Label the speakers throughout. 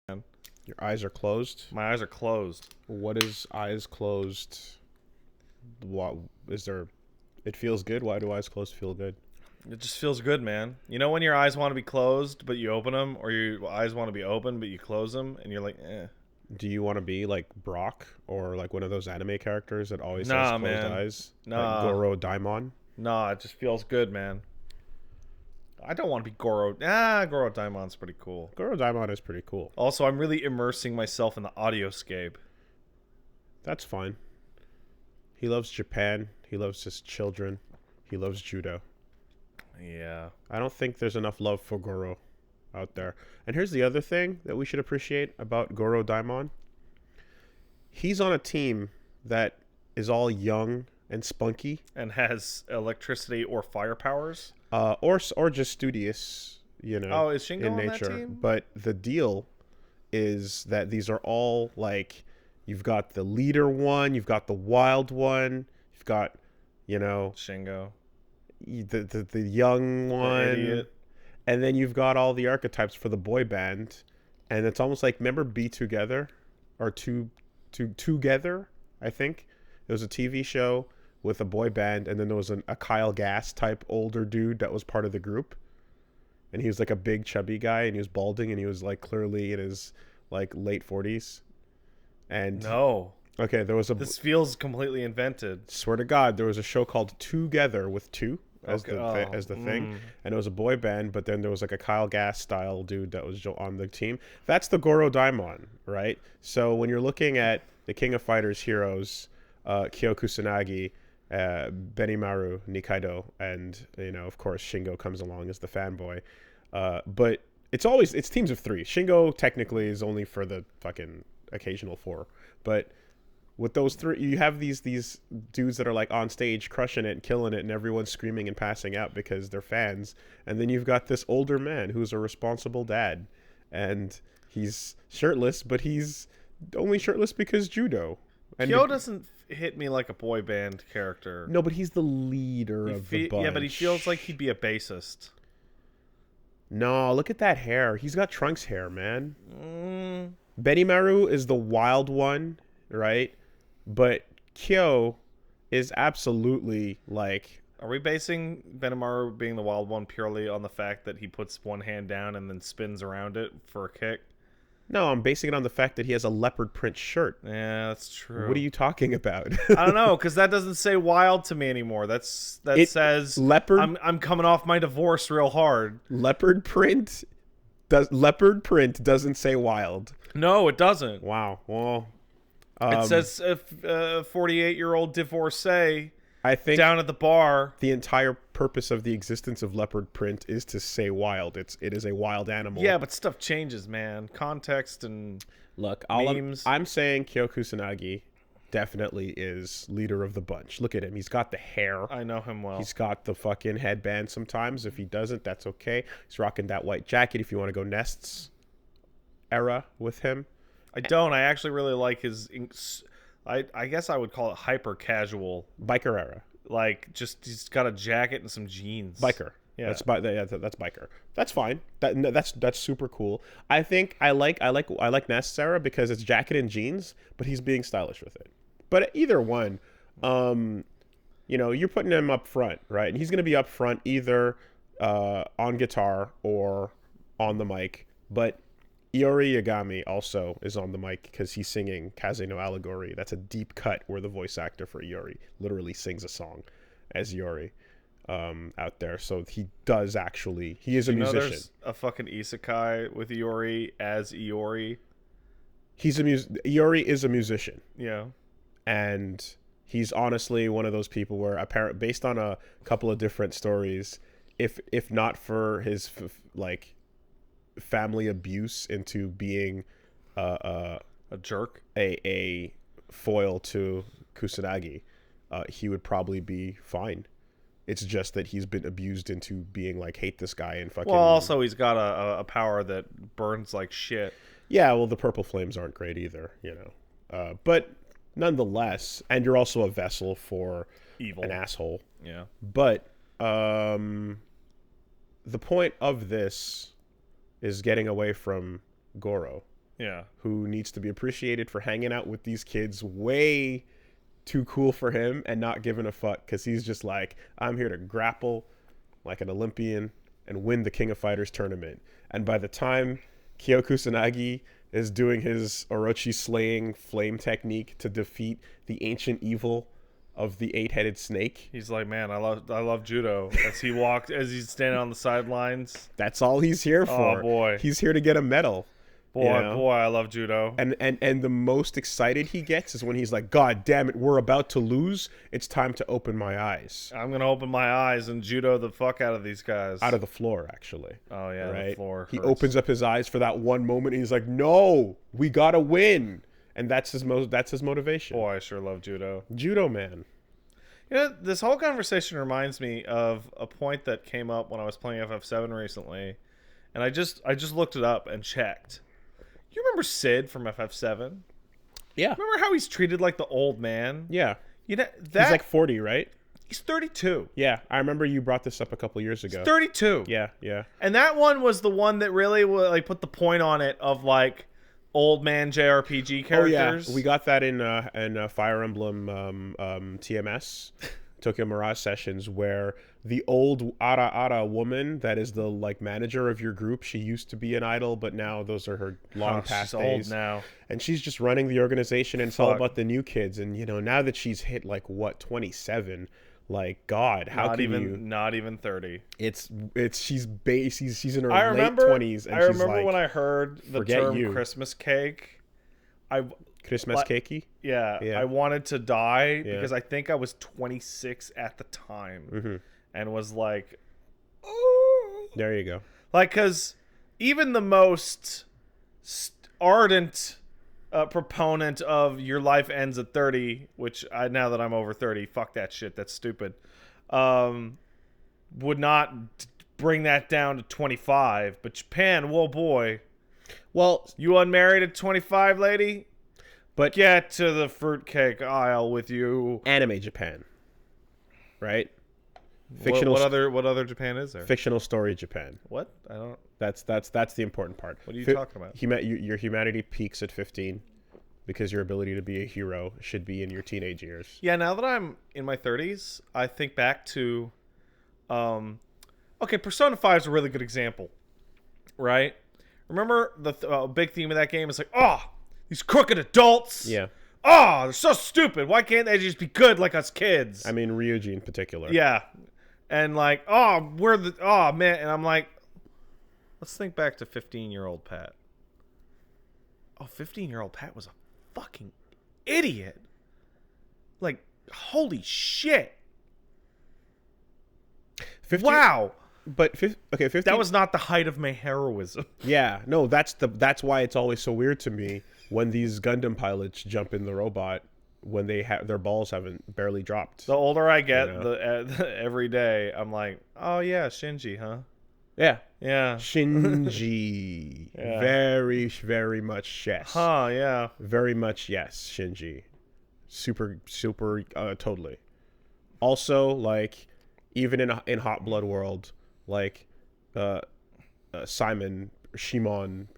Speaker 1: Man.
Speaker 2: Your eyes are closed.
Speaker 1: My eyes are closed.
Speaker 2: What is eyes closed? What is there? It feels good. Why do eyes closed feel good?
Speaker 1: It just feels good, man. You know when your eyes want to be closed, but you open them, or your eyes want to be open, but you close them, and you're like, eh.
Speaker 2: Do you want to be like Brock or like one of those anime characters that always has
Speaker 1: Nah,
Speaker 2: closed
Speaker 1: man.
Speaker 2: eyes? Like
Speaker 1: Nah.
Speaker 2: Goro Daimon?
Speaker 1: Nah, it just feels good, man. I don't want to be Goro. Goro Daimon's pretty cool.
Speaker 2: Goro Daimon is pretty cool.
Speaker 1: Also, I'm really immersing myself in the audioscape.
Speaker 2: That's fine. He loves Japan. He loves his children. He loves judo.
Speaker 1: Yeah.
Speaker 2: I don't think there's enough love for Goro out there. And here's the other thing that we should appreciate about Goro Daimon. He's on a team that is all young and spunky.
Speaker 1: And has electricity or fire powers.
Speaker 2: Or just studious, you know.
Speaker 1: Oh, is Shingo
Speaker 2: in
Speaker 1: on
Speaker 2: nature.
Speaker 1: that team?
Speaker 2: But the deal is that these are all like, you've got the leader one, you've got the wild one, you've got, you know,
Speaker 1: Shingo.
Speaker 2: the young one,
Speaker 1: The idiot.
Speaker 2: and then you've got all the archetypes for the boy band, and it's almost like, remember Be Together, or Together, I think it was a TV show with a boy band, and then there was a Kyle Gass type older dude that was part of the group, and he was like a big chubby guy, and he was balding, and he was like clearly in his like late 40s. And
Speaker 1: No.
Speaker 2: okay, there was a
Speaker 1: This feels completely invented.
Speaker 2: swear to God, there was a show called Together with two as
Speaker 1: Okay.
Speaker 2: as the thing, and it was a boy band. But then there was like a Kyle Gass style dude that was on the team. That's the Goro Daimon, right? So when you're looking at the King of Fighters heroes, Kyo Kusanagi, Benimaru, Nikaido, and of course Shingo comes along as the fanboy. But it's teams of three. Shingo technically is only for the fucking occasional four, but with those three, you have these dudes that are like on stage crushing it, killing it, and everyone's screaming and passing out because they're fans. And then you've got this older man who's a responsible dad, and he's shirtless, but he's only shirtless because judo. And
Speaker 1: Kyo doesn't hit me like a boy band character.
Speaker 2: No, but he's the leader of the bunch.
Speaker 1: Yeah, but he feels like he'd be a bassist.
Speaker 2: No, look at that hair. He's got Trunks hair, man. Benimaru is the wild one, right? But Kyo is absolutely like...
Speaker 1: Are we basing Benimaru being the wild one purely on the fact that he puts one hand down and then spins around it for a kick?
Speaker 2: No, I'm basing it on the fact that he has a leopard print shirt.
Speaker 1: Yeah, that's true.
Speaker 2: What are you talking about?
Speaker 1: I don't know, because that doesn't say wild to me anymore. That says
Speaker 2: leopard.
Speaker 1: I'm coming off my divorce real hard.
Speaker 2: Leopard print doesn't say wild.
Speaker 1: No, it doesn't.
Speaker 2: Wow. Well,
Speaker 1: it says 48-year-old divorcee.
Speaker 2: I think
Speaker 1: down at the bar.
Speaker 2: The entire purpose of the existence of leopard print is to say wild. It is a wild animal.
Speaker 1: Yeah, but stuff changes, man. Context and
Speaker 2: look.
Speaker 1: memes.
Speaker 2: I'm saying Kyo Kusanagi definitely is leader of the bunch. Look at him. He's got the hair.
Speaker 1: I know him well.
Speaker 2: He's got the fucking headband sometimes. If he doesn't, that's okay. He's rocking that white jacket if you want to go Nests era with him.
Speaker 1: I don't. I actually really like his... I guess I would call it hyper casual.
Speaker 2: Biker era.
Speaker 1: Like, just he's got a jacket and some jeans.
Speaker 2: Biker.
Speaker 1: Yeah.
Speaker 2: That's biker. That's fine. That's super cool. I think I like Nest's era because it's jacket and jeans, but he's being stylish with it. But either one, you're putting him up front, right? And he's going to be up front either on guitar or on the mic. But Iori Yagami also is on the mic because he's singing Kaze no Allegory. That's a deep cut where the voice actor for Iori literally sings a song as Iori out there. So he does actually. He is a musician. There's
Speaker 1: a fucking isekai with Iori as Iori.
Speaker 2: Iori is a musician.
Speaker 1: Yeah.
Speaker 2: And he's honestly one of those people where based on a couple of different stories, if not for his family abuse into being
Speaker 1: a jerk,
Speaker 2: a foil to Kusanagi, he would probably be fine. It's just that he's been abused into being like, hate this guy and fucking...
Speaker 1: Well, also he's got a power that burns like shit.
Speaker 2: Yeah, well, the purple flames aren't great either, but nonetheless, and you're also a vessel for
Speaker 1: evil,
Speaker 2: an asshole.
Speaker 1: Yeah.
Speaker 2: But the point of this is getting away from Goro.
Speaker 1: Yeah.
Speaker 2: who needs to be appreciated for hanging out with these kids way too cool for him and not giving a fuck, because he's just like, I'm here to grapple like an Olympian and win the King of Fighters tournament. And by the time Kyo Kusanagi is doing his Orochi slaying flame technique to defeat the ancient evil of the 8-headed snake,
Speaker 1: He's like, man, I love judo. As he's standing on the sidelines.
Speaker 2: that's all he's here for.
Speaker 1: Oh boy.
Speaker 2: He's here to get a medal.
Speaker 1: Boy, I love judo.
Speaker 2: And the most excited he gets is when he's like, God damn it, we're about to lose. It's time to open my eyes.
Speaker 1: I'm going to open my eyes and judo the fuck out of these guys.
Speaker 2: Out of the floor, actually.
Speaker 1: Oh, yeah,
Speaker 2: right?
Speaker 1: the floor
Speaker 2: He
Speaker 1: hurts.
Speaker 2: opens up his eyes for that one moment, and he's like, no, we got to win. And that's his motivation.
Speaker 1: Boy, I sure love judo.
Speaker 2: Judo man.
Speaker 1: You know, this whole conversation reminds me of a point that came up when I was playing FF7 recently. And I just looked it up and checked. You remember Sid from FF7?
Speaker 2: Yeah.
Speaker 1: Remember how he's treated like the old man?
Speaker 2: Yeah.
Speaker 1: You know,
Speaker 2: He's like 40, right?
Speaker 1: He's 32.
Speaker 2: Yeah. I remember you brought this up a couple years ago.
Speaker 1: He's 32.
Speaker 2: Yeah, yeah.
Speaker 1: And that one was the one that really like put the point on it of like old man JRPG characters.
Speaker 2: Oh yeah, we got that in Fire Emblem TMS, Tokyo Mirage Sessions, where the old Ara woman that is the like manager of your group, she used to be an idol, but now those are her long past
Speaker 1: she's
Speaker 2: days.
Speaker 1: old now.
Speaker 2: And she's just running the organization, and it's all
Speaker 1: Fuck.
Speaker 2: about the new kids. And you know, now that she's hit like what 27, like God, how
Speaker 1: Not
Speaker 2: can
Speaker 1: even
Speaker 2: you?
Speaker 1: not even 30.
Speaker 2: She's in her
Speaker 1: I
Speaker 2: late
Speaker 1: remember
Speaker 2: 20s, and
Speaker 1: I
Speaker 2: she's
Speaker 1: remember
Speaker 2: like,
Speaker 1: when I heard the
Speaker 2: forget
Speaker 1: term
Speaker 2: you.
Speaker 1: Christmas cake.
Speaker 2: Christmas cakey.
Speaker 1: Yeah,
Speaker 2: Yeah.
Speaker 1: I wanted to die
Speaker 2: Yeah.
Speaker 1: because I think I was 26 at the time
Speaker 2: Mm-hmm.
Speaker 1: and was like, oh.
Speaker 2: There you go.
Speaker 1: Like, because even the most ardent proponent of your life ends at 30, which now that I'm over 30, fuck that shit, that's stupid, would not bring that down to 25. But Japan, whoa boy.
Speaker 2: Well,
Speaker 1: You unmarried at 25, lady?
Speaker 2: but
Speaker 1: Get to the fruitcake aisle with you.
Speaker 2: anime Japan, right?
Speaker 1: What other Japan is there?
Speaker 2: Fictional story Japan.
Speaker 1: What? I don't.
Speaker 2: That's the important part.
Speaker 1: What are you talking about?
Speaker 2: Your humanity peaks at 15 because your ability to be a hero should be in your teenage years.
Speaker 1: Yeah, now that I'm in my 30s, I think back to, okay, Persona 5 is a really good example, right? Remember the big theme of that game is like, oh, these crooked adults.
Speaker 2: Yeah.
Speaker 1: Oh, they're so stupid. Why can't they just be good like us kids?
Speaker 2: I mean, Ryuji in particular.
Speaker 1: Yeah. And like, oh, man. And I'm like, let's think back to 15-year-old Pat. Oh, 15-year-old Pat was a fucking idiot. Like, holy shit.
Speaker 2: 50,
Speaker 1: Wow.
Speaker 2: But 15.
Speaker 1: That was not the height of my heroism.
Speaker 2: Yeah. No, that's why it's always so weird to me when these Gundam pilots jump in the robot when they have their balls haven't barely dropped.
Speaker 1: The older I get,
Speaker 2: You know?
Speaker 1: every day, I'm like, oh yeah, Shinji, huh?
Speaker 2: Yeah.
Speaker 1: Yeah.
Speaker 2: Shinji.
Speaker 1: Yeah.
Speaker 2: Very, very much yes.
Speaker 1: Huh, yeah.
Speaker 2: Very much yes, Shinji. Super, totally. Also, like, even in Hot Blood World, like, Simon, Shimon,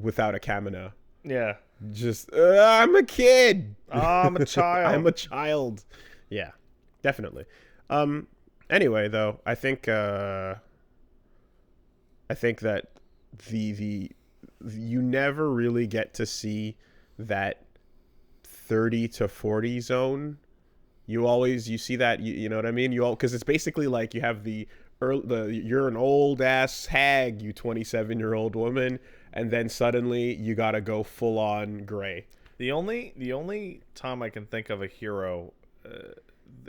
Speaker 2: without a Kamina.
Speaker 1: Yeah.
Speaker 2: Just, I'm a kid.
Speaker 1: I'm a child.
Speaker 2: I'm a child. Yeah, definitely. Anyway, though, I think that the you never really get to see that 30 to 40 zone. You see that, you know what I mean? Because it's basically like you have you're an old ass hag, you 27-year-old woman, and then suddenly you gotta go full on gray.
Speaker 1: The only time I can think of a hero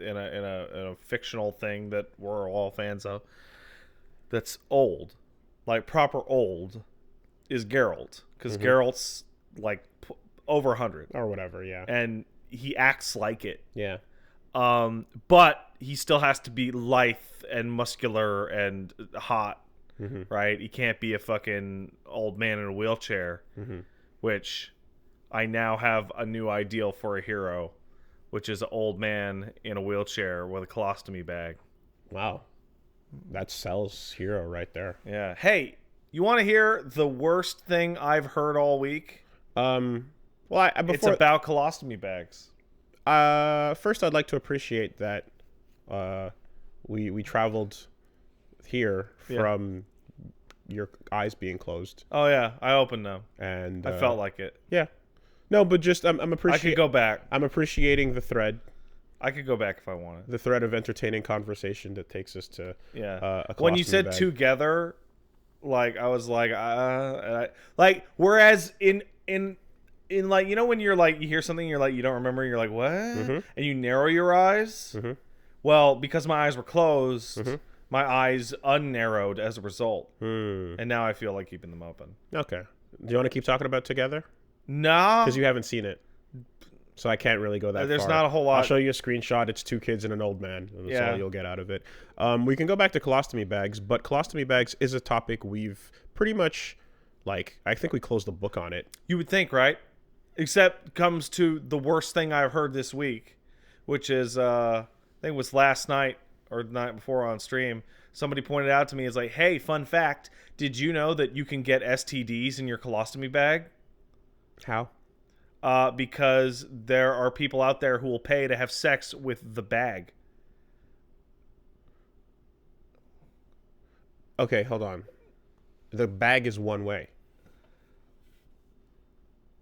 Speaker 1: in a fictional thing that we're all fans of that's old, like proper old, is Geralt, because Geralt's like over 100
Speaker 2: Or whatever, yeah.
Speaker 1: and he acts like it.
Speaker 2: Yeah.
Speaker 1: But he still has to be lithe and muscular and hot, right? He can't be a fucking old man in a wheelchair, which I now have a new ideal for a hero, which is an old man in a wheelchair with a colostomy bag.
Speaker 2: Wow. That sells hero right there.
Speaker 1: Yeah. Hey, You want to hear the worst thing I've heard all week?
Speaker 2: Well, before,
Speaker 1: It's about colostomy bags.
Speaker 2: First, I'd like to appreciate that we traveled here from your eyes being closed.
Speaker 1: Oh yeah, I opened them,
Speaker 2: and
Speaker 1: I felt like it.
Speaker 2: Yeah, no, but just I'm
Speaker 1: I could go back.
Speaker 2: I'm appreciating the thread.
Speaker 1: I could go back if I wanted.
Speaker 2: The thread of entertaining conversation that takes us to a
Speaker 1: when you said
Speaker 2: bag.
Speaker 1: together, like I was like like whereas in like, you know, when you're like, you hear something, you're like, you don't remember, you're like, what? And you narrow your eyes. Well, because my eyes were closed, my eyes unnarrowed as a result, and now I feel like keeping them open.
Speaker 2: Okay, do you want to keep talking about together?
Speaker 1: No,
Speaker 2: because you haven't seen it. So I can't really go that
Speaker 1: There's
Speaker 2: far.
Speaker 1: not a whole lot.
Speaker 2: I'll show you a screenshot. It's 2 kids and an old man. And that's all you'll get out of it. We can go back to colostomy bags, but colostomy bags is a topic we've pretty much, like, I think we closed the book on it.
Speaker 1: You would think, right? Except comes to the worst thing I've heard this week, which is, I think it was last night or the night before on stream. Somebody pointed out to me, is like, hey, fun fact, did you know that you can get STDs in your colostomy bag?
Speaker 2: How?
Speaker 1: Because there are people out there who will pay to have sex with the bag.
Speaker 2: Okay, hold on. The bag is one way.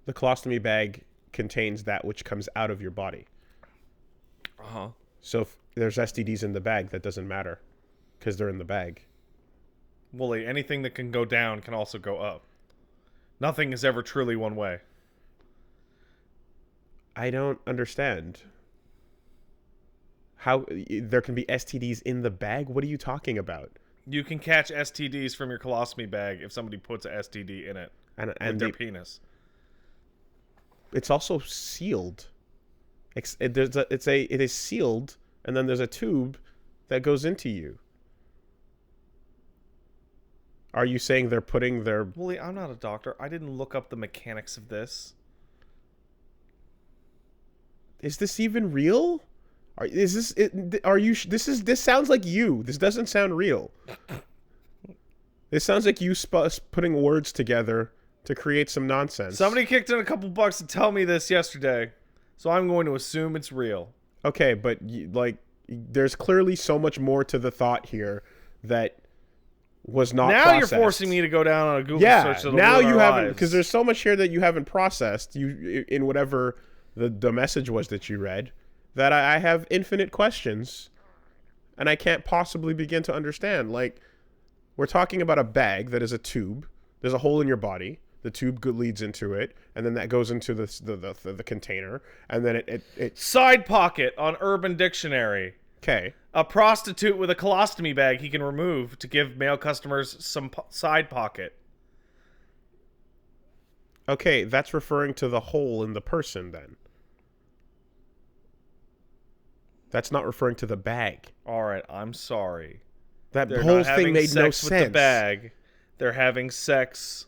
Speaker 2: The colostomy bag contains that which comes out of your body. So if there's STDs in the bag, that doesn't matter because they're in the bag.
Speaker 1: Wooly, anything that can go down can also go up. Nothing is ever truly one way.
Speaker 2: I don't understand. How there can be STDs in the bag? What are you talking about?
Speaker 1: You can catch STDs from your colostomy bag if somebody puts a STD in it with their penis.
Speaker 2: It's also sealed. It is sealed, and then there's a tube that goes into you. Are you saying they're putting their...
Speaker 1: Wooly, I'm not a doctor. I didn't look up the mechanics of this.
Speaker 2: Is this even real? This sounds like you. This doesn't sound real. This sounds like you putting words together to create some nonsense.
Speaker 1: Somebody kicked in a couple bucks to tell me this yesterday, so I'm going to assume it's real.
Speaker 2: Okay, but there's clearly so much more to the thought here that was not
Speaker 1: now
Speaker 2: processed.
Speaker 1: You're forcing me to go down on a Google search.
Speaker 2: Now you haven't, because there's so much here that you haven't processed. You in whatever the message was that you read, that I have infinite questions, and I can't possibly begin to understand. Like, we're talking about a bag that is a tube. There's a hole in your body. The tube leads into it, and then that goes into the container, and then it...
Speaker 1: Side pocket on Urban Dictionary.
Speaker 2: Okay.
Speaker 1: A prostitute with a colostomy bag he can remove to give male customers some side pocket.
Speaker 2: Okay, that's referring to the hole in the person, then. That's not referring to the bag.
Speaker 1: All right, I'm sorry.
Speaker 2: That whole thing made no sense.
Speaker 1: With the bag. They're having sex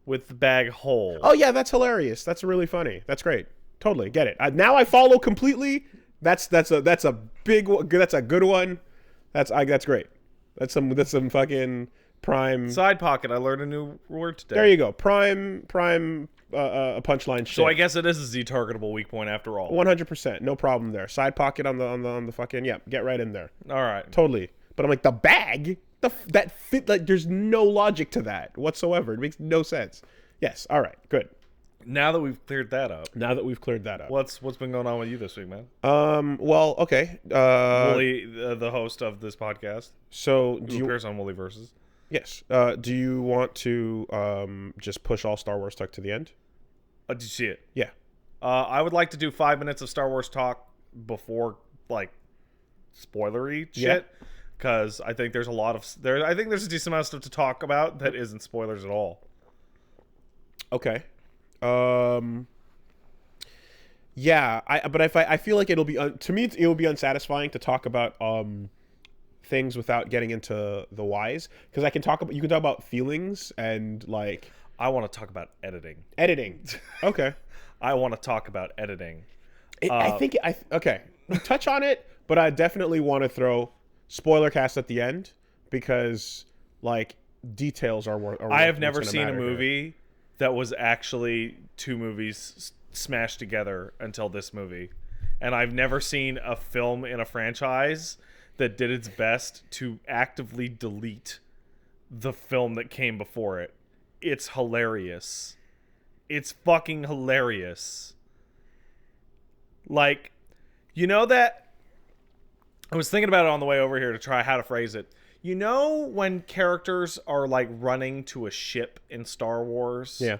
Speaker 1: with the bag hole.
Speaker 2: Oh yeah, that's hilarious. That's really funny. That's great. Totally get it. Now I follow completely. That's a big one. That's a good one. That's great. That's some fucking prime
Speaker 1: side pocket. I learned a new word today.
Speaker 2: There you go. Prime punchline shit.
Speaker 1: So I guess it is a Z targetable weak point after all.
Speaker 2: 100%. No problem there. Side pocket on the fucking, yeah, get right in there.
Speaker 1: All right.
Speaker 2: Totally. But I'm like, the bag? That fit, like, there's no logic to that whatsoever. It makes no sense. Yes. All right. Good.
Speaker 1: Now that we've cleared that up.
Speaker 2: What's
Speaker 1: been going on with you this week, man?
Speaker 2: Well, okay.
Speaker 1: Wooly, the host of this podcast.
Speaker 2: So
Speaker 1: who appears on Wooly Versus.
Speaker 2: Yes. Do you want to just push all Star Wars talk to the end?
Speaker 1: Did you see it?
Speaker 2: Yeah.
Speaker 1: I would like to do 5 minutes of Star Wars talk before, like, spoilery shit. Because I think there's I think there's a decent amount of stuff to talk about that isn't spoilers at all.
Speaker 2: Okay. Yeah. I feel like it'll be to me it will be unsatisfying to talk about things without getting into the whys, because you can talk about feelings and, like,
Speaker 1: I want to talk about editing.
Speaker 2: Okay.
Speaker 1: I want to talk about editing.
Speaker 2: Okay. Touch on it, but I definitely want to throw spoilercast at the end, because, like, details are worth.
Speaker 1: I have never seen a movie that was actually two movies smashed together until this movie. And I've never seen a film in a franchise that did its best to actively delete the film that came before it. It's hilarious. It's fucking hilarious. Like, you know that... I was thinking about it on the way over here to try how to phrase it. You know when characters are, like, running to a ship in Star Wars?
Speaker 2: Yeah.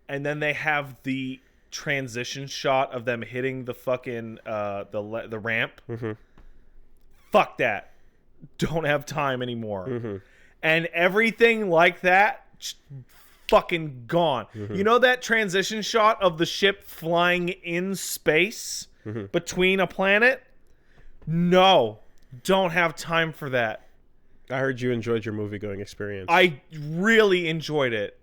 Speaker 1: And then they have the transition shot of them hitting the fucking the ramp.
Speaker 2: Mm-hmm.
Speaker 1: Fuck that. Don't have time anymore. Mm-hmm. And everything like that, fucking gone. Mm-hmm. You know that transition shot of the ship flying in space between a planet? No, don't have time for that.
Speaker 2: I heard you enjoyed your movie-going experience.
Speaker 1: I really enjoyed it.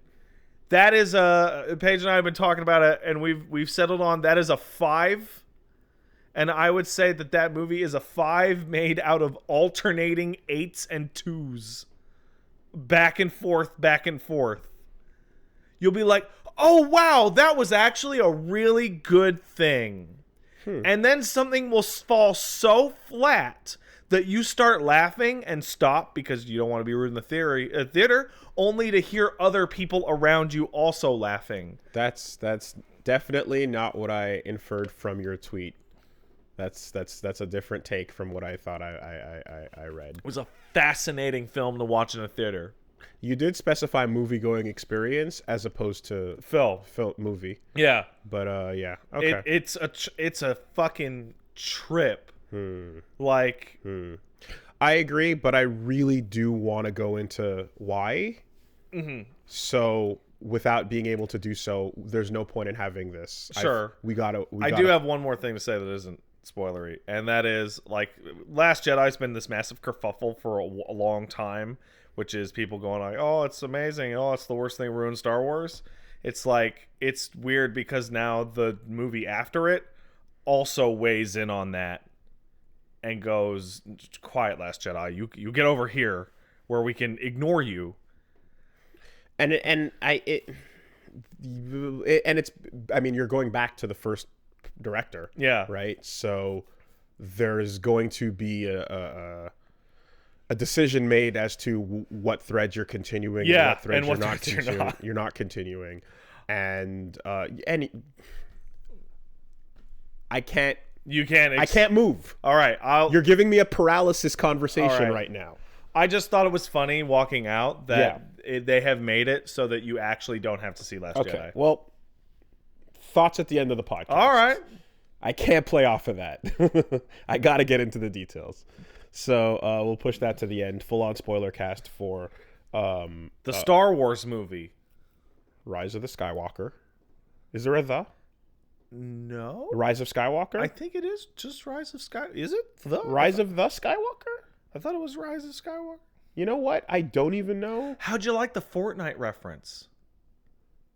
Speaker 1: That is Paige and I have been talking about it, and we've settled on that is a 5. And I would say that movie is a 5 made out of alternating 8s and 2s. Back and forth, back and forth. You'll be like, oh, wow, that was actually a really good thing. And then something will fall so flat that you start laughing and stop because you don't want to be rude in the theater, only to hear other people around you also laughing.
Speaker 2: That's definitely not what I inferred from your tweet. That's a different take from what I thought I read.
Speaker 1: It was a fascinating film to watch in a theater.
Speaker 2: You did specify movie-going experience as opposed to film movie.
Speaker 1: Yeah.
Speaker 2: But yeah. Okay.
Speaker 1: It's a fucking trip. Like
Speaker 2: I agree, but I really do want to go into why. Mm-hmm. So without being able to do so, there's no point in having this.
Speaker 1: Sure. I do have one more thing to say that isn't spoilery, and that is, like, Last Jedi's been this massive kerfuffle for a long time, which is people going like, oh, it's amazing, oh, it's the worst thing ruined Star Wars. It's like, it's weird because now the movie after it also weighs in on that and goes, quiet, Last Jedi, you get over here where we can ignore you.
Speaker 2: And it's, I mean, you're going back to the first director.
Speaker 1: Yeah.
Speaker 2: Right? So there's going to be a decision made as to what threads you're continuing and what threads you're not continuing. And I can't move.
Speaker 1: All right,
Speaker 2: you're giving me a paralysis conversation right now.
Speaker 1: I just thought it was funny walking out that they have made it so that you actually don't have to see Last Jedi.
Speaker 2: Well, thoughts at the end of the podcast.
Speaker 1: All right.
Speaker 2: I can't play off of that. I got to get into the details. So we'll push that to the end. Full-on spoiler cast for
Speaker 1: the Star Wars movie.
Speaker 2: Rise of the Skywalker. Is there a the?
Speaker 1: No.
Speaker 2: Rise of Skywalker?
Speaker 1: I think it is just Rise of Skywalker. Is it the?
Speaker 2: Rise of the Skywalker?
Speaker 1: I thought it was Rise of Skywalker.
Speaker 2: You know what? I don't even know.
Speaker 1: How'd you like the Fortnite reference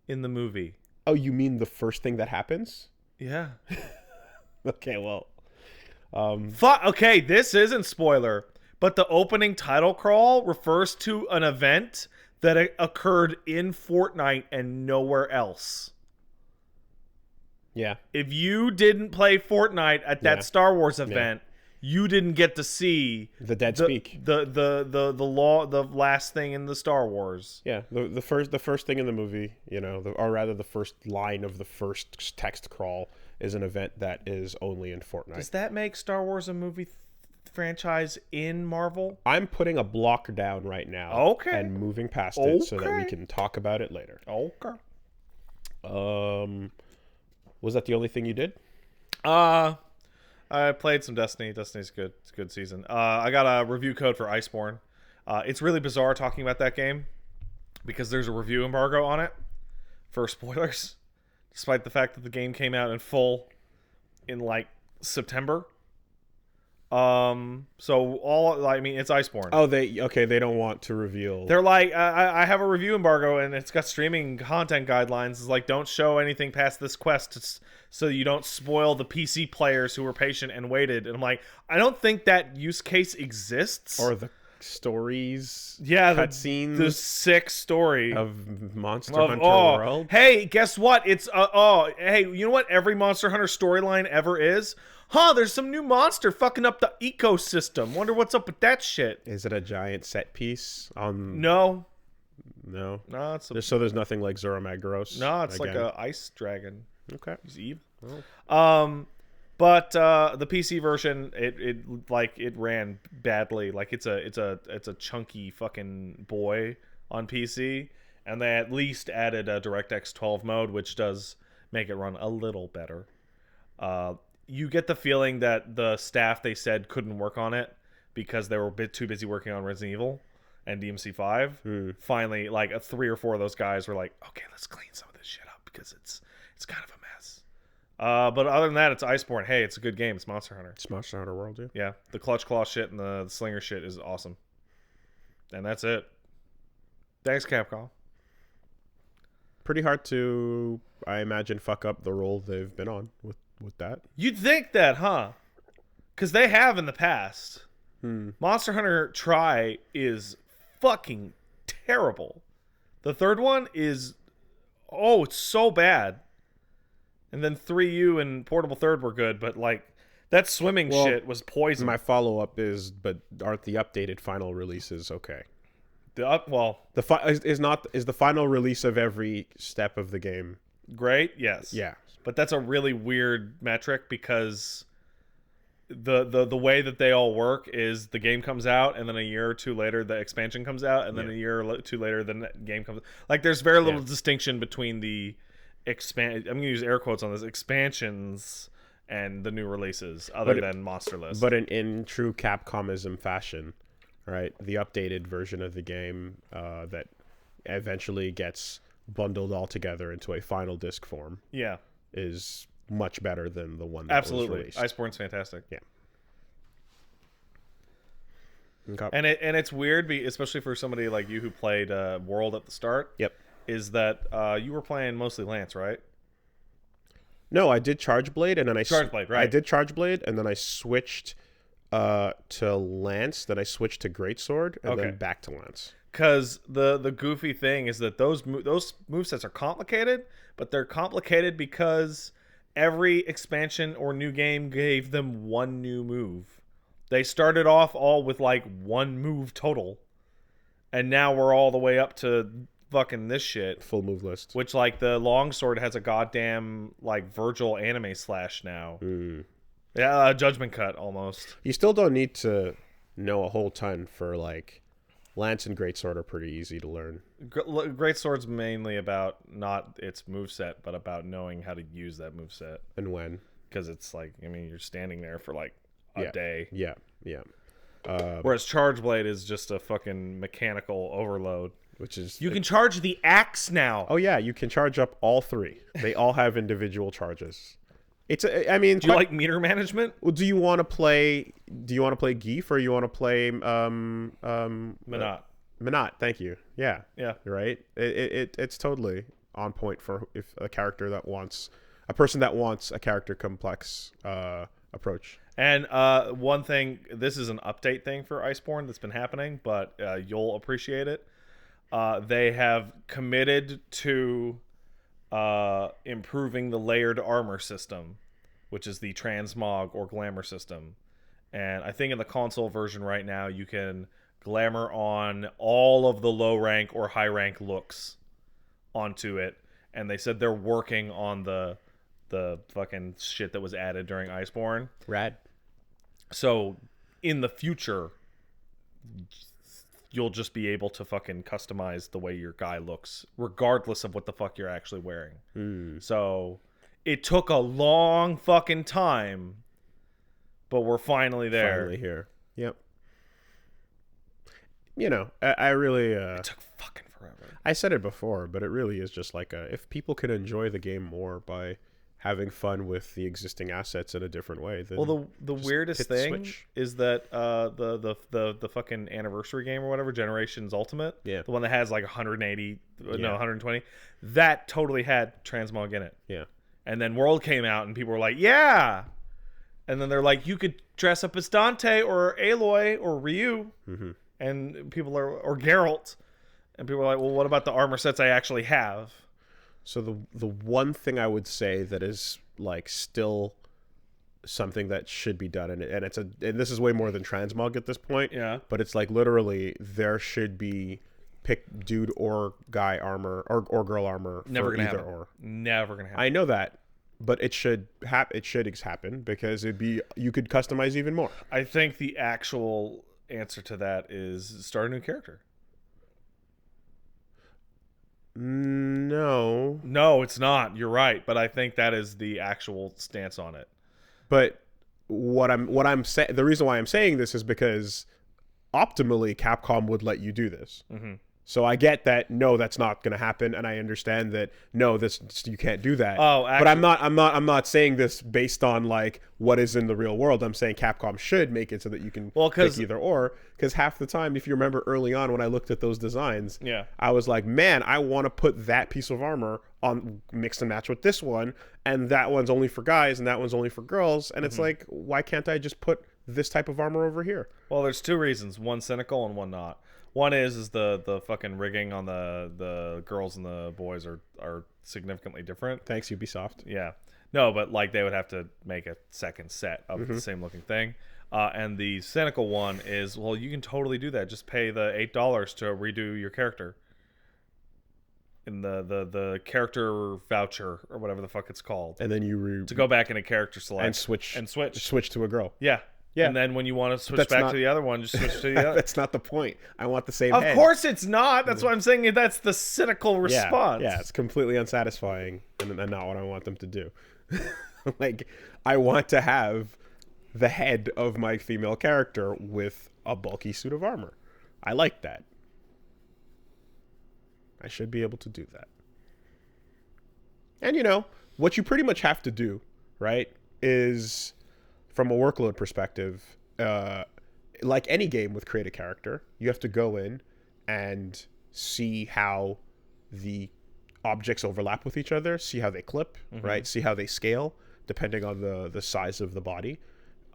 Speaker 1: in the movie?
Speaker 2: Oh, you mean the first thing that happens?
Speaker 1: Yeah.
Speaker 2: Okay, well.
Speaker 1: Okay, this isn't spoiler, but the opening title crawl refers to an event that occurred in Fortnite and nowhere else.
Speaker 2: Yeah.
Speaker 1: If you didn't play Fortnite at that Star Wars event, you didn't get to see
Speaker 2: the dead speak.
Speaker 1: The last thing in the Star Wars.
Speaker 2: Yeah, the first thing in the movie, or rather the first line of the first text crawl is an event that is only in Fortnite.
Speaker 1: Does that make Star Wars a movie franchise in Marvel?
Speaker 2: I'm putting a block down right now.
Speaker 1: Okay.
Speaker 2: And moving past it so that we can talk about it later.
Speaker 1: Okay.
Speaker 2: Was that the only thing you did?
Speaker 1: I played some Destiny. Destiny's good. It's a good season. I got a review code for Iceborne. It's really bizarre talking about that game because there's a review embargo on it for spoilers, despite the fact that the game came out in full in like September. It's Iceborne.
Speaker 2: Oh, they don't want to reveal.
Speaker 1: They're like, I have a review embargo and it's got streaming content guidelines. It's like, don't show anything past this quest so you don't spoil the PC players who were patient and waited. And I'm like, I don't think that use case exists.
Speaker 2: Or stories.
Speaker 1: Yeah,
Speaker 2: cutscenes.
Speaker 1: The sick story
Speaker 2: of Monster Hunter World.
Speaker 1: Hey, guess what? It's hey, you know what every Monster Hunter storyline ever is? There's some new monster fucking up the ecosystem. Wonder what's up with that shit.
Speaker 2: Is it a giant set piece on
Speaker 1: No.
Speaker 2: No.
Speaker 1: No, it's
Speaker 2: so there's nothing like Zora Magdaros.
Speaker 1: No, it's like a ice dragon.
Speaker 2: Okay.
Speaker 1: He's evil.
Speaker 2: Oh.
Speaker 1: But the PC version, it ran badly. Like it's a chunky fucking boy on PC, and they at least added a DirectX 12 mode, which does make it run a little better. You get the feeling that the staff they said couldn't work on it because they were a bit too busy working on Resident Evil and DMC5. Finally, like 3 or 4 of those guys were like, okay, let's clean some of this shit up because it's kind of a mess. But other than that, it's Iceborne. Hey, it's a good game. It's Monster Hunter.
Speaker 2: It's Monster Hunter World, yeah.
Speaker 1: Yeah, the clutch claw shit and the slinger shit is awesome. And that's it. Thanks, Capcom.
Speaker 2: Pretty hard to, I imagine, fuck up the role they've been on with that.
Speaker 1: You'd think that, huh? Because they have in the past. Monster Hunter Tri is fucking terrible. The third one is, it's so bad. And then 3U and Portable Third were good, but like that swimming shit was poison.
Speaker 2: My follow-up is, but aren't the updated final releases okay? Is the final release of every step of the game
Speaker 1: great? Yes.
Speaker 2: Yeah.
Speaker 1: But that's a really weird metric because the way that they all work is the game comes out and then a year or two later the expansion comes out and then a year or two later the game comes out. Like there's very little distinction between the I'm going to use air quotes on this, expansions and the new releases other than Monster List.
Speaker 2: But in true Capcomism fashion, right? The updated version of the game that eventually gets bundled all together into a final disc form.
Speaker 1: Yeah.
Speaker 2: Is much better than the one that was released.
Speaker 1: Iceborne's fantastic.
Speaker 2: Yeah. Okay.
Speaker 1: And it's weird, especially for somebody like you who played World at the start.
Speaker 2: Yep.
Speaker 1: Is that you were playing mostly Lance, right?
Speaker 2: No, I did Charge Blade, and then I did Charge Blade, and then I switched to Lance. Then I switched to Greatsword, and then back to Lance.
Speaker 1: Because the goofy thing is that those movesets are complicated, but they're complicated because every expansion or new game gave them one new move. They started off all with like one move total, and now we're all the way up to fucking this shit.
Speaker 2: Full move list.
Speaker 1: Which, like, the longsword has a goddamn, like, Virgil anime slash now. Yeah, a judgment cut, almost.
Speaker 2: You still don't need to know a whole ton for, like, Lance and Greatsword are pretty easy to learn.
Speaker 1: Greatsword's mainly about not its moveset, but about knowing how to use that moveset.
Speaker 2: And when.
Speaker 1: Because it's, like, I mean, you're standing there for, like, a day.
Speaker 2: Yeah.
Speaker 1: Whereas Charge Blade is just a fucking mechanical overload.
Speaker 2: Which is
Speaker 1: you can charge the axe now.
Speaker 2: Oh yeah, you can charge up all 3. They all have individual charges. Do
Speaker 1: you like meter management?
Speaker 2: Well, do you want to play Geef or you want to play
Speaker 1: Minot?
Speaker 2: Minot, thank you. Yeah.
Speaker 1: Right.
Speaker 2: It's totally on point for if a person that wants a character complex approach.
Speaker 1: And one thing, this is an update thing for Iceborne that's been happening, but you'll appreciate it. They have committed to improving the layered armor system, which is the transmog or glamour system. And I think in the console version right now, you can glamour on all of the low rank or high rank looks onto it. And they said they're working on the fucking shit that was added during Iceborne.
Speaker 2: Rad.
Speaker 1: So in the future, you'll just be able to fucking customize the way your guy looks, regardless of what the fuck you're actually wearing. So it took a long fucking time, but we're finally there.
Speaker 2: Finally here. Yep. You know, I really...
Speaker 1: it took fucking forever.
Speaker 2: I said it before, but it really is just like if people can enjoy the game more by having fun with the existing assets in a different way. Then
Speaker 1: the weirdest thing is that the fucking anniversary game or whatever, Generations Ultimate, the one that has like 120, that totally had transmog in it.
Speaker 2: Yeah.
Speaker 1: And then World came out and people were like, yeah. And then they're like, you could dress up as Dante or Aloy or Ryu. and people are, or Geralt, and people are like, well, what about the armor sets I actually have?
Speaker 2: So the one thing I would say that is like still something that should be done, and this is way more than transmog at this point.
Speaker 1: Yeah.
Speaker 2: But it's like literally there should be pick dude or guy armor or girl armor.
Speaker 1: Never
Speaker 2: for
Speaker 1: gonna
Speaker 2: either
Speaker 1: happen.
Speaker 2: Or.
Speaker 1: Never gonna happen.
Speaker 2: I know that, but it should happen because you could customize even more.
Speaker 1: I think the actual answer to that is start a new character. No, it's not. You're right, but I think that is the actual stance on it.
Speaker 2: But what I'm saying, the reason why I'm saying this is because optimally Capcom would let you do this.
Speaker 1: Mm-hmm.
Speaker 2: So I get that. No, that's not going to happen, and I understand that. No, you can't do that.
Speaker 1: Oh, actually,
Speaker 2: but I'm not saying this based on like what is in the real world. I'm saying Capcom should make it so that you can pick either or. Because half the time, if you remember early on when I looked at those designs,
Speaker 1: yeah,
Speaker 2: I was like, man, I want to put that piece of armor on mix and match with this one, and that one's only for guys, and that one's only for girls, and it's like, why can't I just put this type of armor over here?
Speaker 1: Well, there's two reasons: one cynical and one not. One is the fucking rigging on the girls and the boys are significantly different.
Speaker 2: Thanks, Ubisoft.
Speaker 1: Yeah. No, but like they would have to make a second set of the same looking thing. And the cynical one is, well, you can totally do that. Just pay the $8 to redo your character. In the character voucher or whatever the fuck it's called.
Speaker 2: And then you
Speaker 1: to go back in a character select
Speaker 2: and switch to a girl.
Speaker 1: Yeah.
Speaker 2: Yeah.
Speaker 1: And then when you want to switch back to the other one, just switch to the other.
Speaker 2: That's not the point. I want the same
Speaker 1: Of
Speaker 2: head.
Speaker 1: course it's not. That's what I'm saying. That's the cynical response.
Speaker 2: Yeah, it's completely unsatisfying and not what I want them to do. Like, I want to have the head of my female character with a bulky suit of armor. I like that. I should be able to do that. And, what you pretty much have to do, right, is... from a workload perspective, like any game with create a character, you have to go in and see how the objects overlap with each other, see how they clip, right? See how they scale, depending on the size of the body.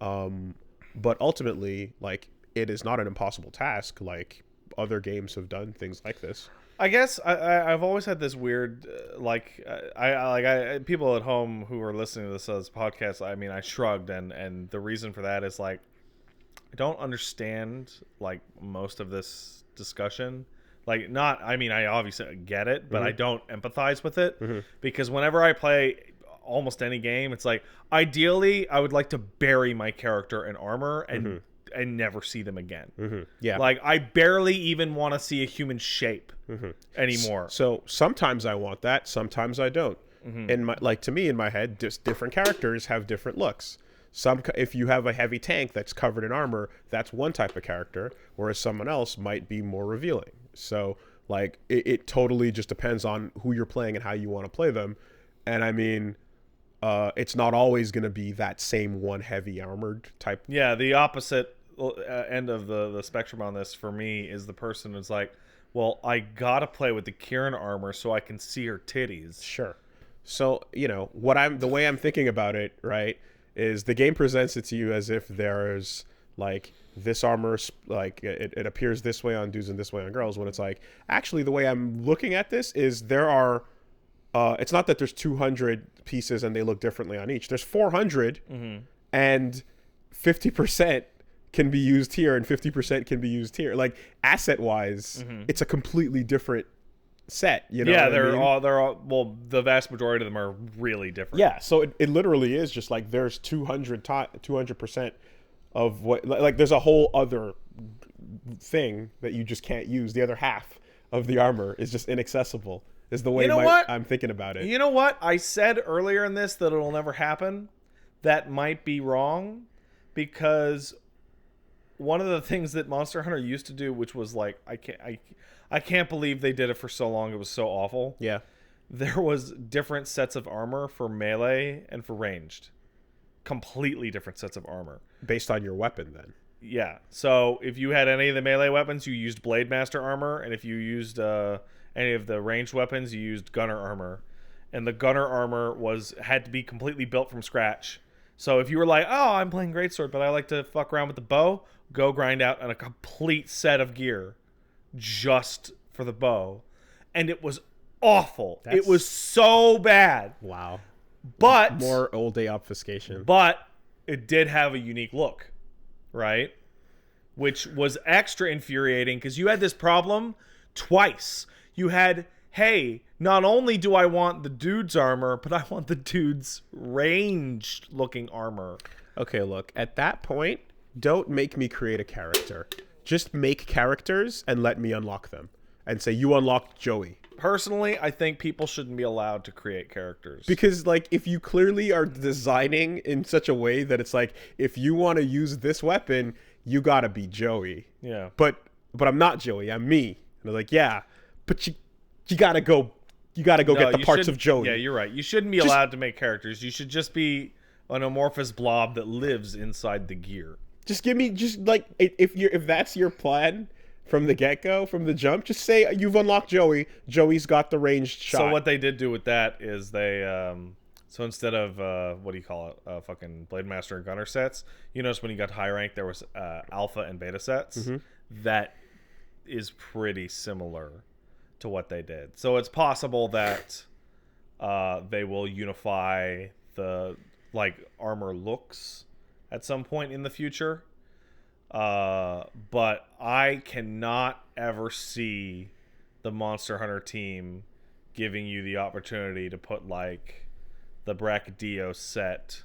Speaker 2: But ultimately, like, it is not an impossible task. Like, other games have done things like this.
Speaker 1: I guess I've always had this weird people at home who are listening to this as podcast. I mean, I shrugged, and the reason for that is like I don't understand like most of this discussion. Like, not, I mean, I obviously get it, but I don't empathize with it because whenever I play almost any game, it's like ideally I would like to bury my character in armor and never see them again.
Speaker 2: Yeah,
Speaker 1: like I barely even want to see a human shape anymore.
Speaker 2: So sometimes I want that, sometimes I don't. To me, in my head, just different characters have different looks. If you have a heavy tank that's covered in armor, that's one type of character, whereas someone else might be more revealing. So like it totally just depends on who you're playing and how you want to play them. And I mean, it's not always going to be that same one heavy armored type.
Speaker 1: Yeah, the opposite end of the spectrum on this for me is the person who's like, well, I gotta play with the Kieran armor so I can see her titties.
Speaker 2: Sure. So the way I'm thinking about it, right, is the game presents it to you as if there's like this armor, like it appears this way on dudes and this way on girls. When it's like, actually, the way I'm looking at this is there are. It's not that there's 200 pieces and they look differently on each. There's 400, and 50% can be used here and 50% can be used here. Like asset wise, it's a completely different set.
Speaker 1: Yeah, they're all well, the vast majority of them are really different.
Speaker 2: Yeah, so it literally is just like there's 200% of what, like there's a whole other thing that you just can't use. The other half of the armor is just inaccessible. Is the way I'm thinking about it.
Speaker 1: You know what? I said earlier in this that it'll never happen. That might be wrong, because one of the things that Monster Hunter used to do, which was like, I can't believe they did it for so long. It was so awful.
Speaker 2: Yeah.
Speaker 1: There was different sets of armor for melee and for ranged. Completely different sets of armor.
Speaker 2: Based on your weapon, then.
Speaker 1: Yeah. So if you had any of the melee weapons, you used Blade Master armor, and if you used any of the ranged weapons, you used gunner armor. And the gunner armor had to be completely built from scratch. So if you were like, oh, I'm playing greatsword, but I like to fuck around with the bow, go grind out on a complete set of gear just for the bow. And it was awful. It was so bad.
Speaker 2: Wow.
Speaker 1: But
Speaker 2: more old day obfuscation.
Speaker 1: But it did have a unique look, right? Which was extra infuriating because you had this problem twice. You had, hey, not only do I want the dude's armor, but I want the dude's ranged looking armor.
Speaker 2: Okay, look, at that point, don't make me create a character. Just make characters and let me unlock them. And say, you unlocked Joey.
Speaker 1: Personally, I think people shouldn't be allowed to create characters.
Speaker 2: Because, like, if you clearly are designing in such a way that it's like, if you want to use this weapon, you gotta be Joey.
Speaker 1: Yeah.
Speaker 2: But I'm not Joey, I'm me. And they're like, yeah, but you gotta go get the parts of Joey.
Speaker 1: Yeah, you're right. You shouldn't be allowed to make characters. You should just be an amorphous blob that lives inside the gear.
Speaker 2: Just give me, if that's your plan from the get-go, from the jump, just say you've unlocked Joey. Joey's got the ranged shot.
Speaker 1: So what they did do with that is they, so instead of, what do you call it, fucking Blade Master and Gunner sets, you notice when you got to high rank, there was alpha and beta sets. Mm-hmm. That is pretty similar to what they did. So it's possible that they will unify the, like, armor looks at some point in the future. But I cannot ever see the Monster Hunter team giving you the opportunity to put, like, the Brachydio set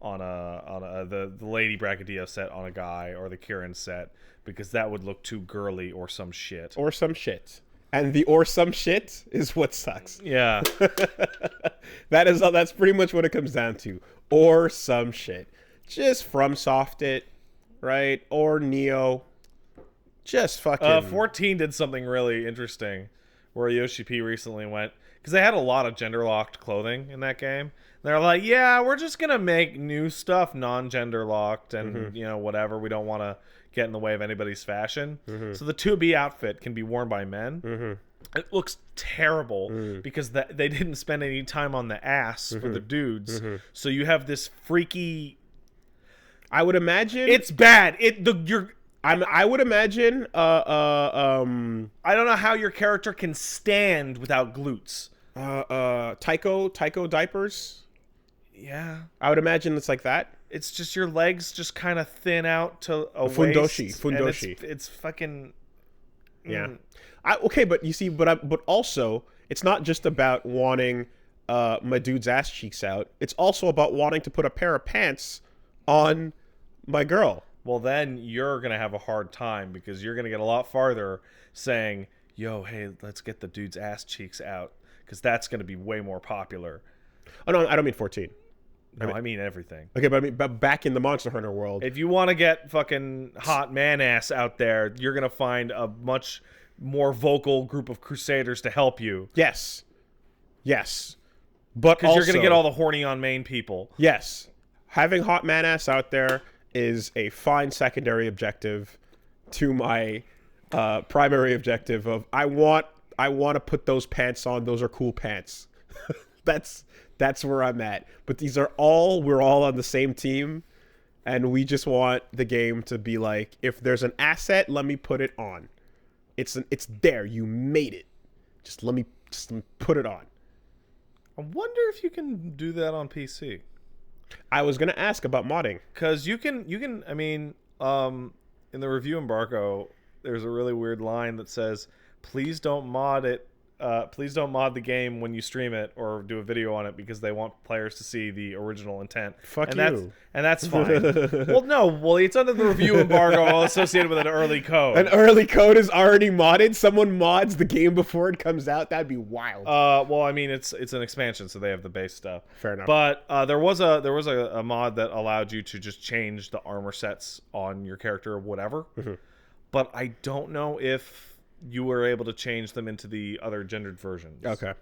Speaker 1: on the Lady Brachydio set on a guy, or the Kirin set, because that would look too girly or some shit.
Speaker 2: Or some shit. And the or some shit is what sucks.
Speaker 1: Yeah.
Speaker 2: That's pretty much what it comes down to. Or some shit. Just FromSoft it, right? Or Neo. Just fucking...
Speaker 1: 14 did something really interesting, where Yoshi P recently went... Because they had a lot of gender-locked clothing in that game. They're like, yeah, we're just going to make new stuff non-gender locked and,
Speaker 2: mm-hmm.
Speaker 1: you know, whatever. We don't want to get in the way of anybody's fashion. Mm-hmm. So the 2B outfit can be worn by men. Mm-hmm. It looks terrible because they didn't spend any time on the ass for the dudes. Mm-hmm. So you have this freaky...
Speaker 2: I would imagine...
Speaker 1: It's bad.
Speaker 2: I would imagine...
Speaker 1: I don't know how your character can stand without glutes.
Speaker 2: Tycho diapers?
Speaker 1: Yeah.
Speaker 2: I would imagine it's like that.
Speaker 1: It's just your legs just kind of thin out to a
Speaker 2: Fundoshi.
Speaker 1: waist.
Speaker 2: Fundoshi.
Speaker 1: It's fucking...
Speaker 2: Yeah. Okay, but you see, but also, it's not just about wanting my dude's ass cheeks out. It's also about wanting to put a pair of pants on my girl.
Speaker 1: Well, then you're going to have a hard time because you're going to get a lot farther saying, yo, hey, let's get the dude's ass cheeks out, because that's going to be way more popular.
Speaker 2: Oh, no, I don't mean 14.
Speaker 1: No, I mean everything.
Speaker 2: Okay, but back in the Monster Hunter world.
Speaker 1: If you want to get fucking hot man ass out there, you're going to find a much more vocal group of crusaders to help you.
Speaker 2: Yes. But
Speaker 1: because you're going to get all the horny on main people.
Speaker 2: Yes. Having hot man ass out there is a fine secondary objective to my primary objective of I want to put those pants on. Those are cool pants. That's where I'm at. But we're all on the same team, and we just want the game to be like, if there's an asset, let me put it on. It's there. You made it. Just let me put it on.
Speaker 1: I wonder if you can do that on PC.
Speaker 2: I was gonna ask about modding,
Speaker 1: because you can. I mean, in the review embargo, there's a really weird line that says, "Please don't mod it. Please don't mod the game when you stream it or do a video on it, because they want players to see the original intent."
Speaker 2: Fuck you.
Speaker 1: That's fine. Well, it's under the review embargo associated with an early code.
Speaker 2: An early code is already modded? Someone mods the game before it comes out? That'd be wild.
Speaker 1: Well, I mean, it's an expansion, so they have the base stuff.
Speaker 2: Fair enough.
Speaker 1: But there was a mod that allowed you to just change the armor sets on your character or whatever. Mm-hmm. But I don't know if you were able to change them into the other gendered versions.
Speaker 2: Okay.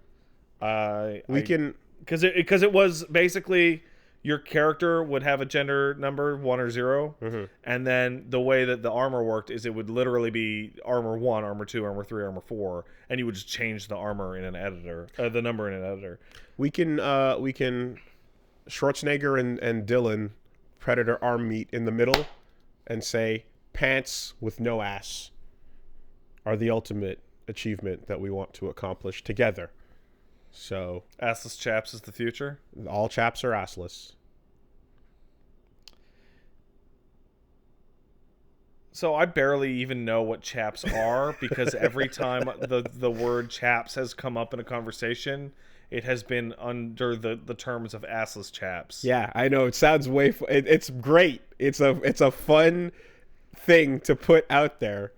Speaker 1: Because it was basically your character would have a gender number 1 or 0, mm-hmm. and then the way that the armor worked is it would literally be armor 1, armor 2, armor 3, armor 4, and you would just change the armor in an editor, the number in an editor.
Speaker 2: We can Schwarzenegger and Dylan Predator arm meet in the middle and say pants with no ass are the ultimate achievement that we want to accomplish together. So
Speaker 1: assless chaps is the future.
Speaker 2: All chaps are assless.
Speaker 1: So I barely even know what chaps are because every time the word chaps has come up in a conversation, it has been under the terms of assless chaps.
Speaker 2: Yeah, I know. It sounds it's great. It's a fun thing to put out there,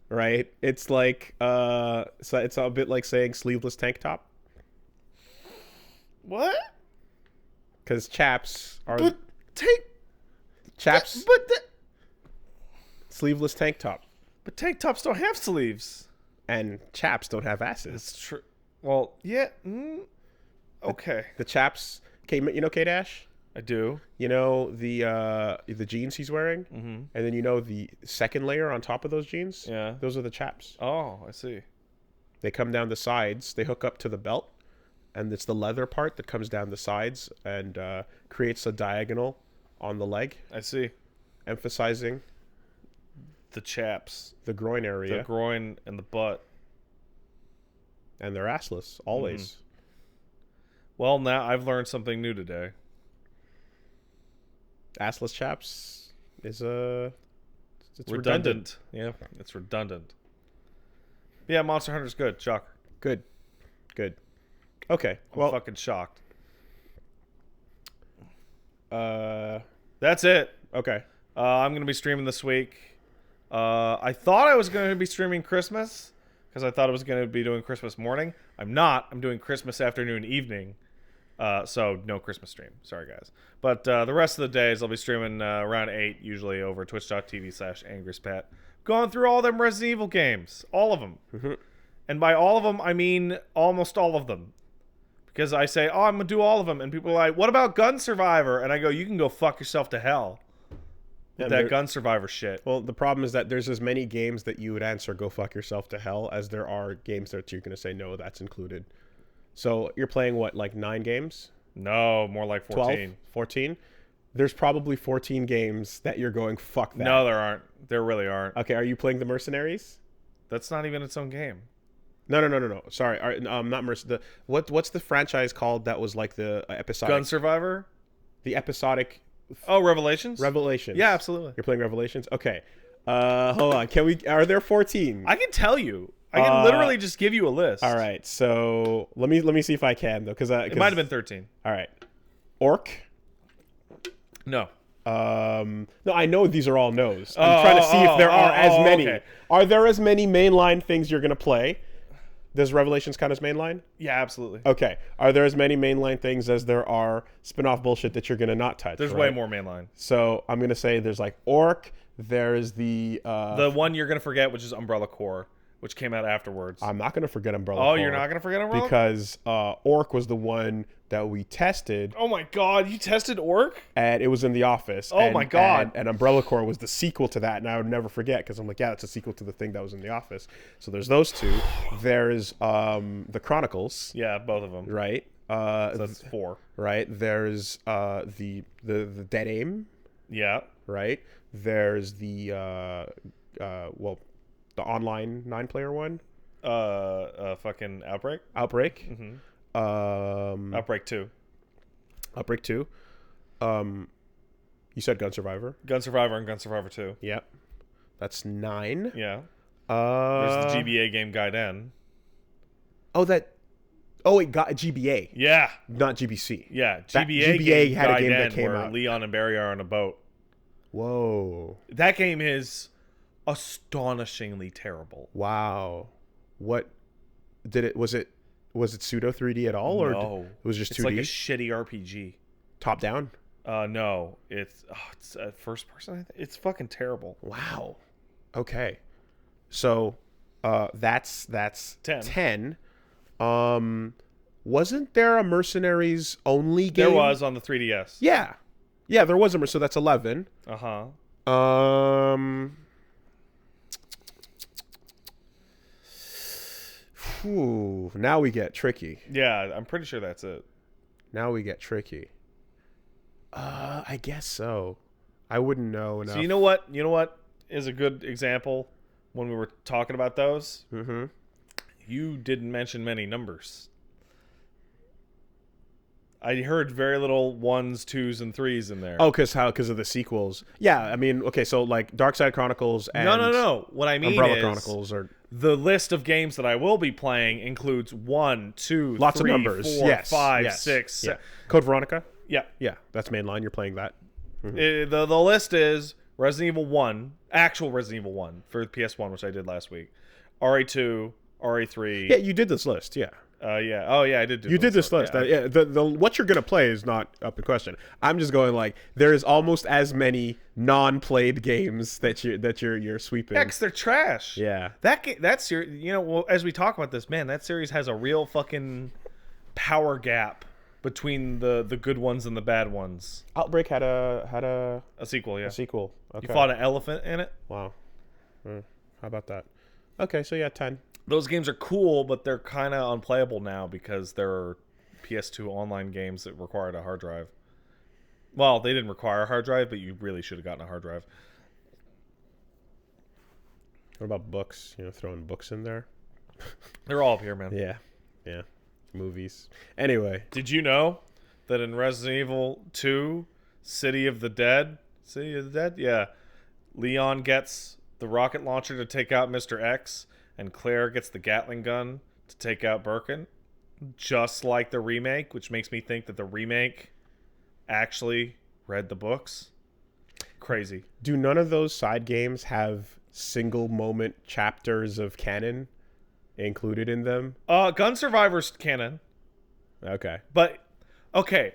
Speaker 2: right? It's like so it's a bit like saying sleeveless tank top.
Speaker 1: What?
Speaker 2: Because chaps are sleeveless tank top.
Speaker 1: But tank tops don't have sleeves.
Speaker 2: And chaps don't have asses.
Speaker 1: It's true. Well, yeah. Okay.
Speaker 2: The chaps. Okay, you know K-Dash?
Speaker 1: I do.
Speaker 2: You know the jeans he's wearing?
Speaker 1: Mm-hmm.
Speaker 2: And then you know the second layer on top of those jeans?
Speaker 1: Yeah.
Speaker 2: Those are the chaps.
Speaker 1: Oh, I see.
Speaker 2: They come down the sides. They hook up to the belt. And it's the leather part that comes down the sides and creates a diagonal on the leg.
Speaker 1: I see.
Speaker 2: Emphasizing
Speaker 1: the chaps.
Speaker 2: The groin area.
Speaker 1: The groin and the butt.
Speaker 2: And they're assless, always.
Speaker 1: Mm-hmm. Well, now I've learned something new today.
Speaker 2: Assless chaps is it's
Speaker 1: redundant. Yeah, it's redundant. Yeah, Monster Hunter's good. Shocker.
Speaker 2: Good. Okay.
Speaker 1: I'm fucking shocked.
Speaker 2: That's
Speaker 1: it.
Speaker 2: Okay.
Speaker 1: I'm going to be streaming this week. I thought I was going to be streaming Christmas because I thought I was going to be doing Christmas morning. I'm not. I'm doing Christmas afternoon, evening. So no Christmas stream. Sorry, guys. But the rest of the days I'll be streaming around 8, usually over twitch.tv/AngrySpat. Going through all them Resident Evil games. All of them.
Speaker 2: Mm-hmm.
Speaker 1: And by all of them, I mean almost all of them. Because I say, oh, I'm going to do all of them. And people are like, what about Gun Survivor? And I go, you can go fuck yourself to hell. With that Gun Survivor shit.
Speaker 2: Well, the problem is that there's as many games that you would answer go fuck yourself to hell as there are games that you're going to say, no, that's included. So you're playing, what, like 9 games?
Speaker 1: No, more like 14.
Speaker 2: 12? 14? There's probably 14 games that you're going, fuck that.
Speaker 1: No, there aren't. There really aren't.
Speaker 2: Okay, are you playing the Mercenaries?
Speaker 1: That's not even its own game.
Speaker 2: No. Sorry, not Mercy. What's the franchise called that was like the episodic?
Speaker 1: Gun Survivor?
Speaker 2: The episodic.
Speaker 1: Oh, Revelations?
Speaker 2: Revelations.
Speaker 1: Yeah, absolutely.
Speaker 2: You're playing Revelations? Okay. Hold on. Are there 14?
Speaker 1: I can tell you. I can literally just give you a list.
Speaker 2: All right. So let me see if I can though, because
Speaker 1: it might have been 13.
Speaker 2: All right. Orc.
Speaker 1: No.
Speaker 2: No, I know these are all no's. I'm trying to see if there are as many. Okay. Are there as many mainline things you're gonna play? Does Revelations count as mainline?
Speaker 1: Yeah, absolutely.
Speaker 2: Okay. Are there as many mainline things as there are spin-off bullshit that you're going to not touch?
Speaker 1: There's way more mainline.
Speaker 2: So I'm going to say there's like Orc. There's the
Speaker 1: one you're going to forget, which is Umbrella Corps, which came out afterwards.
Speaker 2: I'm not going to forget Umbrella Corps.
Speaker 1: Oh, you're not going to forget Umbrella?
Speaker 2: Because Orc was the one that we tested.
Speaker 1: Oh my god, you tested Orc?
Speaker 2: And it was in the office.
Speaker 1: Oh my god.
Speaker 2: And Umbrella Corps was the sequel to that, and I would never forget because I'm like, yeah, it's a sequel to the thing that was in the office. So there's those two. There's the Chronicles.
Speaker 1: Yeah, both of them.
Speaker 2: Right.
Speaker 1: So that's 4.
Speaker 2: Right. There's the Dead Aim.
Speaker 1: Yeah.
Speaker 2: Right. There's the the online 9-player one.
Speaker 1: Fucking Outbreak.
Speaker 2: Mm-hmm.
Speaker 1: Outbreak 2.
Speaker 2: Outbreak 2. You said Gun Survivor.
Speaker 1: Gun Survivor and Gun Survivor 2.
Speaker 2: Yep. That's 9.
Speaker 1: Yeah. There's the GBA game Gaiden.
Speaker 2: It got GBA.
Speaker 1: Yeah.
Speaker 2: Not GBC.
Speaker 1: Yeah.
Speaker 2: GBA had a game that came
Speaker 1: where
Speaker 2: out.
Speaker 1: Leon and Barry are on a boat.
Speaker 2: Whoa.
Speaker 1: That game is astonishingly terrible.
Speaker 2: Wow. What did it? Was it pseudo 3D at all, or
Speaker 1: no?
Speaker 2: It was just 2D.
Speaker 1: It's like a shitty RPG.
Speaker 2: Top down.
Speaker 1: No, it's first person. I think. It's fucking terrible.
Speaker 2: Wow. Okay. So, that's 10. Wasn't there a Mercenaries only game?
Speaker 1: There was on the 3DS.
Speaker 2: Yeah, there was so that's 11. Now we get tricky.
Speaker 1: Yeah, I'm pretty sure that's it.
Speaker 2: Now we get tricky. I guess so. I wouldn't know enough.
Speaker 1: So you know what? You know what is a good example when we were talking about those?
Speaker 2: Mm-hmm.
Speaker 1: You didn't mention many numbers. I heard very little 1s, 2s, and 3s in there.
Speaker 2: Oh, because of the sequels. Yeah, I mean, okay, so like Dark Side Chronicles and
Speaker 1: No. What I mean
Speaker 2: Umbrella
Speaker 1: is
Speaker 2: Chronicles are
Speaker 1: the list of games that I will be playing includes 1, 2,
Speaker 2: lots
Speaker 1: 3,
Speaker 2: of numbers.
Speaker 1: 4,
Speaker 2: Yes,
Speaker 1: 5,
Speaker 2: yes,
Speaker 1: 6.
Speaker 2: yeah. Code Veronica.
Speaker 1: Yeah.
Speaker 2: Yeah, that's mainline. You're playing that.
Speaker 1: The list is Resident Evil 1, actual Resident Evil 1 for PS1, which I did last week. RE2, RE3.
Speaker 2: Yeah, you did this list. Yeah.
Speaker 1: Yeah. Oh, yeah, I did.
Speaker 2: You did this list.
Speaker 1: Yeah.
Speaker 2: The what you're gonna play is not up in question. I'm just going like there's almost as many non-played games that you're sweeping.
Speaker 1: Yeah, 'cause they're trash.
Speaker 2: Yeah.
Speaker 1: That series, well, as we talk about this, man, that series has a real fucking power gap between the good ones and the bad ones.
Speaker 2: Outbreak had a
Speaker 1: sequel, yeah.
Speaker 2: A sequel. Okay.
Speaker 1: You fought an elephant in it.
Speaker 2: Wow. How about that? Okay, so yeah, 10.
Speaker 1: Those games are cool, but they're kind of unplayable now because there are PS2 online games that required a hard drive. Well, they didn't require a hard drive, but you really should have gotten a hard drive.
Speaker 2: What about books? Throwing books in there.
Speaker 1: They're all up here, man.
Speaker 2: Yeah. Movies. Anyway.
Speaker 1: Did you know that in Resident Evil 2, City of the Dead? Yeah. Leon gets the rocket launcher to take out Mr. X, and Claire gets the Gatling gun to take out Birkin, just like the remake, which makes me think that the remake actually read the books. Crazy.
Speaker 2: Do none of those side games have single moment chapters of canon included in them?
Speaker 1: Gun Survivor's canon.
Speaker 2: Okay.
Speaker 1: But, okay.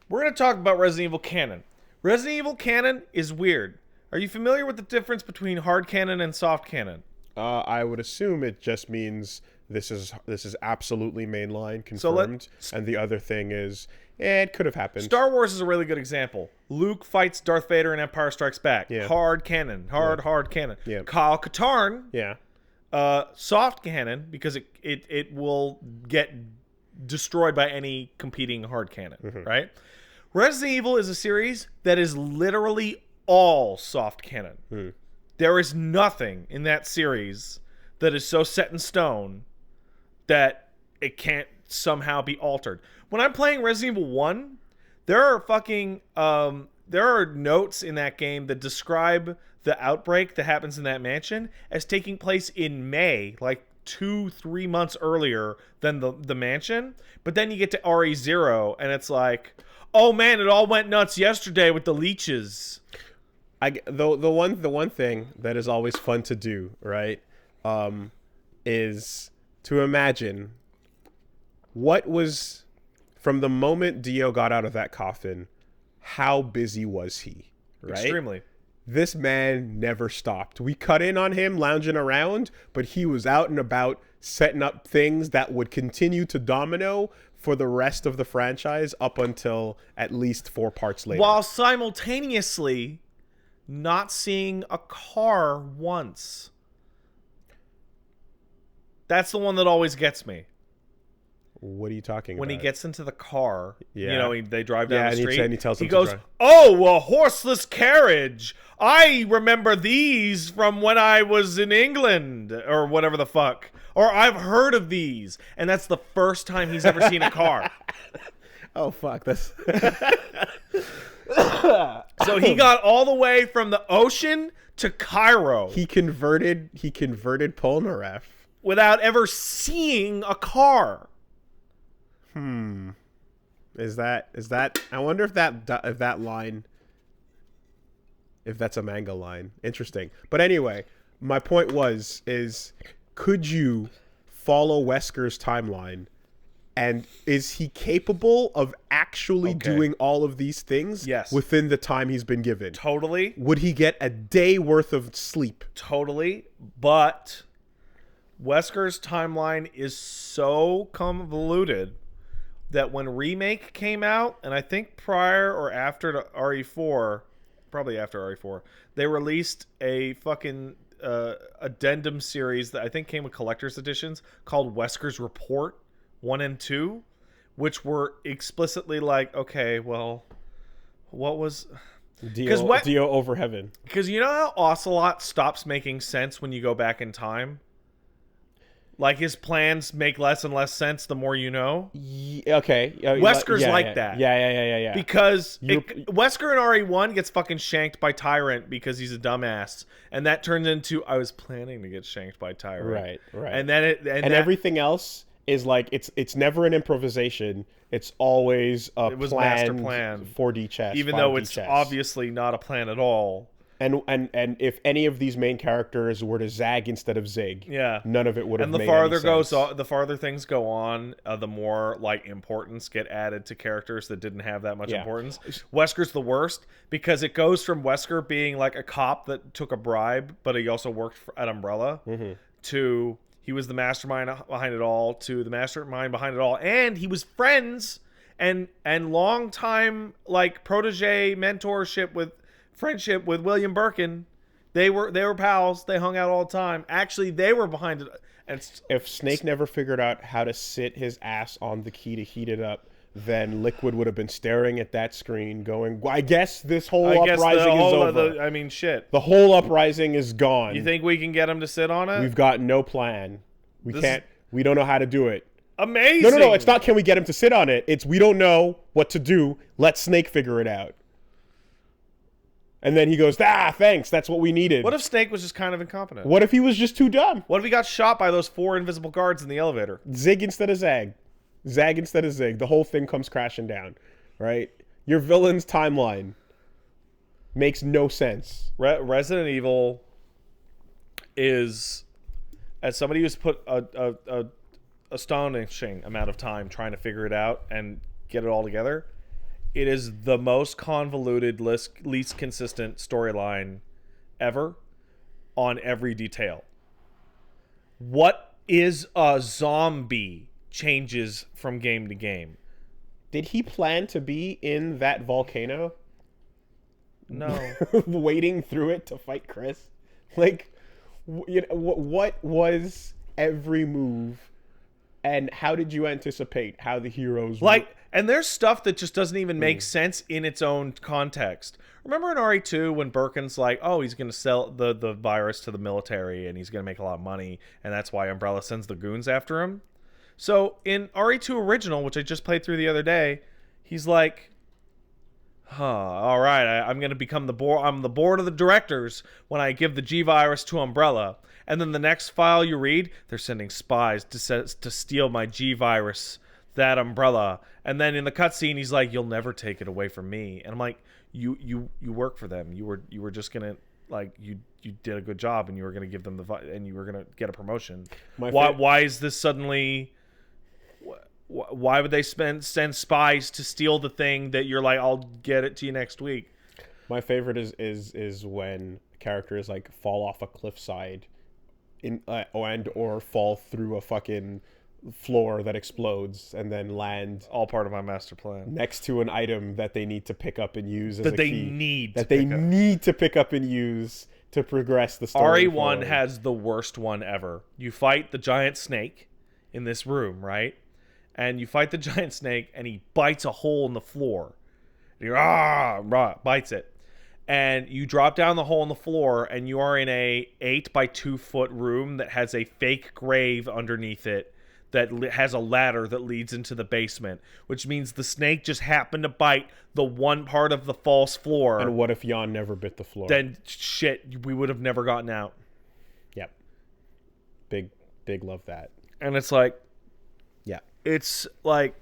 Speaker 1: We're going to talk about Resident Evil canon. Resident Evil canon is weird. Are you familiar with the difference between hard canon and soft canon?
Speaker 2: I would assume it just means this is absolutely mainline confirmed, and the other thing is it could have happened.
Speaker 1: Star Wars is a really good example. Luke fights Darth Vader in Empire Strikes Back.
Speaker 2: Yeah.
Speaker 1: Hard canon. Hard canon.
Speaker 2: Yeah.
Speaker 1: Kyle Katarn.
Speaker 2: Yeah.
Speaker 1: Soft canon because it will get destroyed by any competing hard canon. Right. Resident Evil is a series that is literally all soft canon. There is nothing in that series that is so set in stone that it can't somehow be altered. When I'm playing Resident Evil 1, there are fucking there are notes in that game that describe the outbreak that happens in that mansion as taking place in May, like 2-3 months earlier than the mansion. But then you get to RE0 and it's like, oh man, it all went nuts yesterday with the leeches.
Speaker 2: The one thing that is always fun to do, right, is to imagine what was, from the moment Dio got out of that coffin, how busy was he, right?
Speaker 1: Extremely.
Speaker 2: This man never stopped. We cut in on him lounging around, but he was out and about setting up things that would continue to domino for the rest of the franchise up until at least 4 parts later.
Speaker 1: While simultaneously not seeing a car once. That's the one that always gets me.
Speaker 2: What are you talking about?
Speaker 1: When he gets into the car,
Speaker 2: yeah.
Speaker 1: They drive down the street.
Speaker 2: And he tells
Speaker 1: he
Speaker 2: him
Speaker 1: goes,
Speaker 2: to drive.
Speaker 1: "Oh, a horseless carriage. I remember these from when I was in England," or whatever the fuck. Or I've heard of these, and that's the first time he's ever seen a car.
Speaker 2: Oh fuck! That's.
Speaker 1: So he got all the way from the ocean to Cairo.
Speaker 2: He converted Polnareff
Speaker 1: without ever seeing a car.
Speaker 2: Is that? I wonder if that line, if that's a manga line. Interesting. But anyway, my point is could you follow Wesker's timeline? And is he capable of actually doing all of these things within the time he's been given?
Speaker 1: Totally.
Speaker 2: Would he get a day worth of sleep?
Speaker 1: Totally. But Wesker's timeline is so convoluted that when Remake came out, and I think prior or after to RE4, probably after RE4, they released a fucking addendum series that I think came with collector's editions called Wesker's Report 1 and 2, which were explicitly like, okay, well, What was...
Speaker 2: Dio over heaven.
Speaker 1: Because you know how Ocelot stops making sense when you go back in time? Like, his plans make less and less sense the more you know?
Speaker 2: Okay.
Speaker 1: Wesker's that.
Speaker 2: Yeah.
Speaker 1: Because Wesker in RE1 gets fucking shanked by Tyrant because he's a dumbass. And that turns into, I was planning to get shanked by Tyrant.
Speaker 2: Right.
Speaker 1: And then
Speaker 2: everything else is like, it's never an improvisation. It's always a
Speaker 1: master plan.
Speaker 2: 4D chess.
Speaker 1: Even though it's obviously not a plan at all.
Speaker 2: And if any of these main characters were to zag instead of zig, none of it would have made any sense.
Speaker 1: The farther things go on, the more like importance get added to characters that didn't have that much importance. Wesker's the worst because it goes from Wesker being like a cop that took a bribe, but he also worked at Umbrella, to he was the mastermind behind it all, to the mastermind behind it all, and he was friends and long time like protege friendship with William Birkin. They were pals. They hung out all the time. Actually, they were behind it. And
Speaker 2: if Snake never figured out how to sit his ass on the key to heat it up, then Liquid would have been staring at that screen going, I guess this whole uprising is over.
Speaker 1: Shit.
Speaker 2: The whole uprising is gone.
Speaker 1: You think we can get him to sit on it?
Speaker 2: We've got no plan. We don't know how to do it.
Speaker 1: Amazing.
Speaker 2: No. It's not can we get him to sit on it. It's we don't know what to do. Let Snake figure it out. And then he goes, thanks, that's what we needed.
Speaker 1: What if Snake was just kind of incompetent?
Speaker 2: What if he was just too dumb?
Speaker 1: What if he got shot by those 4 invisible guards in the elevator?
Speaker 2: Zig instead of zag. Zag instead of zig. The whole thing comes crashing down, right? Your villain's timeline makes no sense.
Speaker 1: Resident Evil is, as somebody who's put a astonishing amount of time trying to figure it out and get it all together, it is the most convoluted, least consistent storyline ever on every detail. What is a zombie changes from game to game.
Speaker 2: Did he plan to be in that volcano?
Speaker 1: No.
Speaker 2: Wading through it to fight Chris? Like, what was every move? And how did you anticipate how the heroes
Speaker 1: and there's stuff that just doesn't even make sense in its own context. Remember in RE2 when Birkin's like, oh, he's going to sell the virus to the military and he's going to make a lot of money, and that's why Umbrella sends the goons after him? So in RE2 Original, which I just played through the other day, he's like, all right, I'm going to become I'm the board of the directors when I give the G-Virus to Umbrella. And then the next file you read, they're sending spies to steal my G-Virus, that Umbrella. And then in the cutscene, he's like, you'll never take it away from me. And I'm like, you work for them. You were just going to, like, you did a good job and you were going to give them and you were going to get a promotion. Why is this suddenly... Why would they send spies to steal the thing that you're like, I'll get it to you next week?
Speaker 2: My favorite is when characters like fall off a cliffside or fall through a fucking floor that explodes and then land
Speaker 1: all part of my master plan
Speaker 2: next to an item that they need to pick up and use as
Speaker 1: that
Speaker 2: a
Speaker 1: they
Speaker 2: key,
Speaker 1: need
Speaker 2: that they need to pick up and use to progress the story.
Speaker 1: RE1 forward. Has the worst one ever. You fight the giant snake in this room, right? And you fight the giant snake, and he bites a hole in the floor. And he bites it. And you drop down the hole in the floor, and you are in a 8 by 2 foot room that has a fake grave underneath it that has a ladder that leads into the basement, which means the snake just happened to bite the one part of the false floor.
Speaker 2: And what if Jan never bit the floor?
Speaker 1: Then shit, we would have never gotten out.
Speaker 2: Yep. Big love that.
Speaker 1: And it's like,
Speaker 2: yeah.
Speaker 1: It's like,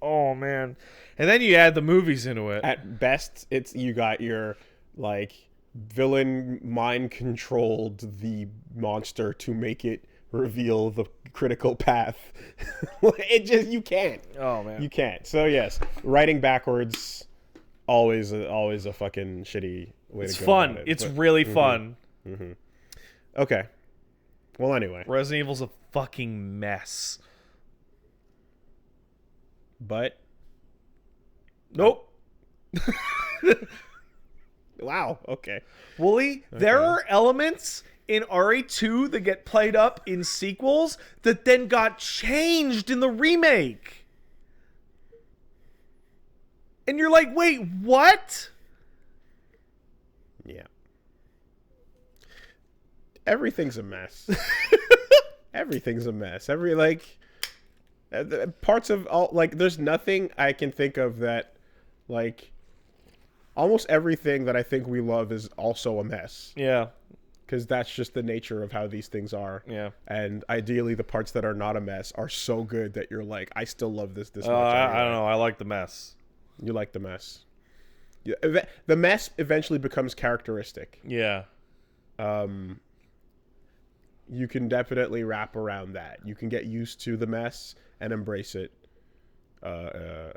Speaker 1: oh man. And then you add the movies into it.
Speaker 2: At best, it's you got your like villain mind controlled the monster to make it reveal the critical path. It just you can't.
Speaker 1: Oh man.
Speaker 2: You can't. So yes, writing backwards always a fucking shitty way to go.
Speaker 1: It's fun.
Speaker 2: About it.
Speaker 1: It's really fun.
Speaker 2: Mm-hmm. Okay. Well, anyway,
Speaker 1: Resident Evil's a fucking mess.
Speaker 2: But
Speaker 1: nope.
Speaker 2: Wow. Okay.
Speaker 1: Wooly, there are elements in RE2 that get played up in sequels that then got changed in the remake. And you're like, wait, what?
Speaker 2: Yeah. Everything's a mess. Everything's a mess. Parts of all, like, there's nothing I can think of that, like, almost everything that I think we love is also a mess.
Speaker 1: Yeah.
Speaker 2: Because that's just the nature of how these things are.
Speaker 1: Yeah.
Speaker 2: And ideally, the parts that are not a mess are so good that you're like, I still love this much.
Speaker 1: I don't know. I like the mess.
Speaker 2: You like the mess. Yeah, the mess eventually becomes characteristic.
Speaker 1: Yeah.
Speaker 2: You can definitely wrap around that. You can get used to the mess and embrace it in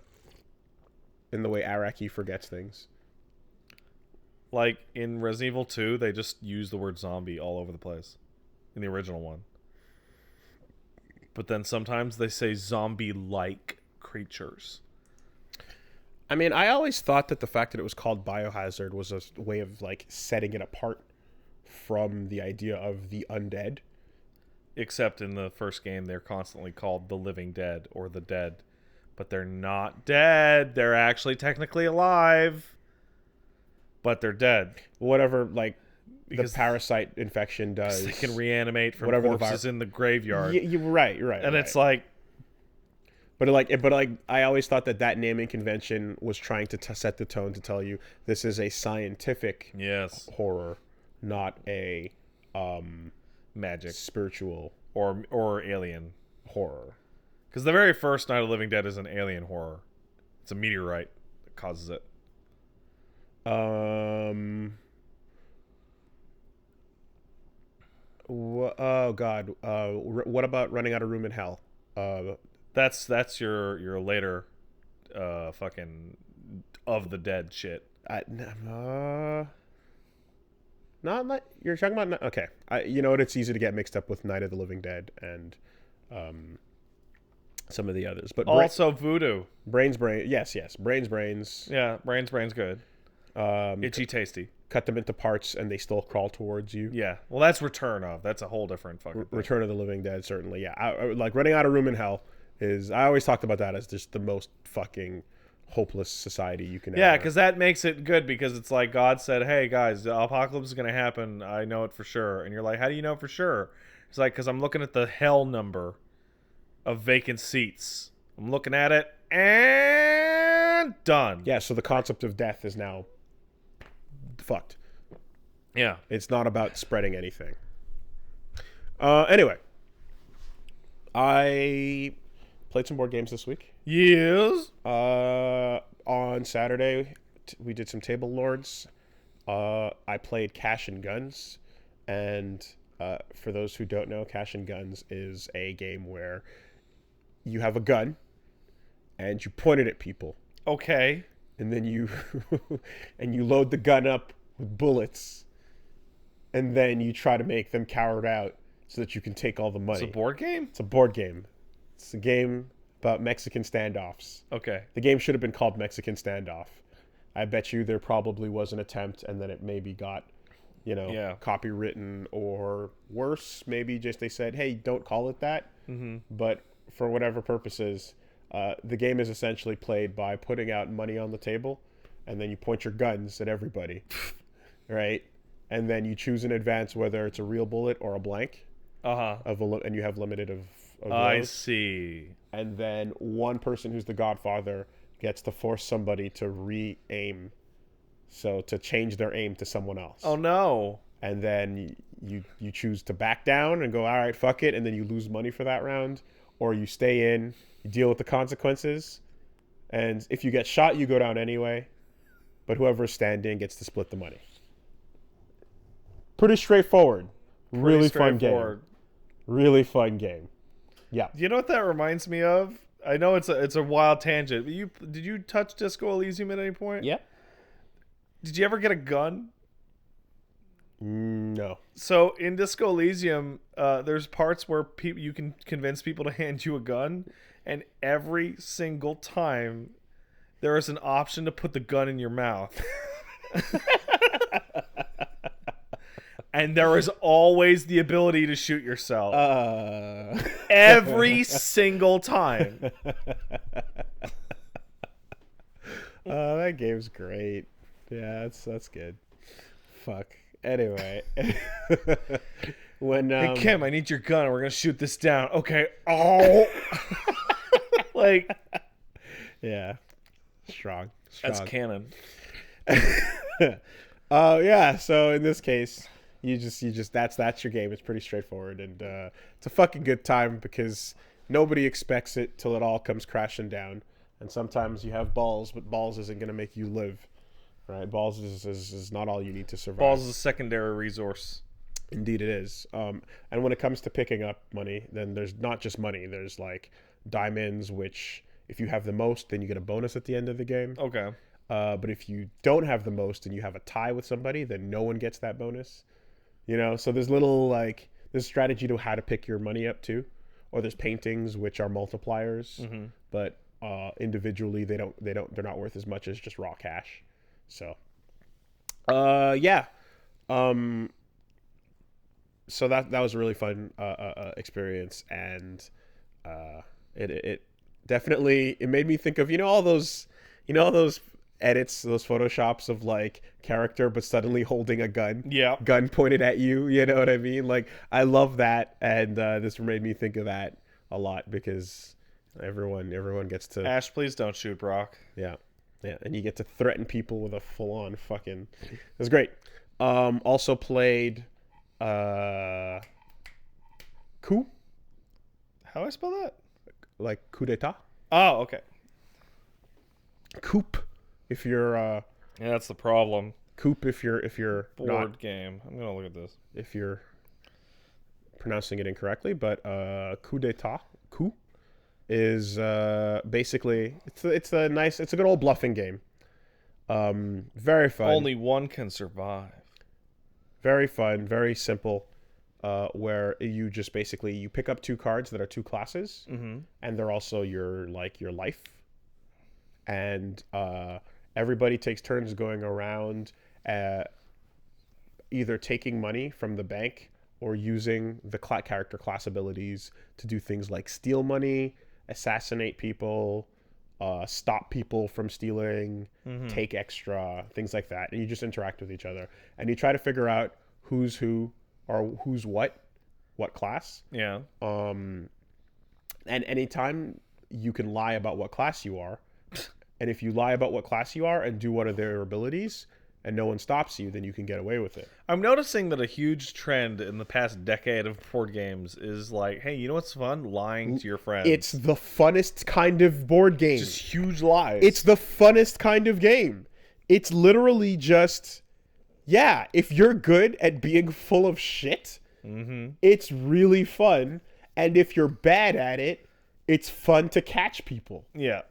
Speaker 2: the way Araki forgets things.
Speaker 1: Like in Resident Evil 2, they just use the word zombie all over the place in the original one. But then sometimes they say zombie-like creatures.
Speaker 2: I mean, I always thought that the fact that it was called Biohazard was a way of, like, setting it apart from the idea of the undead.
Speaker 1: Except in the first game, they're constantly called the living dead or the dead. But they're not dead. They're actually technically alive. But they're dead.
Speaker 2: Whatever, like, because the parasite infection does.
Speaker 1: They can reanimate from
Speaker 2: whatever
Speaker 1: corpses in the graveyard.
Speaker 2: You're right.
Speaker 1: And it's like...
Speaker 2: But I always thought that naming convention was trying to set the tone to tell you this is a scientific horror, not a
Speaker 1: magic,
Speaker 2: spiritual,
Speaker 1: or alien
Speaker 2: horror.
Speaker 1: Because the very first Night of the Living Dead is an alien horror. It's a meteorite that causes it.
Speaker 2: Oh God. What about Running Out of Room in Hell?
Speaker 1: That's your later, fucking of the dead shit.
Speaker 2: Not like you're talking about. Okay, you know what? It's easy to get mixed up with Night of the Living Dead and some of the others. But
Speaker 1: also Voodoo.
Speaker 2: Brains. Yes. Brains.
Speaker 1: Yeah, Brains good. Itchy Tasty.
Speaker 2: Cut them into parts and they still crawl towards you.
Speaker 1: Yeah. Well, that's Return of. That's a whole different fucking thing.
Speaker 2: Return of the Living Dead, certainly. Yeah. I like Running Out of Room in Hell is. I always talked about that as just the most fucking hopeless society you can.
Speaker 1: Yeah, because that makes it good because it's like God said, "Hey guys, the apocalypse is gonna happen. I know it for sure." And you're like, "How do you know for sure?" It's like, because I'm looking at the hell number of vacant seats. I'm looking at it and done.
Speaker 2: Yeah. So the concept of death is now fucked.
Speaker 1: Yeah.
Speaker 2: It's not about spreading anything. Anyway, I played some board games this week.
Speaker 1: Yes.
Speaker 2: On Saturday, we did some Table Lords. I played Cash and Guns. And for those who don't know, Cash and Guns is a game where you have a gun and you point it at people.
Speaker 1: Okay.
Speaker 2: And then you load the gun up with bullets, and then you try to make them cower out so that you can take all the money.
Speaker 1: It's a board game?
Speaker 2: It's a board game. It's a game about Mexican standoffs.
Speaker 1: Okay.
Speaker 2: The game should have been called Mexican Standoff. I bet you there probably was an attempt, and then it maybe got, copywritten, or worse, maybe just they said, hey, don't call it that. Mm-hmm. But for whatever purposes, the game is essentially played by putting out money on the table, and then you point your guns at everybody, right? And then you choose in advance whether it's a real bullet or a blank. And you have limited of those.
Speaker 1: I see.
Speaker 2: And then one person who's the godfather gets to force somebody to re-aim, so to change their aim to someone else.
Speaker 1: Oh no.
Speaker 2: And then you choose to back down and go, all right, fuck it, and then you lose money for that round, or you stay in, you deal with the consequences, and if you get shot, you go down anyway, but whoever's standing gets to split the money. Pretty straightforward. Really fun game. Really fun game. Yeah.
Speaker 1: You know what that reminds me of? I know it's a wild tangent, but did you touch Disco Elysium at any point?
Speaker 2: Yeah.
Speaker 1: Did you ever get a gun?
Speaker 2: No.
Speaker 1: So in Disco Elysium, there's parts where you can convince people to hand you a gun, and every single time there is an option to put the gun in your mouth. And there is always the ability to shoot yourself. Every single time.
Speaker 2: Oh, that game's great. Yeah, that's good. Fuck. Anyway, when
Speaker 1: Hey Kim, I need your gun. We're gonna shoot this down. Okay. Oh, like
Speaker 2: yeah, strong.
Speaker 1: that's canon.
Speaker 2: Yeah. So in this case, you just that's your game. It's pretty straightforward, and it's a fucking good time because nobody expects it till it all comes crashing down. And sometimes you have balls, but balls isn't gonna make you live. Right, balls is not all you need to survive.
Speaker 1: Balls is a secondary resource.
Speaker 2: Indeed, it is. And when it comes to picking up money, then there's not just money. There's like diamonds, which if you have the most, then you get a bonus at the end of the game.
Speaker 1: Okay.
Speaker 2: But if you don't have the most and you have a tie with somebody, then no one gets that bonus. You know, so there's there's strategy to how to pick your money up too. Or there's paintings which are multipliers, but individually they're not worth as much as just raw cash. So, yeah. So that was a really fun experience, and it definitely made me think of all those edits, those photoshops of like character but suddenly holding a gun, gun pointed at you. You know what I mean? Like I love that, and this made me think of that a lot because everyone gets to
Speaker 1: Ash, please don't shoot Brock.
Speaker 2: Yeah. Yeah, and you get to threaten people with a full-on fucking... It was great. Also played... Coup?
Speaker 1: How do I spell that?
Speaker 2: Like coup d'etat?
Speaker 1: Oh, okay.
Speaker 2: Coup, if you're...
Speaker 1: Yeah, that's the problem.
Speaker 2: Coup, if you're
Speaker 1: Board game. I'm going to look at this.
Speaker 2: If you're pronouncing it incorrectly, but coup d'etat, coup, is basically it's a good old bluffing game. Very fun.
Speaker 1: Only one can survive.
Speaker 2: Very fun, very simple. Where you just basically you pick up two cards that are two classes, and they're also your life. And everybody takes turns going around, either taking money from the bank or using the character class abilities to do things like steal money, assassinate people, stop people from stealing, take extra, things like that. And you just interact with each other. And you try to figure out who's who or who's what class.
Speaker 1: Yeah.
Speaker 2: And anytime you can lie about what class you are, and if you lie about what class you are and do one of their abilities, and no one stops you, then you can get away with it.
Speaker 1: I'm noticing that a huge trend in the past decade of board games is like, hey, you know what's fun? Lying to your friends.
Speaker 2: It's the funnest kind of board game.
Speaker 1: Just huge lies.
Speaker 2: It's the funnest kind of game. It's literally just, yeah, if you're good at being full of shit, it's really fun. And if you're bad at it, it's fun to catch people.
Speaker 1: Yeah.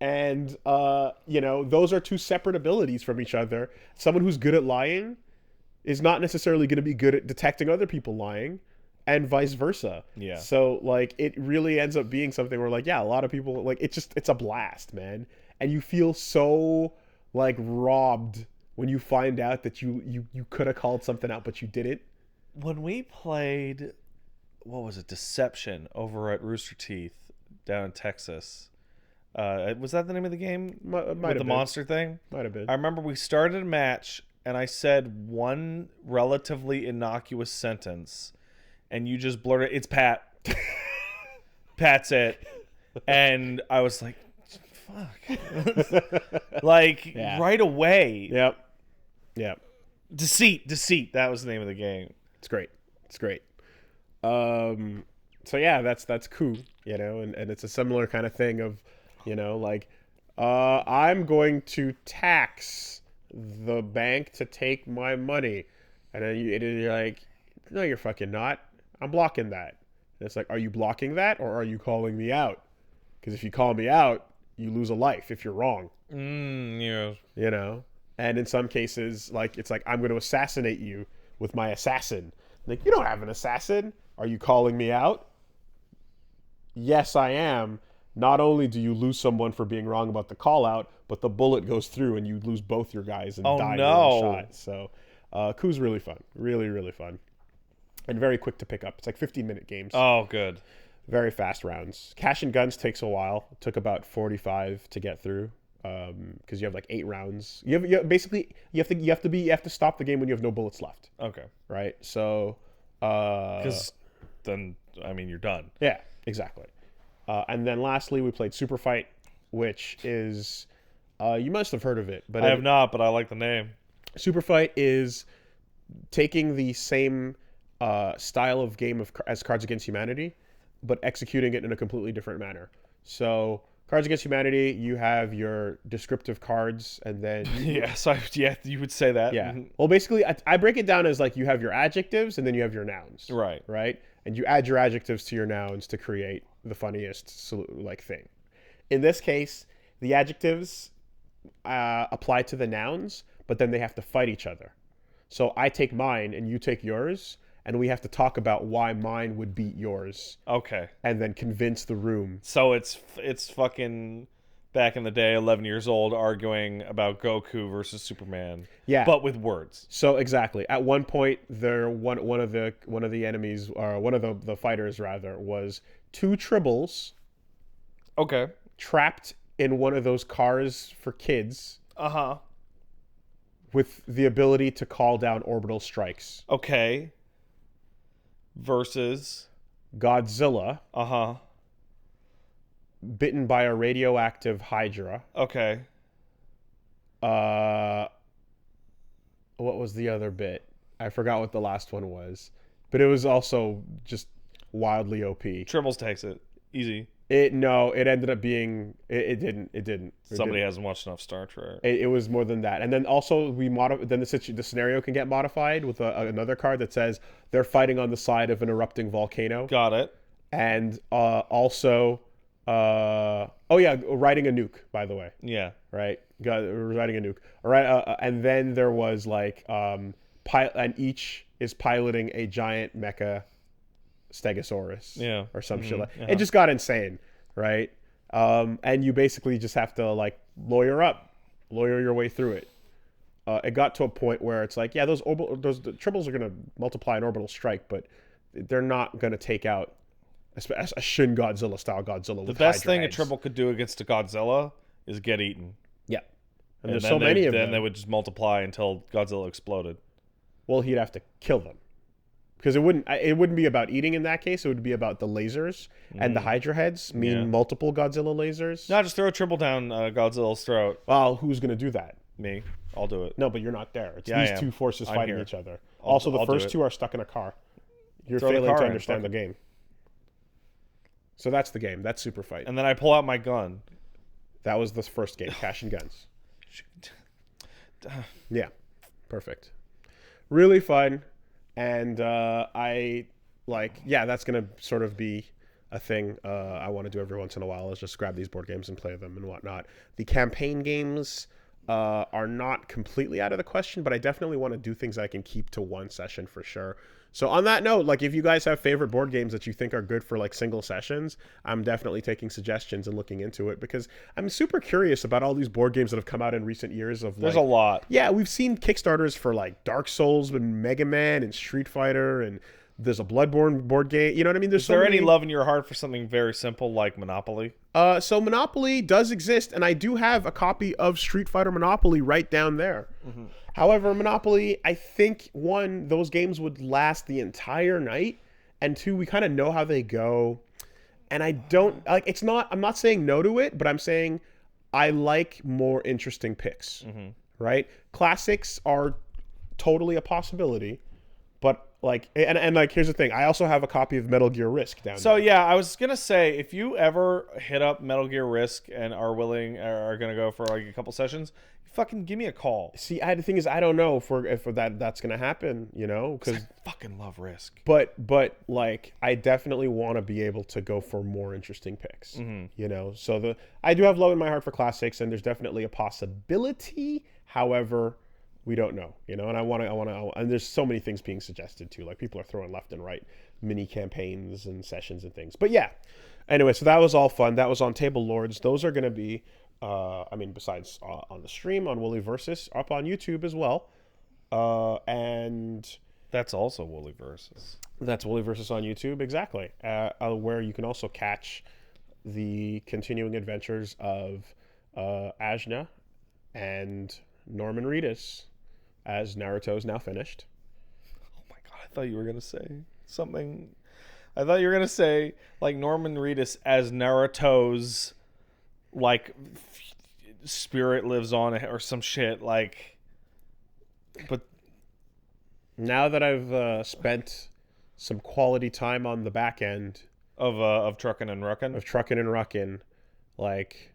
Speaker 2: And, those are two separate abilities from each other. Someone who's good at lying is not necessarily going to be good at detecting other people lying, and vice versa.
Speaker 1: Yeah.
Speaker 2: So, it really ends up being something where, a lot of people, it's a blast, man. And you feel so, robbed when you find out that you could have called something out, but you didn't.
Speaker 1: When we played, what was it, Deception over at Rooster Teeth down in Texas... was that the name of the game? With the monster thing?
Speaker 2: Might have been.
Speaker 1: I remember we started a match, and I said one relatively innocuous sentence, and you just blurted, "It's Pat." Pat's it. And I was like, fuck. Right away.
Speaker 2: Yep.
Speaker 1: Deceit. That was the name of the game.
Speaker 2: It's great. So yeah, that's cool, and it's a similar kind of thing of, I'm going to tax the bank to take my money. And then you're like, no, you're fucking not. I'm blocking that. And it's like, are you blocking that or are you calling me out? Because if you call me out, you lose a life if you're wrong.
Speaker 1: Yeah.
Speaker 2: And in some cases, it's like, I'm going to assassinate you with my assassin. Like, you don't have an assassin. Are you calling me out? Yes, I am. Not only do you lose someone for being wrong about the call out, but the bullet goes through and you lose both your guys and die in one shot. So, Coup's really fun. Really, really fun. And very quick to pick up. It's 15-minute games.
Speaker 1: Oh, good.
Speaker 2: Very fast rounds. Cash and Guns takes a while. It took about 45 to get through. because you have like 8 rounds. Basically you have to stop the game when you have no bullets left.
Speaker 1: Okay.
Speaker 2: Right. So
Speaker 1: because then I mean you're done.
Speaker 2: Yeah, exactly. And then lastly, we played Super Fight, which is you must have heard of it, but
Speaker 1: I have not, but I like the name.
Speaker 2: Super Fight is taking the same style of game as Cards Against Humanity, but executing it in a completely different manner. So Cards Against Humanity, you have your descriptive cards, and then
Speaker 1: you would say that.
Speaker 2: Yeah. Well, basically, I break it down as like you have your adjectives, and then you have your nouns.
Speaker 1: Right.
Speaker 2: Right. And you add your adjectives to your nouns to create the funniest thing. In this case, the adjectives apply to the nouns, but then they have to fight each other. So I take mine and you take yours, and we have to talk about why mine would beat yours.
Speaker 1: Okay.
Speaker 2: And then convince the room.
Speaker 1: So it's fucking back in the day, 11 years old, arguing about Goku versus Superman.
Speaker 2: Yeah.
Speaker 1: But with words.
Speaker 2: So exactly. At one point, one of the enemies, or one of the fighters rather, was 2 tribbles.
Speaker 1: Okay.
Speaker 2: Trapped in one of those cars for kids.
Speaker 1: Uh-huh.
Speaker 2: With the ability to call down orbital strikes.
Speaker 1: Okay. Versus
Speaker 2: Godzilla.
Speaker 1: Uh-huh.
Speaker 2: Bitten by a radioactive Hydra.
Speaker 1: Okay.
Speaker 2: What was the other bit? I forgot what the last one was. But it was also just wildly OP.
Speaker 1: Tribbles takes it. Easy.
Speaker 2: It ended up being it didn't.
Speaker 1: Somebody hasn't watched enough Star Trek.
Speaker 2: It was more than that. And then also the scenario can get modified with another card that says they're fighting on the side of an erupting volcano.
Speaker 1: Got it.
Speaker 2: And also riding a nuke, by the way.
Speaker 1: Yeah.
Speaker 2: Right. Riding a nuke. All right. And then there was like and each is piloting a giant mecha Stegosaurus, or some shit. It just got insane, right? And you basically just have to like lawyer your way through it. It got to a point where it's like, yeah, those the tribbles are gonna multiply an orbital strike, but they're not gonna take out a Shin Godzilla style Godzilla.
Speaker 1: The best thing a tribble could do against a Godzilla is get eaten.
Speaker 2: Yeah, and there's so many of them.
Speaker 1: Then they would just multiply until Godzilla exploded.
Speaker 2: Well, he'd have to kill them. Because it wouldn't be about eating in that case. It would be about the lasers and the Hydra heads multiple Godzilla lasers.
Speaker 1: No, just throw a tribble down Godzilla's throat.
Speaker 2: Well, who's going to do that?
Speaker 1: Me. I'll do it.
Speaker 2: No, but you're not there. It's these 2 forces fighting each other. Also, the first 2 are stuck in a car. You're failing to understand the game. So that's the game. That's Super Fight.
Speaker 1: And then I pull out my gun.
Speaker 2: That was the first game, Cash and Guns. Yeah, perfect. Really fun. And that's going to sort of be a thing I want to do every once in a while, is just grab these board games and play them and whatnot. The campaign games are not completely out of the question, but I definitely want to do things I can keep to one session for sure. So on that note, like if you guys have favorite board games that you think are good for like single sessions, I'm definitely taking suggestions and looking into it, because I'm super curious about all these board games that have come out in recent years.
Speaker 1: There's a lot.
Speaker 2: Yeah, we've seen Kickstarters for like Dark Souls and Mega Man and Street Fighter, and there's a Bloodborne board game. You know what I mean?
Speaker 1: Is there any love in your heart for something very simple like Monopoly?
Speaker 2: So Monopoly does exist, and I do have a copy of Street Fighter Monopoly right down there. Mm-hmm. However, Monopoly, I think, 1, those games would last the entire night, and 2, we kind of know how they go. And I don't like. I'm not saying no to it, but I'm saying I like more interesting picks. Mm-hmm. Right? Classics are totally a possibility, but like, and like, here's the thing. I also have a copy of Metal Gear Risk down there.
Speaker 1: So yeah, I was gonna say, if you ever hit up Metal Gear Risk and are gonna go for like a couple sessions, fucking give me a call.
Speaker 2: See, the thing is, I don't know if that's gonna happen, you know, because
Speaker 1: I fucking love Risk.
Speaker 2: But like, I definitely want to be able to go for more interesting picks, you know. So I do have love in my heart for classics, and there's definitely a possibility. However, we don't know, you know, and I want to, and there's so many things being suggested too. Like, people are throwing left and right mini campaigns and sessions and things. But yeah, anyway, so that was all fun. That was on Table Lords. Those are going to be, besides on the stream on Wooly Versus, up on YouTube as well. And
Speaker 1: that's also Wooly Versus.
Speaker 2: That's Wooly Versus on YouTube, exactly. Where you can also catch the continuing adventures of Ajna and Norman Reedus as Naruto's now finished.
Speaker 1: Oh my god, I thought you were going to say something. I thought you were going to say, like, Norman Reedus as Naruto's, like, spirit lives on or some shit, like, but...
Speaker 2: Now that I've spent some quality time on the back end
Speaker 1: of Truckin' and
Speaker 2: Ruckin', like,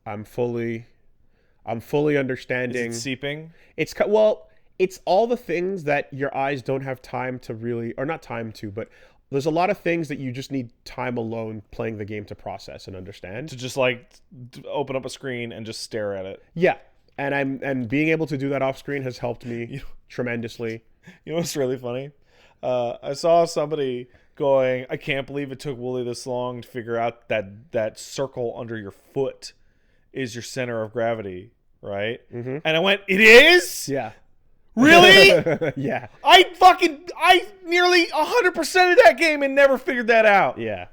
Speaker 2: I'm fully understanding.
Speaker 1: Is it seeping?
Speaker 2: It's all the things that your eyes don't have time to really, or not time to, but there's a lot of things that you just need time alone playing the game to process and understand.
Speaker 1: To just, like, open up a screen and just stare at it.
Speaker 2: Yeah, and being able to do that off screen has helped me tremendously.
Speaker 1: You know what's really funny? I saw somebody going, I can't believe it took Wooly this long to figure out that circle under your foot is your center of gravity, right? Mm-hmm. And I went, it is?
Speaker 2: Yeah.
Speaker 1: Really?
Speaker 2: Yeah.
Speaker 1: I nearly 100% of that game and never figured that out.
Speaker 2: Yeah.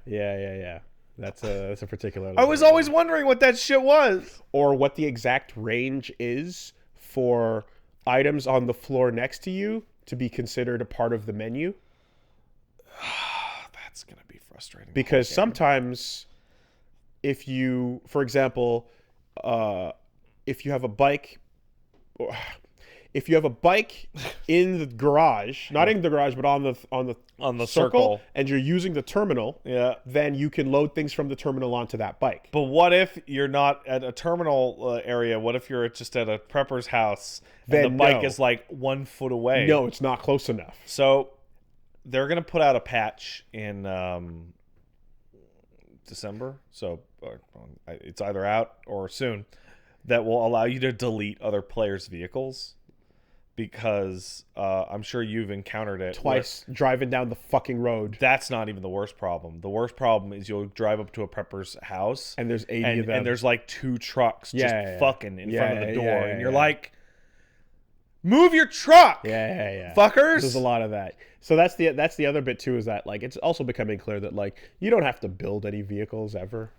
Speaker 2: That's a particular...
Speaker 1: I was always wondering what that shit was.
Speaker 2: Or what the exact range is for items on the floor next to you to be considered a part of the menu.
Speaker 1: That's going to be frustrating.
Speaker 2: Because sometimes if you, for example, if you have a bike in the garage, not in the garage, but on the circle, and you're using the terminal, then you can load things from the terminal onto that bike.
Speaker 1: But what if you're not at a terminal area? What if you're just at a prepper's house and the bike is like 1 foot away?
Speaker 2: No, it's not close enough.
Speaker 1: So they're going to put out a patch in December. So it's either out or soon, that will allow you to delete other players' vehicles. Because I'm sure you've encountered it
Speaker 2: twice driving down the fucking road.
Speaker 1: That's not even the worst problem. The worst problem is you'll drive up to a prepper's house
Speaker 2: and there's 80 of them,
Speaker 1: and there's like 2 trucks fucking in front of the door, and you're like, move your truck, fuckers.
Speaker 2: There's a lot of that. So that's the other bit too, is that, like, it's also becoming clear that, like, you don't have to build any vehicles ever.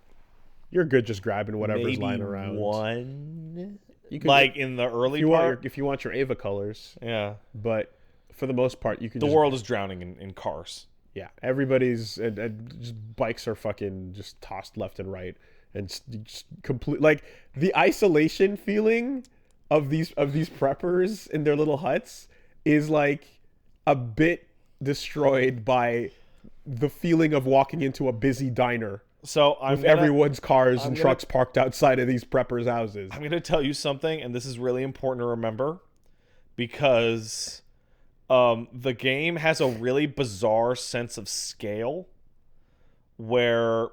Speaker 2: You're good just grabbing whatever's lying around.
Speaker 1: One.
Speaker 2: You could,
Speaker 1: like, in the early part,
Speaker 2: if you want your Ava colors.
Speaker 1: Yeah.
Speaker 2: But for the most part, you can.
Speaker 1: The world is drowning in cars.
Speaker 2: Yeah, everybody's just bikes are fucking just tossed left and right, and just complete, like, the isolation feeling of these preppers in their little huts is like a bit destroyed by the feeling of walking into a busy diner.
Speaker 1: So
Speaker 2: everyone's cars and trucks parked outside of these preppers' houses.
Speaker 1: I'm going to tell you something, and this is really important to remember, because the game has a really bizarre sense of scale, where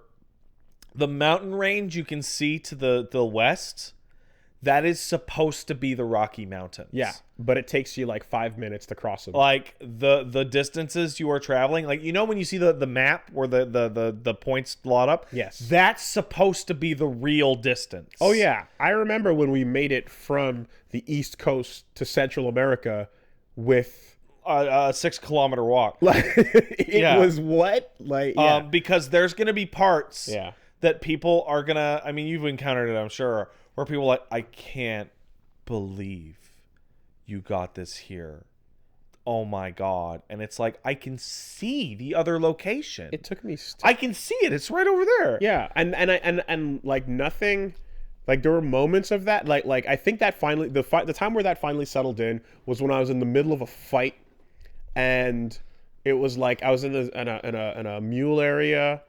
Speaker 1: the mountain range you can see to the west, that is supposed to be the Rocky Mountains.
Speaker 2: Yeah, but it takes you like 5 minutes to cross them.
Speaker 1: Like, the distances you are traveling, like, you know when you see the map where the points lot up?
Speaker 2: Yes.
Speaker 1: That's supposed to be the real distance.
Speaker 2: Oh, yeah. I remember when we made it from the East Coast to Central America with
Speaker 1: a 6 kilometer walk.
Speaker 2: Like, it was what? Like, yeah.
Speaker 1: Because there's going to be parts that people are going to, I mean, you've encountered it, I'm sure, where people are like, I can't believe you got this here. Oh my God. And it's like, I can see the other location.
Speaker 2: It took me...
Speaker 1: I can see it. It's right over there.
Speaker 2: Yeah. And like, nothing... Like, there were moments of that. Like I think that finally... The time where that finally settled in was when I was in the middle of a fight. And it was like, I was in a mule area.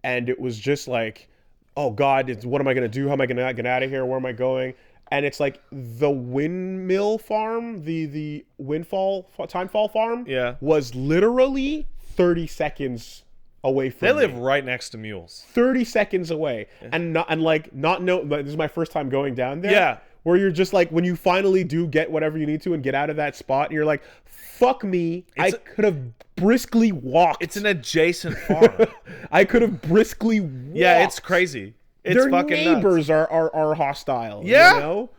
Speaker 2: And it was just like, oh God, what am I going to do? How am I going to get out of here? Where am I going? And it's like the windmill farm, the timefall farm, was literally 30 seconds away from me.
Speaker 1: They live right next to mules.
Speaker 2: 30 seconds away. Yeah. This is my first time going down there.
Speaker 1: Yeah.
Speaker 2: Where you're just like, when you finally do get whatever you need to and get out of that spot, and you're like, fuck me, I could have briskly walked.
Speaker 1: It's an adjacent farm.
Speaker 2: I could have briskly walked.
Speaker 1: Yeah, it's crazy. It's
Speaker 2: Their
Speaker 1: fucking
Speaker 2: neighbors
Speaker 1: nuts.
Speaker 2: are hostile.
Speaker 1: Yeah.
Speaker 2: You know?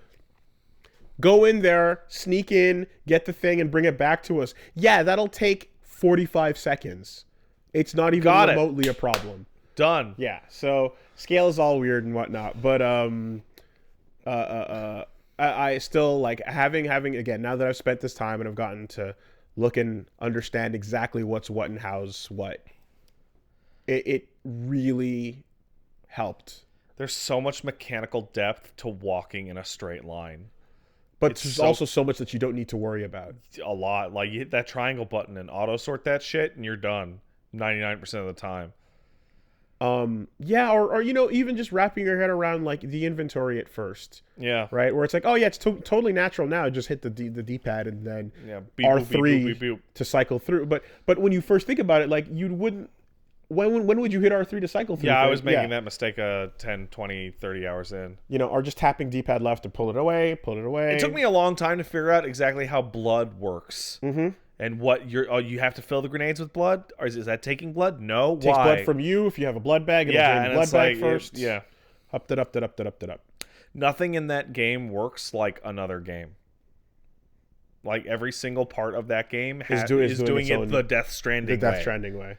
Speaker 2: Go in there, sneak in, get the thing, and bring it back to us. Yeah, that'll take 45 seconds. It's not even remotely a problem.
Speaker 1: Done.
Speaker 2: Yeah, so scale is all weird and whatnot. But I still like having again, now that I've spent this time and I've gotten to look and understand exactly what's what and how's what. It really helped.
Speaker 1: There's so much mechanical depth to walking in a straight line.
Speaker 2: But there's also so much that you don't need to worry about.
Speaker 1: A lot. Like, you hit that triangle button and auto sort that shit and you're done 99% of the time.
Speaker 2: Yeah, or you know, even just wrapping your head around like the inventory at first.
Speaker 1: Yeah.
Speaker 2: Right? Where it's like, oh yeah, it's totally natural now. Just hit the D-pad and then
Speaker 1: beep,
Speaker 2: R3
Speaker 1: beep, beep, beep.
Speaker 2: to cycle through. But when you first think about it, like you wouldn't. When would you hit R3 to cycle through?
Speaker 1: Yeah, I was making that mistake 10, 20, 30 hours in.
Speaker 2: You know, or just tapping D-pad left to pull it away. It
Speaker 1: took me a long time to figure out exactly how blood works.
Speaker 2: Mm-hmm.
Speaker 1: And what you have to fill the grenades with blood? Or is that taking blood? No.
Speaker 2: Takes
Speaker 1: Why?
Speaker 2: blood from you if you have a blood bag. It'll drain blood bag first.
Speaker 1: Yeah.
Speaker 2: Up.
Speaker 1: Nothing in that game works like another game. Like every single part of that game is doing it the Death Stranding way.
Speaker 2: The Death Stranding way.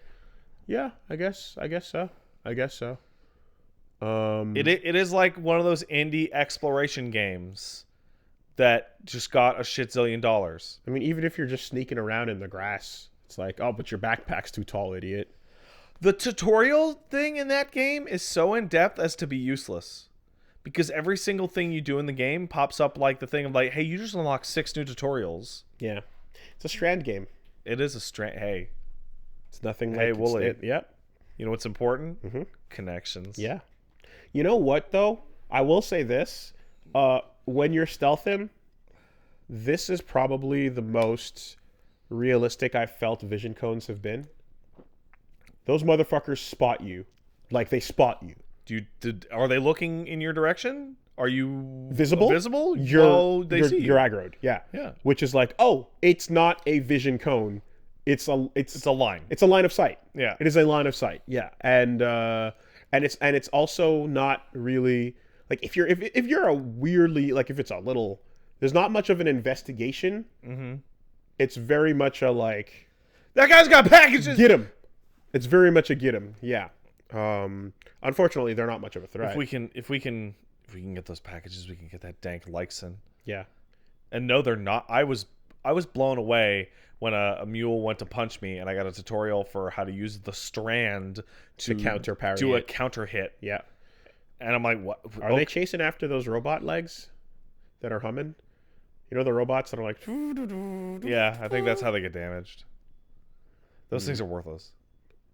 Speaker 2: Yeah, I guess so.
Speaker 1: It is like one of those indie exploration games that just got a shit zillion dollars.
Speaker 2: I mean, even if you're just sneaking around in the grass, it's like, oh, but your backpack's too tall, idiot.
Speaker 1: The tutorial thing in that game is so in-depth as to be useless. Because every single thing you do in the game pops up like the thing of like, hey, you just unlocked 6 new tutorials.
Speaker 2: Yeah. It's a Strand game.
Speaker 1: It is a Strand. Hey.
Speaker 2: It's nothing like...
Speaker 1: Hey, Wooly.
Speaker 2: Yep.
Speaker 1: You know what's important?
Speaker 2: Mm-hmm.
Speaker 1: Connections.
Speaker 2: Yeah. You know what, though? I will say this. When you're stealthing, this is probably the most realistic I've felt vision cones have been. Those motherfuckers spot you. Like, they spot you.
Speaker 1: Are they looking in your direction? Are you
Speaker 2: visible?
Speaker 1: They see you.
Speaker 2: You're aggroed. Yeah.
Speaker 1: Yeah.
Speaker 2: Which is like, oh, it's not a vision cone. It's a
Speaker 1: line.
Speaker 2: It's a line of sight.
Speaker 1: Yeah.
Speaker 2: It is a line of sight. Yeah. And it's also not really like if you're a weirdly like if it's a little there's not much of an investigation.
Speaker 1: Mm-hmm.
Speaker 2: It's very much a like
Speaker 1: that guy's got packages.
Speaker 2: Get him. It's very much a get him. Yeah. Unfortunately, they're not much of a threat.
Speaker 1: If we can get those packages, we can get that dank Lyxon.
Speaker 2: Yeah.
Speaker 1: And no, they're not. I was blown away when a mule went to punch me, and I got a tutorial for how to use the strand to
Speaker 2: counter parry,
Speaker 1: do a counter hit.
Speaker 2: Yeah.
Speaker 1: And I'm like, what?
Speaker 2: Are they chasing after those robot legs that are humming? You know the robots that are like.
Speaker 1: Yeah, I think that's how they get damaged. Those things are worthless.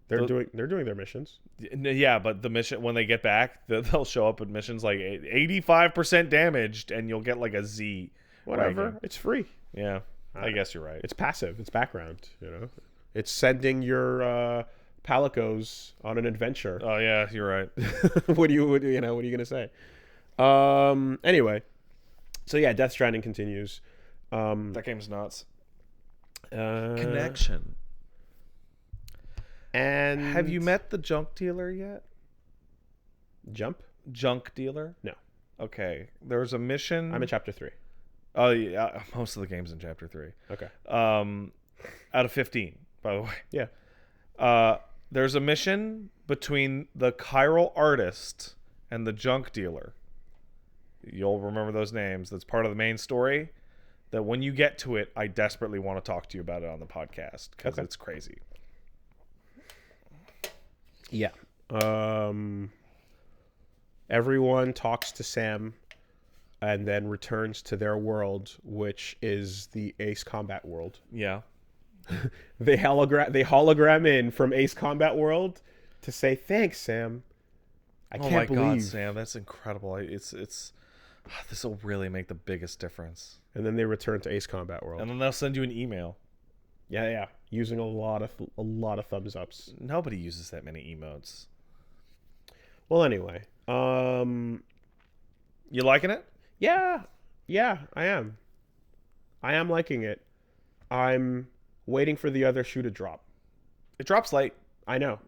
Speaker 2: They're doing their missions.
Speaker 1: Yeah, but the mission when they get back, they'll show up at missions like 85% damaged, and you'll get like a Z.
Speaker 2: Whatever,
Speaker 1: ranking.
Speaker 2: It's free.
Speaker 1: Yeah, I guess you're right.
Speaker 2: It's passive. It's background. You know, it's sending your palicos on an adventure.
Speaker 1: Oh yeah, you're right.
Speaker 2: What are you gonna say? Anyway, so yeah, Death Stranding continues.
Speaker 1: That game's nuts.
Speaker 2: Connection. And
Speaker 1: have you met the junk dealer yet? Junk dealer?
Speaker 2: No.
Speaker 1: Okay. There's a mission.
Speaker 2: I'm in chapter 3.
Speaker 1: Oh yeah, most of the game's in chapter 3.
Speaker 2: Okay.
Speaker 1: Out of 15, by the way.
Speaker 2: Yeah.
Speaker 1: There's a mission between the chiral artist and the junk dealer. You'll remember those names. That's part of the main story. That when you get to it, I desperately want to talk to you about it on the podcast because it's crazy.
Speaker 2: Yeah. Everyone talks to Sam and then returns to their world, which is the Ace Combat world.
Speaker 1: Yeah.
Speaker 2: They hologram in from Ace Combat world to say, thanks, Sam. I can't believe.
Speaker 1: God, Sam, that's incredible. This will really make the biggest difference.
Speaker 2: And then they return to Ace Combat world.
Speaker 1: And then they'll send you an email.
Speaker 2: Yeah. Using a lot of thumbs ups.
Speaker 1: Nobody uses that many emotes.
Speaker 2: Well, anyway,
Speaker 1: you liking it?
Speaker 2: Yeah, I am. I am liking it. I'm waiting for the other shoe to drop.
Speaker 1: It drops late.
Speaker 2: I know,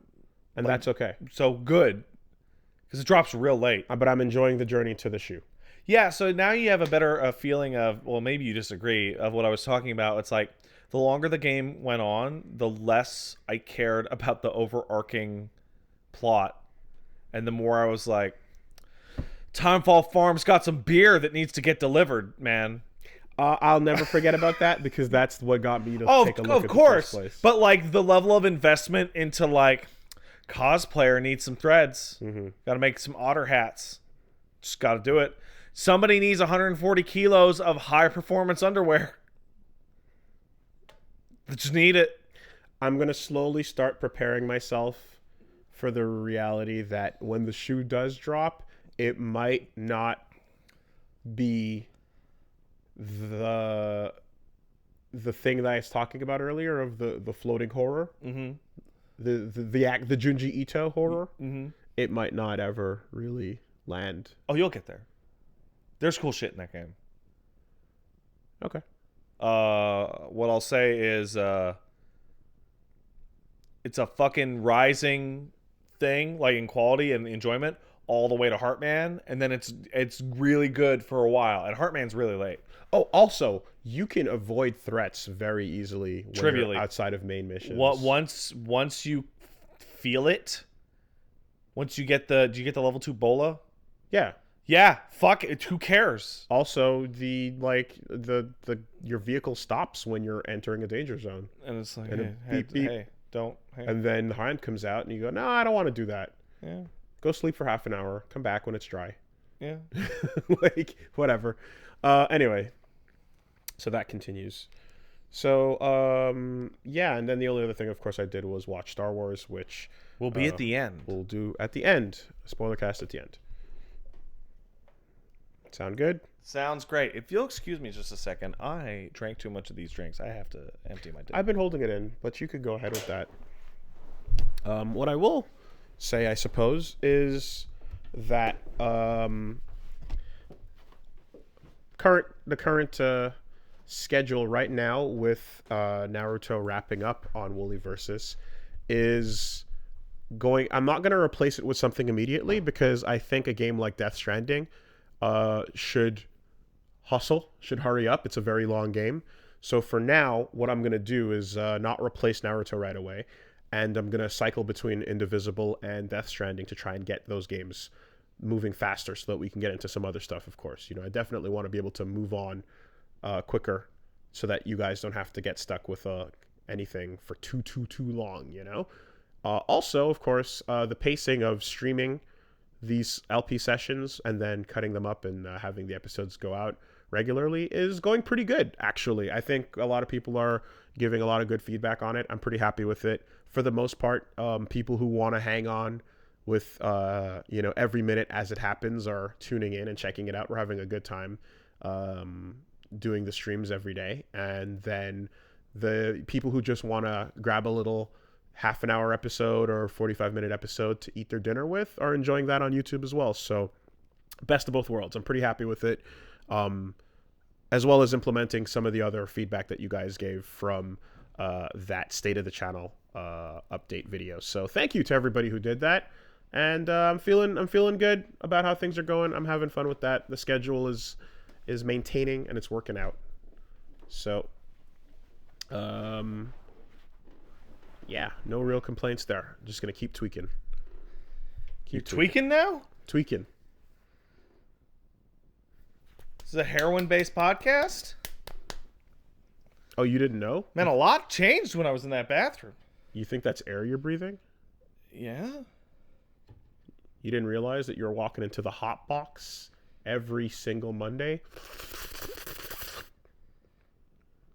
Speaker 2: and that's okay.
Speaker 1: So good, because it drops real late.
Speaker 2: But I'm enjoying the journey to the shoe.
Speaker 1: Yeah. So now you have a better feeling of, well, maybe you disagree, of what I was talking about. It's like the longer the game went on, the less I cared about the overarching plot. And the more I was like, Timefall Farm's got some beer that needs to get delivered, man.
Speaker 2: I'll never forget about that because that's what got me to take a look at the first place.
Speaker 1: But like the level of investment into like cosplayer needs some threads. Got to make some otter hats. Just got to do it. Somebody needs 140 kilos of high performance underwear. They just need it.
Speaker 2: I'm going to slowly start preparing myself for the reality that when the shoe does drop, it might not be the thing that I was talking about earlier of the floating horror, the Junji Ito horror. It might not ever really land.
Speaker 1: Oh, you'll get there. There's cool shit in that game.
Speaker 2: Okay.
Speaker 1: What I'll say is, it's a fucking rising thing, like in quality and enjoyment, all the way to Heartman, and then it's really good for a while, and Heartman's really late.
Speaker 2: Oh, also, you can avoid threats very easily when
Speaker 1: Trivially.
Speaker 2: you're outside of main missions.
Speaker 1: Once you feel it, once you get do you get the level 2 bola? Yeah, fuck it. Who cares?
Speaker 2: Also, your vehicle stops when you're entering a danger zone,
Speaker 1: And it's like,
Speaker 2: and
Speaker 1: hey, don't. Hey.
Speaker 2: and then the hand comes out, and you go, "No, I don't want to do that.
Speaker 1: Yeah,
Speaker 2: Go sleep for half an hour. Come back when it's dry."
Speaker 1: yeah.
Speaker 2: Like whatever. Anyway, so that continues. So yeah, and then the only other thing, of course, I did was watch Star Wars, which
Speaker 1: We'll be at the end.
Speaker 2: we'll do at the end. Spoiler cast at the end. Sound good?
Speaker 1: Sounds great. If you'll excuse me just a second, I drank too much of these drinks. I have to empty my
Speaker 2: I've been holding it in, but you could go ahead with that. What I will say, I suppose, is that the current schedule right now with Naruto wrapping up on Wooly Versus is going. I'm not going to replace it with something immediately because I think a game like Death Stranding should hurry up. It's a very long game. So for now, what I'm going to do is not replace Naruto right away. And I'm going to cycle between Indivisible and Death Stranding to try and get those games moving faster so that we can get into some other stuff, of course. You know, I definitely want to be able to move on quicker so that you guys don't have to get stuck with anything for too long, you know? Also, of course, the pacing of streaming these LP sessions and then cutting them up and having the episodes go out regularly is going pretty good, actually. I think a lot of people are giving a lot of good feedback on it. I'm pretty happy with it. For the most part, people who want to hang on with every minute as it happens are tuning in and checking it out. We're having a good time doing the streams every day. And then the people who just want to grab a little half an hour episode or 45-minute episode to eat their dinner with are enjoying that on YouTube as well. So best of both worlds. I'm pretty happy with it. As well as implementing some of the other feedback that you guys gave from that State of the Channel update video. So thank you to everybody who did that. And I'm feeling good about how things are going. I'm having fun with that. The schedule is maintaining and it's working out. So yeah, no real complaints there. Just gonna keep tweaking.
Speaker 1: You're tweaking now?
Speaker 2: Tweaking.
Speaker 1: This is a heroin-based podcast?
Speaker 2: Oh, you didn't know?
Speaker 1: Man, a lot changed when I was in that bathroom.
Speaker 2: You think that's air you're breathing?
Speaker 1: Yeah.
Speaker 2: You didn't realize that you're walking into the hot box every single Monday?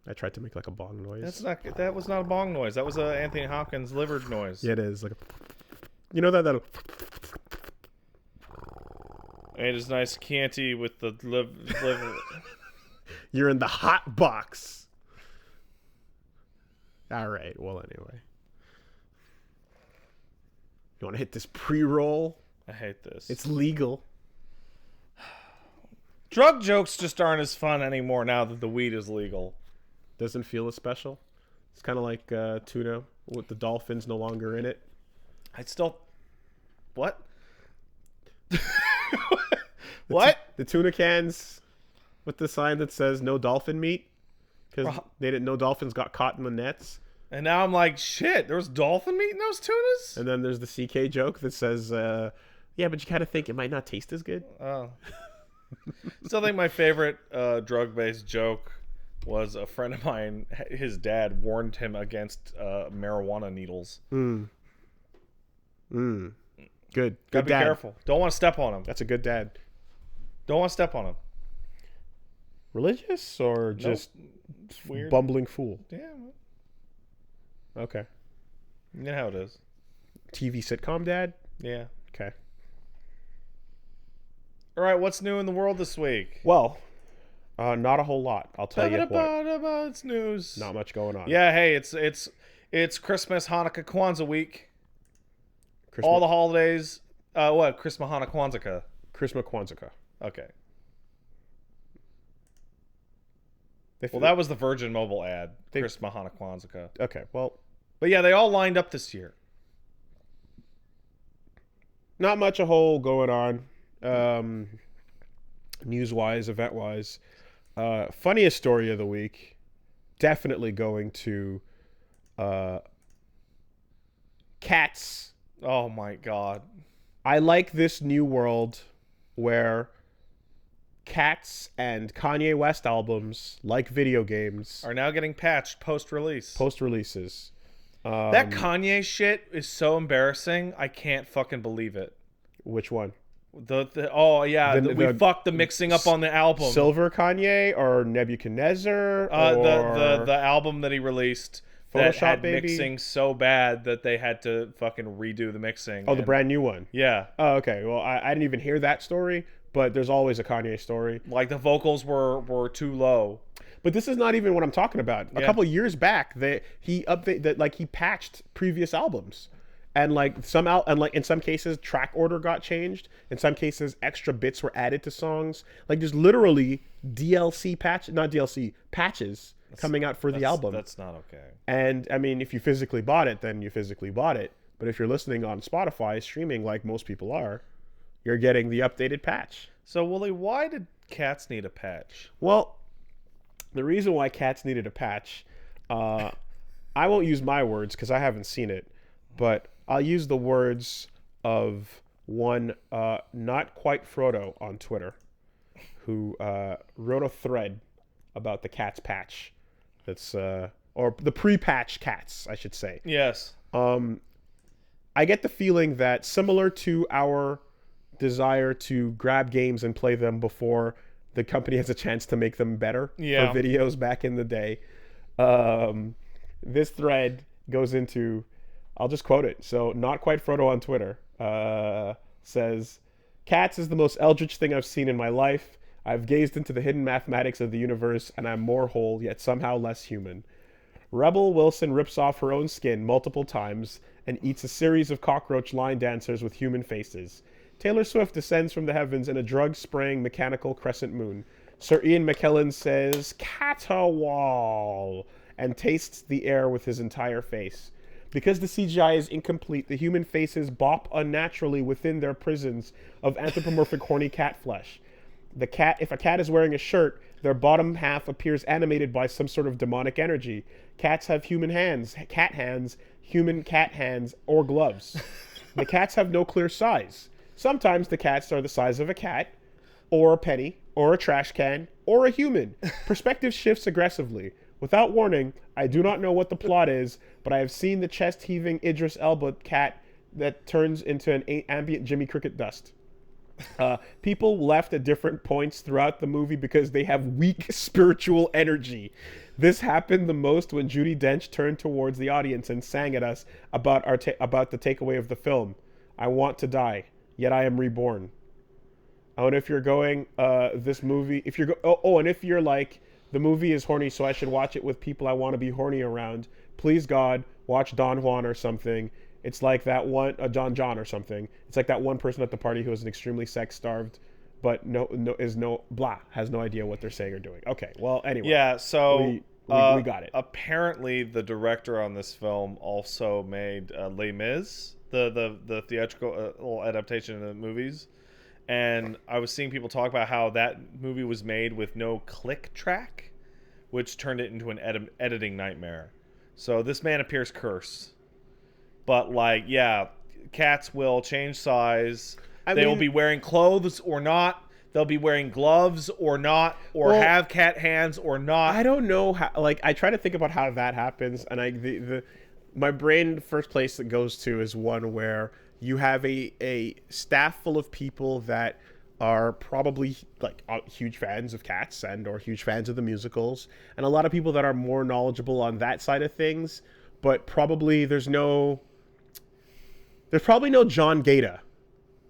Speaker 2: I tried to make like a bong noise.
Speaker 1: That was not a bong noise. That was a Anthony Hopkins liver noise.
Speaker 2: Yeah, it is. Like you know that
Speaker 1: It is nice Chianti with the liver.
Speaker 2: You're in the hot box. All right. Well, anyway. You want to hit this pre-roll?
Speaker 1: I hate this.
Speaker 2: It's legal.
Speaker 1: Drug jokes just aren't as fun anymore now that the weed is legal.
Speaker 2: Doesn't feel as special. It's kind of like tuna with the dolphins no longer in it.
Speaker 1: I'd still... What? What?
Speaker 2: The tuna cans with the sign that says no dolphin meat because they didn't know dolphins got caught in the nets.
Speaker 1: And now I'm like, shit, there was dolphin meat in those tunas?
Speaker 2: And then there's the CK joke that says, yeah, Yeah, but you kind of think it might not taste as good.
Speaker 1: Oh. Still think my favorite drug-based joke was a friend of mine, his dad warned him against marijuana needles.
Speaker 2: Good. Good
Speaker 1: Gotta be
Speaker 2: dad.
Speaker 1: careful. Don't want to step on him.
Speaker 2: That's a good dad.
Speaker 1: Don't want to step on him.
Speaker 2: Religious or just
Speaker 1: weird.
Speaker 2: Bumbling fool?
Speaker 1: Yeah.
Speaker 2: Okay.
Speaker 1: You know how it is.
Speaker 2: TV sitcom dad?
Speaker 1: Yeah.
Speaker 2: Okay.
Speaker 1: All right, what's new in the world this week?
Speaker 2: Well, not a whole lot. I'll tell you what.
Speaker 1: It's news.
Speaker 2: Not much going on.
Speaker 1: Yeah, hey, it's Christmas, Hanukkah, Kwanzaa week.
Speaker 2: Christmas,
Speaker 1: All the holidays. What? Christmas, Hanukkah, Kwanzaa.
Speaker 2: Christmas Kwanzaa.
Speaker 1: Okay. Well, that was the Virgin Mobile ad. Christmas, Hanukkah, Kwanzaa.
Speaker 2: Okay, well.
Speaker 1: But yeah, they all lined up this year.
Speaker 2: Not much a whole going on. News-wise, event-wise. Funniest story of the week. Definitely going to cats.
Speaker 1: Oh my god.
Speaker 2: I like this new world where cats and Kanye West albums, like video games,
Speaker 1: are now getting patched post-release.
Speaker 2: Post-releases.
Speaker 1: That Kanye shit is so embarrassing. I can't fucking believe it.
Speaker 2: Which one?
Speaker 1: We fucked the mixing up on the album.
Speaker 2: Silver Kanye or Nebuchadnezzar? Or
Speaker 1: the album that he released
Speaker 2: Photoshop
Speaker 1: that had
Speaker 2: Baby?
Speaker 1: mixing so bad that they had to fucking redo the mixing.
Speaker 2: Oh, the brand new one.
Speaker 1: Yeah.
Speaker 2: Oh, okay. Well, I didn't even hear that story, but there's always a Kanye story.
Speaker 1: Like the vocals were too low.
Speaker 2: But this is not even what I'm talking about. A couple years back, he patched previous albums. And in some cases track order got changed. In some cases extra bits were added to songs. Like there's literally patches coming out for the album.
Speaker 1: That's not okay.
Speaker 2: And I mean, if you physically bought it, then you physically bought it. But if you're listening on Spotify streaming like most people are, you're getting the updated patch.
Speaker 1: So Wooly, why did cats need a patch?
Speaker 2: Well, the reason why cats needed a patch, I won't use my words because I haven't seen it, but I'll use the words of one not quite Frodo on Twitter, who wrote a thread about the cat's patch. That's or the pre-patch cats, I should say.
Speaker 1: Yes.
Speaker 2: I get the feeling that similar to our desire to grab games and play them before the company has a chance to make them better for videos back in the day, this thread goes into, I'll just quote it. So, not quite Frodo on Twitter says, "Cats is the most eldritch thing I've seen in my life. I've gazed into the hidden mathematics of the universe, and I'm more whole, yet somehow less human. Rebel Wilson rips off her own skin multiple times and eats a series of cockroach line dancers with human faces. Taylor Swift descends from the heavens in a drug-spraying mechanical crescent moon. Sir Ian McKellen says, 'Caterwaul,' and tastes the air with his entire face. Because the CGI is incomplete, the human faces bop unnaturally within their prisons of anthropomorphic horny cat flesh. If a cat is wearing a shirt, their bottom half appears animated by some sort of demonic energy. Cats have human hands, human cat hands, or gloves. The cats have no clear size. Sometimes the cats are the size of a cat, or a penny, or a trash can, or a human. Perspective shifts aggressively. Without warning, I do not know what the plot is, but I have seen the chest-heaving Idris Elba cat that turns into an ambient Jimmy Cricket dust. People left at different points throughout the movie because they have weak spiritual energy. This happened the most when Judi Dench turned towards the audience and sang at us about the takeaway of the film. I want to die, yet I am reborn. And if you're going, this movie, and if you're like, the movie is horny, so I should watch it with people I want to be horny around, please God, watch Don Juan or something. It's like that one, John or something. It's like that one person at the party who is an extremely sex-starved, but has no idea what they're saying or doing. Okay, well, anyway.
Speaker 1: Yeah, so
Speaker 2: we got it.
Speaker 1: Apparently, the director on this film also made Les Mis, the theatrical adaptation of the movies. And I was seeing people talk about how that movie was made with no click track, which turned it into an editing nightmare. So this man appears cursed. But, cats will change size. They will be wearing clothes or not. They'll be wearing gloves or not, or have cat hands or not.
Speaker 2: I don't know how. Like, I try to think about how that happens, and my brain, the first place that goes to is one where you have a staff full of people that are probably like huge fans of cats or huge fans of the musicals, and a lot of people that are more knowledgeable on that side of things, but probably there's probably no John Gaeta,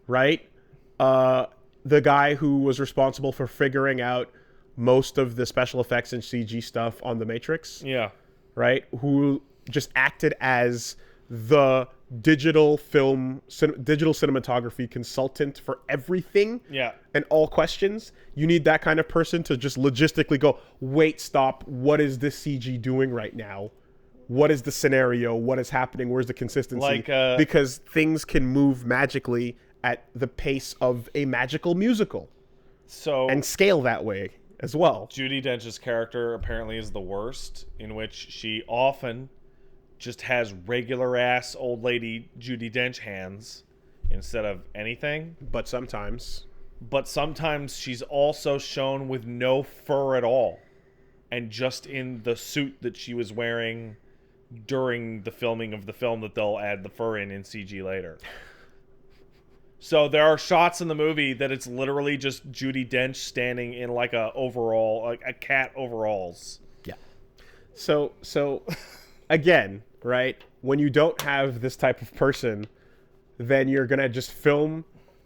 Speaker 2: right? The guy who was responsible for figuring out most of the special effects and CG stuff on The Matrix.
Speaker 1: Yeah.
Speaker 2: Right? Who just acted as the digital cinematography consultant for everything.
Speaker 1: Yeah.
Speaker 2: And all questions. You need that kind of person to just logistically go, wait, stop. What is this CG doing right now? What is the scenario? What is happening? Where's the consistency? Because things can move magically at the pace of a magical musical, and scale that way as well.
Speaker 1: Judi Dench's character apparently is the worst, in which she often just has regular ass old lady Judi Dench hands instead of anything.
Speaker 2: But sometimes
Speaker 1: she's also shown with no fur at all, and just in the suit that she was wearing during the filming of the film that they'll add the fur in CG later. So there are shots in the movie that it's literally just Judi Dench standing in like a cat overalls.
Speaker 2: Yeah. So again, right? When you don't have this type of person, then you're going to just film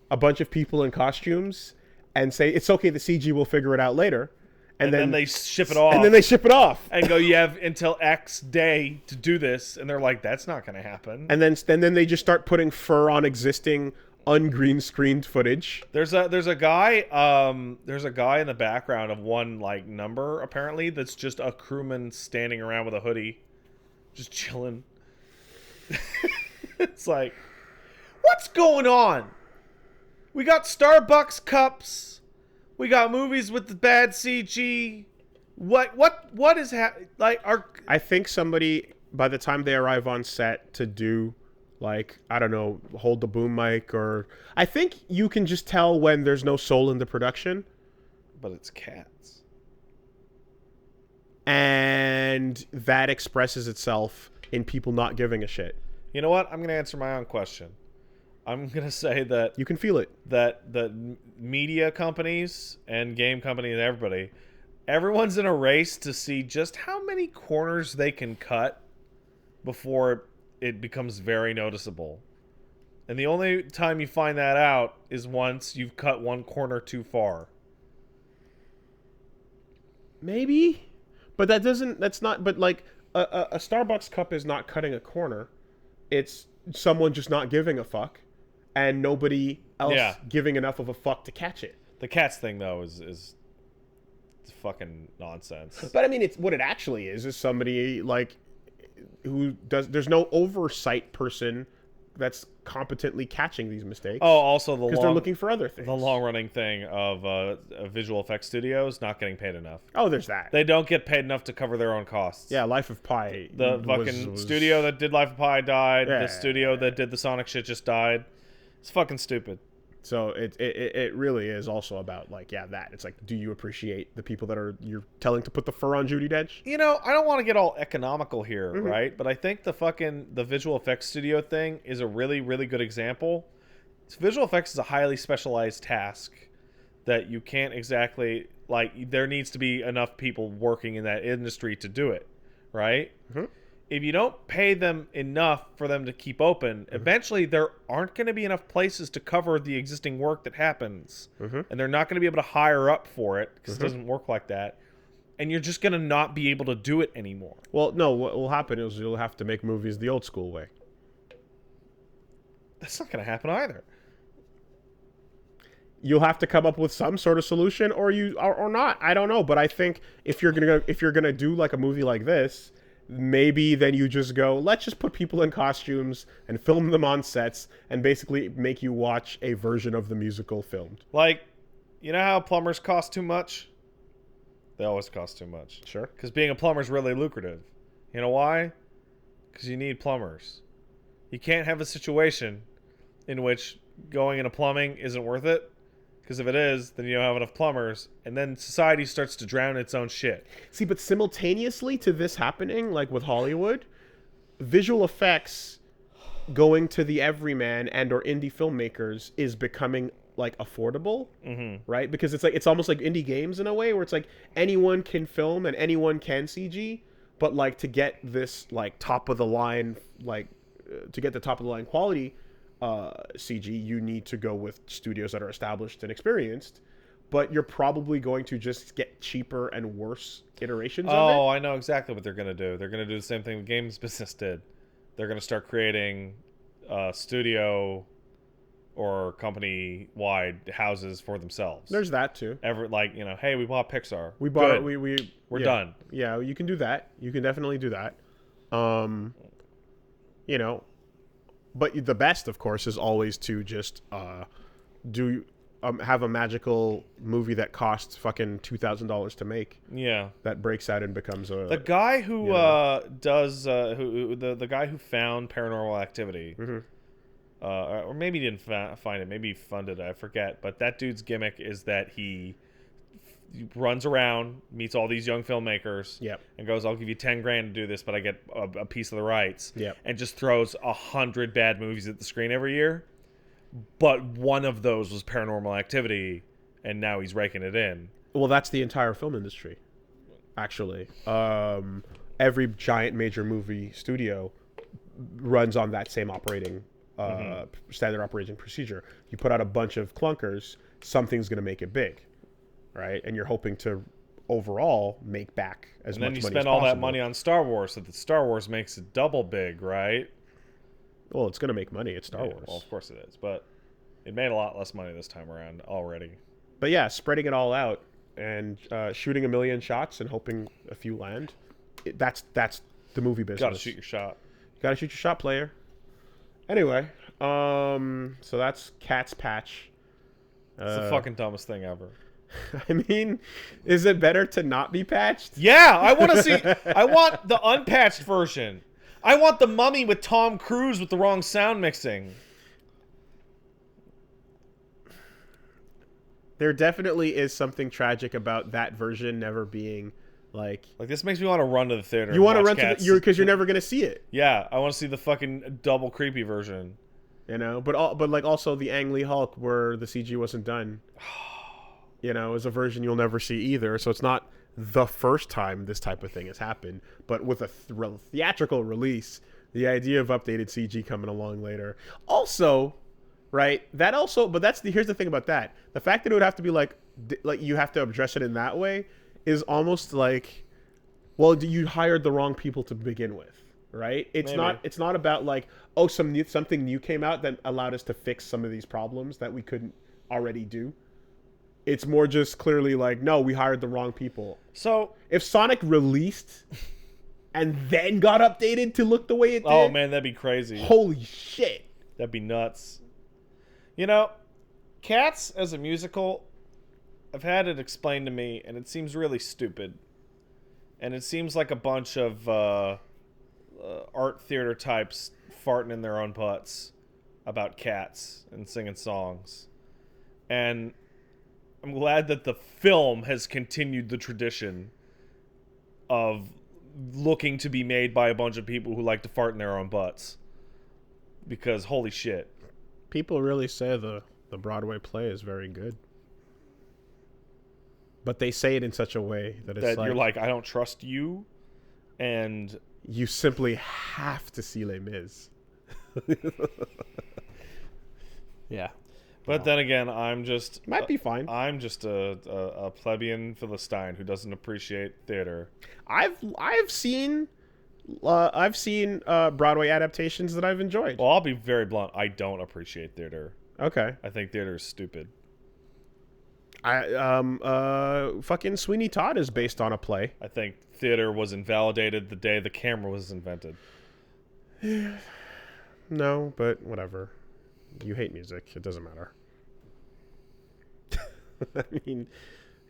Speaker 2: a bunch of people in costumes and say, it's okay, the CG will figure it out later. And then
Speaker 1: they ship it off.
Speaker 2: And then they ship it off.
Speaker 1: And go, you have until X day to do this. And they're like, that's not going to happen.
Speaker 2: And then they just start putting fur on existing ungreen screened footage.
Speaker 1: There's a guy in the background of one like number apparently that's just a crewman standing around with a hoodie, just chilling. It's like, what's going on? We got Starbucks cups. We got movies with the bad CG. What is happening?
Speaker 2: I think somebody, by the time they arrive on set to do, like, I don't know, hold the boom mic, or I think you can just tell when there's no soul in the production.
Speaker 1: But it's cats.
Speaker 2: And that expresses itself in people not giving a shit.
Speaker 1: You know what? I'm going to answer my own question. I'm going to say that...
Speaker 2: You can feel it.
Speaker 1: That the media companies and game companies and everyone's in a race to see just how many corners they can cut before it becomes very noticeable. And the only time you find that out is once you've cut one corner too far.
Speaker 2: Maybe, but but like a Starbucks cup is not cutting a corner. It's someone just not giving a fuck and nobody else giving enough of a fuck to catch it.
Speaker 1: The cats thing though is fucking nonsense.
Speaker 2: But I mean, it's what it actually is somebody like there's no oversight person that's competently catching these mistakes.
Speaker 1: Oh, also
Speaker 2: because they're looking for other things.
Speaker 1: The long-running thing of visual effects studios not getting paid enough.
Speaker 2: Oh, there's that.
Speaker 1: They don't get paid enough to cover their own costs.
Speaker 2: Yeah, Life of Pi.
Speaker 1: The fucking studio that did Life of Pi died.
Speaker 2: Yeah,
Speaker 1: the studio that did the Sonic shit just died. It's fucking stupid.
Speaker 2: So it really is also about that. It's like, do you appreciate the people that you're telling to put the fur on Judi Dench?
Speaker 1: You know, I don't want to get all economical here, right? But I think the visual effects studio thing is a really, really good example. Visual effects is a highly specialized task that you can't exactly there needs to be enough people working in that industry to do it, right? Mm-hmm. If you don't pay them enough for them to keep open, eventually there aren't going to be enough places to cover the existing work that happens. And they're not going to be able to hire up for it because it doesn't work like that. And you're just going to not be able to do it anymore.
Speaker 2: Well, no, what will happen is you'll have to make movies the old school way.
Speaker 1: That's not going to happen either.
Speaker 2: You'll have to come up with some sort of solution or not. I don't know. But I think if you're gonna do like a movie like this, maybe then you just go, let's just put people in costumes and film them on sets and basically make you watch a version of the musical filmed.
Speaker 1: Like, you know how plumbers cost too much? They always cost too much.
Speaker 2: Sure.
Speaker 1: Because being a plumber is really lucrative. You know why? Because you need plumbers. You can't have a situation in which going into plumbing isn't worth it. Because if it is, then you don't have enough plumbers, and then society starts to drown in its own shit.
Speaker 2: See, but simultaneously to this happening, like with Hollywood, visual effects going to the everyman and or indie filmmakers is becoming like affordable, right? Because it's almost like indie games in a way where it's like anyone can film and anyone can CG, but like to get this like top of the line, like to get the top of the line quality CG, you need to go with studios that are established and experienced, but you're probably going to just get cheaper and worse iterations of it.
Speaker 1: Oh, I know exactly what they're going to do. They're going to do the same thing the games business did. They're going to start creating studio or company-wide houses for themselves.
Speaker 2: There's that too.
Speaker 1: Hey, we bought Pixar.
Speaker 2: We bought
Speaker 1: Good.
Speaker 2: it.
Speaker 1: We're done.
Speaker 2: Yeah, you can do that. You can definitely do that. But the best, of course, is always to just have a magical movie that costs fucking $2,000 to make.
Speaker 1: Yeah,
Speaker 2: that breaks out and becomes a.
Speaker 1: The guy who the guy who found Paranormal Activity, or maybe he didn't find it, maybe he funded it, I forget. But that dude's gimmick is that he runs around, meets all these young filmmakers, and goes, "I'll give you 10 grand to do this, but I get a piece of the rights." And just throws 100 bad movies at the screen every year. But one of those was Paranormal Activity, and now he's raking it in.
Speaker 2: Well, that's the entire film industry, actually. Every giant major movie studio runs on that same operating standard operating procedure. You put out a bunch of clunkers, something's going to make it big. Right, and you're hoping to overall make back as much money as possible. And then you spend all that
Speaker 1: money on Star Wars, so that Star Wars makes it double big, right?
Speaker 2: Well, it's going to make money. It's Star Wars.
Speaker 1: Well, of course it is, but it made a lot less money this time around already.
Speaker 2: But yeah, spreading it all out and shooting a million shots and hoping a few land. That's the movie business.
Speaker 1: Got to shoot your shot.
Speaker 2: Got to shoot your shot, player. Anyway, so that's Cat's Patch.
Speaker 1: It's the fucking dumbest thing ever.
Speaker 2: I mean, is it better to not be patched?
Speaker 1: Yeah, I want to see. I want the unpatched version. I want the Mummy with Tom Cruise with the wrong sound mixing.
Speaker 2: There definitely is something tragic about that version never being like
Speaker 1: this makes me want to run to the theater.
Speaker 2: You want to run to because you're never gonna see it.
Speaker 1: Yeah, I want to see the fucking double creepy version.
Speaker 2: You know, but like also the Ang Lee Hulk where the CG wasn't done. Is a version you'll never see either. So it's not the first time this type of thing has happened. But with a theatrical release, the idea of updated CG coming along later. Also, right, here's the thing about that. The fact that it would have to be like you have to address it in that way is almost like, well, you hired the wrong people to begin with. Right? It's not about like, oh, something new came out that allowed us to fix some of these problems that we couldn't already do. It's more just clearly like, no, we hired the wrong people.
Speaker 1: So
Speaker 2: if Sonic released and then got updated to look the way it did,
Speaker 1: oh man, that'd be crazy.
Speaker 2: Holy shit,
Speaker 1: that'd be nuts. Cats as a musical, I've had it explained to me, and it seems really stupid. And it seems like a bunch of art theater types farting in their own butts about cats and singing songs. And I'm glad that the film has continued the tradition of looking to be made by a bunch of people who like to fart in their own butts. Because holy shit.
Speaker 2: People really say the Broadway play is very good. But they say it in such a way that it's
Speaker 1: you're like, I don't trust you, and
Speaker 2: you simply have to see Les Mis. Yeah.
Speaker 1: But then again, I'm just...
Speaker 2: Might be fine.
Speaker 1: I'm just a plebeian Philistine who doesn't appreciate theater.
Speaker 2: I've seen Broadway adaptations that I've enjoyed.
Speaker 1: Well, I'll be very blunt. I don't appreciate theater.
Speaker 2: Okay.
Speaker 1: I think theater is stupid.
Speaker 2: Fucking Sweeney Todd is based on a play.
Speaker 1: I think theater was invalidated the day the camera was invented.
Speaker 2: No, but whatever. You hate music. It doesn't matter. I mean,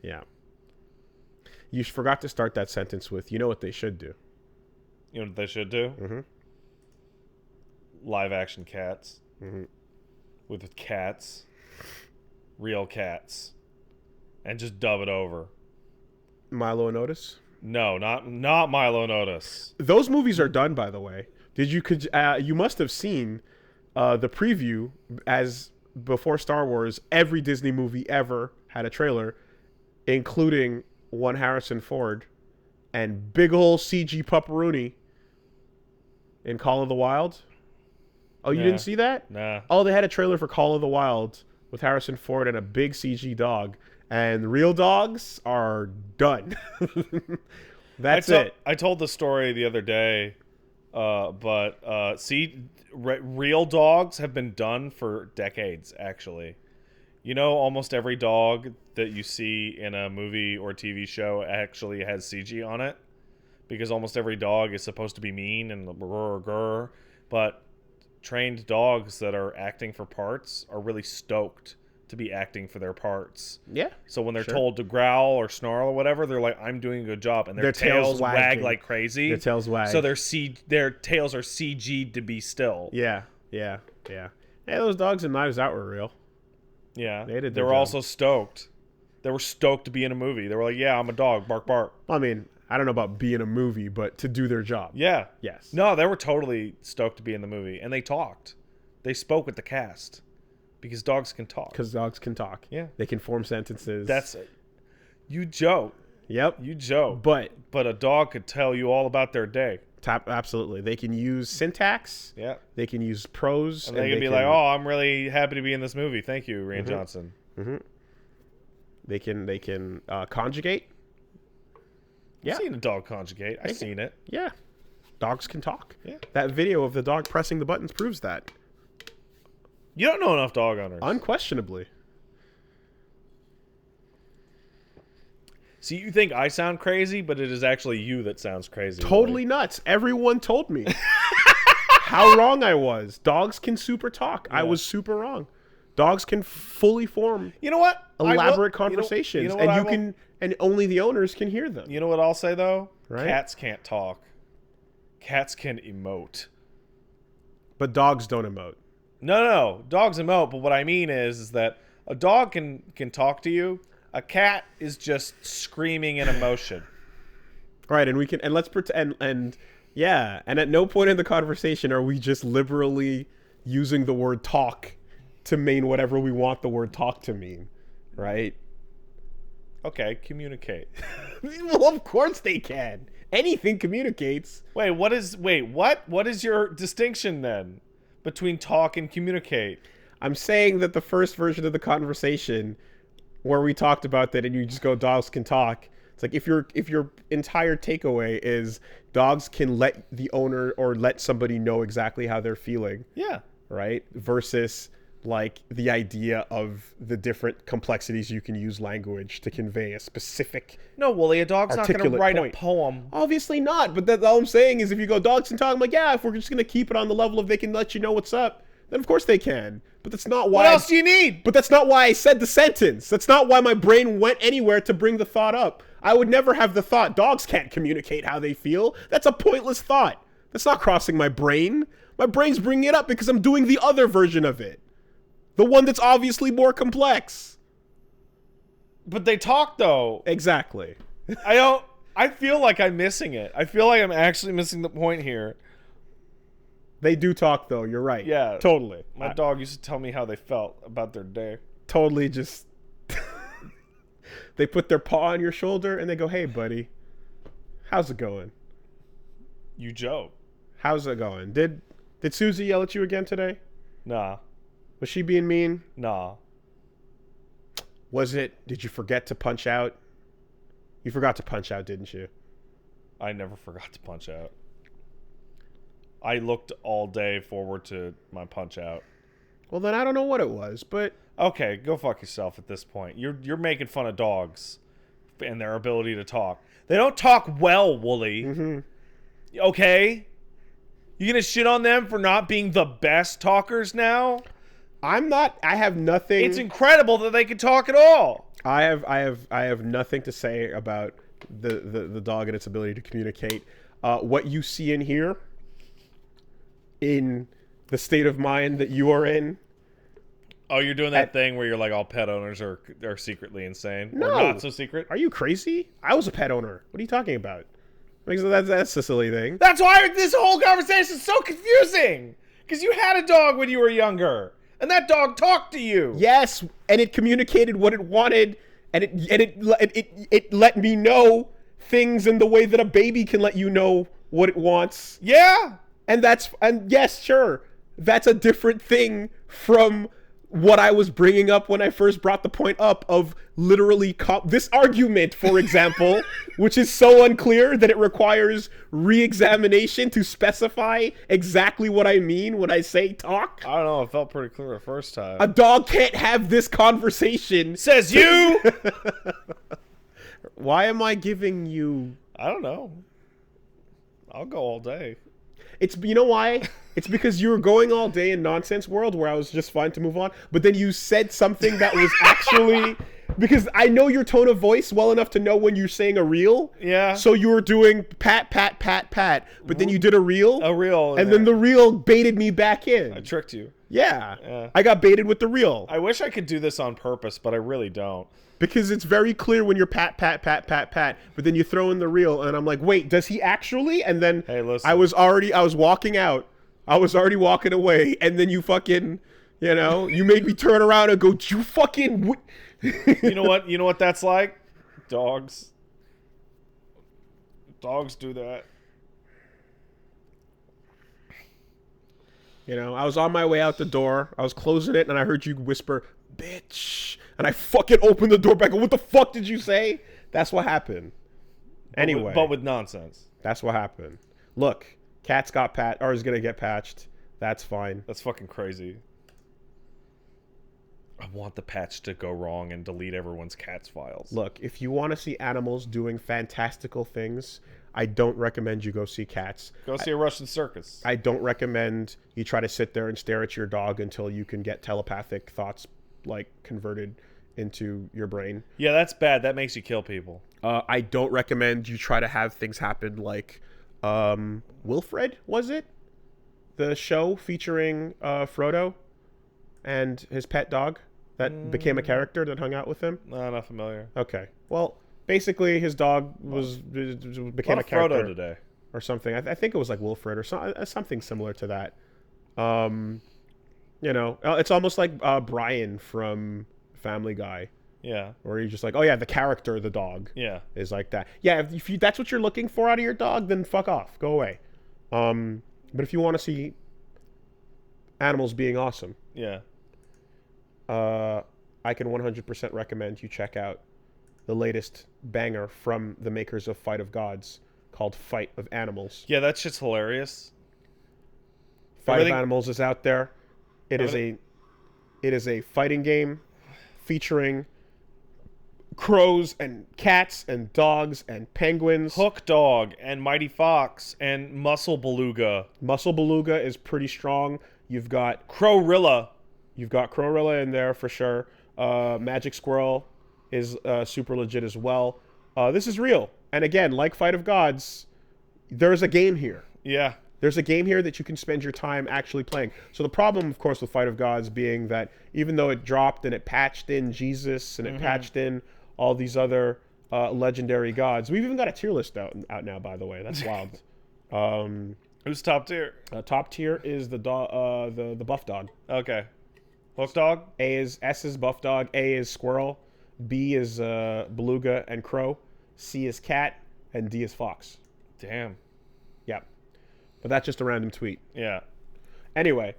Speaker 2: yeah. You forgot to start that sentence with, you know what they should do.
Speaker 1: You know what they should do?
Speaker 2: Mm-hmm.
Speaker 1: Live action cats.
Speaker 2: Mm-hmm.
Speaker 1: with cats, real cats, and just dub it over.
Speaker 2: Milo and Otis?
Speaker 1: No, not Milo and Otis.
Speaker 2: Those movies are done, by the way. You must have seen the preview as before Star Wars. Every Disney movie ever had a trailer, including one Harrison Ford and big ol' CG Pupperoonie in Call of the Wild. Oh, you didn't see that?
Speaker 1: Nah.
Speaker 2: Oh, they had a trailer for Call of the Wild with Harrison Ford and a big CG dog. And real dogs are done. That's it.
Speaker 1: I told the story the other day, but real dogs have been done for decades, actually. You know, almost every dog that you see in a movie or TV show actually has CG on it, because almost every dog is supposed to be mean and grr, but trained dogs that are acting for parts are really stoked to be acting for their parts.
Speaker 2: Yeah.
Speaker 1: So when they're told to growl or snarl or whatever, they're like, I'm doing a good job. And their tails wag like crazy.
Speaker 2: Their tails wag.
Speaker 1: So their tails are CG'd to be still.
Speaker 2: Yeah. Yeah, those dogs in Knives Out were real.
Speaker 1: Yeah.
Speaker 2: They
Speaker 1: were also stoked. They were stoked to be in a movie. They were like, yeah, I'm a dog. Bark, bark.
Speaker 2: I mean, I don't know about being a movie, but to do their job.
Speaker 1: Yeah.
Speaker 2: Yes.
Speaker 1: No, they were totally stoked to be in the movie. And they talked. They spoke with the cast. Because dogs can talk.
Speaker 2: Because dogs can talk.
Speaker 1: Yeah.
Speaker 2: They can form sentences.
Speaker 1: That's it. You joke.
Speaker 2: Yep.
Speaker 1: You joke.
Speaker 2: But
Speaker 1: a dog could tell you all about their day.
Speaker 2: Absolutely. They can use syntax.
Speaker 1: Yeah.
Speaker 2: They can use prose.
Speaker 1: And they can be like, oh, I'm really happy to be in this movie. Thank you, Rian Johnson.
Speaker 2: Mm-hmm. They can conjugate.
Speaker 1: I've seen a dog conjugate. I've seen it.
Speaker 2: Yeah. Dogs can talk.
Speaker 1: Yeah.
Speaker 2: That video of the dog pressing the buttons proves that.
Speaker 1: You don't know enough dog owners.
Speaker 2: Unquestionably.
Speaker 1: See, you think I sound crazy, but it is actually you that sounds crazy.
Speaker 2: Totally nuts. Everyone told me how wrong I was. Dogs can super talk. Yeah. I was super wrong. Dogs can fully form.
Speaker 1: You know what?
Speaker 2: Elaborate conversations, and only the owners can hear them.
Speaker 1: You know what I'll say though?
Speaker 2: Right?
Speaker 1: Cats can't talk. Cats can emote.
Speaker 2: But dogs don't emote.
Speaker 1: No. Dogs emote, but what I mean is that a dog can talk to you. A cat is just screaming in emotion.
Speaker 2: Right, and let's pretend and at no point in the conversation are we just liberally using the word talk to mean whatever we want the word talk to mean, right?
Speaker 1: Okay, communicate.
Speaker 2: Well, of course they can. Anything communicates.
Speaker 1: What is your distinction then between talk and communicate?
Speaker 2: I'm saying that the first version of the conversation where we talked about that and you just go, dogs can talk. It's like if your entire takeaway is dogs can let the owner or let somebody know exactly how they're feeling.
Speaker 1: Yeah.
Speaker 2: Right? Versus like the idea of the different complexities you can use language to convey a specific
Speaker 1: No, Wooly, a dog's not going to write
Speaker 2: point.
Speaker 1: A poem.
Speaker 2: Obviously not, but all I'm saying is if you go dogs can talk, I'm like, yeah, if we're just going to keep it on the level of they can let you know what's up, then of course they can. But that's not why.
Speaker 1: What else do you need?
Speaker 2: But that's not why I said the sentence. That's not why my brain went anywhere to bring the thought up. I would never have the thought, dogs can't communicate how they feel. That's a pointless thought. That's not crossing my brain. My brain's bringing it up because I'm doing the other version of it. The one that's obviously more complex.
Speaker 1: But they talk, though.
Speaker 2: Exactly.
Speaker 1: I feel like I'm missing it. I feel like I'm actually missing the point here.
Speaker 2: They do talk, though. You're right.
Speaker 1: Yeah.
Speaker 2: Totally.
Speaker 1: My dog used to tell me how they felt about their day.
Speaker 2: Totally just... They put their paw on your shoulder and they go, hey, buddy, how's it going?
Speaker 1: You joke.
Speaker 2: How's it going? Did Susie yell at you again today?
Speaker 1: Nah.
Speaker 2: Was she being mean?
Speaker 1: Nah.
Speaker 2: Did you forget to punch out? You forgot to punch out, didn't you?
Speaker 1: I never forgot to punch out. I looked all day forward to my punch out.
Speaker 2: Well, then I don't know what it was, but...
Speaker 1: Okay, go fuck yourself at this point. You're making fun of dogs and their ability to talk. They don't talk well, Wooly.
Speaker 2: Mm-hmm.
Speaker 1: Okay? You gonna shit on them for not being the best talkers now?
Speaker 2: I'm not. I have nothing.
Speaker 1: It's incredible that they can talk at all.
Speaker 2: I have nothing to say about the dog and its ability to communicate. What you see in here, in the state of mind that you are in,
Speaker 1: Oh, you're doing that thing where you're like, all pet owners are secretly insane.
Speaker 2: No.
Speaker 1: Or not so secret.
Speaker 2: Are you crazy? I was a pet owner. What are you talking about? Like, that's a silly thing.
Speaker 1: That's why this whole conversation is so confusing. Because you had a dog when you were younger. And that dog talked to you.
Speaker 2: Yes, and it communicated what it wanted, and it let me know things in the way that a baby can let you know what it wants.
Speaker 1: Yeah.
Speaker 2: And yes, sure. That's a different thing from what I was bringing up when I first brought the point up of literally this argument, for example, which is so unclear that it requires re-examination to specify exactly what I mean when I say talk.
Speaker 1: I don't know. It felt pretty clear the first time.
Speaker 2: A dog can't have this conversation.
Speaker 1: Says you!
Speaker 2: Why am I giving you...
Speaker 1: I don't know. I'll go all day.
Speaker 2: You know why? It's because you were going all day in nonsense world where I was just fine to move on, but then you said something that was actually... Because I know your tone of voice well enough to know when you're saying a reel.
Speaker 1: Yeah.
Speaker 2: So you were doing pat, pat, pat, pat, but then you did a reel.
Speaker 1: A reel.
Speaker 2: And then the reel baited me back in.
Speaker 1: I tricked you.
Speaker 2: Yeah. I got baited with the reel.
Speaker 1: I wish I could do this on purpose, but I really don't.
Speaker 2: Because it's very clear when you're pat, pat, pat, pat, pat, but then you throw in the reel, and I'm like, wait, does he actually? And then
Speaker 1: hey, listen.
Speaker 2: I was walking out. I was already walking away, and then you fucking, you made me turn around and go, you fucking...
Speaker 1: You know what? You know what that's like? Dogs. Dogs do that.
Speaker 2: I was on my way out the door. I was closing it, and I heard you whisper, bitch. And I fucking opened the door back. What the fuck did you say? That's what happened. Anyway.
Speaker 1: But with nonsense.
Speaker 2: That's what happened. Look, Cat's got or is going to get patched. That's fine.
Speaker 1: That's fucking crazy. I want the patch to go wrong and delete everyone's cat's files.
Speaker 2: Look, if you want to see animals doing fantastical things, I don't recommend you go see cats.
Speaker 1: Go see a Russian circus.
Speaker 2: I don't recommend you try to sit there and stare at your dog until you can get telepathic thoughts converted into your brain.
Speaker 1: Yeah, that's bad. That makes you kill people.
Speaker 2: I don't recommend you try to have things happen like Wilfred, was it? The show featuring Frodo and his pet dog that became a character that hung out with him?
Speaker 1: No, not familiar.
Speaker 2: Okay. Well, basically his dog became a character.
Speaker 1: Frodo today.
Speaker 2: Or something. I think it was like Wilfred or something similar to that. It's almost like Brian from Family Guy.
Speaker 1: Yeah.
Speaker 2: Where you're just like, oh yeah, the character, the dog.
Speaker 1: Yeah.
Speaker 2: Is like that. Yeah, if that's what you're looking for out of your dog, then fuck off. Go away. But if you want to see animals being awesome.
Speaker 1: Yeah.
Speaker 2: I can 100% recommend you check out the latest banger from the makers of Fight of Gods called Fight of Animals.
Speaker 1: Yeah, that shit's hilarious.
Speaker 2: Fight of Animals is out there. It is a fighting game featuring crows and cats and dogs and penguins.
Speaker 1: Hook Dog and Mighty Fox and Muscle Beluga.
Speaker 2: Muscle Beluga is pretty strong. You've got
Speaker 1: Crowrilla.
Speaker 2: You've got Crowrilla in there for sure. Magic Squirrel is super legit as well. This is real. And again, like Fight of Gods, there's a game here.
Speaker 1: Yeah.
Speaker 2: There's a game here that you can spend your time actually playing. So the problem, of course, with Fight of Gods being that even though it dropped and it patched in Jesus and it patched in all these other legendary gods, we've even got a tier list out now, by the way. That's wild.
Speaker 1: Who's top tier?
Speaker 2: Top tier is the buff dog.
Speaker 1: Okay. Hook Dog?
Speaker 2: S is buff dog. A is squirrel. B is beluga and crow. C is cat. And D is fox.
Speaker 1: Damn.
Speaker 2: Yep. But that's just a random tweet.
Speaker 1: Yeah.
Speaker 2: Anyway,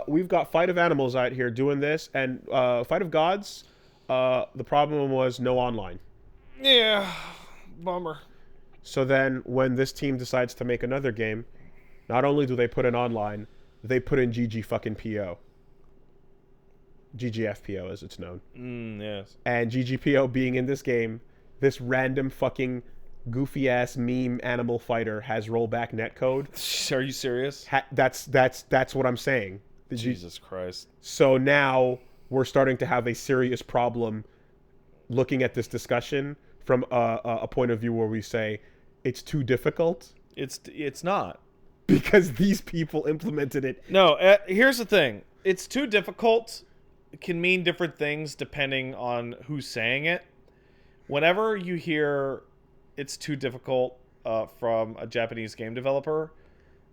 Speaker 2: we've got Fight of Animals out here doing this. And Fight of Gods, the problem was no online.
Speaker 1: Yeah. Bummer. So
Speaker 2: then when this team decides to make another game, not only do they put in online, they put in GG fucking PO. GGFPO as it's known.
Speaker 1: Yes.
Speaker 2: And GGPO being in this game, this random fucking goofy ass meme animal fighter has rollback netcode.
Speaker 1: Are you serious?
Speaker 2: That's what I'm saying.
Speaker 1: Jesus Christ.
Speaker 2: So now we're starting to have a serious problem looking at this discussion from a point of view where we say it's too difficult.
Speaker 1: It's not.
Speaker 2: Because these people implemented it.
Speaker 1: No, here's the thing. It's too difficult can mean different things depending on who's saying it. Whenever you hear it's too difficult from a Japanese game developer,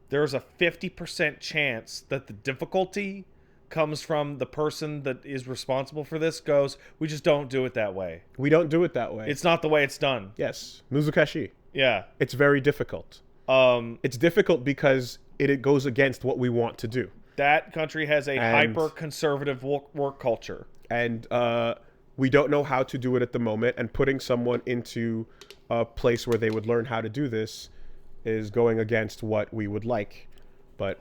Speaker 1: there's a 50% chance that the difficulty comes from the person that is responsible for this goes, we just don't do it that way.
Speaker 2: We don't do it that way.
Speaker 1: It's not the way it's done.
Speaker 2: Yes. Muzukashi.
Speaker 1: Yeah.
Speaker 2: It's very difficult. It's difficult because it goes against what we want to do.
Speaker 1: That country has a hyper-conservative work culture.
Speaker 2: And we don't know how to do it at the moment, and putting someone into a place where they would learn how to do this is going against what we would like. But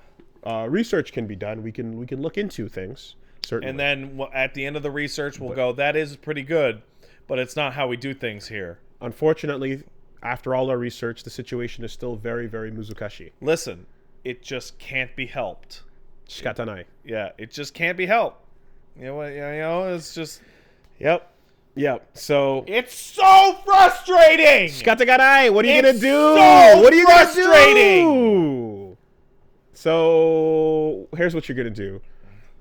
Speaker 2: research can be done. We can look into things, certainly.
Speaker 1: And then at the end of the research, we'll go, that is pretty good, but it's not how we do things here.
Speaker 2: Unfortunately, after all our research, the situation is still very, very muzukashi.
Speaker 1: Listen, it just can't be helped.
Speaker 2: Shikatanai.
Speaker 1: Yeah, it just can't be helped. You know what? It's just.
Speaker 2: Yep. So
Speaker 1: it's so frustrating.
Speaker 2: Shikataganai. What are you gonna do?
Speaker 1: So
Speaker 2: what are you
Speaker 1: frustrating.
Speaker 2: Gonna do? So here's what you're gonna do.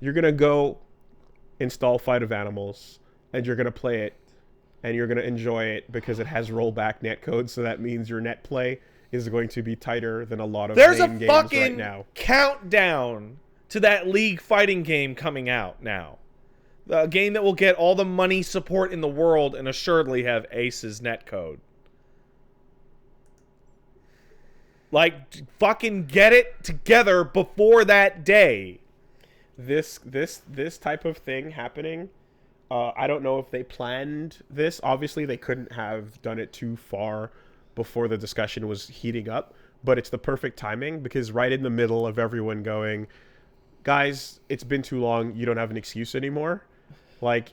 Speaker 2: You're gonna go install Fight of Animals, and you're gonna play it, and you're gonna enjoy it because it has rollback netcode. So that means your net play is going to be tighter than a lot of main games right now.
Speaker 1: Countdown to that League fighting game coming out now. A game that will get all the money support in the world and assuredly have Ace's netcode. Like, fucking get it together before that day.
Speaker 2: This type of thing happening, I don't know if they planned this. Obviously, they couldn't have done it too far before the discussion was heating up, but it's the perfect timing because right in the middle of everyone going, guys, it's been too long, you don't have an excuse anymore. Like,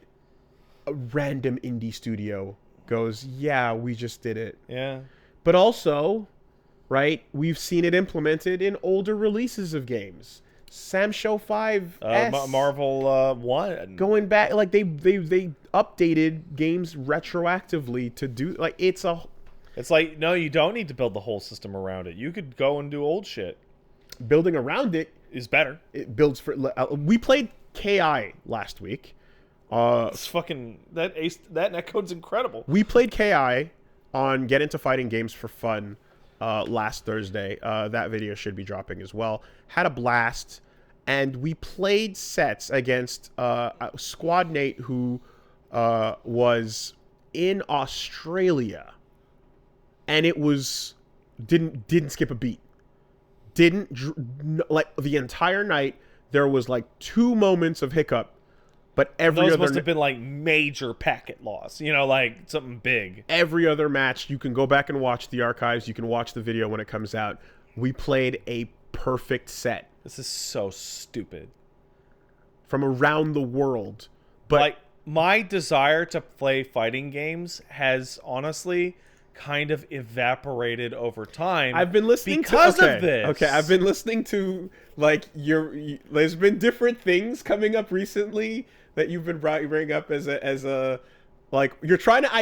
Speaker 2: a random indie studio goes, yeah, we just did it.
Speaker 1: Yeah.
Speaker 2: But also, right, we've seen it implemented in older releases of games. Sam Show 5
Speaker 1: Marvel 1.
Speaker 2: Going back, like, they updated games retroactively to do, like, it's
Speaker 1: like, no, you don't need to build the whole system around it. You could go and do old shit.
Speaker 2: Building around it
Speaker 1: is better.
Speaker 2: It builds for... we played KI last week.
Speaker 1: It's fucking... That netcode's incredible.
Speaker 2: We played KI on Get Into Fighting Games for Fun last Thursday. That video should be dropping as well. Had a blast. And we played sets against Squad Nate, who was in Australia. And it was... Didn't skip a beat. Like, the entire night, there was, like, 2 moments of hiccup. But
Speaker 1: those must have been like major packet loss, like something big.
Speaker 2: Every other match, you can go back and watch the archives. You can watch the video when it comes out. We played a perfect set.
Speaker 1: This is so stupid.
Speaker 2: From around the world. But
Speaker 1: like, my desire to play fighting games has honestly kind of evaporated over time.
Speaker 2: I've been listening
Speaker 1: because of this.
Speaker 2: Okay, I've been listening to, like, there's been different things coming up recently that you've been bringing up as a like, you're trying to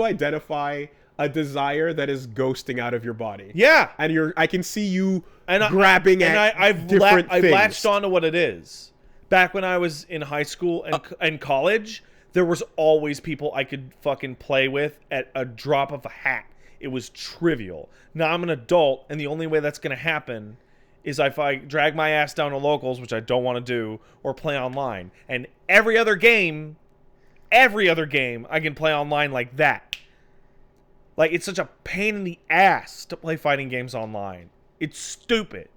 Speaker 2: identify a desire that is ghosting out of your body.
Speaker 1: Yeah.
Speaker 2: And I can see you grabbing at different things.
Speaker 1: I've latched onto what it is. Back when I was in high school and college, there was always people I could fucking play with at a drop of a hat. It was trivial. Now I'm an adult, and the only way that's going to happen is if I drag my ass down to locals, which I don't want to do, or play online. And every other game I can play online like that. Like, it's such a pain in the ass to play fighting games online. It's stupid.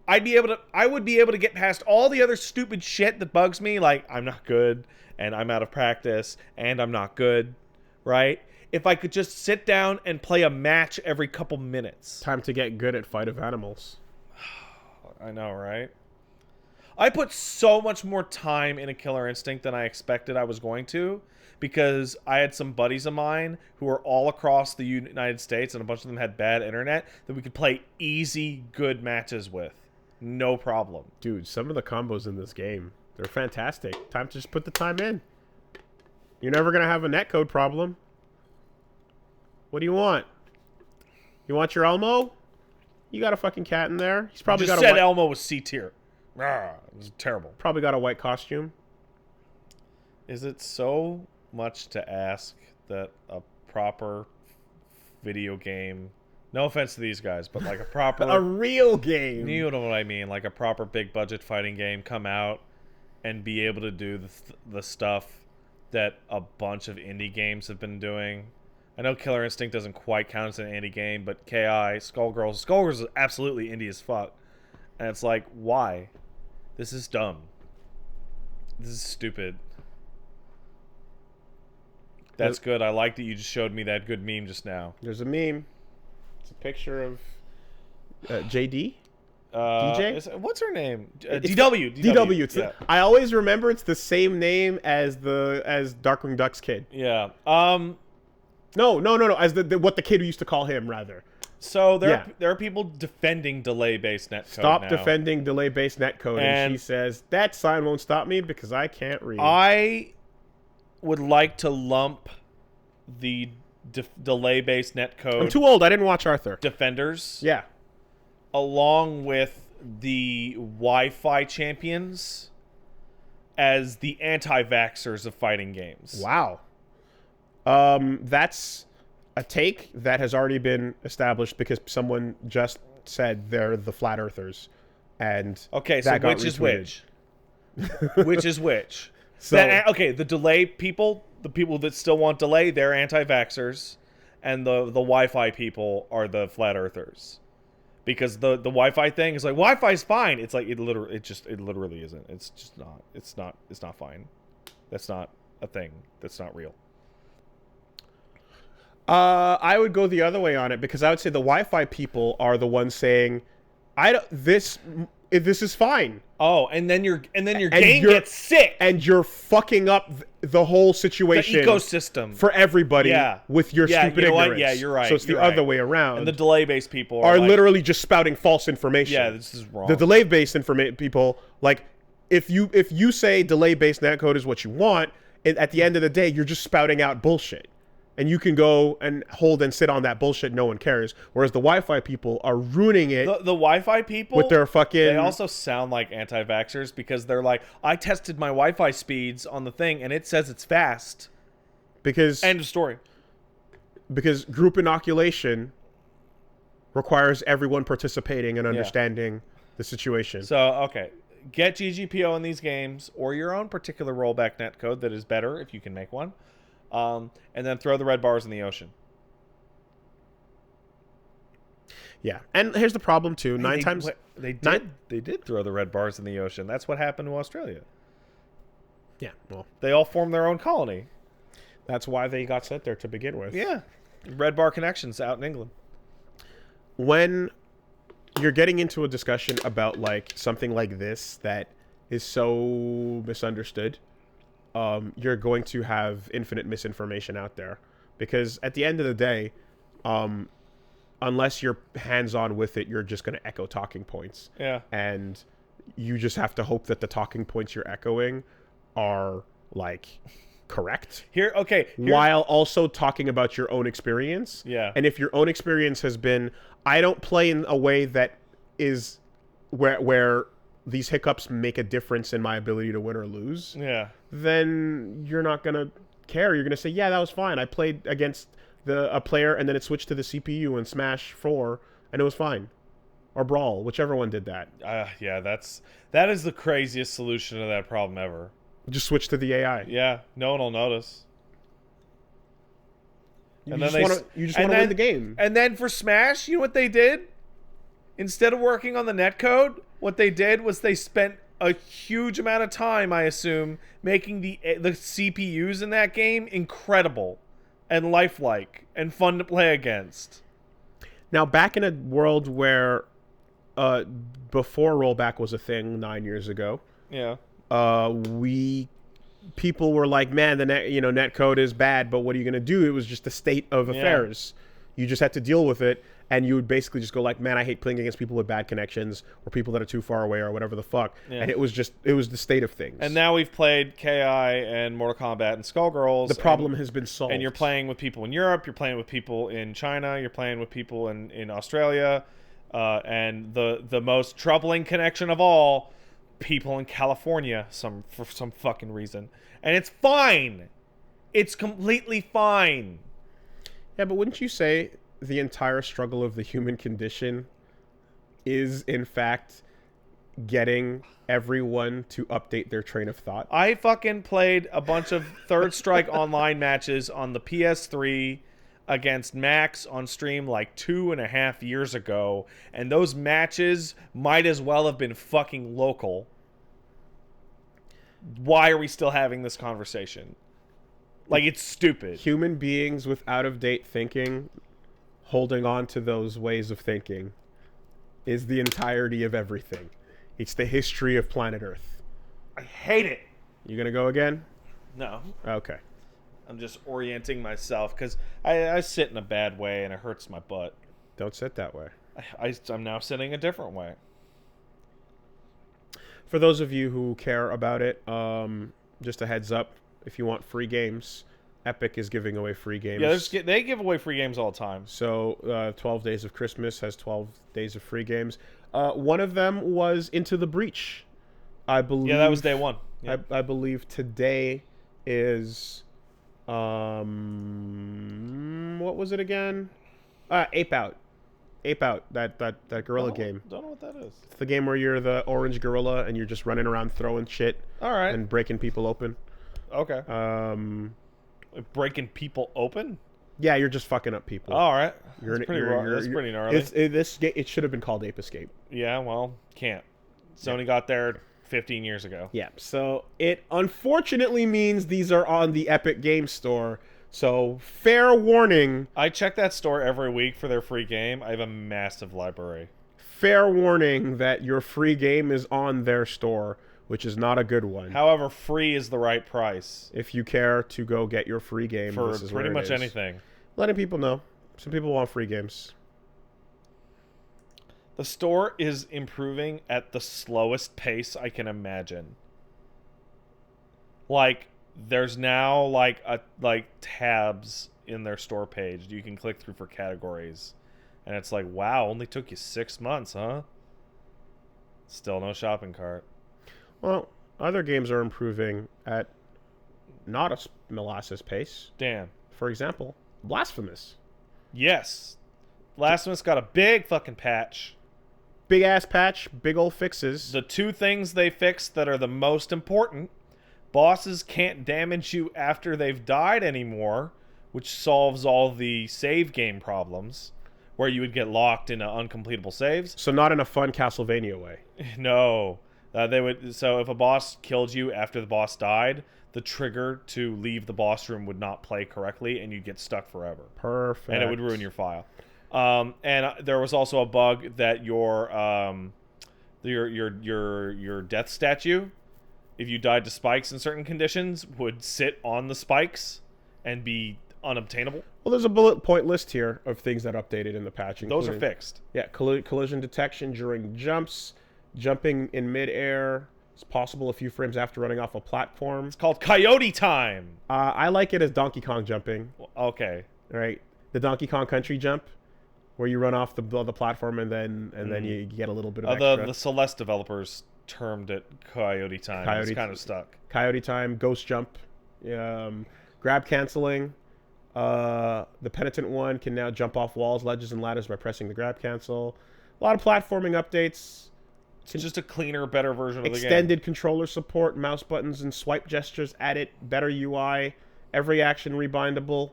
Speaker 1: I would be able to get past all the other stupid shit that bugs me, like I'm not good, and I'm out of practice, and I'm not good, right? If I could just sit down and play a match every couple minutes.
Speaker 2: Time to get good at Fight of Animals.
Speaker 1: I know, right? I put so much more time in a Killer Instinct than I expected I was going to, because I had some buddies of mine who were all across the United States, and a bunch of them had bad internet, that we could play easy, good matches with. No problem.
Speaker 2: Dude, some of the combos in this game, they're fantastic. Time to just put the time in. You're never going to have a netcode problem. What do you want? You want your Elmo? You got a fucking cat in there. He's probably got a
Speaker 1: said Elmo was C tier. It was terrible.
Speaker 2: Probably got a white costume.
Speaker 1: Is it so much to ask that a proper video game, no offense to these guys, but like a proper
Speaker 2: a real game,
Speaker 1: you know what I mean, like a proper big budget fighting game come out and be able to do the stuff that a bunch of indie games have been doing? I know Killer Instinct doesn't quite count as an indie game, but KI, Skullgirls is absolutely indie as fuck. And it's like, why? This is dumb. This is stupid. That's good. I like that you just showed me that good meme just now.
Speaker 2: There's a meme. It's a picture of JD? DJ?
Speaker 1: What's her name? DW.
Speaker 2: DW. I always remember it's the same name as Darkwing Duck's kid.
Speaker 1: Yeah.
Speaker 2: No. As what the kid used to call him, rather.
Speaker 1: So there are people defending delay-based netcode.
Speaker 2: Stop defending delay-based netcode. And she says, that sign won't stop me because I can't read.
Speaker 1: I would like to lump the delay-based netcode.
Speaker 2: I'm too old. I didn't watch Arthur.
Speaker 1: Defenders.
Speaker 2: Yeah.
Speaker 1: Along with the Wi-Fi champions as the anti-vaxxers of fighting games.
Speaker 2: Wow. That's a take that has already been established because someone just said they're the flat earthers. And
Speaker 1: okay, so which is which? Which is which?
Speaker 2: So,
Speaker 1: the delay people, the people that still want delay, they're anti-vaxxers, and the Wi-Fi people are the flat earthers. Because the Wi-Fi thing is like, Wi-Fi's fine. It's like it literally isn't. It's just not. It's not fine. That's not a thing. That's not real.
Speaker 2: I would go the other way on it because I would say the Wi-Fi people are the ones saying, this is fine.
Speaker 1: Oh, and then your game gets sick,
Speaker 2: and you're fucking up the whole situation,
Speaker 1: the ecosystem
Speaker 2: for everybody. With your stupid ignorance.
Speaker 1: What? Yeah, you're right.
Speaker 2: So it's the other way around.
Speaker 1: And the delay-based people
Speaker 2: are like, literally just spouting false information.
Speaker 1: Yeah, this is wrong.
Speaker 2: The delay-based people, like if you say delay-based netcode is what you want, at the end of the day, you're just spouting out bullshit. And you can go and hold and sit on that bullshit. No one cares. Whereas the Wi-Fi people are ruining it.
Speaker 1: The Wi-Fi people
Speaker 2: with their fucking.
Speaker 1: They also sound like anti-vaxxers because they're like, I tested my Wi-Fi speeds on the thing and it says it's fast.
Speaker 2: Because
Speaker 1: end of story.
Speaker 2: Because group inoculation requires everyone participating and understanding the situation.
Speaker 1: So okay, get GGPO in these games or your own particular rollback netcode that is better if you can make one. And then throw the red bars in the ocean.
Speaker 2: Yeah, and here's the problem too.
Speaker 1: They did throw the red bars in the ocean. That's what happened to Australia.
Speaker 2: Yeah, well,
Speaker 1: they all formed their own colony.
Speaker 2: That's why they got sent there to begin with.
Speaker 1: Yeah, red bar connections out in England.
Speaker 2: When you're getting into a discussion about like something like this that is so misunderstood, you're going to have infinite misinformation out there because at the end of the day, unless you're hands-on with it, you're just going to echo talking points.
Speaker 1: Yeah.
Speaker 2: And you just have to hope that the talking points you're echoing are like correct. While also talking about your own experience.
Speaker 1: Yeah.
Speaker 2: And if your own experience has been, I don't play in a way that is where these hiccups make a difference in my ability to win or lose.
Speaker 1: Yeah.
Speaker 2: Then you're not going to care. You're going to say, yeah, that was fine. I played against a player and then it switched to the CPU in Smash 4 and it was fine. Or Brawl, whichever one did that.
Speaker 1: Yeah, that is the craziest solution to that problem ever.
Speaker 2: Just switch to the AI.
Speaker 1: Yeah, no one will notice.
Speaker 2: You just want to win the game.
Speaker 1: And then for Smash, you know what they did? Instead of working on the netcode, what they did was they spent a huge amount of time, I assume, making the CPUs in that game incredible and lifelike and fun to play against.
Speaker 2: Now, back in a world where before rollback was a thing 9 years ago,
Speaker 1: yeah,
Speaker 2: people were like, man, the netcode is bad, but what are you going to do? It was just the state of affairs. You just had to deal with it. And you would basically just go like, man, I hate playing against people with bad connections or people that are too far away or whatever the fuck. Yeah. And it was the state of things.
Speaker 1: And now we've played KI and Mortal Kombat and Skullgirls.
Speaker 2: The problem has been solved.
Speaker 1: And you're playing with people in Europe. You're playing with people in China. You're playing with people in Australia. And the most troubling connection of all, people in California for some fucking reason. And it's fine. It's completely fine.
Speaker 2: Yeah, but wouldn't you say the entire struggle of the human condition is, in fact, getting everyone to update their train of thought?
Speaker 1: I fucking played a bunch of Third Strike online matches on the PS3 against Max on stream like 2.5 years ago, and those matches might as well have been fucking local. Why are we still having this conversation? Like, it's stupid.
Speaker 2: Human beings with out-of-date thinking holding on to those ways of thinking is the entirety of everything. It's the history of planet Earth.
Speaker 1: I hate it.
Speaker 2: You gonna go again?
Speaker 1: No.
Speaker 2: Okay.
Speaker 1: I'm just orienting myself because I sit in a bad way and it hurts my butt.
Speaker 2: Don't sit that way.
Speaker 1: I'm now sitting a different way.
Speaker 2: For those of you who care about it, just a heads up, if you want free games, Epic is giving away free games.
Speaker 1: Yeah, they give away free games all the time.
Speaker 2: So 12 Days of Christmas has 12 days of free games. One of them was Into the Breach, I believe.
Speaker 1: Yeah, that was day one. Yeah.
Speaker 2: I believe today is... what was it again? Ape Out. Ape Out, that gorilla game.
Speaker 1: Don't know what that is.
Speaker 2: It's the game where you're the orange gorilla and you're just running around throwing shit.
Speaker 1: All right.
Speaker 2: And breaking people open.
Speaker 1: Okay. Breaking people open?
Speaker 2: Yeah, you're just fucking up people.
Speaker 1: All right.
Speaker 2: That's
Speaker 1: pretty gnarly.
Speaker 2: It should have been called Ape Escape.
Speaker 1: Yeah, well, can't. Sony got there 15 years ago.
Speaker 2: Yeah, so it unfortunately means these are on the Epic Game Store. So, fair warning.
Speaker 1: I check that store every week for their free game. I have a massive library.
Speaker 2: Fair warning that your free game is on their store, which is not a good one.
Speaker 1: However, free is the right price.
Speaker 2: If you care to go get your free game,
Speaker 1: for
Speaker 2: this is
Speaker 1: pretty
Speaker 2: where it
Speaker 1: much
Speaker 2: is.
Speaker 1: anything.
Speaker 2: Letting people know. Some people want free games.
Speaker 1: The store is improving at the slowest pace I can imagine. Like, there's now like tabs in their store page you can click through for categories. And it's like, wow, only took you 6 months, huh? Still no shopping cart.
Speaker 2: Well, other games are improving at not a molasses pace.
Speaker 1: Damn.
Speaker 2: For example, Blasphemous.
Speaker 1: Yes. Blasphemous got a big fucking patch.
Speaker 2: Big ass patch, big old fixes.
Speaker 1: The two things they fixed that are the most important: bosses can't damage you after they've died anymore, which solves all the save game problems, where you would get locked into uncompletable saves.
Speaker 2: So not in a fun Castlevania way.
Speaker 1: No. They would. So if a boss killed you after the boss died, the trigger to leave the boss room would not play correctly, and you'd get stuck forever.
Speaker 2: Perfect.
Speaker 1: And it would ruin your file. And there was also a bug that your death statue, if you died to spikes in certain conditions, would sit on the spikes and be unobtainable.
Speaker 2: Well, there's a bullet point list here of things that updated in the patch.
Speaker 1: Those are fixed.
Speaker 2: Yeah, collision detection during jumps, jumping in midair. It's possible a few frames after running off a platform.
Speaker 1: It's called Coyote Time.
Speaker 2: I like it as Donkey Kong jumping.
Speaker 1: Okay.
Speaker 2: Right, the Donkey Kong Country jump, where you run off the platform and then you get a little bit of extra.
Speaker 1: The Celeste developers termed it Coyote Time. It's kind of stuck.
Speaker 2: Coyote Time, Ghost Jump, grab canceling. The Penitent one can now jump off walls, ledges, and ladders by pressing the grab cancel. A lot of platforming updates.
Speaker 1: It's just a cleaner, better version of the game.
Speaker 2: Extended controller support, mouse buttons and swipe gestures added, better UI, every action rebindable.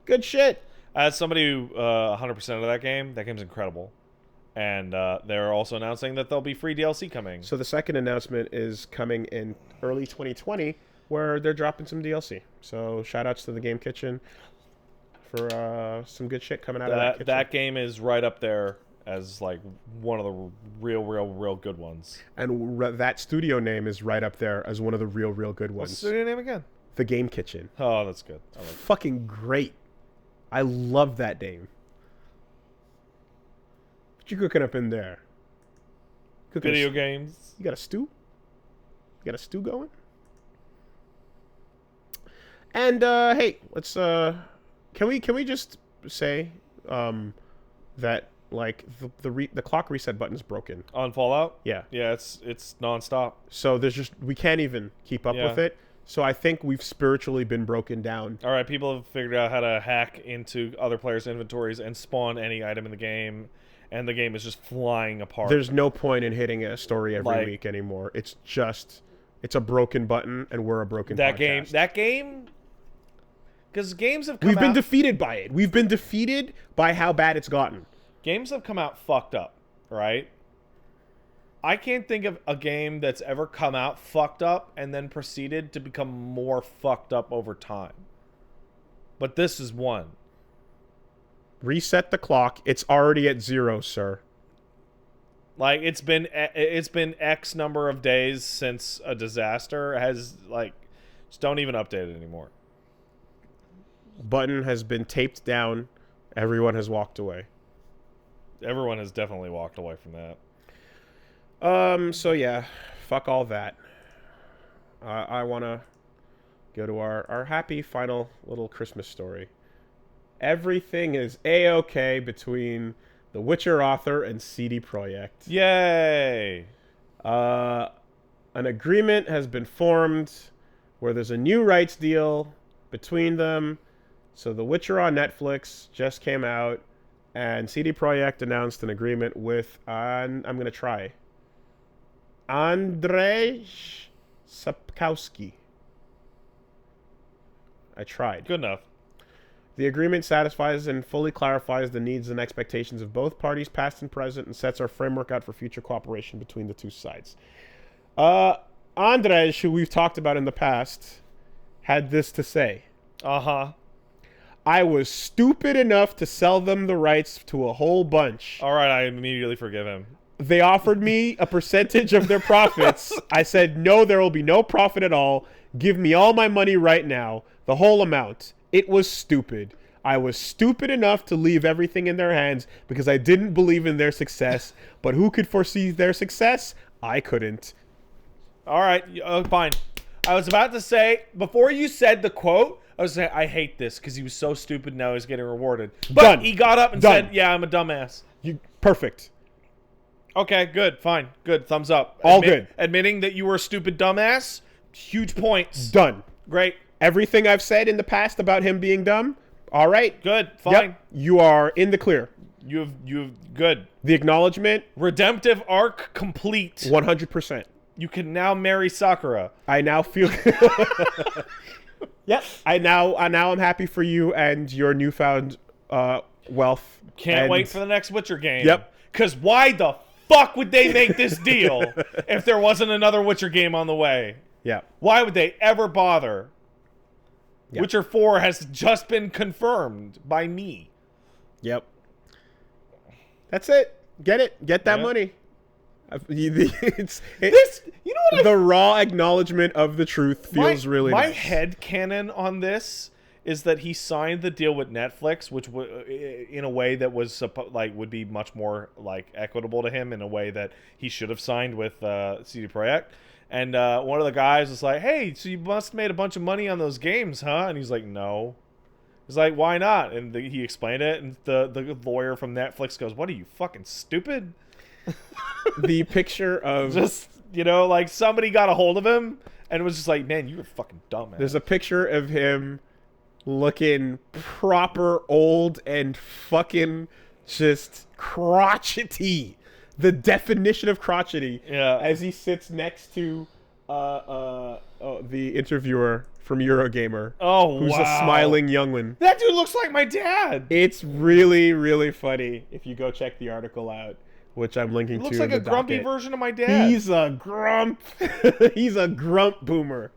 Speaker 2: Good shit.
Speaker 1: As somebody who 100% of that game's incredible. And they're also announcing that there'll be free DLC coming.
Speaker 2: So the second announcement is coming in early 2020, where they're dropping some DLC. So shout outs to the Game Kitchen for some good shit coming out of that kitchen.
Speaker 1: That game is right up there as like one of the real good ones.
Speaker 2: And that studio name is right up there as one of the real good ones.
Speaker 1: What's the studio name again?
Speaker 2: The Game Kitchen.
Speaker 1: Oh, that's good. I like it.
Speaker 2: Fucking great. I love that name. What you cooking up in there?
Speaker 1: Video games.
Speaker 2: You got a stew? You got a stew going? And hey, let's can we just say that like the clock reset button is broken
Speaker 1: On Fallout?
Speaker 2: Yeah.
Speaker 1: It's nonstop.
Speaker 2: So we can't even keep up with it. So I think we've spiritually been broken down.
Speaker 1: All right, people have figured out how to hack into other players' inventories and spawn any item in the game, and the game is just flying apart.
Speaker 2: There's no point in hitting a story every week anymore. It's a broken button, and we're a broken podcast.
Speaker 1: That game, because games have come
Speaker 2: We've been defeated by it. We've been defeated by how bad it's gotten.
Speaker 1: Games have come out fucked up, right? I can't think of a game that's ever come out fucked up and then proceeded to become more fucked up over time. But this is one.
Speaker 2: Reset the clock. It's already at 0, sir.
Speaker 1: Like, it's been X number of days since a disaster just don't even update it anymore.
Speaker 2: Button has been taped down. Everyone has walked away.
Speaker 1: Everyone has definitely walked away from that.
Speaker 2: So yeah, fuck all that. I want to go to our happy final little Christmas story. Everything is A-okay between the Witcher author and CD Projekt.
Speaker 1: Yay!
Speaker 2: An agreement has been formed where there's a new rights deal between them. So The Witcher on Netflix just came out, and CD Projekt announced an agreement with, I'm going to try, Andrzej Sapkowski. I tried.
Speaker 1: Good enough.
Speaker 2: The agreement satisfies and fully clarifies the needs and expectations of both parties, past and present, and sets our framework out for future cooperation between the two sides. Andrzej, who we've talked about in the past, had this to say.
Speaker 1: Uh-huh.
Speaker 2: I was stupid enough to sell them the rights to a whole bunch.
Speaker 1: All right, I immediately forgive him.
Speaker 2: They offered me a percentage of their profits. I said, no, there will be no profit at all. Give me all my money right now, the whole amount. It was stupid. I was stupid enough to leave everything in their hands because I didn't believe in their success. But who could foresee their success? I couldn't.
Speaker 1: All right, fine. I was about to say, before you said the quote, I was saying, I hate this because he was so stupid, now he's getting rewarded. But
Speaker 2: Done.
Speaker 1: He got up and
Speaker 2: Done.
Speaker 1: said, yeah, I'm a dumbass.
Speaker 2: Perfect.
Speaker 1: Okay, good, fine, good, thumbs up.
Speaker 2: All good.
Speaker 1: Admitting that you were a stupid dumbass, huge points.
Speaker 2: Done.
Speaker 1: Great.
Speaker 2: Everything I've said in the past about him being dumb, all right.
Speaker 1: Good, fine.
Speaker 2: Yep. You are in the clear.
Speaker 1: You've good.
Speaker 2: The acknowledgement.
Speaker 1: Redemptive arc complete.
Speaker 2: 100%.
Speaker 1: You can now marry Sakura.
Speaker 2: I now feel... Yep. Now I'm happy for you and your newfound wealth.
Speaker 1: Can't wait for the next Witcher game.
Speaker 2: Yep.
Speaker 1: Because why the fuck would they make this deal if there wasn't another Witcher game on the way?
Speaker 2: Yeah.
Speaker 1: Why would they ever bother?
Speaker 2: Yep.
Speaker 1: Witcher 4 has just been confirmed by me.
Speaker 2: Yep. That's it. Get it. Get that money. The raw acknowledgement of the truth feels really nice.
Speaker 1: My head canon on this is that he signed the deal with Netflix, which in a way that was would be much more equitable to him, in a way that he should have signed with CD Projekt. And one of the guys was like, "Hey, so you must have made a bunch of money on those games, huh?" And he's like, "No." He's like, "Why not?" And he explained it, and the lawyer from Netflix goes, "What are you, fucking stupid?"
Speaker 2: The picture of
Speaker 1: just somebody got a hold of him and it was just like, man, you were fucking dumb, man.
Speaker 2: There's a picture of him looking proper old and fucking just crotchety. The definition of crotchety.
Speaker 1: Yeah.
Speaker 2: As he sits next to the interviewer from Eurogamer.
Speaker 1: Oh,
Speaker 2: who's
Speaker 1: wow.
Speaker 2: a smiling youngling.
Speaker 1: That dude looks like my dad.
Speaker 2: It's really, really funny if you go check the article out, which I'm linking to.
Speaker 1: Looks like a grumpy version of my dad.
Speaker 2: He's a grump. He's a grump boomer.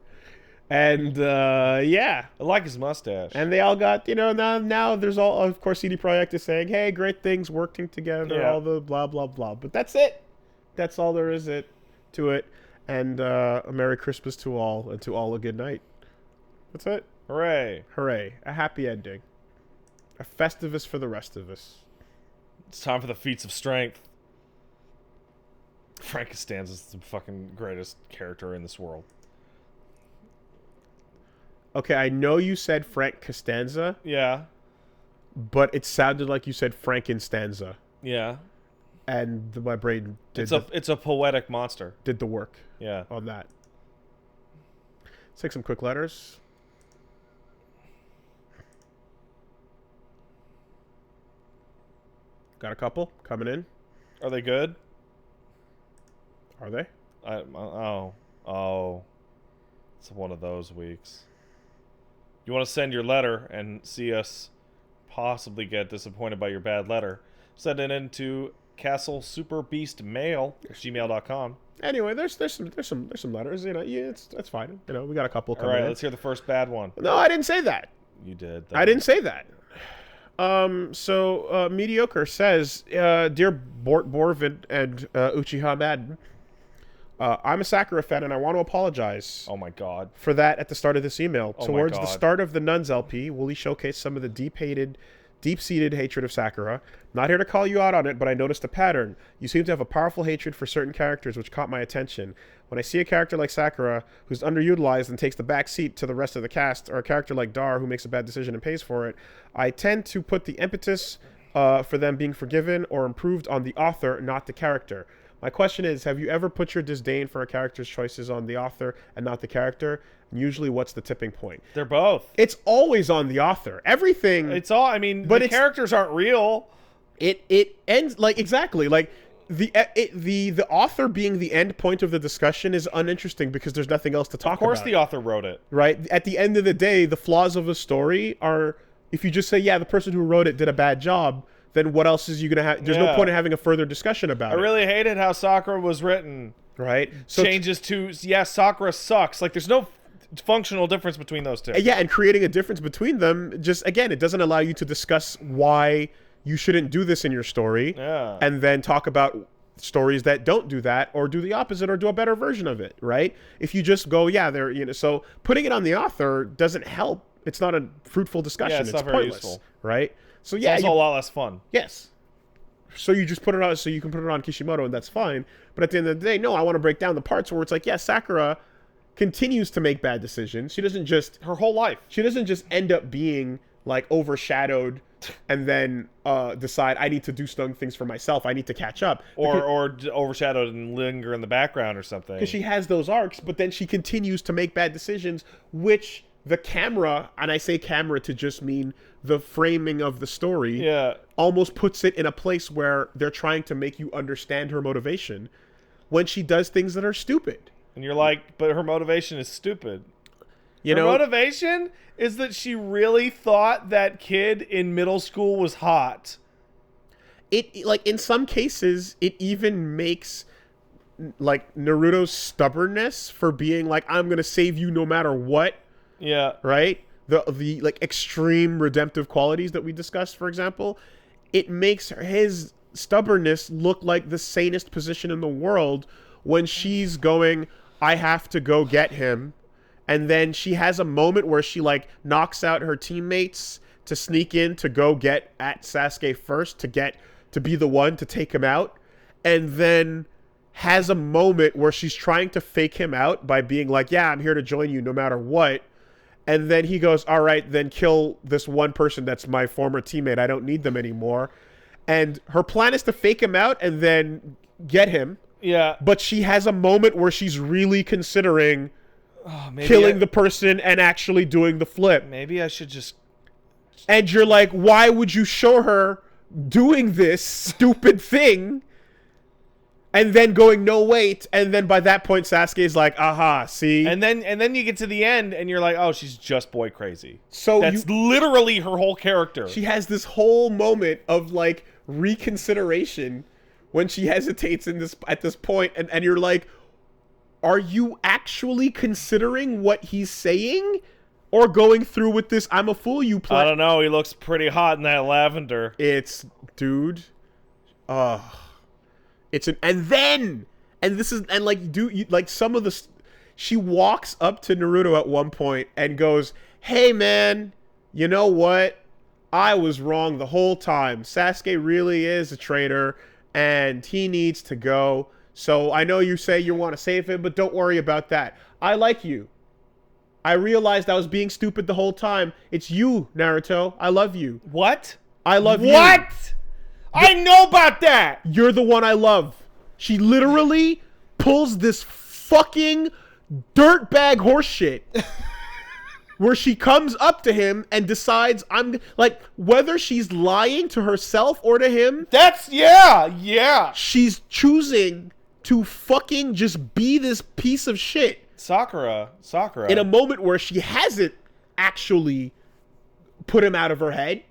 Speaker 2: And yeah,
Speaker 1: I like his mustache.
Speaker 2: And they all got, now there's all, of course, CD Projekt is saying, hey, great things working together, all the blah blah blah. But that's it. That's all there is to it. And a Merry Christmas to all, and to all a good night. That's it.
Speaker 1: Hooray!
Speaker 2: Hooray! A happy ending. A Festivus for the rest of us.
Speaker 1: It's time for the feats of strength. Frank Costanza's the fucking greatest character in this world.
Speaker 2: Okay, I know you said Frank Costanza.
Speaker 1: Yeah.
Speaker 2: But it sounded like you said Frankenstanza.
Speaker 1: Yeah.
Speaker 2: And my brain did
Speaker 1: It's a poetic monster.
Speaker 2: Did the work.
Speaker 1: Yeah.
Speaker 2: On that. Let's take some quick letters. Got a couple coming in.
Speaker 1: Are they good?
Speaker 2: Are they?
Speaker 1: Oh. It's one of those weeks. You want to send your letter and see us possibly get disappointed by your bad letter? Send it into castlesuperbeastmail@gmail.com.
Speaker 2: Anyway, there's some letters. You know, yeah, that's fine. You know, we got a couple coming
Speaker 1: All right,
Speaker 2: in.
Speaker 1: let's hear the first bad one.
Speaker 2: No, I didn't say that.
Speaker 1: You did.
Speaker 2: I didn't say that. So Mediocre says, Dear Borvid and Uchiha Madden, I'm a Sakura fan and I want to apologize.
Speaker 1: Oh my god.
Speaker 2: For that at the start of this email.
Speaker 1: Oh
Speaker 2: Towards the start of the Nuns LP, Wooly showcased some of the deep-seated hatred of Sakura. Not here to call you out on it, but I noticed a pattern. You seem to have a powerful hatred for certain characters, which caught my attention. When I see a character like Sakura, who's underutilized and takes the back seat to the rest of the cast, or a character like Dar, who makes a bad decision and pays for it, I tend to put the impetus for them being forgiven or improved on the author, not the character. My question is, have you ever put your disdain for a character's choices on the author and not the character? And usually, what's the tipping point?
Speaker 1: They're both.
Speaker 2: It's always on the author. Everything.
Speaker 1: It's all. I mean, but the characters aren't real.
Speaker 2: It ends like exactly like the author being the end point of the discussion is uninteresting because there's nothing else to talk about.
Speaker 1: Of course, the author wrote it.
Speaker 2: Right. At the end of the day, the flaws of a story are if you just say, yeah, the person who wrote it did a bad job. Then what else is you gonna have? There's no point in having a further discussion about it.
Speaker 1: I really hated how Sakura was written.
Speaker 2: Right.
Speaker 1: So changes to Sakura sucks. Like there's no functional difference between those two.
Speaker 2: Yeah, and creating a difference between them just again, it doesn't allow you to discuss why you shouldn't do this in your story.
Speaker 1: Yeah.
Speaker 2: And then talk about stories that don't do that or do the opposite or do a better version of it. Right. If you just go, yeah, so putting it on the author doesn't help. It's not a fruitful discussion.
Speaker 1: Yeah, it's not
Speaker 2: pointless.
Speaker 1: very useful.
Speaker 2: Right. So yeah,
Speaker 1: it's also a lot less fun.
Speaker 2: Yes. So you just put it on, so you can put it on Kishimoto, and that's fine. But at the end of the day, no, I want to break down the parts where it's like, yeah, Sakura continues to make bad decisions. She doesn't just
Speaker 1: her whole life.
Speaker 2: She doesn't just end up being like overshadowed, and then decide I need to do some things for myself. I need to catch up,
Speaker 1: or overshadowed and linger in the background or something.
Speaker 2: Because she has those arcs, but then she continues to make bad decisions, which the camera, and I say camera to just mean the framing of the story, almost puts it in a place where they're trying to make you understand her motivation when she does things that are stupid.
Speaker 1: And you're like, but her motivation is stupid. Her motivation is that she really thought that kid in middle school was hot.
Speaker 2: It, like, in some cases, it even makes, like, Naruto's stubbornness for being like, I'm going to save you no matter what.
Speaker 1: Yeah.
Speaker 2: Right? The like extreme redemptive qualities that we discussed, for example, it makes his stubbornness look like the sanest position in the world when she's going, I have to go get him. And then she has a moment where she like knocks out her teammates to sneak in to go get at Sasuke first to be the one to take him out. And then has a moment where she's trying to fake him out by being like, yeah, I'm here to join you no matter what. And then he goes, all right, then kill this one person that's my former teammate. I don't need them anymore. And her plan is to fake him out and then get him.
Speaker 1: Yeah.
Speaker 2: But she has a moment where she's really considering killing the person and actually doing the flip.
Speaker 1: Maybe I should just...
Speaker 2: And you're like, why would you show her doing this stupid thing? And then going, no, wait. And then by that point, Sasuke is like, aha, see?
Speaker 1: And then you get to the end and you're like, oh, she's just boy crazy.
Speaker 2: So
Speaker 1: that's literally her whole character.
Speaker 2: She has this whole moment of like reconsideration when she hesitates at this point. And you're like, are you actually considering what he's saying? Or going through with this, I'm a fool you play?
Speaker 1: I don't know. He looks pretty hot in that lavender.
Speaker 2: It's, dude. It's an, and this is, and like, like some of the, she walks up to Naruto at one point and goes, hey man, you know what? I was wrong the whole time. Sasuke really is a traitor and he needs to go. So I know you say you want to save him, but don't worry about that. I like you. I realized I was being stupid the whole time. It's you, Naruto. I love you.
Speaker 1: What?
Speaker 2: I love you.
Speaker 1: What? I know about that.
Speaker 2: You're the one I love. She literally pulls this fucking dirtbag horseshit where she comes up to him and decides like, whether she's lying to herself or to him.
Speaker 1: Yeah.
Speaker 2: She's choosing to fucking just be this piece of shit.
Speaker 1: Sakura.
Speaker 2: In a moment where she hasn't actually put him out of her head,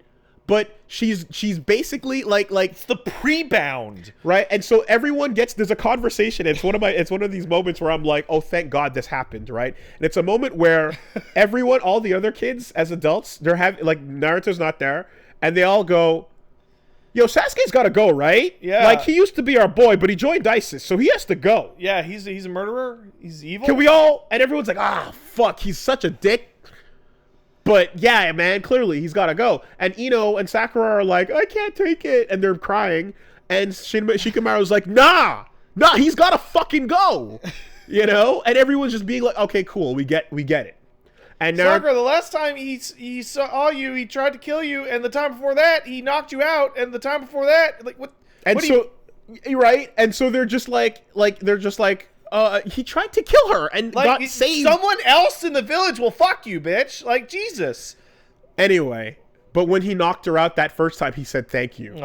Speaker 2: but she's basically like
Speaker 1: it's the pre-bound,
Speaker 2: right? And so everyone there's a conversation. It's one of these moments where I'm like, oh, thank God this happened, right? And it's a moment where all the other kids as adults, they're having, like, Naruto's not there, and they all go, yo, Sasuke's got to go, right?
Speaker 1: Yeah.
Speaker 2: Like, he used to be our boy, but he joined ISIS, so he has to go.
Speaker 1: Yeah, he's a murderer. He's evil.
Speaker 2: Can we all? And everyone's like, fuck, he's such a dick. But yeah, man, clearly he's got to go. And Ino and Sakura are like, I can't take it. And they're crying. And Shikamaru's like, nah, he's got to fucking go. You know? And everyone's just being like, okay, cool, we get it. And
Speaker 1: Sakura, the last time he saw you, he tried to kill you, and the time before that, he knocked you out, and the time before that, like, what?
Speaker 2: And right? And so they're just like, he tried to kill her and got saved.
Speaker 1: Someone else in the village will fuck you, bitch. Like, Jesus.
Speaker 2: Anyway, but when he knocked her out that first time, he said thank you.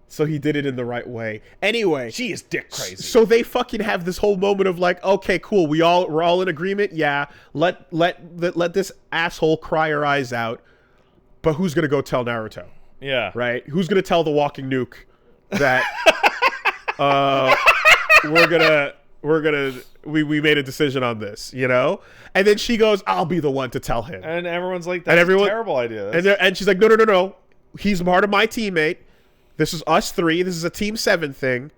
Speaker 2: So he did it in the right way. Anyway.
Speaker 1: She is dick crazy.
Speaker 2: So they fucking have this whole moment of like, okay, cool. We're all in agreement. Yeah. Let this asshole cry her eyes out. But who's going to go tell Naruto?
Speaker 1: Yeah.
Speaker 2: Right? Who's going to tell the walking nuke that we made a decision on this, you know? And then she goes, I'll be the one to tell him.
Speaker 1: And everyone's like, that's a terrible idea.
Speaker 2: And she's like, no. He's part of my teammate. This is us three. This is a Team 7 thing.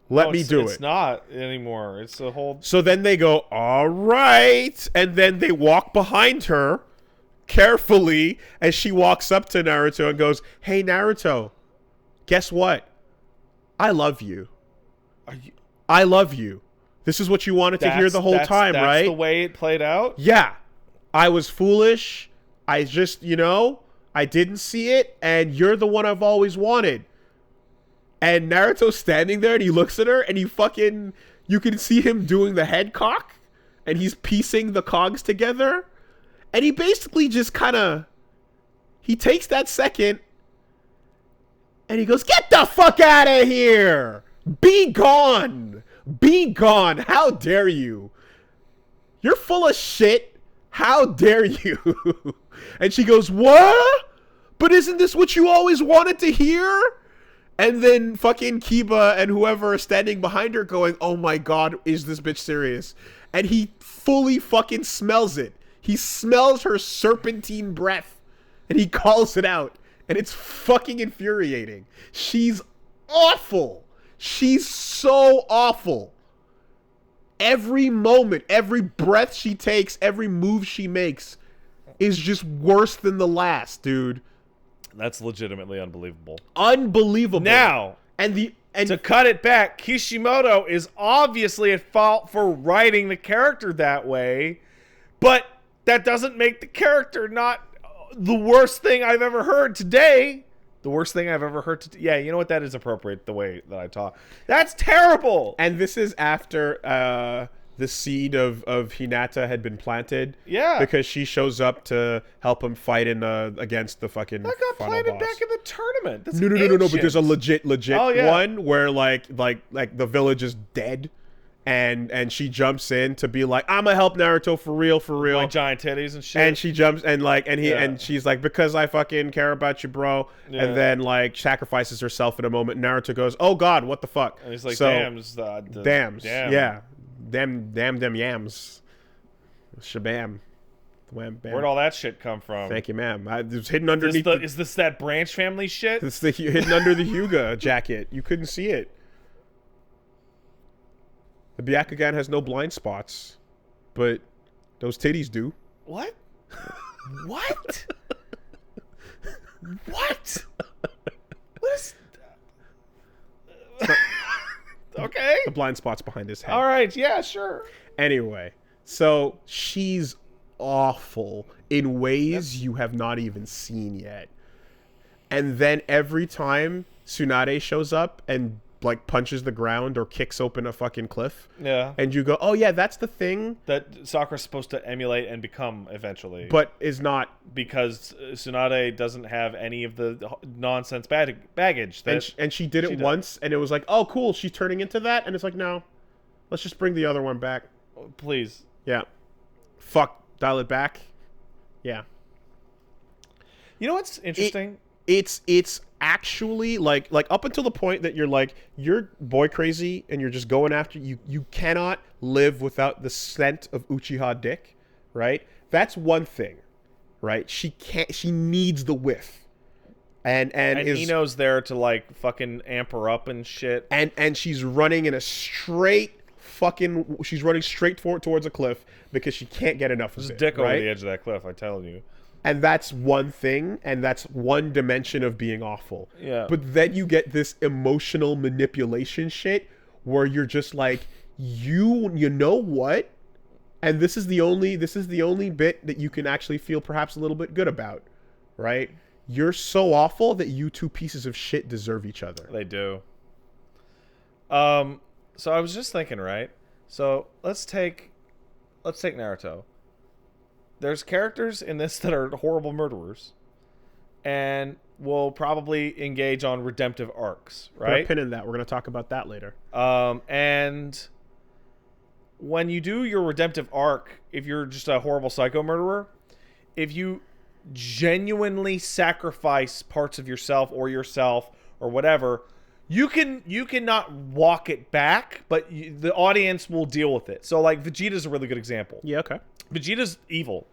Speaker 2: Let me do it.
Speaker 1: It's not anymore. It's a whole...
Speaker 2: So then they go, all right. And then they walk behind her carefully as she walks up to Naruto and goes, hey, Naruto, guess what? I love you. I love you. This is what you wanted to hear the whole time, right?
Speaker 1: That's the way it played out?
Speaker 2: Yeah. I was foolish. I just, I didn't see it, and you're the one I've always wanted. And Naruto's standing there, and he looks at her, and you can see him doing the head cock, and he's piecing the cogs together, and he basically just he takes that second, and he goes, get the fuck out of here! Be gone! Be gone! How dare you? You're full of shit. How dare you? And she goes, what? But isn't this what you always wanted to hear? And then fucking Kiba and whoever is standing behind her going, oh my God, is this bitch serious? And he fully fucking smells it. He smells her serpentine breath and he calls it out. And it's fucking infuriating. She's awful. She's so awful. Every moment, every breath she takes, every move she makes is just worse than the last, dude.
Speaker 1: That's legitimately unbelievable.
Speaker 2: Unbelievable.
Speaker 1: Now,
Speaker 2: and
Speaker 1: to cut it back, Kishimoto is obviously at fault for writing the character that way, but that doesn't make the character not the worst thing I've ever heard today. The worst thing I've ever heard today. Yeah, you know what? That is appropriate, the way that I talk. That's terrible!
Speaker 2: And this is after the seed of Hinata had been planted.
Speaker 1: Yeah.
Speaker 2: Because she shows up to help him fight against the fucking
Speaker 1: that got
Speaker 2: final
Speaker 1: planted
Speaker 2: boss.
Speaker 1: back in the tournament. That's
Speaker 2: No, but there's a legit
Speaker 1: yeah.
Speaker 2: one where like the village is dead. And she jumps in to be like, I'm gonna help Naruto for real.
Speaker 1: Like giant titties and shit.
Speaker 2: And she jumps and she's like, because I fucking care about you, bro. Yeah. And then like sacrifices herself in a moment. Naruto goes, oh God, what the fuck?
Speaker 1: And he's like,
Speaker 2: damn.
Speaker 1: Yeah.
Speaker 2: Damn them yams. Shabam. Wham, bam.
Speaker 1: Where'd all that shit come from?
Speaker 2: Thank you, ma'am. It was hidden underneath.
Speaker 1: Is this that Branch family shit?
Speaker 2: It's hidden under the Hyuga jacket. You couldn't see it. The Byakugan has no blind spots, but those titties do.
Speaker 1: What? What? What? What is... Okay.
Speaker 2: The blind spots behind his head.
Speaker 1: All right, yeah, sure.
Speaker 2: Anyway, so she's awful in ways you have not even seen yet. And then every time Tsunade shows up and like punches the ground or kicks open a fucking cliff, and you go, oh yeah, that's the thing
Speaker 1: that Sakura's supposed to emulate and become eventually,
Speaker 2: but is not,
Speaker 1: because Tsunade doesn't have any of the nonsense baggage that
Speaker 2: and she did it once, and it was like, oh cool, she's turning into that, and it's like, no, let's just bring the other one back,
Speaker 1: please.
Speaker 2: Yeah, fuck, dial it back. Yeah.
Speaker 1: You know what's interesting?
Speaker 2: It's actually like up until the point that you're boy crazy and you're just going after you cannot live without the scent of Uchiha dick, right? That's one thing, right? She needs the whiff. And
Speaker 1: Ino's there to like fucking amp her up and shit.
Speaker 2: And she's running in a straight she's running straight towards a cliff because she can't get enough of it.
Speaker 1: There's a dick
Speaker 2: right?
Speaker 1: over the edge of that cliff, I tell you.
Speaker 2: And that's one thing, and that's one dimension of being awful.
Speaker 1: Yeah.
Speaker 2: But then you get this emotional manipulation shit where you're just like, you know what? And this is the only bit that you can actually feel perhaps a little bit good about, right? You're so awful that you two pieces of shit deserve each other.
Speaker 1: They do. So I was just thinking, right? So let's take Naruto. There's characters in this that are horrible murderers, and will probably engage on redemptive arcs, right?
Speaker 2: Put a pin in that. We're going to talk about that later.
Speaker 1: And when you do your redemptive arc, if you're just a horrible psycho murderer, if you genuinely sacrifice parts of yourself or whatever, you cannot walk it back, but the audience will deal with it. So like Vegeta's a really good example.
Speaker 2: Yeah, okay.
Speaker 1: Vegeta's evil.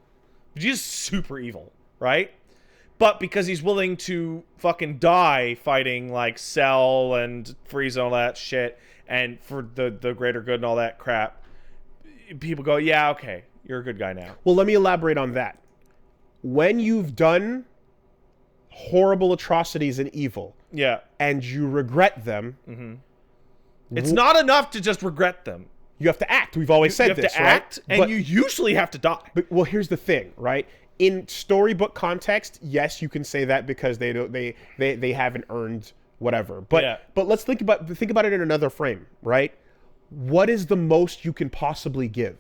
Speaker 1: Vegeta's super evil, right? But because he's willing to fucking die fighting like Cell and Frieza and all that shit, and for the greater good and all that crap, people go, yeah, okay, you're a good guy now.
Speaker 2: Well, let me elaborate on that. When you've done horrible atrocities and evil,
Speaker 1: yeah,
Speaker 2: and you regret them,
Speaker 1: it's not enough to just regret them.
Speaker 2: You have to act. We've always said this, right?
Speaker 1: You have to act, and you usually have to die.
Speaker 2: But well, here's the thing, right? In storybook context, yes, you can say that because they haven't earned whatever. But let's think about it in another frame, right? What is the most you can possibly give?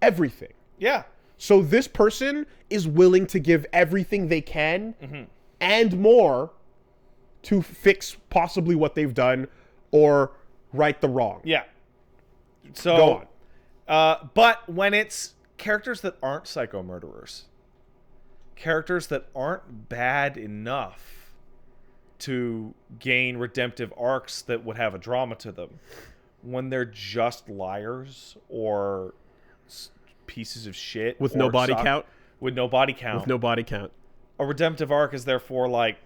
Speaker 2: Everything.
Speaker 1: Yeah.
Speaker 2: So this person is willing to give everything they can and more to fix possibly what they've done or right the wrong.
Speaker 1: Yeah. So,
Speaker 2: go
Speaker 1: on. But when it's characters that aren't psycho murderers, characters that aren't bad enough to gain redemptive arcs that would have a drama to them, when they're just liars or pieces of shit
Speaker 2: with no body count,
Speaker 1: a redemptive arc is therefore like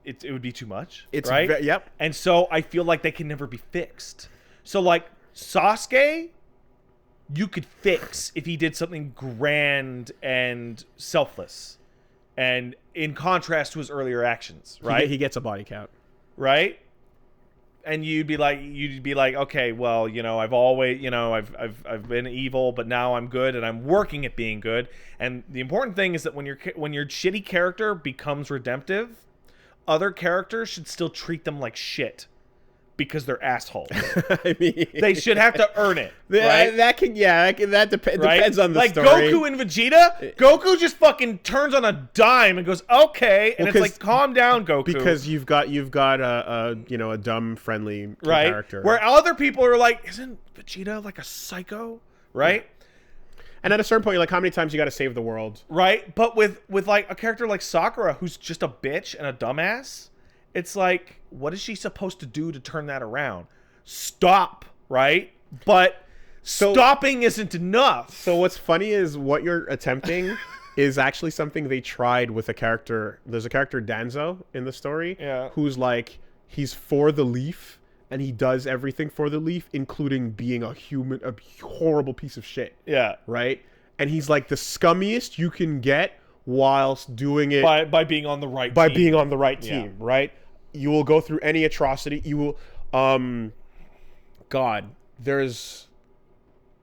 Speaker 1: it would be too much.
Speaker 2: It's
Speaker 1: right.
Speaker 2: Yep.
Speaker 1: And so I feel like they can never be fixed. So like Sasuke, you could fix if he did something grand and selfless, and in contrast to his earlier actions, right?
Speaker 2: He gets a body count,
Speaker 1: right? And you'd be like, okay, well, you know, I've been evil, but now I'm good, and I'm working at being good. And the important thing is that when your shitty character becomes redemptive, other characters should still treat them like shit. Because they're assholes.
Speaker 2: I mean,
Speaker 1: they should have to earn it. Right?
Speaker 2: That depends on the
Speaker 1: like
Speaker 2: story.
Speaker 1: Like Goku and Vegeta, Goku just fucking turns on a dime and goes, okay, and it's like, calm down, Goku.
Speaker 2: Because you've got a dumb friendly character,
Speaker 1: where other people are like, isn't Vegeta like a psycho, right?
Speaker 2: And at a certain point, you're like, how many times you got to save the world,
Speaker 1: right? But with like a character like Sakura, who's just a bitch and a dumbass. It's like, what is she supposed to do to turn that around? Stop, right? But stopping isn't enough.
Speaker 2: So what's funny is what you're attempting is actually something they tried with a character. There's a character, Danzo, in the story, who's like, he's for the leaf, and he does everything for the leaf, including being a horrible piece of shit.
Speaker 1: Yeah.
Speaker 2: Right? And he's like the scummiest you can get whilst doing it
Speaker 1: by being on the right team.
Speaker 2: Being on the right team, right? You will go through any atrocity. You will God, there's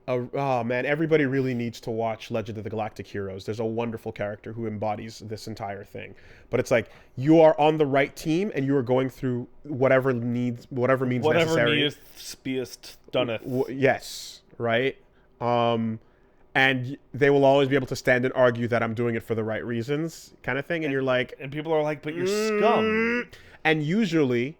Speaker 2: Oh man, everybody really needs to watch Legend of the Galactic Heroes. There's a wonderful character who embodies this entire thing. But it's like you are on the right team and you are going through whatever means necessary.
Speaker 1: Whatever needeth beest doneth.
Speaker 2: Yes, right? And they will always be able to stand and argue that I'm doing it for the right reasons, kind of thing. And you're like...
Speaker 1: And people are like, but you're scum.
Speaker 2: And usually...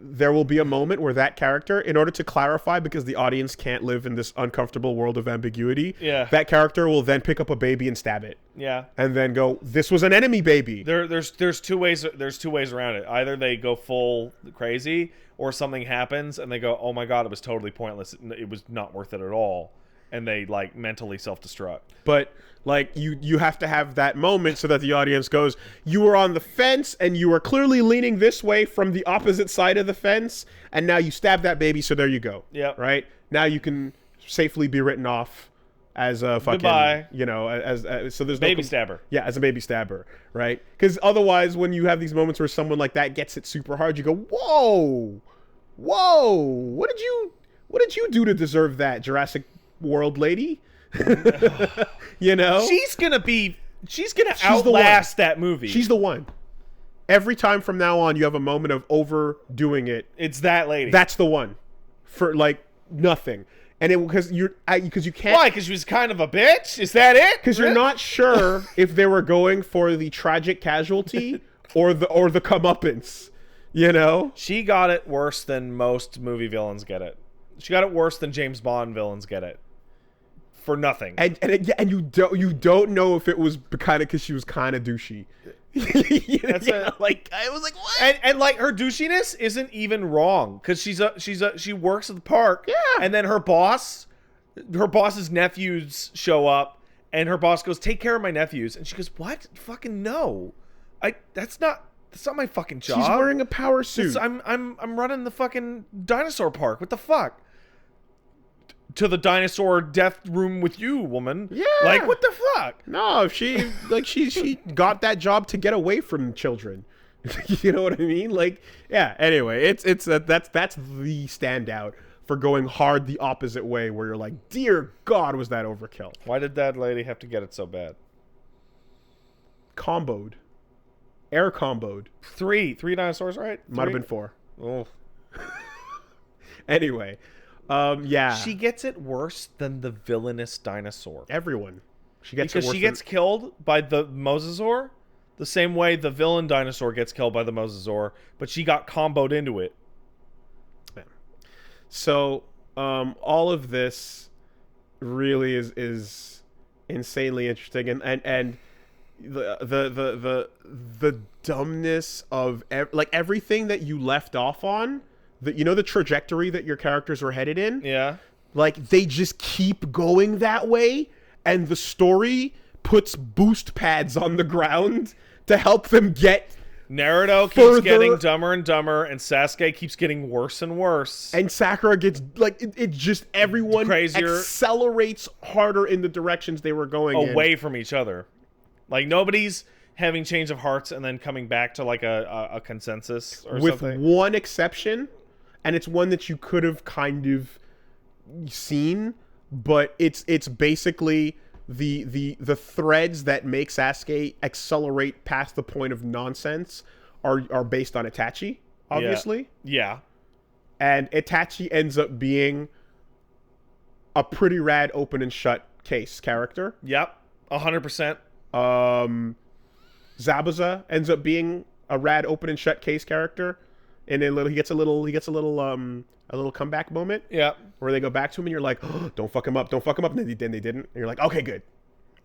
Speaker 2: there will be a moment where that character, in order to clarify, because the audience can't live in this uncomfortable world of ambiguity, that character will then pick up a baby and stab it.
Speaker 1: Yeah.
Speaker 2: And then go, this was an enemy baby.
Speaker 1: There's two ways around it. Either they go full crazy, or something happens and they go, oh my god, it was totally pointless. It was not worth it at all. And they like mentally self-destruct.
Speaker 2: But like you have to have that moment so that the audience goes, you were on the fence and you were clearly leaning this way from the opposite side of the fence, and now you stab that baby, so there you go.
Speaker 1: Yeah.
Speaker 2: Right? Now you can safely be written off as a fucking,
Speaker 1: goodbye.
Speaker 2: You know, as so there's
Speaker 1: baby stabber.
Speaker 2: Yeah, as a baby stabber, right? Because otherwise, when you have these moments where someone like that gets it super hard, you go, whoa, what did you do to deserve that, Jurassic World lady? You know, she's gonna
Speaker 1: outlast that movie.
Speaker 2: She's the one. Every time from now on, you have a moment of overdoing it.
Speaker 1: It's that lady.
Speaker 2: That's the one for like nothing. And it because you can't.
Speaker 1: Why? Because she was kind of a bitch. Is that it?
Speaker 2: Because you're not sure if they were going for the tragic casualty or the comeuppance. You know,
Speaker 1: she got it worse than most movie villains get it. She got it worse than James Bond villains get it. For nothing.
Speaker 2: And you don't know if it was kind of because she was kind of douchey. Like I was like, what?
Speaker 1: And like her douchiness isn't even wrong, because she works at the park.
Speaker 2: Yeah.
Speaker 1: And then her boss's nephews show up, and her boss goes, "Take care of my nephews," and she goes, "What? Fucking no, that's not my fucking job."
Speaker 2: She's wearing a power suit.
Speaker 1: I'm running the fucking dinosaur park. What the fuck? To the dinosaur death room with you, woman.
Speaker 2: Yeah.
Speaker 1: Like, what the fuck?
Speaker 2: No, she got that job to get away from children. You know what I mean? Like, yeah. Anyway, that's the standout for going hard the opposite way, where you're like, dear God, was that overkill?
Speaker 1: Why did that lady have to get it so bad?
Speaker 2: Comboed. Air comboed.
Speaker 1: Three dinosaurs, right?
Speaker 2: Might have been 4.
Speaker 1: Oh.
Speaker 2: Anyway. Yeah.
Speaker 1: She gets it worse than the villainous dinosaur.
Speaker 2: Everyone. She gets
Speaker 1: killed by the mosasaur the same way the villain dinosaur gets killed by the mosasaur, but she got comboed into it.
Speaker 2: Yeah. So, all of this really is insanely interesting, and the dumbness of everything that you left off on. The trajectory that your characters were headed in?
Speaker 1: Yeah.
Speaker 2: Like, they just keep going that way, and the story puts boost pads on the ground to help them get
Speaker 1: Naruto keeps getting dumber and dumber, and Sasuke keeps getting worse and worse.
Speaker 2: And Sakura gets, like, it just, everyone
Speaker 1: crazier,
Speaker 2: accelerates harder in the directions they were going
Speaker 1: away from each other. Like, nobody's having change of hearts and then coming back to, like, a consensus or something.
Speaker 2: With one exception... And it's one that you could have kind of seen, but it's basically the threads that make Sasuke accelerate past the point of nonsense are based on Itachi, obviously.
Speaker 1: Yeah.
Speaker 2: And Itachi ends up being a pretty rad open and shut case character.
Speaker 1: Yep. 100%.
Speaker 2: Zabuza ends up being a rad open and shut case character. And then he gets a little comeback moment.
Speaker 1: Yeah.
Speaker 2: Where they go back to him and you're like, oh, don't fuck him up. And then they didn't. And you're like, okay, good.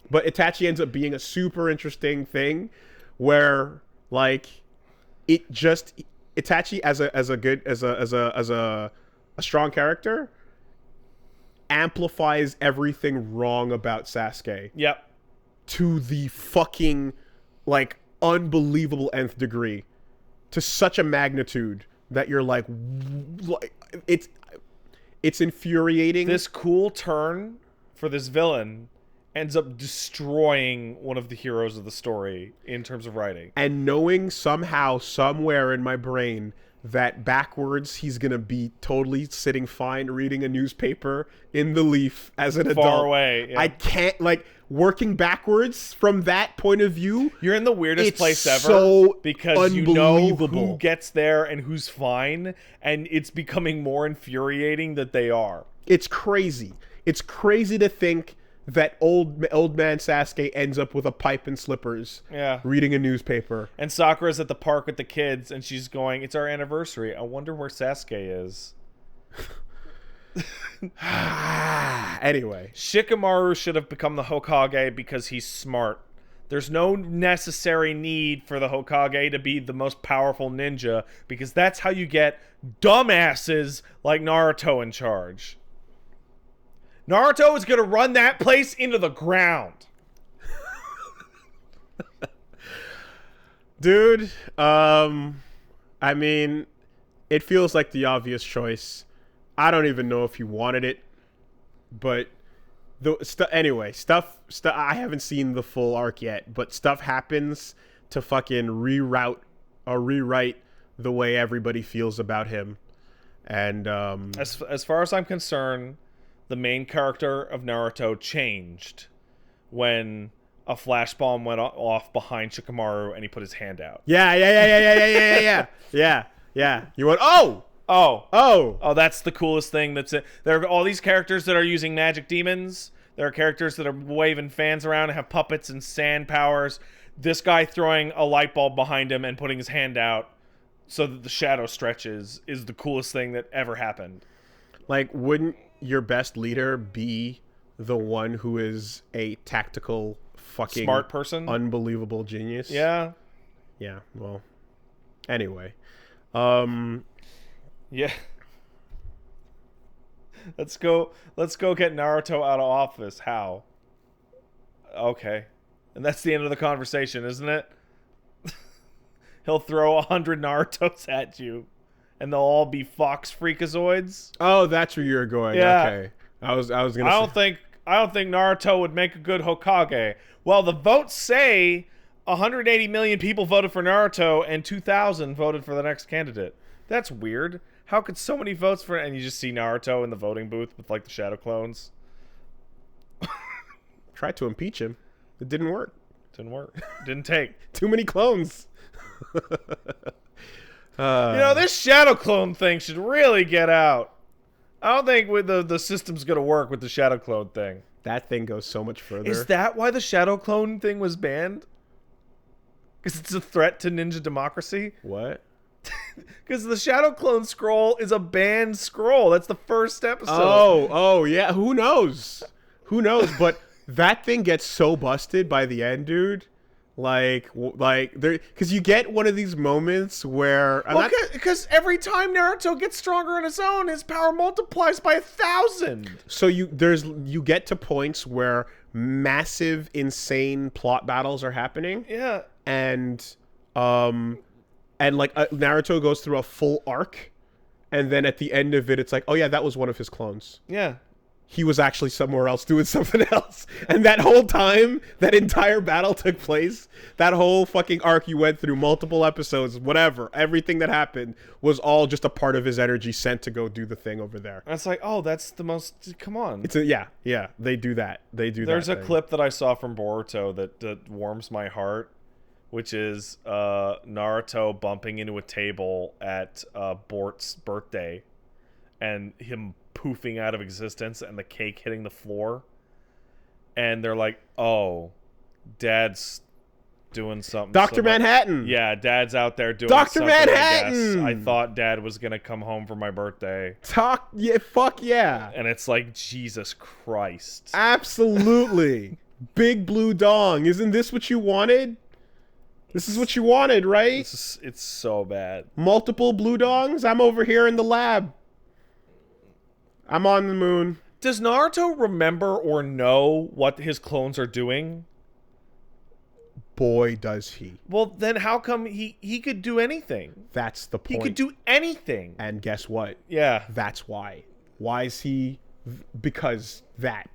Speaker 2: But Itachi ends up being a super interesting thing where like Itachi as a strong character amplifies everything wrong about Sasuke.
Speaker 1: Yep.
Speaker 2: To the fucking like unbelievable nth degree. To such a magnitude that you're like it's infuriating.
Speaker 1: This cool turn for this villain ends up destroying one of the heroes of the story in terms of writing.
Speaker 2: And knowing somehow, somewhere in my brain that backwards he's gonna be totally sitting fine reading a newspaper in the leaf as an adult.
Speaker 1: Far away. Yeah.
Speaker 2: I can't, like, working backwards from that point of view.
Speaker 1: You're in the weirdest place ever,
Speaker 2: so
Speaker 1: because you know who gets there and who's fine, and it's becoming more infuriating that they are.
Speaker 2: It's crazy. It's crazy to think that old man Sasuke ends up with a pipe and slippers, reading a newspaper.
Speaker 1: And Sakura's at the park with the kids, and she's going, "It's our anniversary. I wonder where Sasuke is."
Speaker 2: Anyway,
Speaker 1: Shikamaru should have become the Hokage because he's smart. There's no necessary need for the Hokage to be the most powerful ninja, because that's how you get dumbasses like Naruto in charge. Naruto is going to run that place into the ground.
Speaker 2: Dude, I mean, it feels like the obvious choice. I don't even know if he wanted it, but anyway, stuff. I haven't seen the full arc yet, but stuff happens to fucking rewrite the way everybody feels about him. And
Speaker 1: as far as I'm concerned, the main character of Naruto changed when a flash bomb went off behind Shikamaru and he put his hand out.
Speaker 2: Yeah. You went, oh,
Speaker 1: that's the coolest thing. That's it. There are all these characters that are using magic demons. There are characters that are waving fans around and have puppets and sand powers. This guy throwing a light bulb behind him and putting his hand out so that the shadow stretches is the coolest thing that ever happened.
Speaker 2: Like, wouldn't your best leader be the one who is a tactical fucking
Speaker 1: smart person,
Speaker 2: unbelievable genius?
Speaker 1: Yeah.
Speaker 2: Well, anyway,
Speaker 1: yeah. Let's go get Naruto out of office. How? Okay, and that's the end of the conversation, isn't it? He'll throw 100 Narutos at you, and they'll all be fox freakazoids.
Speaker 2: Oh, that's where you're going.
Speaker 1: Yeah.
Speaker 2: Okay. I was gonna.
Speaker 1: I don't think Naruto would make a good Hokage. Well, the votes say 180 million people voted for Naruto, and 2,000 voted for the next candidate. That's weird. How could so many votes for it? And you just see Naruto in the voting booth with like the shadow clones.
Speaker 2: Tried to impeach him. It didn't work.
Speaker 1: Didn't take.
Speaker 2: Too many clones.
Speaker 1: This shadow clone thing should really get out. I don't think the system's going to work with the shadow clone thing.
Speaker 2: That thing goes so much further.
Speaker 1: Is that why the shadow clone thing was banned? Because it's a threat to ninja democracy?
Speaker 2: What?
Speaker 1: Because the shadow clone scroll is a banned scroll. That's the first episode.
Speaker 2: Oh, yeah. Who knows? But that thing gets so busted by the end, dude. Like there, because you get one of these moments where
Speaker 1: because every time Naruto gets stronger on his own, his power multiplies by 1,000.
Speaker 2: So you get to points where massive, insane plot battles are happening.
Speaker 1: Yeah,
Speaker 2: and like Naruto goes through a full arc, and then at the end of it, it's like, oh yeah, that was one of his clones.
Speaker 1: Yeah.
Speaker 2: He was actually somewhere else doing something else. And that whole time, that entire battle took place, that whole fucking arc you went through, multiple episodes, whatever, everything that happened was all just a part of his energy sent to go do the thing over there.
Speaker 1: And it's like, oh, that's the most, come on.
Speaker 2: Yeah, they do that.
Speaker 1: There's a clip that I saw from Boruto that warms my heart, which is Naruto bumping into a table at Bort's birthday and him poofing out of existence and the cake hitting the floor, and they're like, oh, Dad's doing something.
Speaker 2: Dr. Manhattan.
Speaker 1: Yeah, Dad's out there doing
Speaker 2: Dr.
Speaker 1: something.
Speaker 2: Manhattan.
Speaker 1: I thought Dad was gonna come home for my birthday.
Speaker 2: Fuck yeah.
Speaker 1: And it's like, Jesus Christ.
Speaker 2: Absolutely. Big blue dong. Isn't this what you wanted? This is what you wanted, right?
Speaker 1: It's so bad.
Speaker 2: Multiple blue dongs? I'm over here in the lab. I'm on the moon.
Speaker 1: Does Naruto remember or know what his clones are doing?
Speaker 2: Boy, does he.
Speaker 1: Well, then how come he could do anything?
Speaker 2: That's the point.
Speaker 1: He could do anything.
Speaker 2: And guess what?
Speaker 1: Yeah.
Speaker 2: That's why. Why is he? Because that.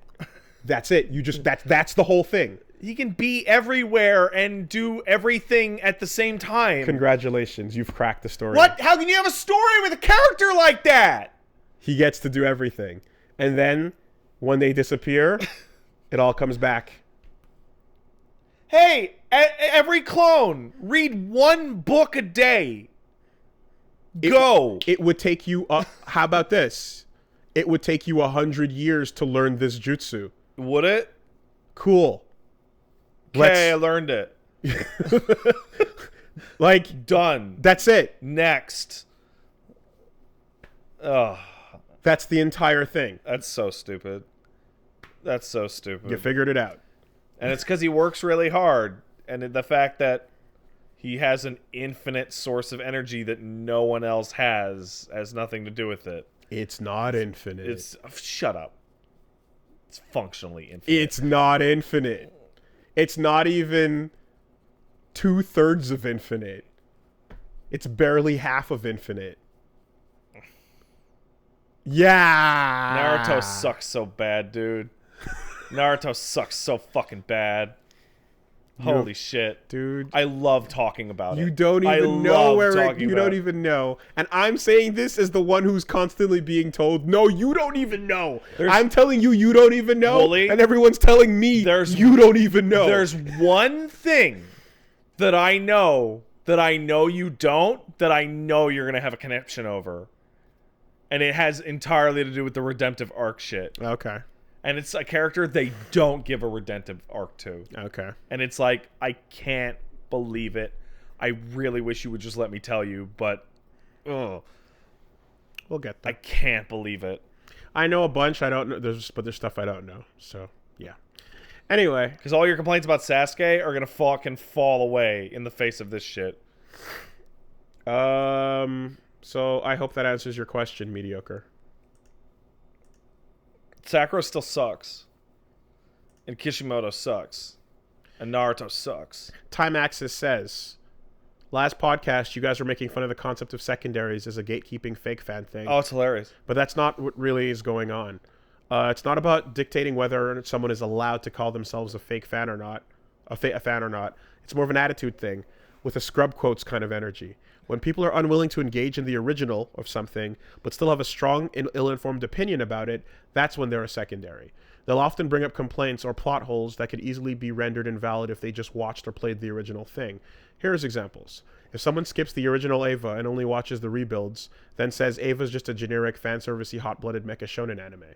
Speaker 2: That's it. You just that's the whole thing.
Speaker 1: He can be everywhere and do everything at the same time.
Speaker 2: Congratulations, you've cracked the story.
Speaker 1: What? How can you have a story with a character like that?
Speaker 2: He gets to do everything. And then, when they disappear, it all comes back.
Speaker 1: Hey, every clone, read one book a day. Go.
Speaker 2: It would take you, how about this? It would take you 100 years to learn this jutsu.
Speaker 1: Would it?
Speaker 2: Cool.
Speaker 1: Okay, I learned it.
Speaker 2: Like,
Speaker 1: done.
Speaker 2: That's it.
Speaker 1: Next. Ugh.
Speaker 2: That's the entire thing.
Speaker 1: That's so stupid. That's so stupid.
Speaker 2: You figured it out.
Speaker 1: And it's because he works really hard. And the fact that he has an infinite source of energy that no one else has nothing to do with it.
Speaker 2: It's not infinite.
Speaker 1: It's shut up. It's functionally infinite.
Speaker 2: It's not infinite. It's not even 2/3 of infinite. It's barely half of infinite. Yeah.
Speaker 1: Naruto sucks so bad, dude. Naruto sucks so fucking bad. Holy shit.
Speaker 2: Dude.
Speaker 1: I love talking about it.
Speaker 2: You don't even know, Eric. You don't even know. And I'm saying this as the one who's constantly being told, no, you don't even know. I'm telling you, you don't even know. Wooly, and everyone's telling me, you don't even know.
Speaker 1: There's one thing that I know you don't, that I know you're going to have a connection over. And it has entirely to do with the redemptive arc shit.
Speaker 2: Okay.
Speaker 1: And it's a character they don't give a redemptive arc to.
Speaker 2: Okay.
Speaker 1: And it's like, I can't believe it. I really wish you would just let me tell you, but ugh.
Speaker 2: We'll get there.
Speaker 1: I can't believe it.
Speaker 2: I know a bunch. I don't know. There's stuff I don't know. So, yeah. Anyway.
Speaker 1: Because all your complaints about Sasuke are going to fucking fall away in the face of this shit.
Speaker 2: So I hope that answers your question, mediocre.
Speaker 1: Sakura still sucks. And Kishimoto sucks. And Naruto sucks.
Speaker 2: Time Axis says, last podcast, you guys were making fun of the concept of secondaries as a gatekeeping fake fan thing.
Speaker 1: Oh, it's hilarious.
Speaker 2: But that's not what really is going on. It's not about dictating whether someone is allowed to call themselves a fake fan or not, a fan or not. It's more of an attitude thing with a scrub quotes kind of energy. When people are unwilling to engage in the original of something, but still have a strong, ill-informed opinion about it, that's when they're a secondary. They'll often bring up complaints or plot holes that could easily be rendered invalid if they just watched or played the original thing. Here's examples. If someone skips the original Eva and only watches the rebuilds, then says Eva's just a generic fanservice-y hot-blooded mecha shonen anime.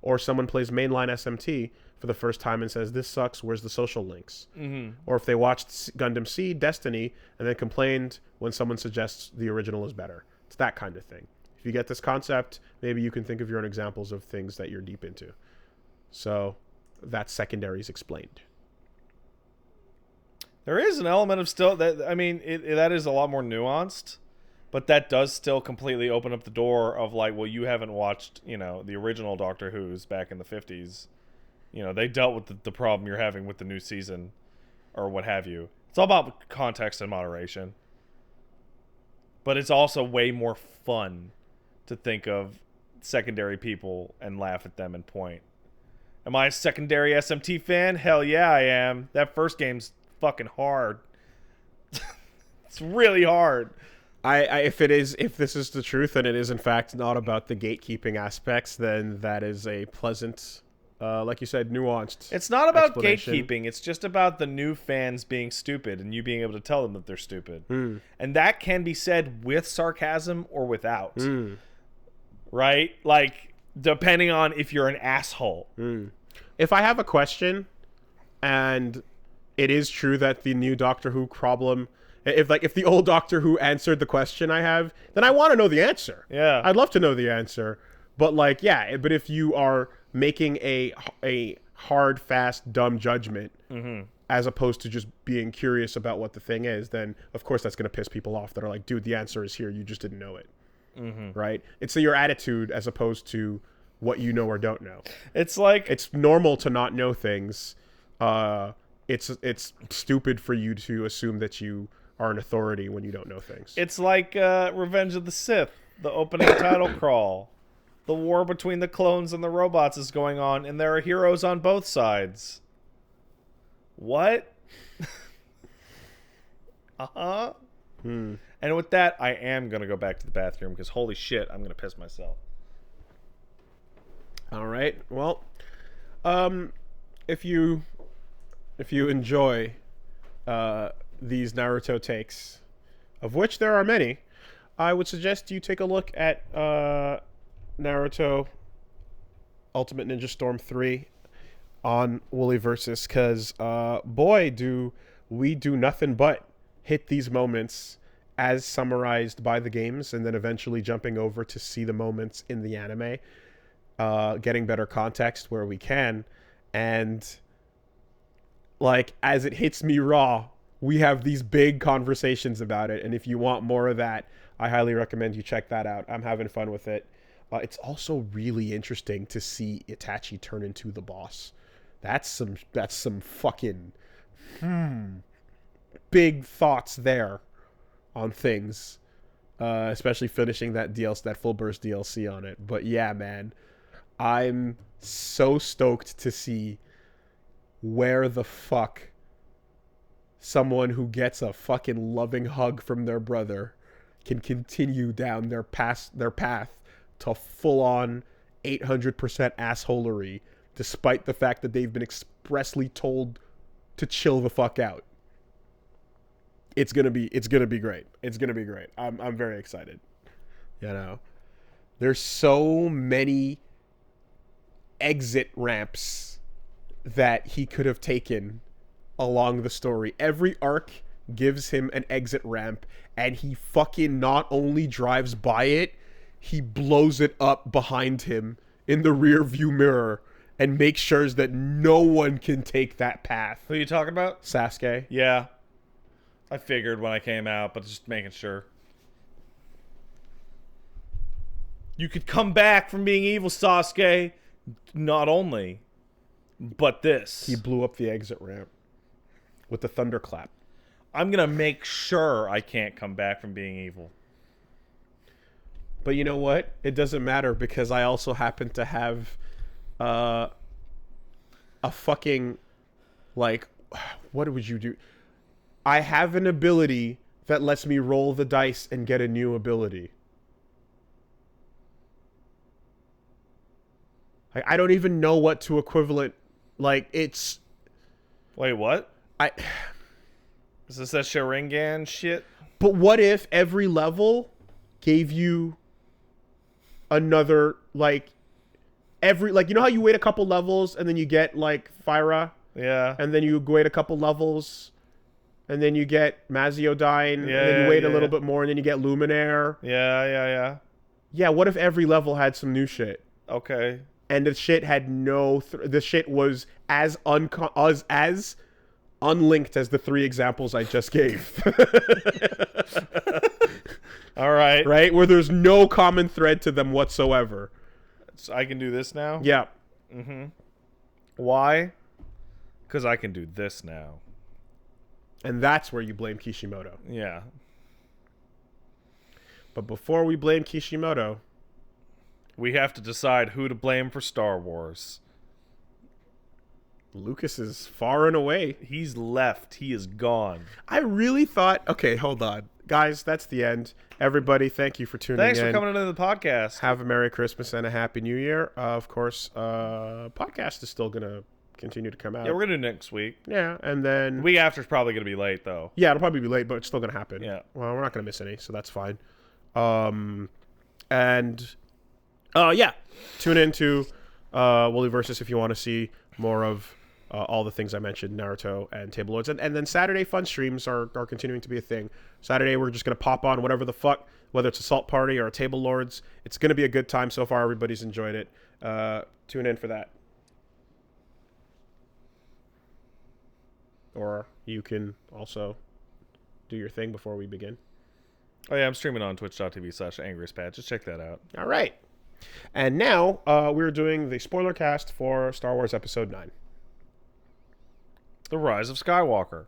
Speaker 2: Or someone plays mainline SMT for the first time and says, this sucks, where's the social links? Mm-hmm. Or if they watched Gundam Seed, Destiny, and then complained when someone suggests the original is better. It's that kind of thing. If you get this concept, maybe you can think of your own examples of things that you're deep into. So, that's secondaries explained.
Speaker 1: There is an element of still, that I mean, that is a lot more nuanced. But that does still completely open up the door of like, well, you haven't watched, the original Doctor Who's back in the 50s. They dealt with the problem you're having with the new season or what have you. It's all about context and moderation. But it's also way more fun to think of secondary people and laugh at them and point. Am I a secondary SMT fan? Hell yeah, I am. That first game's fucking hard. It's really hard.
Speaker 2: If this is the truth and it is in fact not about the gatekeeping aspects, then that is a pleasant, like you said, nuanced.
Speaker 1: It's not about gatekeeping. It's just about the new fans being stupid and you being able to tell them that they're stupid. And that can be said with sarcasm or without. Right? Like, depending on if you're an asshole.
Speaker 2: If I have a question and it is true that the new Doctor Who problem... If the old Doctor Who answered the question I have, then I want to know the answer.
Speaker 1: Yeah.
Speaker 2: I'd love to know the answer. But but if you are making a hard, fast, dumb judgment as opposed to just being curious about what the thing is, then of course that's going to piss people off that are like, dude, the answer is here. You just didn't know it. Right? It's your attitude as opposed to what you know or don't know.
Speaker 1: It's like...
Speaker 2: It's normal to not know things. It's stupid for you to assume that you... are an authority when you don't know things.
Speaker 1: It's like Revenge of the Sith, the opening title crawl. The war between the clones and the robots is going on, and there are heroes on both sides. What? Uh-huh. And with that, I am going to go back to the bathroom because holy shit, I'm going to piss myself.
Speaker 2: All right. Well, if you enjoy these Naruto takes, of which there are many, I would suggest you take a look at Naruto Ultimate Ninja Storm 3 on Wooly Versus, because boy, do we do nothing but hit these moments as summarized by the games, and then eventually jumping over to see the moments in the anime, getting better context where we can, and like as it hits me raw, we have these big conversations about it. And if you want more of that, I highly recommend you check that out. I'm having fun with it. It's also really interesting to see Itachi turn into the boss. That's some fucking big thoughts there on things, especially finishing that DLC, that full burst DLC on it. But yeah, man, I'm so stoked to see where the fuck someone who gets a fucking loving hug from their brother can continue down their path to full-on 800% assholery, despite the fact that they've been expressly told to chill the fuck out. It's gonna be great. It's gonna be great. I'm very excited. You know, there's so many exit ramps that he could have taken along the story. Every arc gives him an exit ramp, and he fucking not only drives by it, he blows it up behind him in the rear view mirror and makes sure that no one can take that path.
Speaker 1: Who are you talking about?
Speaker 2: Sasuke.
Speaker 1: Yeah. I figured when I came out, but just making sure. You could come back from being evil, Sasuke. Not only, but this.
Speaker 2: He blew up the exit ramp with the thunderclap.
Speaker 1: I'm going to make sure I can't come back from being evil.
Speaker 2: But you know what? It doesn't matter, because I also happen to have a fucking, like, what would you do? I have an ability that lets me roll the dice and get a new ability. I don't even know what to equivalent. Like, it's...
Speaker 1: Wait, what? Is this that Sharingan shit?
Speaker 2: But what if every level gave you another, like, you know how you wait a couple levels and then you get, like, Phyra?
Speaker 1: Yeah.
Speaker 2: And then you wait a couple levels and then you get Maziodyne, and then you wait a little bit more and then you get Luminaire.
Speaker 1: Yeah.
Speaker 2: Yeah, what if every level had some new shit?
Speaker 1: Okay.
Speaker 2: And the shit had the shit was as unlinked as the three examples I just gave.
Speaker 1: All right.
Speaker 2: Right? Where there's no common thread to them whatsoever.
Speaker 1: So I can do this now?
Speaker 2: Yeah.
Speaker 1: Mm-hmm. Why? Because I can do this now.
Speaker 2: And that's where you blame Kishimoto.
Speaker 1: Yeah.
Speaker 2: But before we blame Kishimoto,
Speaker 1: we have to decide who to blame for Star Wars.
Speaker 2: Lucas is far and away.
Speaker 1: He's left. He is gone.
Speaker 2: I really thought... Okay, hold on. Guys, that's the end. Everybody, thank you for tuning in.
Speaker 1: Thanks for coming into the podcast.
Speaker 2: Have a Merry Christmas and a Happy New Year. Of course, podcast is still going to continue to come out.
Speaker 1: Yeah, we're going to do next week.
Speaker 2: Yeah, and then...
Speaker 1: The week after is probably going to be late, though.
Speaker 2: Yeah, it'll probably be late, but it's still going to happen.
Speaker 1: Yeah.
Speaker 2: Well, we're not going to miss any, so that's fine. Yeah, tune into Wooly Versus if you want to see more of all the things I mentioned, Naruto and Table Lords. And then Saturday fun streams are continuing to be a thing. Saturday, we're just going to pop on whatever the fuck, whether it's Assault Party or a Table Lords. It's going to be a good time so far. Everybody's enjoyed it. Tune in for that. Or you can also do your thing before we begin.
Speaker 1: Oh, yeah, I'm streaming on twitch.tv/angriestpat. Just check that out.
Speaker 2: All right. And now we're doing the spoiler cast for Star Wars Episode 9.
Speaker 1: The Rise of Skywalker.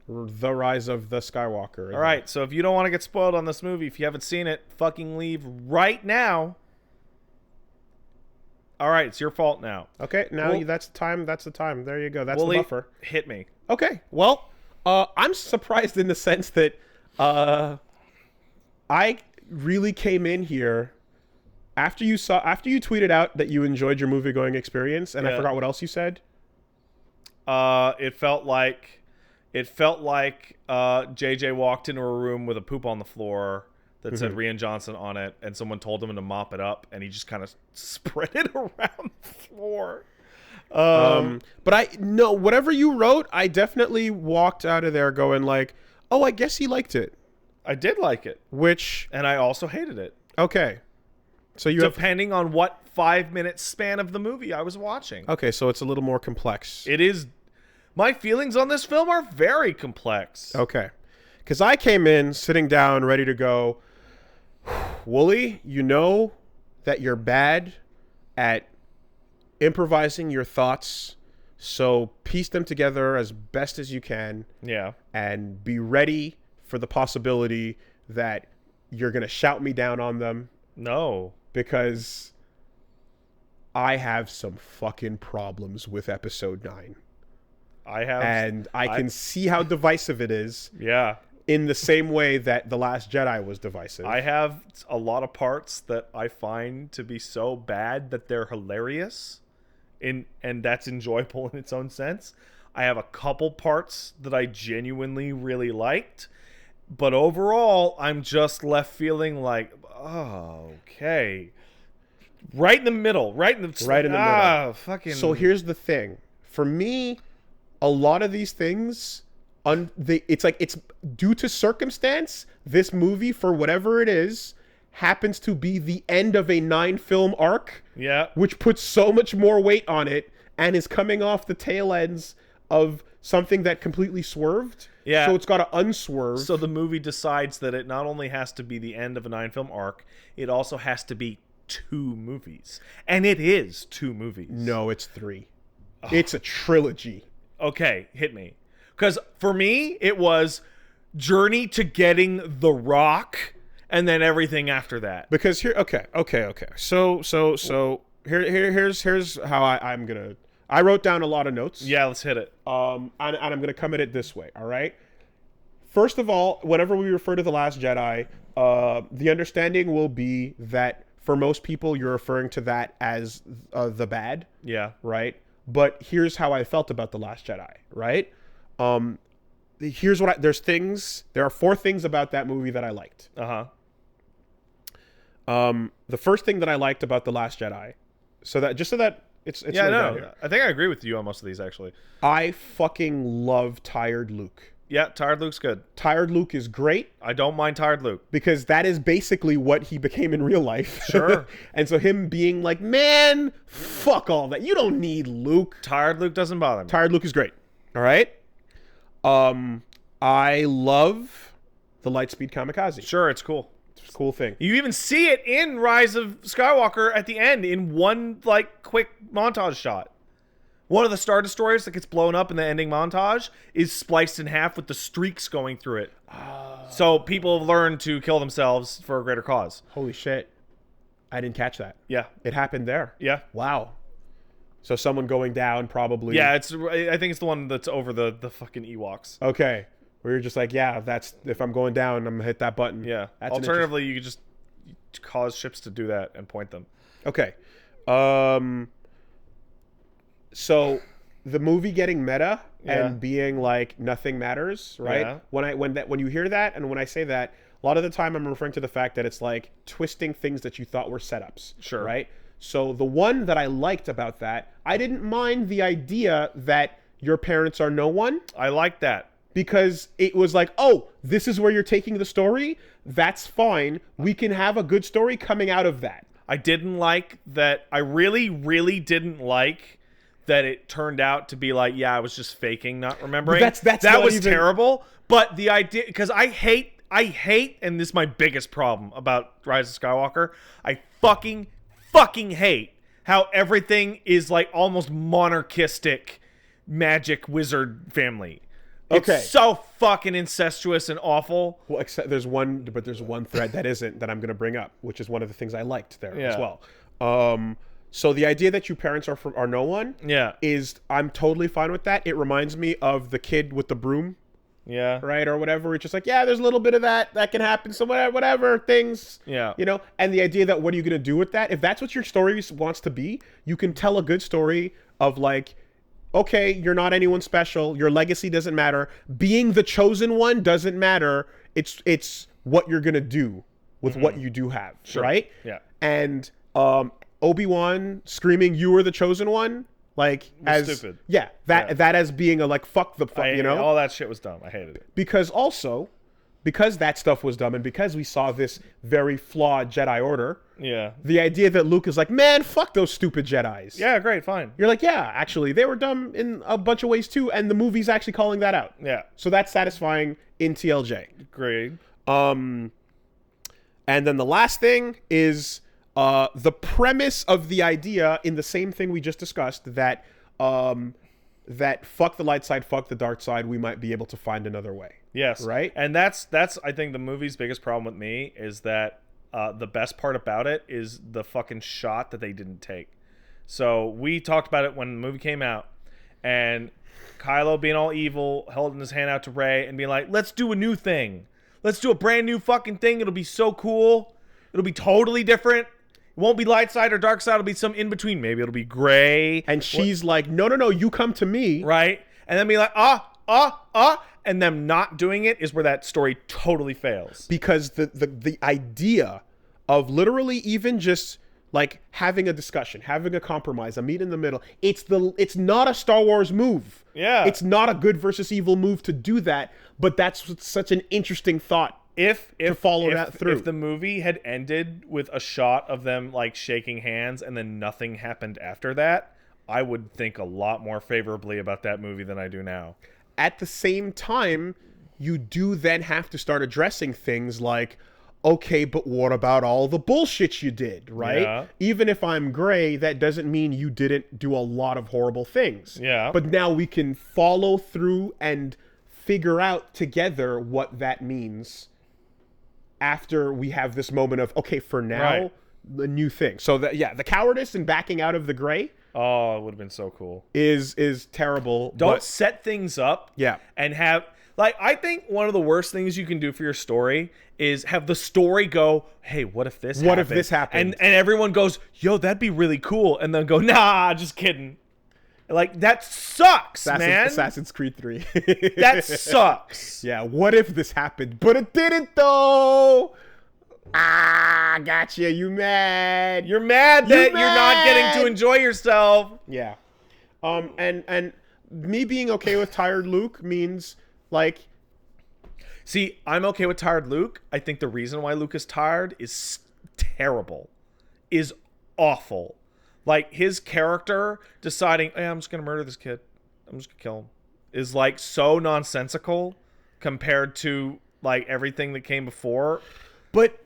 Speaker 2: The Rise of the Skywalker.
Speaker 1: All right, so if you don't want to get spoiled on this movie, if you haven't seen it, fucking leave right now. All right, it's your fault now.
Speaker 2: Okay, now that's the time. That's the time. There you go. That's the buffer.
Speaker 1: Hit me.
Speaker 2: Okay. Well, I'm surprised in the sense that I really came in here after you tweeted out that you enjoyed your movie going experience, and I forgot what else you said.
Speaker 1: It felt like JJ walked into a room with a poop on the floor that said Rian Johnson on it, and someone told him to mop it up, and he just kind of spread it around the floor.
Speaker 2: But whatever you wrote, I definitely walked out of there going like, oh, I guess he liked it.
Speaker 1: I did like it.
Speaker 2: And
Speaker 1: I also hated it.
Speaker 2: Okay. So
Speaker 1: depending on what 5-minute span of the movie I was watching.
Speaker 2: Okay, so it's a little more complex.
Speaker 1: It is. My feelings on this film are very complex.
Speaker 2: Okay. Because I came in sitting down ready to go, Wooly, you know that you're bad at improvising your thoughts, so piece them together as best as you can.
Speaker 1: Yeah.
Speaker 2: And be ready for the possibility that you're going to shout me down on them.
Speaker 1: No.
Speaker 2: Because I have some fucking problems with episode 9. And I can see how divisive it is.
Speaker 1: Yeah.
Speaker 2: In the same way that The Last Jedi was divisive.
Speaker 1: I have a lot of parts that I find to be so bad that they're hilarious. And that's enjoyable in its own sense. I have a couple parts that I genuinely really liked. But overall, I'm just left feeling like, oh, okay. Right in the middle. Right in the middle. Fucking.
Speaker 2: So here's the thing. For me, a lot of these things, it's due to circumstance. This movie, for whatever it is, happens to be the end of a 9-film arc.
Speaker 1: Yeah.
Speaker 2: Which puts so much more weight on it and is coming off the tail ends of something that completely swerved.
Speaker 1: Yeah.
Speaker 2: So it's got to unswerve.
Speaker 1: So the movie decides that it not only has to be the end of a 9-film arc, it also has to be 2 movies. And it is 2 movies.
Speaker 2: No, it's 3. Oh. It's a trilogy.
Speaker 1: Okay, hit me. Because for me, it was Journey to Getting the Rock, and then everything after that.
Speaker 2: Because here, okay. So here's how I'm gonna. I wrote down a lot of notes.
Speaker 1: Yeah, let's hit it.
Speaker 2: And I'm gonna come at it this way. All right. First of all, whenever we refer to The Last Jedi, the understanding will be that for most people, you're referring to that as the bad.
Speaker 1: Yeah.
Speaker 2: Right. But here's how I felt about The Last Jedi. Right. Here's what there are 4 things about that movie that I liked. The first thing that I liked about The Last Jedi, so that it's
Speaker 1: yeah, no, I think I agree with you on most of these, actually.
Speaker 2: I fucking love Tired Luke.
Speaker 1: Yeah, Tired Luke's good.
Speaker 2: Tired Luke is great.
Speaker 1: I don't mind Tired Luke.
Speaker 2: Because that is basically what he became in real life.
Speaker 1: Sure.
Speaker 2: And so him being like, man, fuck all that. You don't need Luke.
Speaker 1: Tired Luke doesn't bother me.
Speaker 2: Tired Luke is great. All right? I love the Lightspeed Kamikaze.
Speaker 1: Sure, it's cool.
Speaker 2: It's a cool thing.
Speaker 1: You even see it in Rise of Skywalker at the end in one, quick montage shot. One of the Star Destroyers that gets blown up in the ending montage is spliced in half with the streaks going through it. So people have learned to kill themselves for a greater cause.
Speaker 2: Holy shit. I didn't catch that.
Speaker 1: Yeah.
Speaker 2: It happened there.
Speaker 1: Yeah.
Speaker 2: Wow. So someone going down probably.
Speaker 1: Yeah, I think it's the one that's over the fucking Ewoks.
Speaker 2: Okay. Where you're just like, yeah, if I'm going down, I'm going to hit that button.
Speaker 1: Yeah.
Speaker 2: That's
Speaker 1: alternatively, you could just cause ships to do that and point them.
Speaker 2: Okay. So the movie getting meta and being like nothing matters, right?
Speaker 1: Yeah.
Speaker 2: When you hear that and when I say that, a lot of the time I'm referring to the fact that it's like twisting things that you thought were setups.
Speaker 1: Sure.
Speaker 2: Right? So the one that I liked about that, I didn't mind the idea that your parents are no one.
Speaker 1: I like that.
Speaker 2: Because it was like, oh, this is where you're taking the story? That's fine. We can have a good story coming out of that.
Speaker 1: I didn't like that. I really, really didn't like that it turned out to be like, yeah, I was just faking, not remembering. That was terrible. But the idea, because I hate, and this is my biggest problem about Rise of Skywalker, I fucking hate how everything is like almost monarchistic magic wizard family.
Speaker 2: Okay.
Speaker 1: It's so fucking incestuous and awful.
Speaker 2: Well, except there's one thread that isn't that I'm going to bring up, which is one of the things I liked there as well. So the idea that your parents are no one, is I'm totally fine with that. It reminds me of the kid with the broom, right, or whatever. It's just like, yeah, there's a little bit of that can happen. So whatever things, you know. And the idea that what are you gonna do with that? If that's what your story wants to be, you can tell a good story of like, okay, you're not anyone special. Your legacy doesn't matter. Being the chosen one doesn't matter. It's what you're gonna do with what you do have, right?
Speaker 1: Yeah.
Speaker 2: And Obi-Wan screaming, "You were the chosen one," like as
Speaker 1: stupid.
Speaker 2: Yeah, that as being a like fuck the fuck, you know.
Speaker 1: All that shit was dumb. I hated it.
Speaker 2: Because that stuff was dumb, and because we saw this very flawed Jedi Order, the idea that Luke is like, man, fuck those stupid Jedis.
Speaker 1: Yeah, great, fine.
Speaker 2: You're like, yeah, actually, they were dumb in a bunch of ways too, and the movie's actually calling that out.
Speaker 1: Yeah.
Speaker 2: So that's satisfying in TLJ.
Speaker 1: Great.
Speaker 2: And then the last thing is the premise of the idea in the same thing we just discussed, that that fuck the light side, fuck the dark side, we might be able to find another way.
Speaker 1: Yes.
Speaker 2: Right?
Speaker 1: And that's I think the movie's biggest problem with me is that the best part about it is the fucking shot that they didn't take. So we talked about it when the movie came out, and Kylo being all evil, holding his hand out to Rey and being like, let's do a new thing. Let's do a brand new fucking thing. It'll be so cool. It'll be totally different. It won't be light side or dark side. It'll be some in between. Maybe it'll be gray.
Speaker 2: And she's like, no, you come to me.
Speaker 1: Right? And then be like, and them not doing it is where that story totally fails.
Speaker 2: Because the idea of literally even just like having a discussion, having a compromise, a meet in the middle, it's not a Star Wars move.
Speaker 1: Yeah.
Speaker 2: It's not a good versus evil move to do that, but that's such an interesting thought. To follow that through.
Speaker 1: If the movie had ended with a shot of them like shaking hands and then nothing happened after that, I would think a lot more favorably about that movie than I do now.
Speaker 2: At the same time, you do then have to start addressing things like, okay, but what about all the bullshit you did, right?
Speaker 1: Yeah.
Speaker 2: Even if I'm gray, that doesn't mean you didn't do a lot of horrible things.
Speaker 1: Yeah.
Speaker 2: But now we can follow through and figure out together what that means after we have this moment of, okay, for now, the new thing. So, the cowardice and backing out of the gray.
Speaker 1: Oh, it would have been so cool.
Speaker 2: Is terrible.
Speaker 1: Don't set things up.
Speaker 2: Yeah.
Speaker 1: And have, like, I think one of the worst things you can do for your story is have the story go, hey, what if this happened?
Speaker 2: What if this happened?
Speaker 1: And everyone goes, yo, that'd be really cool. And then go, nah, just kidding. Like, that sucks, man.
Speaker 2: Assassin's Creed 3.
Speaker 1: That sucks.
Speaker 2: Yeah, what if this happened? But it didn't, though. Ah, gotcha. You mad.
Speaker 1: You're mad that you're not getting to enjoy yourself.
Speaker 2: Yeah. And me being okay with tired Luke means, like...
Speaker 1: See, I'm okay with tired Luke. I think the reason why Luke is tired is terrible. Is awful. Like, his character deciding, hey, I'm just going to murder this kid. I'm just going to kill him. Is, like, so nonsensical compared to, like, everything that came before.
Speaker 2: But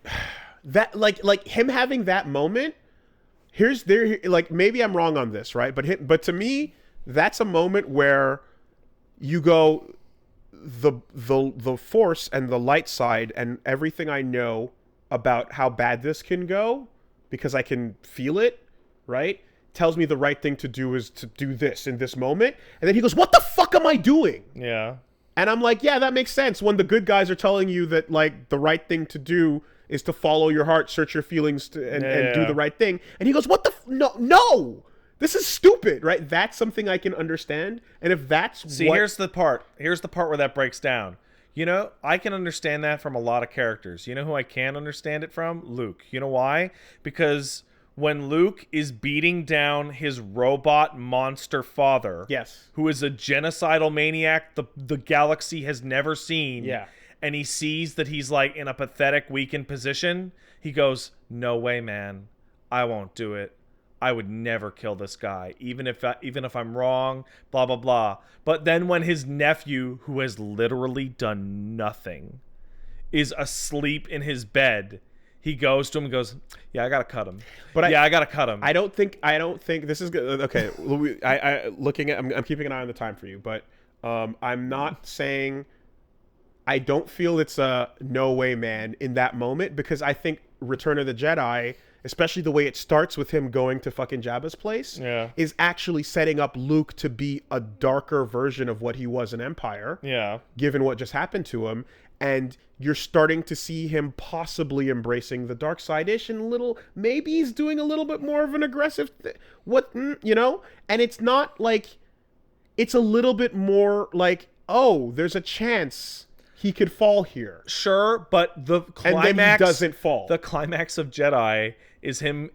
Speaker 2: that, like him having that moment, like, maybe I'm wrong on this, right? But to me, that's a moment where you go, the Force and the light side and everything I know about how bad this can go, because I can feel it, right? Tells me the right thing to do is to do this in this moment. And then he goes, what the fuck am I doing?
Speaker 1: Yeah.
Speaker 2: And I'm like, yeah, that makes sense. When the good guys are telling you that, like, the right thing to do is to follow your heart, search your feelings, and do the right thing. And he goes, what the no, this is stupid, right? That's something I can understand. And if that's
Speaker 1: here's the part where that breaks down. You know, I can understand that from a lot of characters. You know who I can understand it from? Luke. You know why? Because when Luke is beating down his robot monster father,
Speaker 2: yes,
Speaker 1: who is a genocidal maniac the galaxy has never seen,
Speaker 2: yeah,
Speaker 1: and he sees that he's like in a pathetic, weakened position, he goes, no way, man. I won't do it. I would never kill this guy, even if I'm wrong, blah, blah, blah. But then when his nephew, who has literally done nothing, is asleep in his bed, he goes to him and goes, yeah, I got to cut him. But I got to cut him.
Speaker 2: I don't think this is good. Okay. I'm keeping an eye on the time for you, but I'm not saying I don't feel it's a no way, man, in that moment, because I think Return of the Jedi especially the way it starts with him going to fucking Jabba's place, is actually setting up Luke to be a darker version of what he was in Empire.
Speaker 1: Yeah.
Speaker 2: Given what just happened to him. And you're starting to see him possibly embracing the dark side-ish, and maybe he's doing a little bit more of an aggressive, you know? And it's not like, it's a little bit more like, oh, there's a chance he could fall here.
Speaker 1: Sure, but the climax,
Speaker 2: and then he doesn't fall.
Speaker 1: The climax of Jedi is him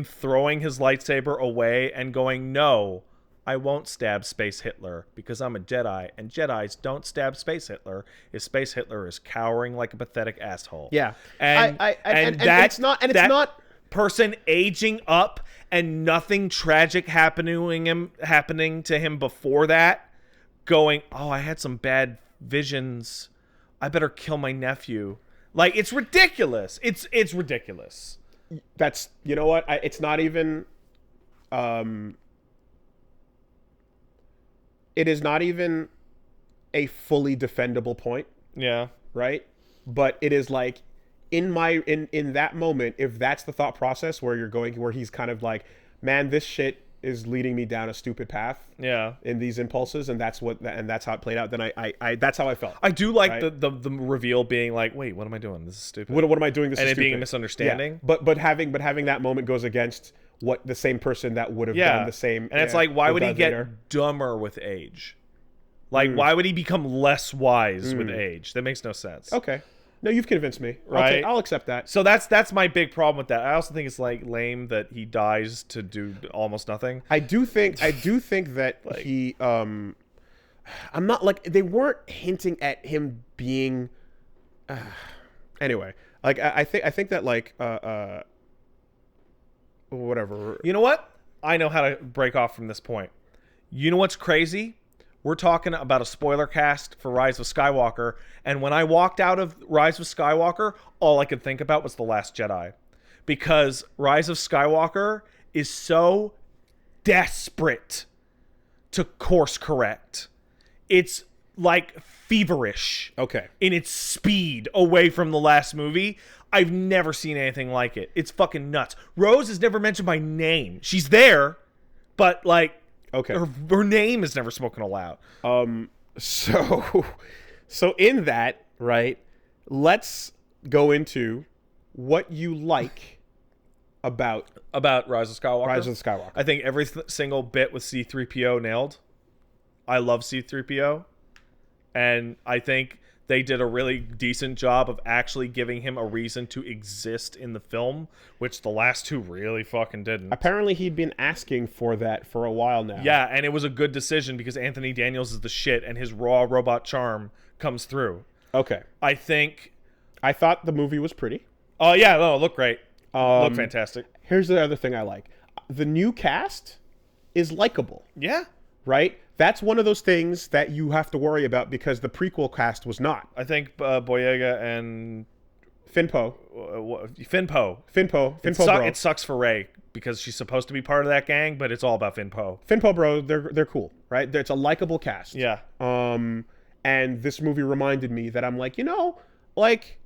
Speaker 1: throwing his lightsaber away and going, "No, I won't stab Space Hitler because I'm a Jedi, and Jedis don't stab Space Hitler. If Space Hitler is cowering like a pathetic asshole."
Speaker 2: Yeah,
Speaker 1: and
Speaker 2: it's not
Speaker 1: person aging up and nothing tragic happening to him before that. Going, "Oh, I had some bad visions. I better kill my nephew." Like, it's ridiculous. It's ridiculous.
Speaker 2: That's, you know what? It's not even. It is not even a fully defendable point.
Speaker 1: Yeah.
Speaker 2: Right? But it is like, in that moment, if that's the thought process where he's kind of like, man, this shit is leading me down a stupid path.
Speaker 1: Yeah.
Speaker 2: In these impulses, and that's how it played out. Then I that's how I felt.
Speaker 1: I do like the reveal being like, wait, what am I doing? This is stupid.
Speaker 2: What am I doing? This is stupid.
Speaker 1: And it being a misunderstanding.
Speaker 2: Yeah. But having that moment goes against what the same person that would have done the same.
Speaker 1: And it's like, why would he get dumber with age? Like, why would he become less wise with age? That makes no sense.
Speaker 2: Okay. No, you've convinced me.
Speaker 1: Right?
Speaker 2: I'll accept that.
Speaker 1: So that's my big problem with that. I also think it's like lame that he dies to do almost nothing.
Speaker 2: I do think that like, he I'm not like, they weren't hinting at him being anyway. Like I think that like whatever.
Speaker 1: You know what? I know how to break off from this point. You know what's crazy? We're talking about a spoiler cast for Rise of Skywalker, and when I walked out of Rise of Skywalker, all I could think about was The Last Jedi. Because Rise of Skywalker is so desperate to course correct. It's like feverish in its speed away from the last movie. I've never seen anything like it. It's fucking nuts. Rose is never mentioned by name. She's there, but like, her name is never spoken aloud.
Speaker 2: So in that, right, let's go into what you like about
Speaker 1: Rise of Skywalker.
Speaker 2: Rise of Skywalker.
Speaker 1: I think every single bit with C-3PO nailed. I love C-3PO. And I think they did a really decent job of actually giving him a reason to exist in the film, which the last two really fucking didn't.
Speaker 2: Apparently he'd been asking for that for a while now.
Speaker 1: Yeah, and it was a good decision because Anthony Daniels is the shit and his raw robot charm comes through.
Speaker 2: Okay.
Speaker 1: I
Speaker 2: thought the movie was pretty.
Speaker 1: Oh, yeah, no, it looked great. Looked fantastic.
Speaker 2: Here's the other thing I like. The new cast is likable.
Speaker 1: Yeah.
Speaker 2: Right? That's one of those things that you have to worry about because the prequel cast was not.
Speaker 1: I think Boyega and
Speaker 2: Finpo.
Speaker 1: It sucks for Rey because she's supposed to be part of that gang, but it's all about Finpo,
Speaker 2: bro, they're cool, right? It's a likable cast.
Speaker 1: Yeah.
Speaker 2: And this movie reminded me that I'm like, you know, like,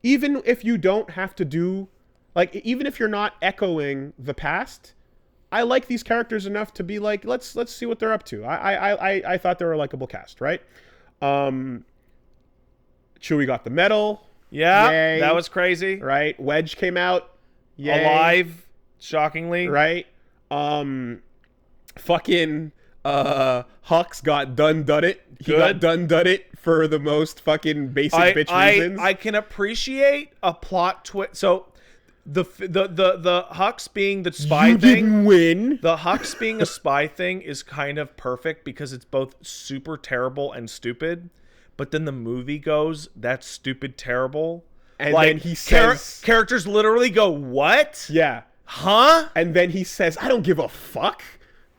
Speaker 2: even if you don't have to do, like, even if you're not echoing the past, I like these characters enough to be like, let's see what they're up to. I thought they were a likable cast, right? Chewie got the medal.
Speaker 1: Yeah,
Speaker 2: yay,
Speaker 1: that was crazy.
Speaker 2: Right? Wedge came out. Yay.
Speaker 1: Alive, shockingly.
Speaker 2: Right? Fucking Hux got done it. He got done it for the most fucking basic bitch reasons.
Speaker 1: I can appreciate a plot twist. So the Hux being the spy
Speaker 2: you
Speaker 1: thing.
Speaker 2: Didn't win.
Speaker 1: The Hux being a spy thing is kind of perfect because it's both super terrible and stupid. But then the movie goes, that's stupid, terrible.
Speaker 2: And like, then he says...
Speaker 1: characters literally go, what?
Speaker 2: Yeah.
Speaker 1: Huh?
Speaker 2: And then he says, I don't give a fuck.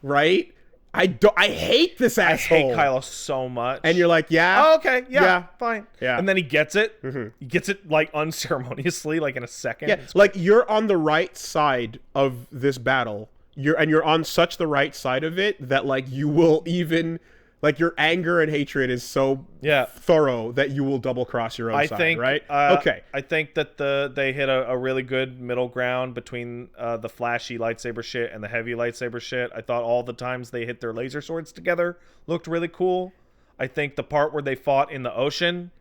Speaker 2: Right? I hate this asshole.
Speaker 1: I hate Kylo so much.
Speaker 2: And you're like, yeah?
Speaker 1: Oh, okay. Yeah. Fine.
Speaker 2: Yeah.
Speaker 1: And then he gets it. Mm-hmm. He gets it, like, unceremoniously, like, in a second.
Speaker 2: Yeah. Like, you're on the right side of this battle. You're on such the right side of it that, like, you will even... Like your anger and hatred is so thorough that you will double cross your own side, right? Okay.
Speaker 1: I think that they hit a really good middle ground between the flashy lightsaber shit and the heavy lightsaber shit. I thought all the times they hit their laser swords together looked really cool. I think the part where they fought in the ocean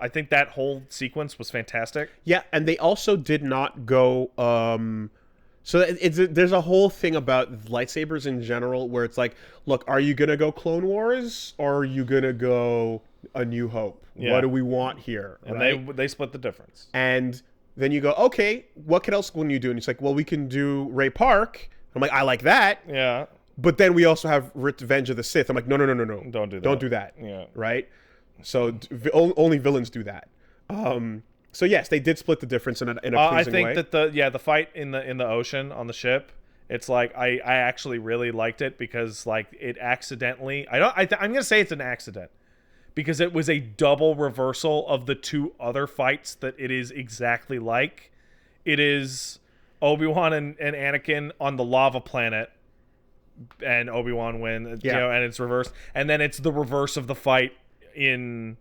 Speaker 1: I think that whole sequence was fantastic.
Speaker 2: Yeah, and they also did not go so there's a whole thing about lightsabers in general where it's like, look, are you going to go Clone Wars or are you going to go A New Hope? Yeah. What do we want here?
Speaker 1: And
Speaker 2: right?
Speaker 1: they split the difference.
Speaker 2: And then you go, okay, what else can you do? And it's like, well, we can do Ray Park. I'm like, I like that.
Speaker 1: Yeah.
Speaker 2: But then we also have Revenge of the Sith. I'm like, no.
Speaker 1: Don't do that.
Speaker 2: Don't do that.
Speaker 1: Yeah.
Speaker 2: Right? So only villains do that. So yes, they did split the difference in a pleasing way.
Speaker 1: I think that the fight in the ocean on the ship, it's like I actually really liked it because like it accidentally I'm gonna say it's an accident because it was a double reversal of the two other fights that it is exactly like. It is Obi-Wan and Anakin on the lava planet, and Obi-Wan wins. You know, and it's reversed, and then it's the reverse of the fight in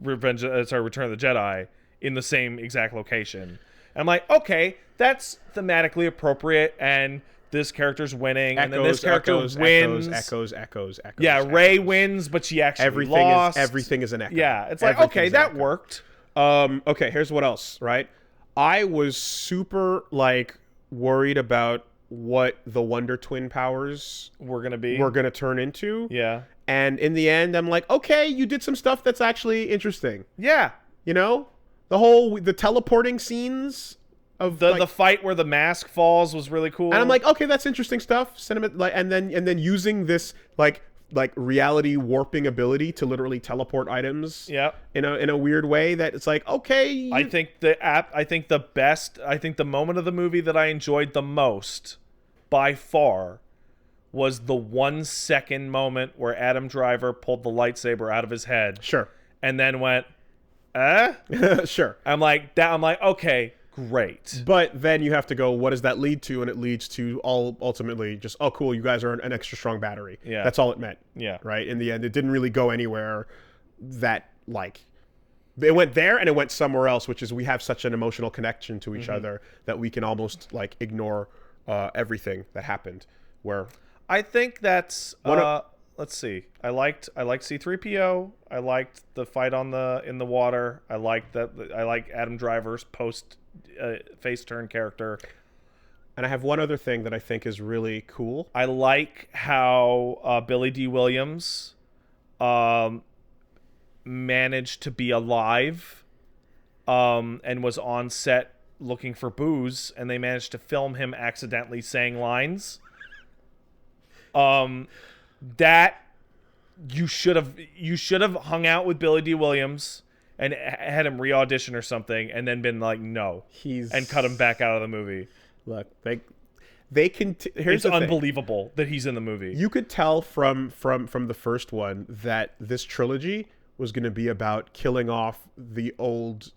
Speaker 1: Return of the Jedi in the same exact location. I'm like, okay, that's thematically appropriate, and this character's winning, and then this character wins.
Speaker 2: Echoes.
Speaker 1: Yeah, Rey wins, but she actually lost.
Speaker 2: Everything is an echo.
Speaker 1: Yeah, it's like, okay, that worked.
Speaker 2: Okay, here's what else, right? I was super like worried about what the Wonder Twin powers
Speaker 1: were gonna turn into.
Speaker 2: Yeah. And in the end, I'm like, okay, you did some stuff that's actually interesting.
Speaker 1: Yeah.
Speaker 2: You know? The teleporting scenes of
Speaker 1: the fight where the mask falls was really cool.
Speaker 2: And I'm like, okay, that's interesting stuff. And then using this like reality warping ability to literally teleport items.
Speaker 1: Yeah.
Speaker 2: In a weird way that it's like, okay.
Speaker 1: I think the moment of the movie that I enjoyed the most by far was the 1 second moment where Adam Driver pulled the lightsaber out of his head.
Speaker 2: Sure.
Speaker 1: And then went,
Speaker 2: Sure.
Speaker 1: I'm like, okay, great.
Speaker 2: But then you have to go, what does that lead to? And it leads to ultimately just, oh, cool, you guys are an extra strong battery.
Speaker 1: Yeah.
Speaker 2: That's all it meant.
Speaker 1: Yeah.
Speaker 2: Right? In the end, it didn't really go anywhere that, like, it went there and it went somewhere else, which is we have such an emotional connection to each other that we can almost, like, ignore everything that happened. Where...
Speaker 1: I think that's let's see. I liked C-3PO. I liked the fight in the water. I like Adam Driver's post face turn character.
Speaker 2: And I have one other thing that I think is really cool.
Speaker 1: I like how Billy D. Williams managed to be alive and was on set looking for booze, and they managed to film him accidentally saying lines. That you should have hung out with Billy D. Williams and had him re-audition or something, and then been like, no, and cut him back out of the movie.
Speaker 2: Look, they can. Here's
Speaker 1: it's unbelievable that he's in the movie.
Speaker 2: You could tell from the first one that this trilogy was going to be about killing off the old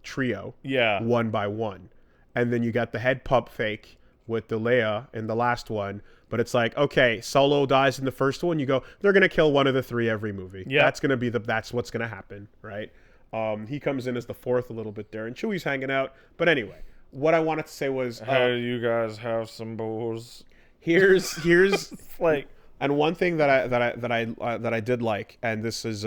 Speaker 2: trio, one by one, and then you got the head pump fake with the Leia in the last one. But it's like, okay, Solo dies in the first one. You go, they're gonna kill one of the three every movie. Yeah, that's what's gonna happen, right? He comes in as the fourth a little bit there, and Chewie's hanging out. But anyway, what I wanted to say was,
Speaker 1: hey, you guys have some booze.
Speaker 2: Here's
Speaker 1: like,
Speaker 2: and one thing that I did like, and this is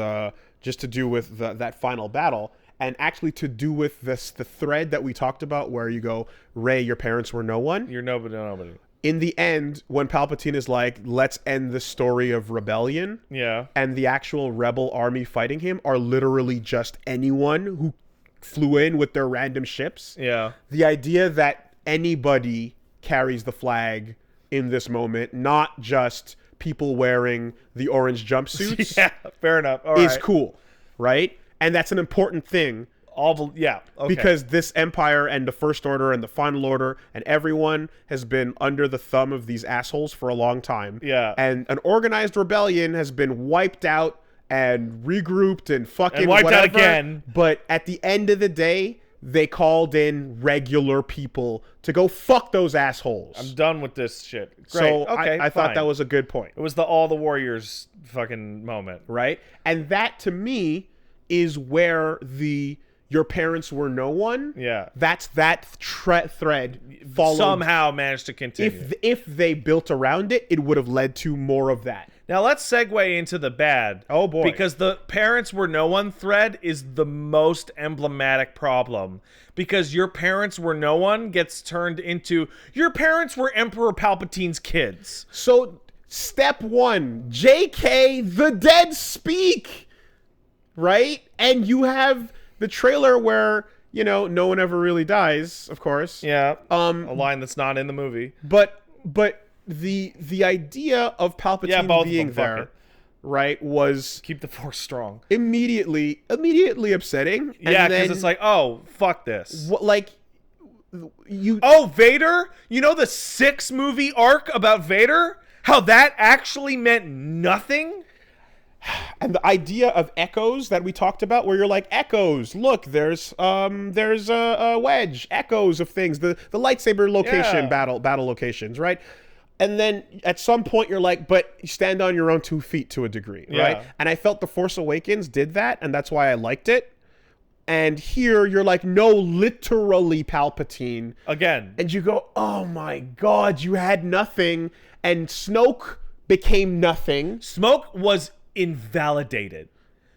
Speaker 2: just to do with that final battle. And actually to do with the thread that we talked about where you go, Rey, your parents were no one.
Speaker 1: You're nobody.
Speaker 2: In the end, when Palpatine is like, let's end the story of rebellion.
Speaker 1: Yeah.
Speaker 2: And the actual rebel army fighting him are literally just anyone who flew in with their random ships.
Speaker 1: Yeah.
Speaker 2: The idea that anybody carries the flag in this moment, not just people wearing the orange jumpsuits.
Speaker 1: Yeah, fair enough.
Speaker 2: Is cool, right? And that's an important thing.
Speaker 1: Okay.
Speaker 2: Because this Empire and the First Order and the Final Order and everyone has been under the thumb of these assholes for a long time.
Speaker 1: Yeah.
Speaker 2: And an organized rebellion has been wiped out and regrouped and fucking
Speaker 1: and wiped
Speaker 2: whatever.
Speaker 1: out again.
Speaker 2: But at the end of the day, they called in regular people to go fuck those assholes.
Speaker 1: I'm done with this shit. Great.
Speaker 2: So
Speaker 1: okay,
Speaker 2: I thought that was a good point.
Speaker 1: It was the all the warriors fucking moment.
Speaker 2: Right? And that, to me, is where your parents were no one.
Speaker 1: Yeah.
Speaker 2: That's that thread followed.
Speaker 1: Somehow managed to continue.
Speaker 2: If they built around it, it would have led to more of that.
Speaker 1: Now let's segue into the bad.
Speaker 2: Oh boy.
Speaker 1: Because the parents were no one thread is the most emblematic problem. Because your parents were no one gets turned into your parents were Emperor Palpatine's kids.
Speaker 2: So step 1, JK, the dead speak. Right? And you have the trailer where, no one ever really dies, of course.
Speaker 1: Yeah. A line that's not in the movie.
Speaker 2: But the idea of Palpatine being there, right, was
Speaker 1: keep the Force strong.
Speaker 2: Immediately upsetting.
Speaker 1: Yeah, because it's like, oh, fuck this. Vader? You know the 6-movie arc about Vader? How that actually meant nothing?
Speaker 2: And the idea of echoes that we talked about, where you're like, echoes, look, there's a wedge, echoes of things, the lightsaber location, battle locations, right? And then at some point you're like, but you stand on your own 2 feet to a degree, right? And I felt The Force Awakens did that, and that's why I liked it. And here you're like, no, literally Palpatine.
Speaker 1: Again.
Speaker 2: And you go, oh my God, you had nothing. And Snoke became nothing.
Speaker 1: Snoke was invalidated.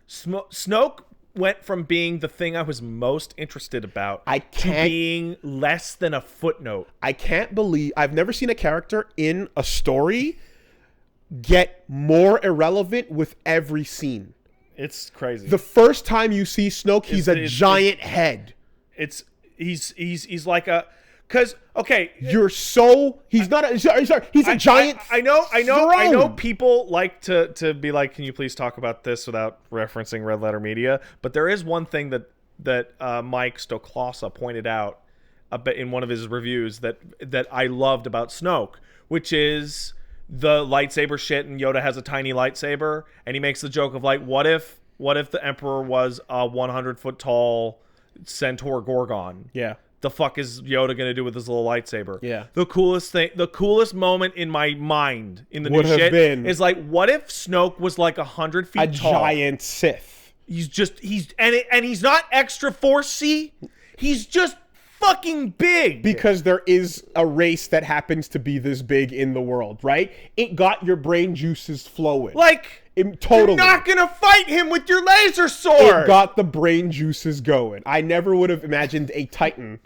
Speaker 1: Snoke went from being the thing I was most interested about to being less than a footnote.
Speaker 2: I can't believe I've never seen a character in a story get more irrelevant with every scene.
Speaker 1: It's crazy.
Speaker 2: The first time you see Snoke, he's a giant head.
Speaker 1: He's like a Because
Speaker 2: he's not a, he's a giant.
Speaker 1: I know people like to be like, can you please talk about this without referencing Red Letter Media? But there is one thing that Mike Stoklasa pointed out in one of his reviews that I loved about Snoke, which is the lightsaber shit, and Yoda has a tiny lightsaber, and he makes the joke of like, what if the Emperor was a 100-foot tall centaur Gorgon?
Speaker 2: Yeah.
Speaker 1: The fuck is Yoda gonna do with his little lightsaber?
Speaker 2: Yeah.
Speaker 1: The coolest moment in my mind in the
Speaker 2: would
Speaker 1: new
Speaker 2: have
Speaker 1: shit
Speaker 2: been
Speaker 1: is like, what if Snoke was like 100 feet tall?
Speaker 2: A giant Sith.
Speaker 1: He's not extra forcey. He's just fucking big.
Speaker 2: Because there is a race that happens to be this big in the world, right? It got your brain juices flowing.
Speaker 1: Like,
Speaker 2: totally.
Speaker 1: You're not gonna fight him with your laser sword.
Speaker 2: It got the brain juices going. I never would have imagined a Titan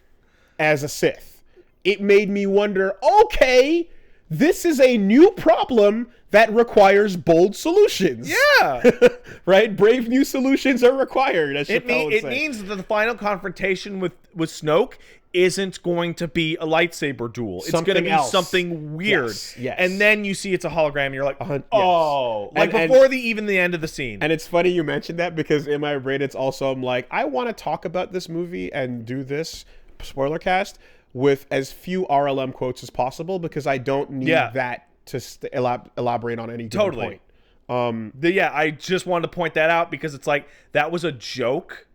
Speaker 2: as a Sith. It made me wonder, okay, this is a new problem that requires bold solutions.
Speaker 1: Yeah.
Speaker 2: Right? Brave new solutions are required, as
Speaker 1: it means that the final confrontation with Snoke isn't going to be a lightsaber duel. It's going to be something weird.
Speaker 2: Yes.
Speaker 1: And then you see it's a hologram and you're like,
Speaker 2: yes.
Speaker 1: before even the end of the scene.
Speaker 2: And it's funny you mentioned that, because in my brain it's also, I'm like, I want to talk about this movie and do this spoiler cast with as few RLM quotes as possible, because I don't need that to elaborate on any given point.
Speaker 1: I just wanted to point that out, because it's like, that was a joke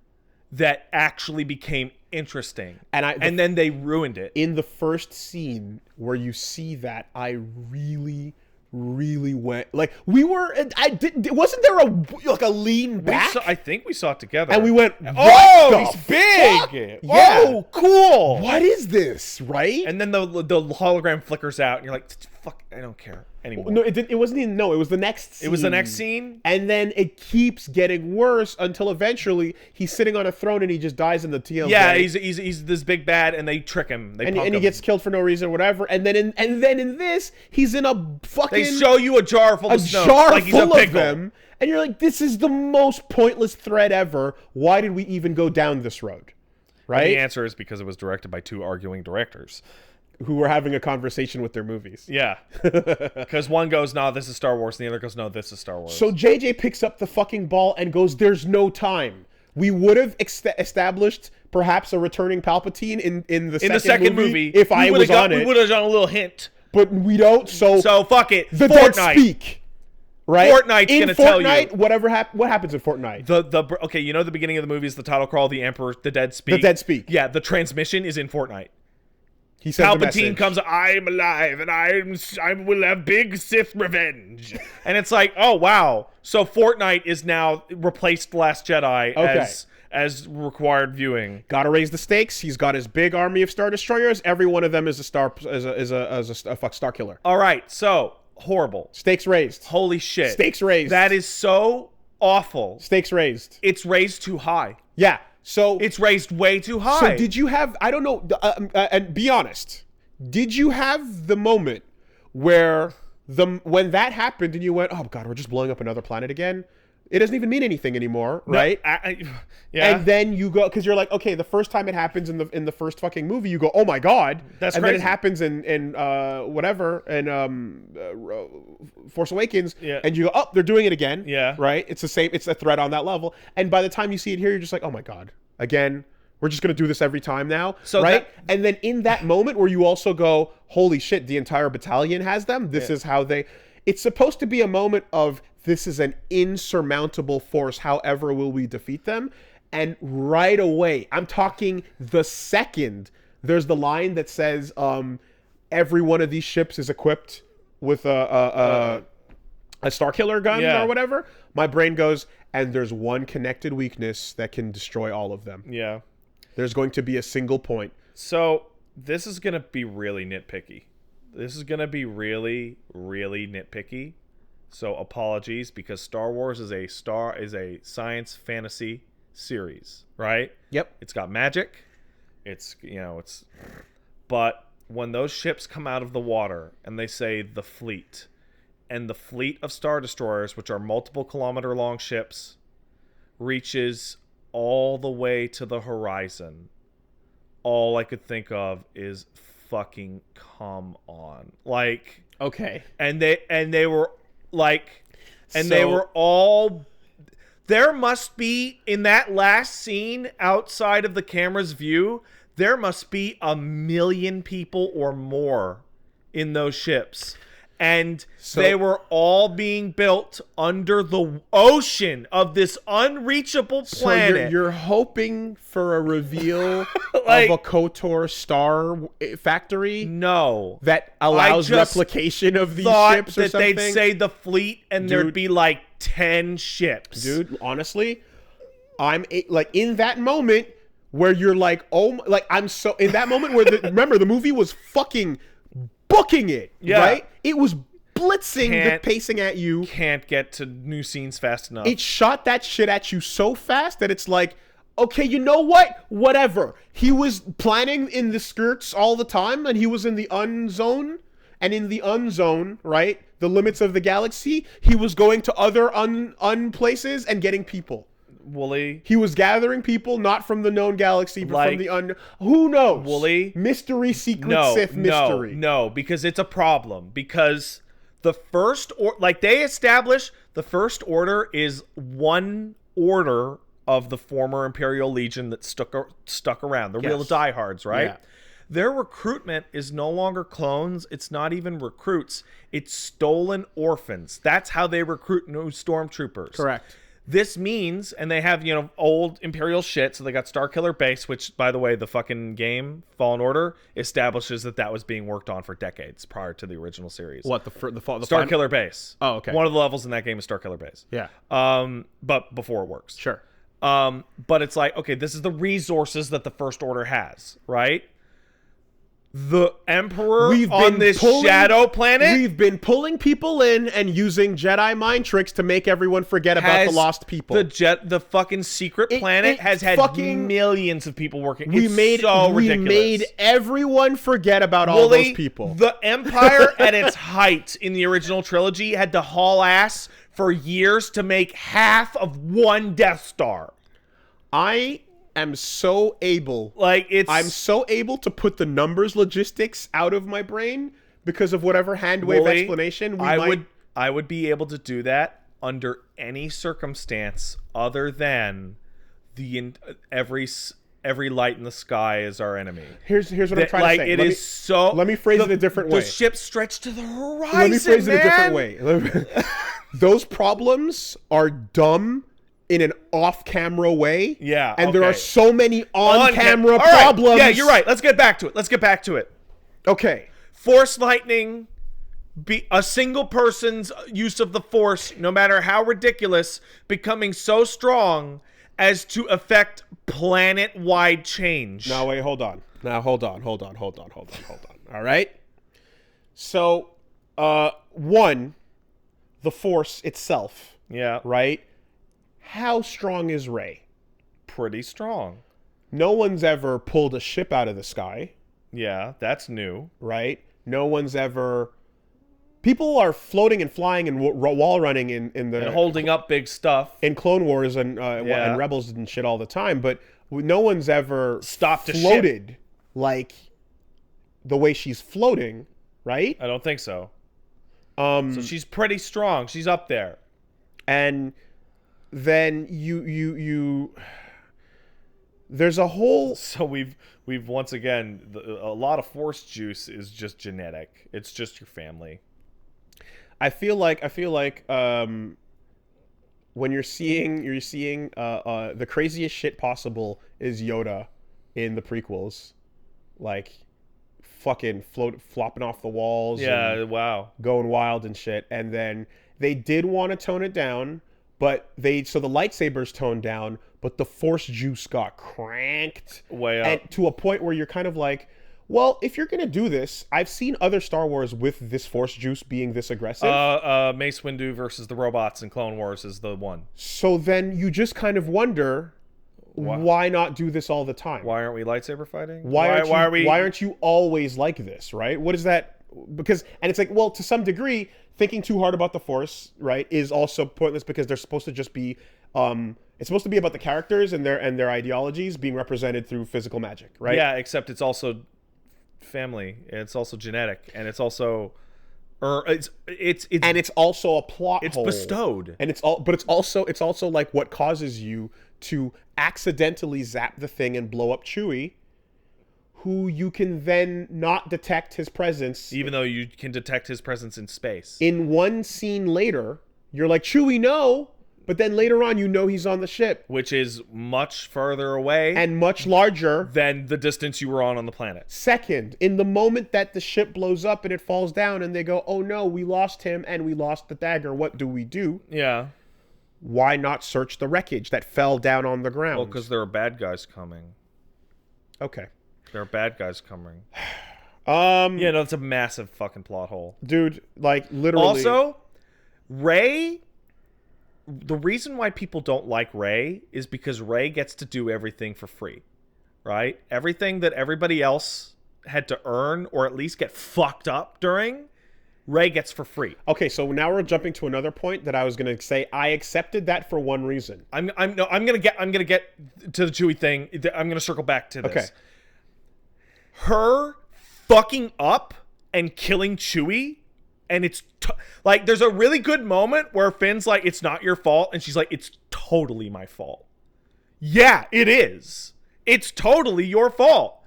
Speaker 1: that actually became interesting, and then they ruined it.
Speaker 2: In the first scene where you see that, I really went like, wasn't there a lean back?
Speaker 1: I think we saw it together,
Speaker 2: and we went,
Speaker 1: oh, he's big.
Speaker 2: Fuck?
Speaker 1: Yeah. Oh, cool.
Speaker 2: What is this, right?
Speaker 1: And then the hologram flickers out, and you're like, fuck, I don't care anymore.
Speaker 2: No, it wasn't even. No, it was the next scene.
Speaker 1: It was the next scene,
Speaker 2: and then it keeps getting worse until eventually he's sitting on a throne and he just dies in the TL.
Speaker 1: Yeah, he's this big bad, and they trick him.
Speaker 2: And he gets killed for no reason, whatever. And then in this, he's in a fucking.
Speaker 1: They show you a jar full of snow,
Speaker 2: jar
Speaker 1: like he's
Speaker 2: full
Speaker 1: a pickle.
Speaker 2: of them, and you're like, this is the most pointless thread ever. Why did we even go down this road? Right.
Speaker 1: And the answer is because it was directed by two arguing directors
Speaker 2: who were having a conversation with their movies.
Speaker 1: Yeah. Because one goes, no, this is Star Wars, and the other goes, no, this is Star Wars.
Speaker 2: So JJ picks up the fucking ball and goes, there's no time. We would have established perhaps a returning Palpatine in the second movie if I was on it.
Speaker 1: We would have done a little hint.
Speaker 2: But we don't, so
Speaker 1: fuck it.
Speaker 2: The
Speaker 1: Fortnite.
Speaker 2: dead speak. right?
Speaker 1: Fortnite's
Speaker 2: in
Speaker 1: gonna
Speaker 2: Fortnite,
Speaker 1: tell you
Speaker 2: what happens in Fortnite?
Speaker 1: okay. You know the beginning of the movie is the title crawl. The Emperor, the Dead speak.
Speaker 2: The Dead speak.
Speaker 1: Yeah, the transmission is in Fortnite.
Speaker 2: He says
Speaker 1: Palpatine comes, I'm alive, and I will have big Sith revenge. And it's like, oh, wow. So Fortnite is now replaced The Last Jedi as required viewing.
Speaker 2: Gotta raise the stakes. He's got his big army of Star Destroyers. Every one of them is a star killer.
Speaker 1: All right, so horrible.
Speaker 2: Stakes raised.
Speaker 1: Holy shit.
Speaker 2: Stakes raised.
Speaker 1: That is so awful.
Speaker 2: Stakes raised.
Speaker 1: It's raised too high.
Speaker 2: Yeah. So
Speaker 1: it's raised way too high.
Speaker 2: So did you have, I don't know, and be honest, did you have the moment where when that happened and you went, oh God, we're just blowing up another planet again? It doesn't even mean anything anymore, right?
Speaker 1: Yeah.
Speaker 2: And then you go, because you're like, okay, the first time it happens in the first fucking movie, you go, oh my God.
Speaker 1: That's
Speaker 2: and
Speaker 1: crazy.
Speaker 2: then it happens in Force Awakens, and you go, oh, they're doing it again.
Speaker 1: Yeah.
Speaker 2: Right? It's the same, it's a threat on that level. And by the time you see it here, you're just like, oh my God, again, we're just going to do this every time now, right? And then in that moment where you also go, holy shit, the entire battalion has them. This is how they... It's supposed to be a moment of, this is an insurmountable force. However will we defeat them? And right away, I'm talking the second, there's the line that says, every one of these ships is equipped with a Starkiller gun or whatever. My brain goes, and there's one connected weakness that can destroy all of them.
Speaker 1: Yeah.
Speaker 2: There's going to be a single point.
Speaker 1: So this is going to be really nitpicky. This is going to be really, really nitpicky. So apologies, because Star Wars is a science fantasy series, right?
Speaker 2: Yep.
Speaker 1: It's got magic. But when those ships come out of the water and they say the fleet, and the fleet of Star Destroyers, which are multiple kilometer long ships, reaches all the way to the horizon, all I could think of is fucking come on. Like,
Speaker 2: okay.
Speaker 1: And they were like, and they were all, there must be, in that last scene outside of the camera's view, there must be 1 million people or more in those ships. And they were all being built under the ocean of this unreachable planet.
Speaker 2: So you're hoping for a reveal like, of a KOTOR star factory?
Speaker 1: No.
Speaker 2: That allows replication of these ships or
Speaker 1: that
Speaker 2: something?
Speaker 1: They'd say the fleet and there'd be like 10 ships.
Speaker 2: Dude, honestly, I'm like in that moment where you're like, oh, like I'm so, in that moment where, remember, the movie was fucking booking it, right? It was blitzing the pacing at you.
Speaker 1: Can't get to new scenes fast enough.
Speaker 2: It shot that shit at you so fast that it's like, okay, you know what? Whatever. He was planning in the skirts all the time, and he was in the unzone. And in the unzone, right, the limits of the galaxy, he was going to other places and getting people.
Speaker 1: Wooly.
Speaker 2: He was gathering people not from the known galaxy, but from the who knows?
Speaker 1: Wooly.
Speaker 2: Mystery, secret Sith mystery.
Speaker 1: No, because it's a problem. Because the first, they establish the First Order is one order of the former Imperial Legion that stuck around. The real diehards, right? Yeah. Their recruitment is no longer clones. It's not even recruits. It's stolen orphans. That's how they recruit new stormtroopers.
Speaker 2: Correct.
Speaker 1: This means, and they have, old Imperial shit, so they got Starkiller Base, which, by the way, the fucking game, Fallen Order, establishes that was being worked on for decades prior to the original series.
Speaker 2: What, the
Speaker 1: Starkiller Base.
Speaker 2: Oh, okay.
Speaker 1: One of the levels in that game is Starkiller Base.
Speaker 2: Yeah.
Speaker 1: But before it works.
Speaker 2: Sure.
Speaker 1: But it's like, okay, this is the resources that the First Order has, right? The Emperor on this shadow planet.
Speaker 2: We've been pulling people in and using Jedi mind tricks to make everyone forget about the lost people.
Speaker 1: The fucking secret planet has had millions of people working.
Speaker 2: We made everyone forget about all those people.
Speaker 1: The Empire at its height in the original trilogy had to haul ass for years to make half of one Death Star.
Speaker 2: I'm so able to put the numbers logistics out of my brain because of whatever hand wave explanation
Speaker 1: I would be able to do that under any circumstance other than every every light in the sky is our enemy.
Speaker 2: Here's what I'm trying to say.
Speaker 1: It is so.
Speaker 2: Let me phrase it a different way.
Speaker 1: The ship stretched to the horizon.
Speaker 2: Let me phrase it a different way. Those problems are dumb in an off-camera way.
Speaker 1: Yeah,
Speaker 2: and there are so many on-camera problems.
Speaker 1: Right. Yeah, you're right. Let's get back to it.
Speaker 2: Okay.
Speaker 1: Force lightning, a single person's use of the Force, no matter how ridiculous, becoming so strong as to affect planet-wide change.
Speaker 2: Now, wait, hold on. Hold on. All right? So, one, the Force itself.
Speaker 1: Yeah.
Speaker 2: Right? How strong is Rey?
Speaker 1: Pretty strong.
Speaker 2: No one's ever pulled a ship out of the sky.
Speaker 1: Yeah, that's new.
Speaker 2: Right? No one's ever... People are floating and flying and wall running in the...
Speaker 1: And holding up big stuff.
Speaker 2: In Clone Wars and Rebels and shit all the time, but no one's ever floated like the way she's floating, right?
Speaker 1: I don't think so. So she's pretty strong. She's up there.
Speaker 2: And then you there's a whole...
Speaker 1: So we've once again, a lot of Force juice is just genetic. It's just your family.
Speaker 2: I feel like when you're seeing the craziest shit possible is Yoda in the prequels, like fucking flopping off the walls.
Speaker 1: Yeah, wow.
Speaker 2: Going wild and shit. And then they did want to tone it down, but the lightsabers toned down, but the Force juice got cranked
Speaker 1: way up,
Speaker 2: and to a point where you're kind of like, well, if you're going to do this, I've seen other Star Wars with this Force juice being this aggressive.
Speaker 1: Mace Windu versus the robots in Clone Wars is the one.
Speaker 2: So then you just kind of wonder, why not do this all the time?
Speaker 1: Why aren't we lightsaber fighting?
Speaker 2: Why aren't you always like this, right? What is that? Because, and it's like, well, to some degree, thinking too hard about the Force, right, is also pointless because they're supposed to just be... it's supposed to be about the characters and their ideologies being represented through physical magic, right?
Speaker 1: Yeah, except it's also... family, it's also genetic, and it's also
Speaker 2: it's also a plot
Speaker 1: it's
Speaker 2: hole.
Speaker 1: Bestowed,
Speaker 2: and it's also like what causes you to accidentally zap the thing and blow up Chewie, who you can then not detect his presence,
Speaker 1: even though you can detect his presence in space.
Speaker 2: In one scene later, you're like, Chewie, no. But then later on, you know he's on the ship.
Speaker 1: Which is much further away.
Speaker 2: And much larger.
Speaker 1: Than the distance you were on the planet.
Speaker 2: Second, in the moment that the ship blows up and it falls down and they go, oh no, we lost him and we lost the dagger. What do we do?
Speaker 1: Yeah.
Speaker 2: Why not search the wreckage that fell down on the ground?
Speaker 1: Well, because there are bad guys coming.
Speaker 2: Okay.
Speaker 1: There are bad guys coming. Yeah, no, it's a massive fucking plot hole.
Speaker 2: Dude, like, literally.
Speaker 1: Also, Rey... The reason why people don't like Rey is because Rey gets to do everything for free, right? Everything that everybody else had to earn or at least get fucked up during, Rey gets for free.
Speaker 2: Okay, so now we're jumping to another point that I was gonna say. I accepted that for one reason.
Speaker 1: I'm gonna get to the Chewie thing. I'm gonna circle back to this.
Speaker 2: Okay.
Speaker 1: Her fucking up and killing Chewie. And it's like, there's a really good moment where Finn's like, it's not your fault. And she's like, it's totally my fault. Yeah, it is. It's totally your fault.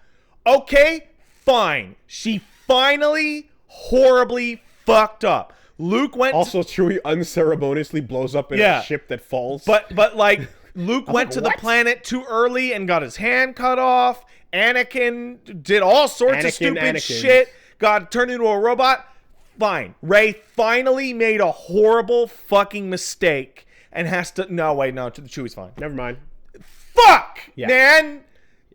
Speaker 1: Okay, fine. She finally horribly fucked up. Luke went...
Speaker 2: Also, Chewie unceremoniously blows up in a ship that falls.
Speaker 1: But like, Luke went to the planet too early and got his hand cut off. Anakin did all sorts of stupid shit. Got turned into a robot. Fine. Rey finally made a horrible fucking mistake and has to... No, wait, no. Chewie's fine.
Speaker 2: Never mind.
Speaker 1: Fuck! Yeah. Man!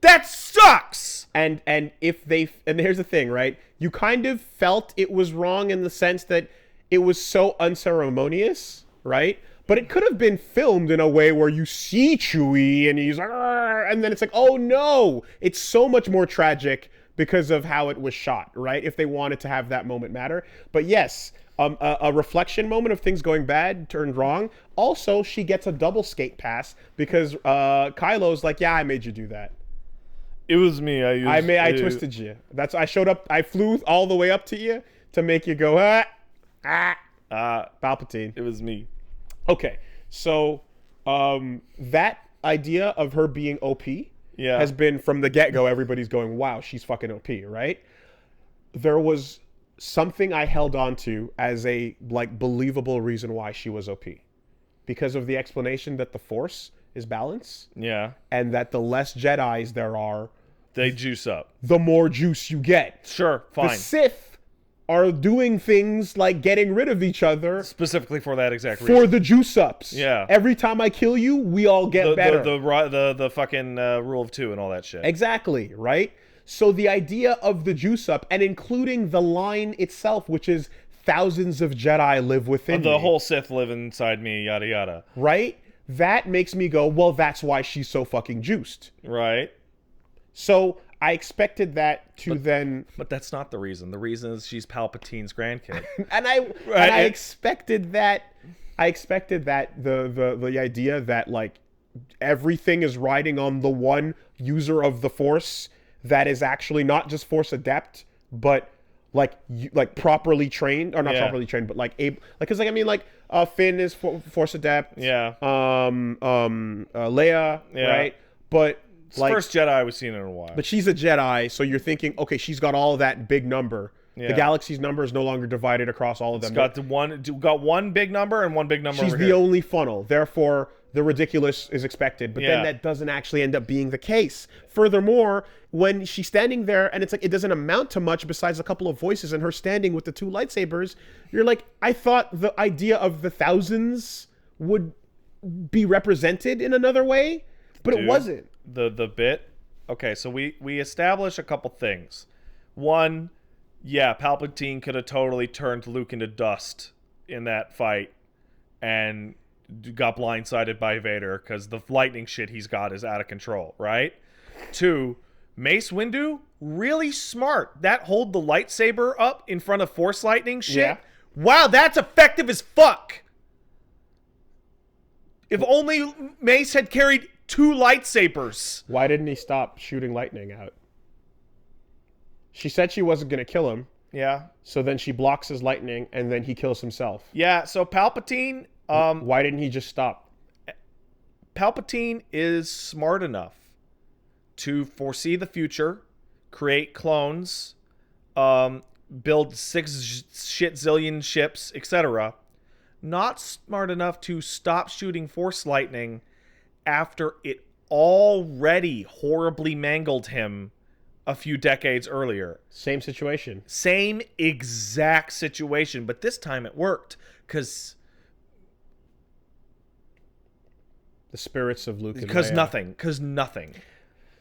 Speaker 1: That sucks!
Speaker 2: And here's the thing, right? You kind of felt it was wrong in the sense that it was so unceremonious, right? But it could have been filmed in a way where you see Chewie and he's like... And then it's like, oh no! It's so much more tragic because of how it was shot, right? If they wanted to have that moment matter. But yes, a reflection moment of things going bad turned wrong. Also, she gets a double skate pass because Kylo's like, yeah, I made you do that.
Speaker 1: It was me.
Speaker 2: I twisted you. I showed up. I flew all the way up to you to make you go, Palpatine.
Speaker 1: It was me.
Speaker 2: Okay, so that idea of her being OP has been from the get-go, everybody's going, wow, she's fucking OP, right? There was something I held on to as a like believable reason why she was OP. Because of the explanation that the Force is balance.
Speaker 1: Yeah.
Speaker 2: And that the less Jedis there are,
Speaker 1: they juice up.
Speaker 2: The more juice you get.
Speaker 1: Sure, fine.
Speaker 2: The Sith are doing things like getting rid of each other.
Speaker 1: Specifically for that exact reason.
Speaker 2: For the juice ups.
Speaker 1: Yeah.
Speaker 2: Every time I kill you, we all get better.
Speaker 1: The fucking rule of two and all that shit.
Speaker 2: Exactly, right? So the idea of the juice up, and including the line itself, which is thousands of Jedi live within
Speaker 1: the
Speaker 2: me.
Speaker 1: whole Sith live inside me, yada yada.
Speaker 2: Right? That makes me go, well, that's why she's so fucking juiced.
Speaker 1: Right.
Speaker 2: So I expected that to then...
Speaker 1: But that's not the reason. The reason is she's Palpatine's grandkid.
Speaker 2: and I expected that... I expected that the idea that, like, everything is riding on the one user of the Force that is actually not just Force adept, but like properly trained, or not properly trained, but like able, like, because like I mean, like Finn is Force adept, Leia, right? But
Speaker 1: it's like first Jedi we've seen in a while.
Speaker 2: But she's a Jedi, so you're thinking, okay, she's got all that big number. Yeah. The galaxy's number is no longer divided across all of them.
Speaker 1: It's got one big number and one big number.
Speaker 2: She's
Speaker 1: over
Speaker 2: the
Speaker 1: here.
Speaker 2: only funnel, therefore the ridiculous is expected. But then that doesn't actually end up being the case. Furthermore, when she's standing there and it's like it doesn't amount to much besides a couple of voices and her standing with the two lightsabers, you're like, I thought the idea of the thousands would be represented in another way, but it wasn't.
Speaker 1: The bit. Okay, so we establish a couple things. One, yeah, Palpatine could have totally turned Luke into dust in that fight and got blindsided by Vader because the lightning shit he's got is out of control, right? Two, Mace Windu, really smart. That hold the lightsaber up in front of Force lightning shit. Yeah. Wow, that's effective as fuck. If only Mace had carried 2 lightsabers.
Speaker 2: Why didn't he stop shooting lightning out? She said she wasn't going to kill him.
Speaker 1: Yeah.
Speaker 2: So then she blocks his lightning, and then he kills himself.
Speaker 1: Yeah, so Palpatine...
Speaker 2: why didn't he just stop?
Speaker 1: Palpatine is smart enough to foresee the future, create clones, build 6 zillion ships, etc. Not smart enough to stop shooting Force lightning after it already horribly mangled him a few decades earlier.
Speaker 2: Same situation.
Speaker 1: Same exact situation, but this time it worked because
Speaker 2: the spirits of Luke and
Speaker 1: Leia. Because nothing.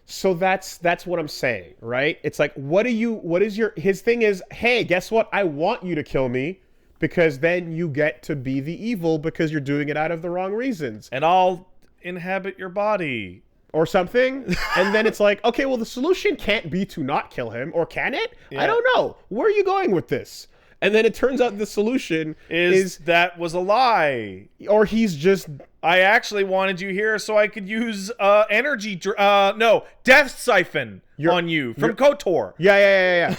Speaker 2: So that's what I'm saying, right? It's like, his thing is, hey, guess what? I want you to kill me because then you get to be the evil because you're doing it out of the wrong reasons.
Speaker 1: And I'll inhabit your body.
Speaker 2: Or something. And then it's like, okay, well, the solution can't be to not kill him, or can it? Yeah. I don't know. Where are you going with this? And then it turns out the solution is
Speaker 1: that was a lie.
Speaker 2: Or he's just...
Speaker 1: I actually wanted you here so I could use death siphon on you from KOTOR.
Speaker 2: Yeah.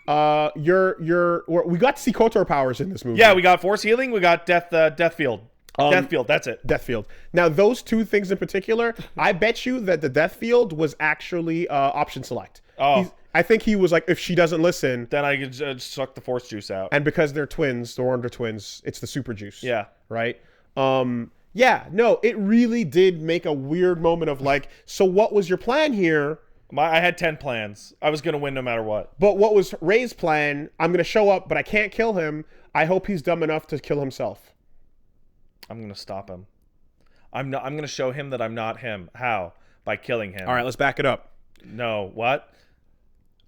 Speaker 2: We got to see KOTOR powers in this movie.
Speaker 1: Yeah, we got force healing. We got death field. Death field, that's it.
Speaker 2: Death field. Now, those 2 things in particular, I bet you that the death field was actually option select.
Speaker 1: Oh.
Speaker 2: I think he was like, if she doesn't listen...
Speaker 1: Then I could suck the force juice out.
Speaker 2: And because they're twins, they're Wonder Twins, it's the super juice.
Speaker 1: Yeah.
Speaker 2: Right? Yeah, no, it really did make a weird moment of like, so what was your plan here?
Speaker 1: I had 10 plans. I was going to win no matter what.
Speaker 2: But what was Rey's plan? I'm going to show up, but I can't kill him. I hope he's dumb enough to kill himself.
Speaker 1: I'm going to stop him. I'm going to show him that I'm not him. How? By killing him.
Speaker 2: All right, let's back it up.
Speaker 1: No, what?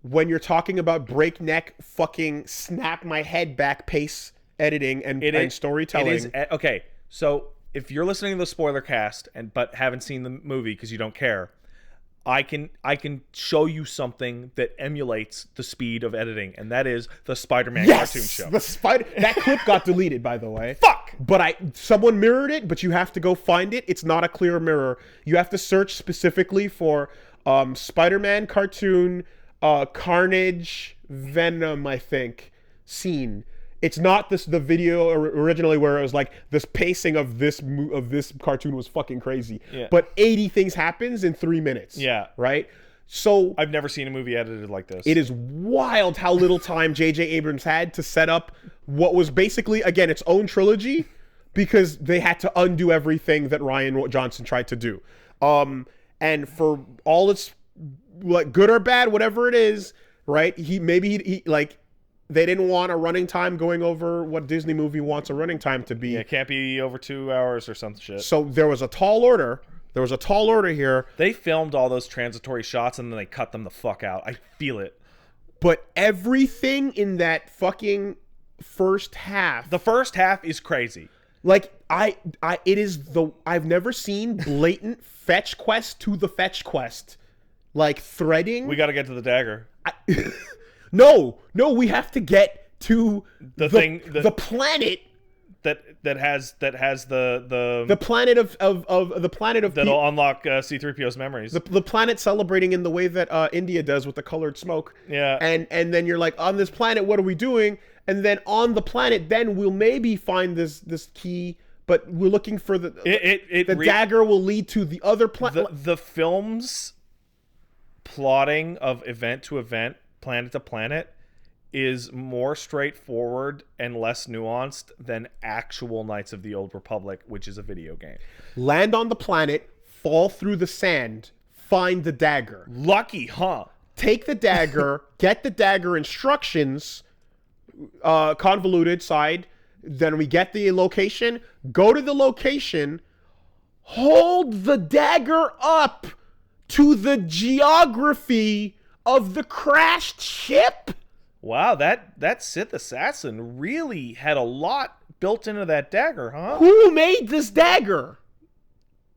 Speaker 2: When you're talking about breakneck fucking snap my head back pace editing and storytelling.
Speaker 1: It is, okay, so if you're listening to the spoiler cast but haven't seen the movie because you don't care, I can show you something that emulates the speed of editing, and that is the Spider-Man cartoon show.
Speaker 2: That clip got deleted, by the way.
Speaker 1: Fuck!
Speaker 2: But someone mirrored it, but you have to go find it. It's not a clear mirror. You have to search specifically for Spider-Man cartoon Carnage Venom, I think, scene. It's not the video originally where it was like this pacing of this cartoon was fucking crazy.
Speaker 1: Yeah.
Speaker 2: But 80 things happens in 3 minutes.
Speaker 1: Yeah.
Speaker 2: Right? So
Speaker 1: I've never seen a movie edited like this.
Speaker 2: it is wild how little time J.J. Abrams had to set up what was basically, again, its own trilogy, because they had to undo everything that Rian Johnson tried to do. And for all its like good or bad, whatever it is, right? He like they didn't want a running time going over what Disney movie wants a running time to be.
Speaker 1: Yeah, it can't be over 2 hours or some shit.
Speaker 2: So there was a tall order. There was a tall order here.
Speaker 1: They filmed all those transitory shots and then they cut them the fuck out. I feel it.
Speaker 2: But everything in that fucking first half.
Speaker 1: The first half is crazy.
Speaker 2: Like I've never seen blatant fetch quest to the fetch quest. Like threading.
Speaker 1: We got to get to the dagger.
Speaker 2: No, we have to get to
Speaker 1: the
Speaker 2: planet
Speaker 1: that has
Speaker 2: the planet of the planet of
Speaker 1: that'll unlock C-3PO's memories.
Speaker 2: The planet celebrating in the way that India does with the colored smoke.
Speaker 1: Yeah.
Speaker 2: And then you're like, on this planet, what are we doing? And then on the planet, then we'll maybe find this key, but we're looking for the dagger will lead to the other planet.
Speaker 1: The film's plotting of event to event, planet to planet, is more straightforward and less nuanced than actual Knights of the Old Republic, which is a video game.
Speaker 2: Land on the planet, fall through the sand, find the dagger.
Speaker 1: Lucky, huh?
Speaker 2: Take the dagger, get the dagger instructions, convoluted side, then we get the location, go to the location, hold the dagger up to the geography of the crashed ship.
Speaker 1: Wow, that Sith assassin really had a lot built into that dagger, huh?
Speaker 2: Who made this dagger?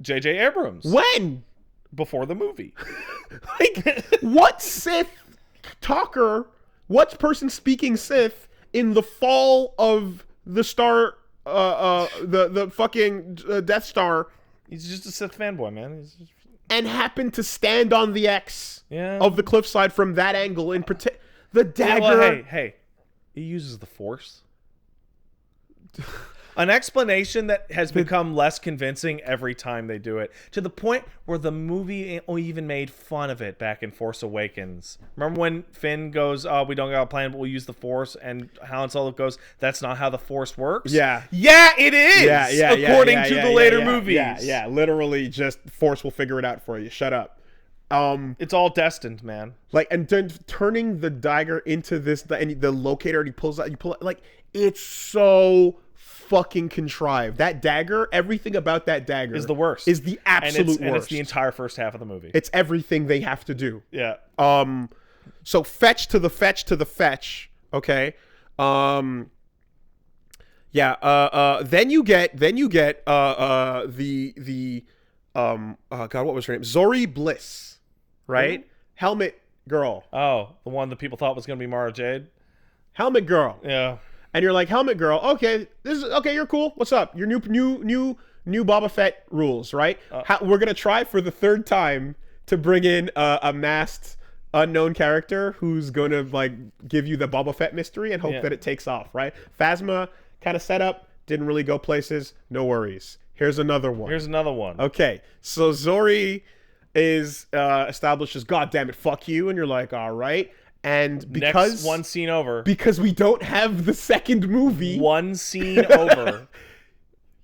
Speaker 1: J.J. Abrams.
Speaker 2: When?
Speaker 1: Before the movie.
Speaker 2: Like, what Sith talker, what person speaking Sith in the fall of the Star, the fucking Death Star?
Speaker 1: He's just a Sith fanboy, man.
Speaker 2: And happened to stand on the X
Speaker 1: Yeah.
Speaker 2: of the cliffside from that angle in particular. The dagger.
Speaker 1: Yeah, well, hey, he uses the Force. An explanation that has become less convincing every time they do it, to the point where the movie even made fun of it back in Force Awakens. Remember when Finn goes, "Oh, we don't got a plan, but we'll use the Force," and Han Solo goes, "That's not how the Force works."
Speaker 2: Yeah,
Speaker 1: it is. According to the later movies.
Speaker 2: Yeah. Literally, just Force will figure it out for you. Shut up.
Speaker 1: It's all destined, man.
Speaker 2: Like, and then turning the dagger into this, and the locator, he pulls out, you pull it, like, it's so fucking contrived. That dagger, everything about that dagger
Speaker 1: is the worst.
Speaker 2: Is the absolute worst.
Speaker 1: And it's the entire first half of the movie.
Speaker 2: It's everything they have to do.
Speaker 1: Yeah.
Speaker 2: So fetch to the fetch to the fetch. Okay. Yeah. Then you get the God, what was her name? Zori Bliss. Right? Helmet girl.
Speaker 1: Oh, the one that people thought was going to be Mara Jade?
Speaker 2: Helmet girl.
Speaker 1: Yeah.
Speaker 2: And you're like, Helmet girl, okay, you're cool. What's up? Your new Boba Fett rules, right? We're going to try for the third time to bring in a masked unknown character who's going to like give you the Boba Fett mystery and hope that it takes off, right? Phasma kind of set up, didn't really go places, no worries. Here's another one. Okay, so Zori is established as, God damn it, fuck you, and you're like, all right. And because
Speaker 1: next one scene over,
Speaker 2: because we don't have the second movie,
Speaker 1: one scene over.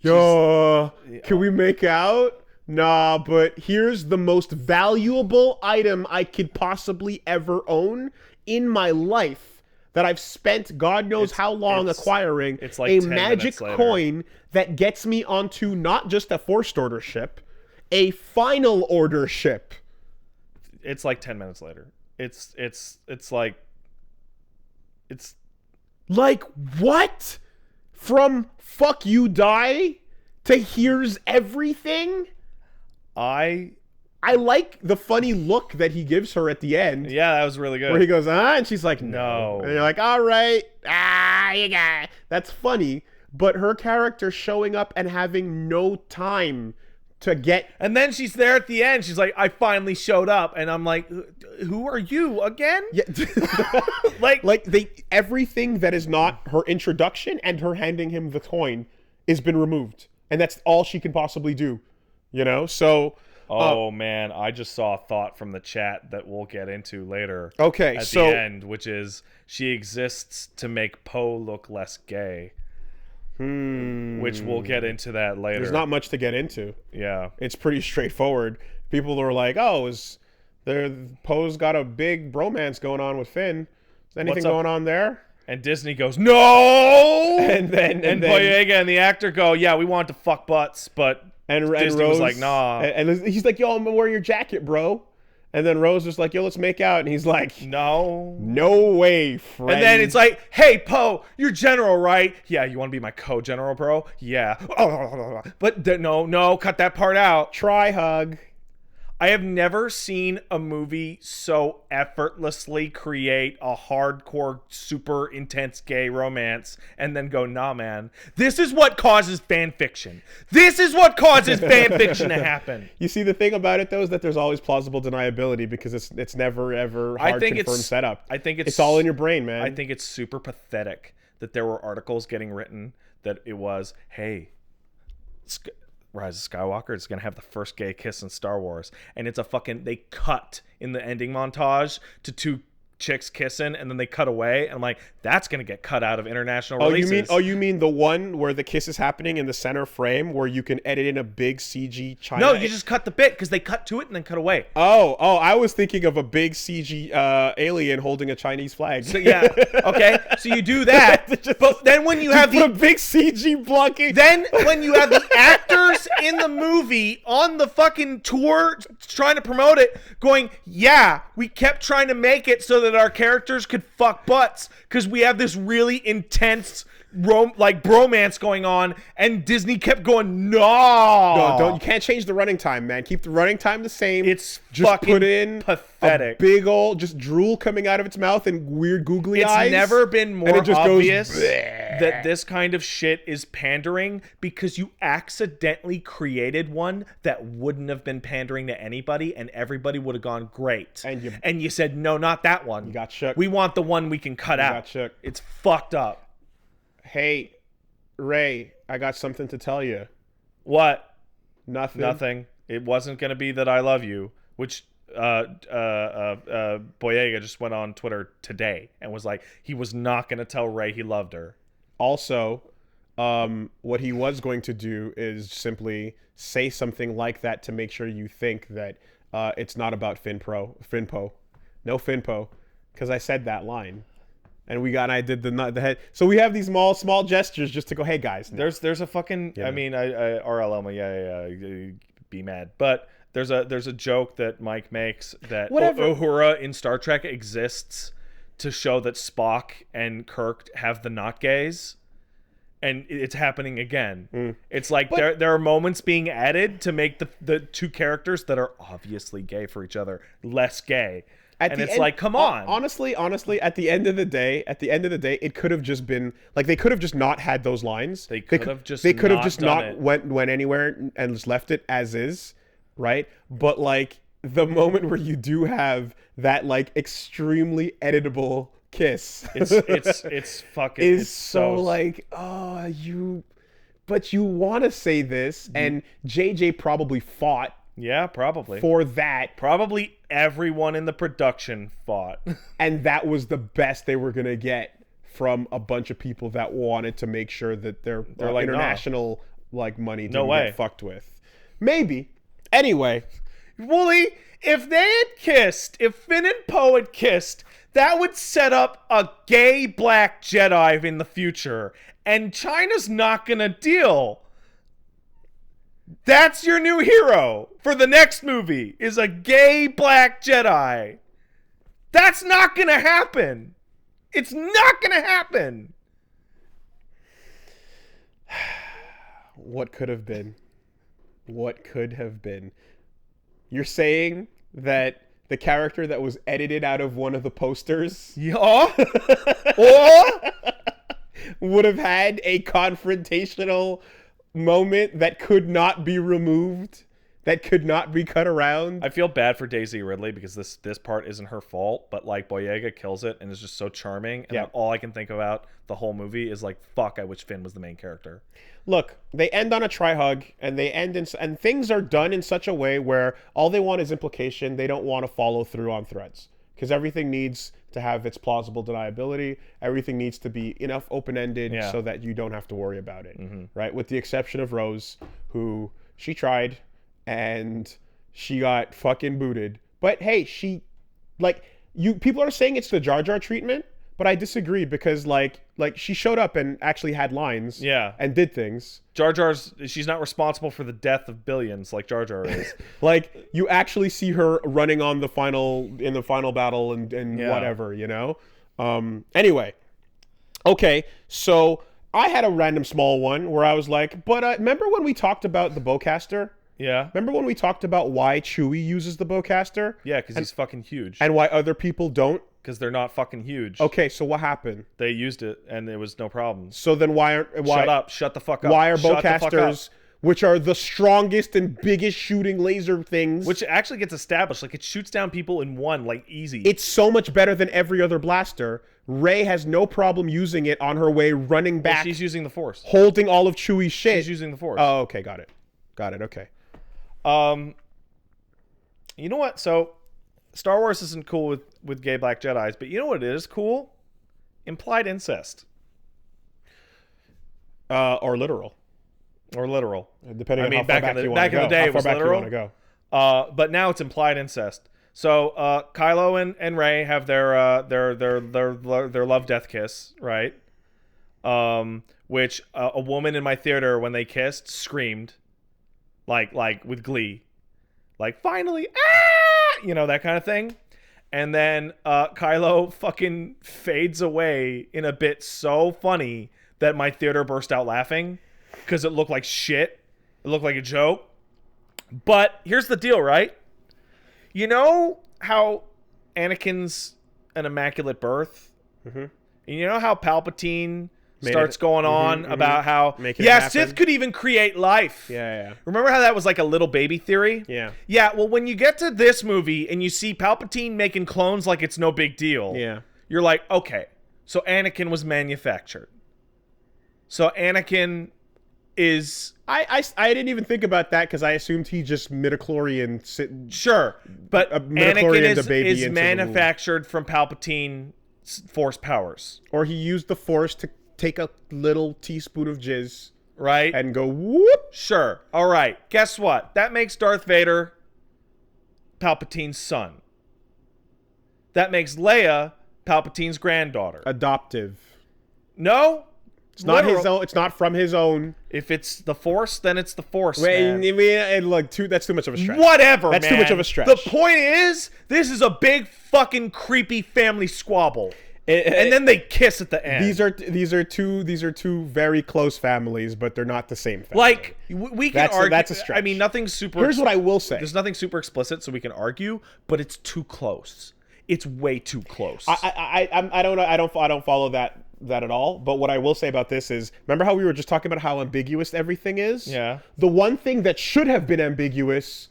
Speaker 2: Can we make out? Nah, but here's the most valuable item I could possibly ever own in my life that I've spent God knows how long acquiring.
Speaker 1: It's like
Speaker 2: a magic coin that gets me onto not just a First Order ship, a Final Order ship.
Speaker 1: It's like 10 minutes later. It's
Speaker 2: like what? From fuck you die to here's everything? I like the funny look that he gives her at the end.
Speaker 1: Yeah, that was really good.
Speaker 2: Where he goes, and she's like, no. And you're like, all right. You got it. That's funny. But her character showing up and having no time to get.
Speaker 1: And then she's there at the end. She's like, I finally showed up. And I'm like, who are you again?
Speaker 2: Yeah. like they everything that is not her introduction and her handing him the coin has been removed. And that's all she can possibly do. You know? So
Speaker 1: oh man, I just saw a thought from the chat that we'll get into later.
Speaker 2: Okay,
Speaker 1: at
Speaker 2: so
Speaker 1: the end, which is she exists to make Poe look less gay. Which we'll get into that later.
Speaker 2: There's not much to get into.
Speaker 1: Yeah.
Speaker 2: It's pretty straightforward. People are like, oh, Poe's got a big bromance going on with Finn. Is anything going on there?
Speaker 1: And Disney goes, no!
Speaker 2: And then
Speaker 1: Boyega and the actor go, yeah, we want to fuck butts, but Disney
Speaker 2: Rose
Speaker 1: was like, nah.
Speaker 2: And he's like, yo, I'm wearing your jacket, bro. And then Rose was like, yo, let's make out. And he's like,
Speaker 1: no
Speaker 2: way, friend.
Speaker 1: And then it's like, hey, Poe, you're general, right? Yeah, you want to be my co-general, bro? Yeah. But no, cut that part out.
Speaker 2: Try hug.
Speaker 1: I have never seen a movie so effortlessly create a hardcore, super intense gay romance and then go, nah, man. This is what causes fan fiction. This is what causes fan fiction to happen.
Speaker 2: You see, the thing about it, though, is that there's always plausible deniability because it's never, ever hard confirmed setup.
Speaker 1: I think
Speaker 2: it's all in your brain, man.
Speaker 1: I think it's super pathetic that there were articles getting written that it was, hey, Rise of Skywalker is going to have the first gay kiss in Star Wars. And it's they cut in the ending montage to two chicks kissing, and then they cut away. And I'm like, that's going to get cut out of international releases.
Speaker 2: You mean the one where the kiss is happening in the center frame where you can edit in a big CG China?
Speaker 1: No, you just cut the bit because they cut to it and then cut away.
Speaker 2: Oh, I was thinking of a big CG alien holding a Chinese flag.
Speaker 1: So, yeah, okay. So you do that, but then when you have
Speaker 2: a big CG blocking,
Speaker 1: then when you have the actors in the movie on the fucking tour trying to promote it, going, yeah, we kept trying to make it so that our characters could fuck butts because we have this really intense bromance going on, and Disney kept going, no,
Speaker 2: don't, you can't change the running time, man. Keep the running time the same.
Speaker 1: It's
Speaker 2: just
Speaker 1: fucking
Speaker 2: put in
Speaker 1: pathetic.
Speaker 2: A big old just drool coming out of its mouth and weird googly eyes.
Speaker 1: It's never been more obvious
Speaker 2: goes,
Speaker 1: that this kind of shit is pandering because you accidentally created one that wouldn't have been pandering to anybody, and everybody would have gone great. And you said, no, not that one.
Speaker 2: You got shook.
Speaker 1: We want the one we can cut out.
Speaker 2: Got shook.
Speaker 1: It's fucked up.
Speaker 2: Hey, Ray, I got something to tell you.
Speaker 1: What?
Speaker 2: Nothing.
Speaker 1: It wasn't going to be that I love you, which Boyega just went on Twitter today and was like, he was not going to tell Ray he loved her.
Speaker 2: Also, what he was going to do is simply say something like that to make sure you think that it's not about Finpo. No Finpo, because I said that line. And I did the head. So we have these small gestures just to go, hey guys. No.
Speaker 1: There's a fucking. Yeah. I mean, RLM. Yeah. Be mad, but there's a joke that Mike makes that Uhura in Star Trek exists to show that Spock and Kirk have the not gays, and it's happening again. It's like there are moments being added to make the two characters that are obviously gay for each other less gay. Like, come on.
Speaker 2: Honestly, at the end of the day, it could have just been like they could have just not had those lines.
Speaker 1: They could have just
Speaker 2: not went anywhere and just left it as is, right? But like the moment where you do have that like extremely editable kiss,
Speaker 1: it's fucking
Speaker 2: is
Speaker 1: it's
Speaker 2: so like but you want to say this, and JJ probably fought.
Speaker 1: Yeah, probably.
Speaker 2: For that.
Speaker 1: Probably everyone in the production fought.
Speaker 2: And that was the best they were going to get from a bunch of people that wanted to make sure that their like, international money didn't get fucked with. Maybe. Anyway.
Speaker 1: Wooly, if they had kissed, if Finn and Poe had kissed, that would set up a gay black Jedi in the future. And China's not going to deal. That's your new hero for the next movie, is a gay black Jedi. That's not going to happen. It's not going to happen.
Speaker 2: What could have been? What could have been? You're saying that the character that was edited out of one of the posters would have had a confrontational moment that could not be removed that could not be cut around.
Speaker 1: I feel bad for Daisy Ridley because this part isn't her fault, but like Boyega kills it and is just so charming, and all I can think about the whole movie is like, fuck, I wish Finn was the main character.
Speaker 2: Look, they end on a tri-hug, and they end in, and things are done in such a way where all they want is implication. They don't want to follow through on threads because everything needs to have its plausible deniability. Everything needs to be enough open-ended so that you don't have to worry about it, right? With the exception of Rose, who she tried and she got fucking booted. But hey, people are saying it's the Jar Jar treatment, but I disagree because like she showed up and actually had lines and did things.
Speaker 1: Jar Jar's, she's not responsible for the death of billions like Jar Jar is.
Speaker 2: Like you actually see her running on in the final battle and whatever, you know? Anyway. Okay, so I had a random small one where I was like, but remember when we talked about the bowcaster?
Speaker 1: Yeah.
Speaker 2: Remember when we talked about why Chewie uses the bowcaster?
Speaker 1: Yeah, because he's fucking huge.
Speaker 2: And why other people don't?
Speaker 1: Because they're not fucking huge.
Speaker 2: Okay, so what happened?
Speaker 1: They used it, and it was no problem.
Speaker 2: So then why
Speaker 1: Shut up. Shut the fuck up.
Speaker 2: Why are bowcasters, which are the strongest and biggest shooting laser things...
Speaker 1: Which actually gets established. Like, it shoots down people in one, like, easy.
Speaker 2: It's so much better than every other blaster. Rey has no problem using it on her way running back.
Speaker 1: Well, she's using the Force.
Speaker 2: Holding all of Chewie's shit.
Speaker 1: She's using the Force.
Speaker 2: Oh, okay, got it, okay.
Speaker 1: You know what? So, Star Wars isn't cool with gay black Jedis, but you know what is cool? Implied incest.
Speaker 2: Or literal.
Speaker 1: I
Speaker 2: Depending on
Speaker 1: mean,
Speaker 2: how far back you want to go.
Speaker 1: Back in the day, it was literal.
Speaker 2: Go.
Speaker 1: But now it's implied incest. So Kylo and Rey have their love death kiss, right? Which a woman in my theater when they kissed screamed, like with glee, like finally, you know, that kind of thing. And then Kylo fucking fades away in a bit so funny that my theater burst out laughing because it looked like shit. It looked like a joke. But here's the deal, right? You know how Anakin's an immaculate birth? Mm-hmm. And you know how Palpatine starts going on about how, Sith could even create life.
Speaker 2: Yeah.
Speaker 1: Remember how that was like a little baby theory?
Speaker 2: Yeah.
Speaker 1: Yeah, well, when you get to this movie and you see Palpatine making clones like it's no big deal, you're like, okay, so Anakin was manufactured. So Anakin is...
Speaker 2: I didn't even think about that because I assumed he just midichlorian...
Speaker 1: Sure, but Anakin is manufactured from Palpatine Force powers.
Speaker 2: Or he used the Force to take a little teaspoon of jizz,
Speaker 1: right,
Speaker 2: and go whoop.
Speaker 1: Sure. All right. Guess what? That makes Darth Vader Palpatine's son. That makes Leia Palpatine's granddaughter.
Speaker 2: Adoptive.
Speaker 1: No.
Speaker 2: It's not his own. It's not from his own.
Speaker 1: If it's the Force, then it's the Force.
Speaker 2: Man. That's too much of a stretch.
Speaker 1: Whatever,
Speaker 2: That's
Speaker 1: man.
Speaker 2: too much of a stretch.
Speaker 1: The point is, this is a big fucking creepy family squabble. And then they kiss at the end.
Speaker 2: These are two very close families, but they're not the same family.
Speaker 1: Like we can argue.
Speaker 2: That's a stretch.
Speaker 1: I mean, nothing's super.
Speaker 2: Here's what I will say.
Speaker 1: There's nothing super explicit, so we can argue, but it's too close. It's way too close.
Speaker 2: I don't know. I don't follow that at all. But what I will say about this is, remember how we were just talking about how ambiguous everything is?
Speaker 1: Yeah.
Speaker 2: The one thing that should have been ambiguous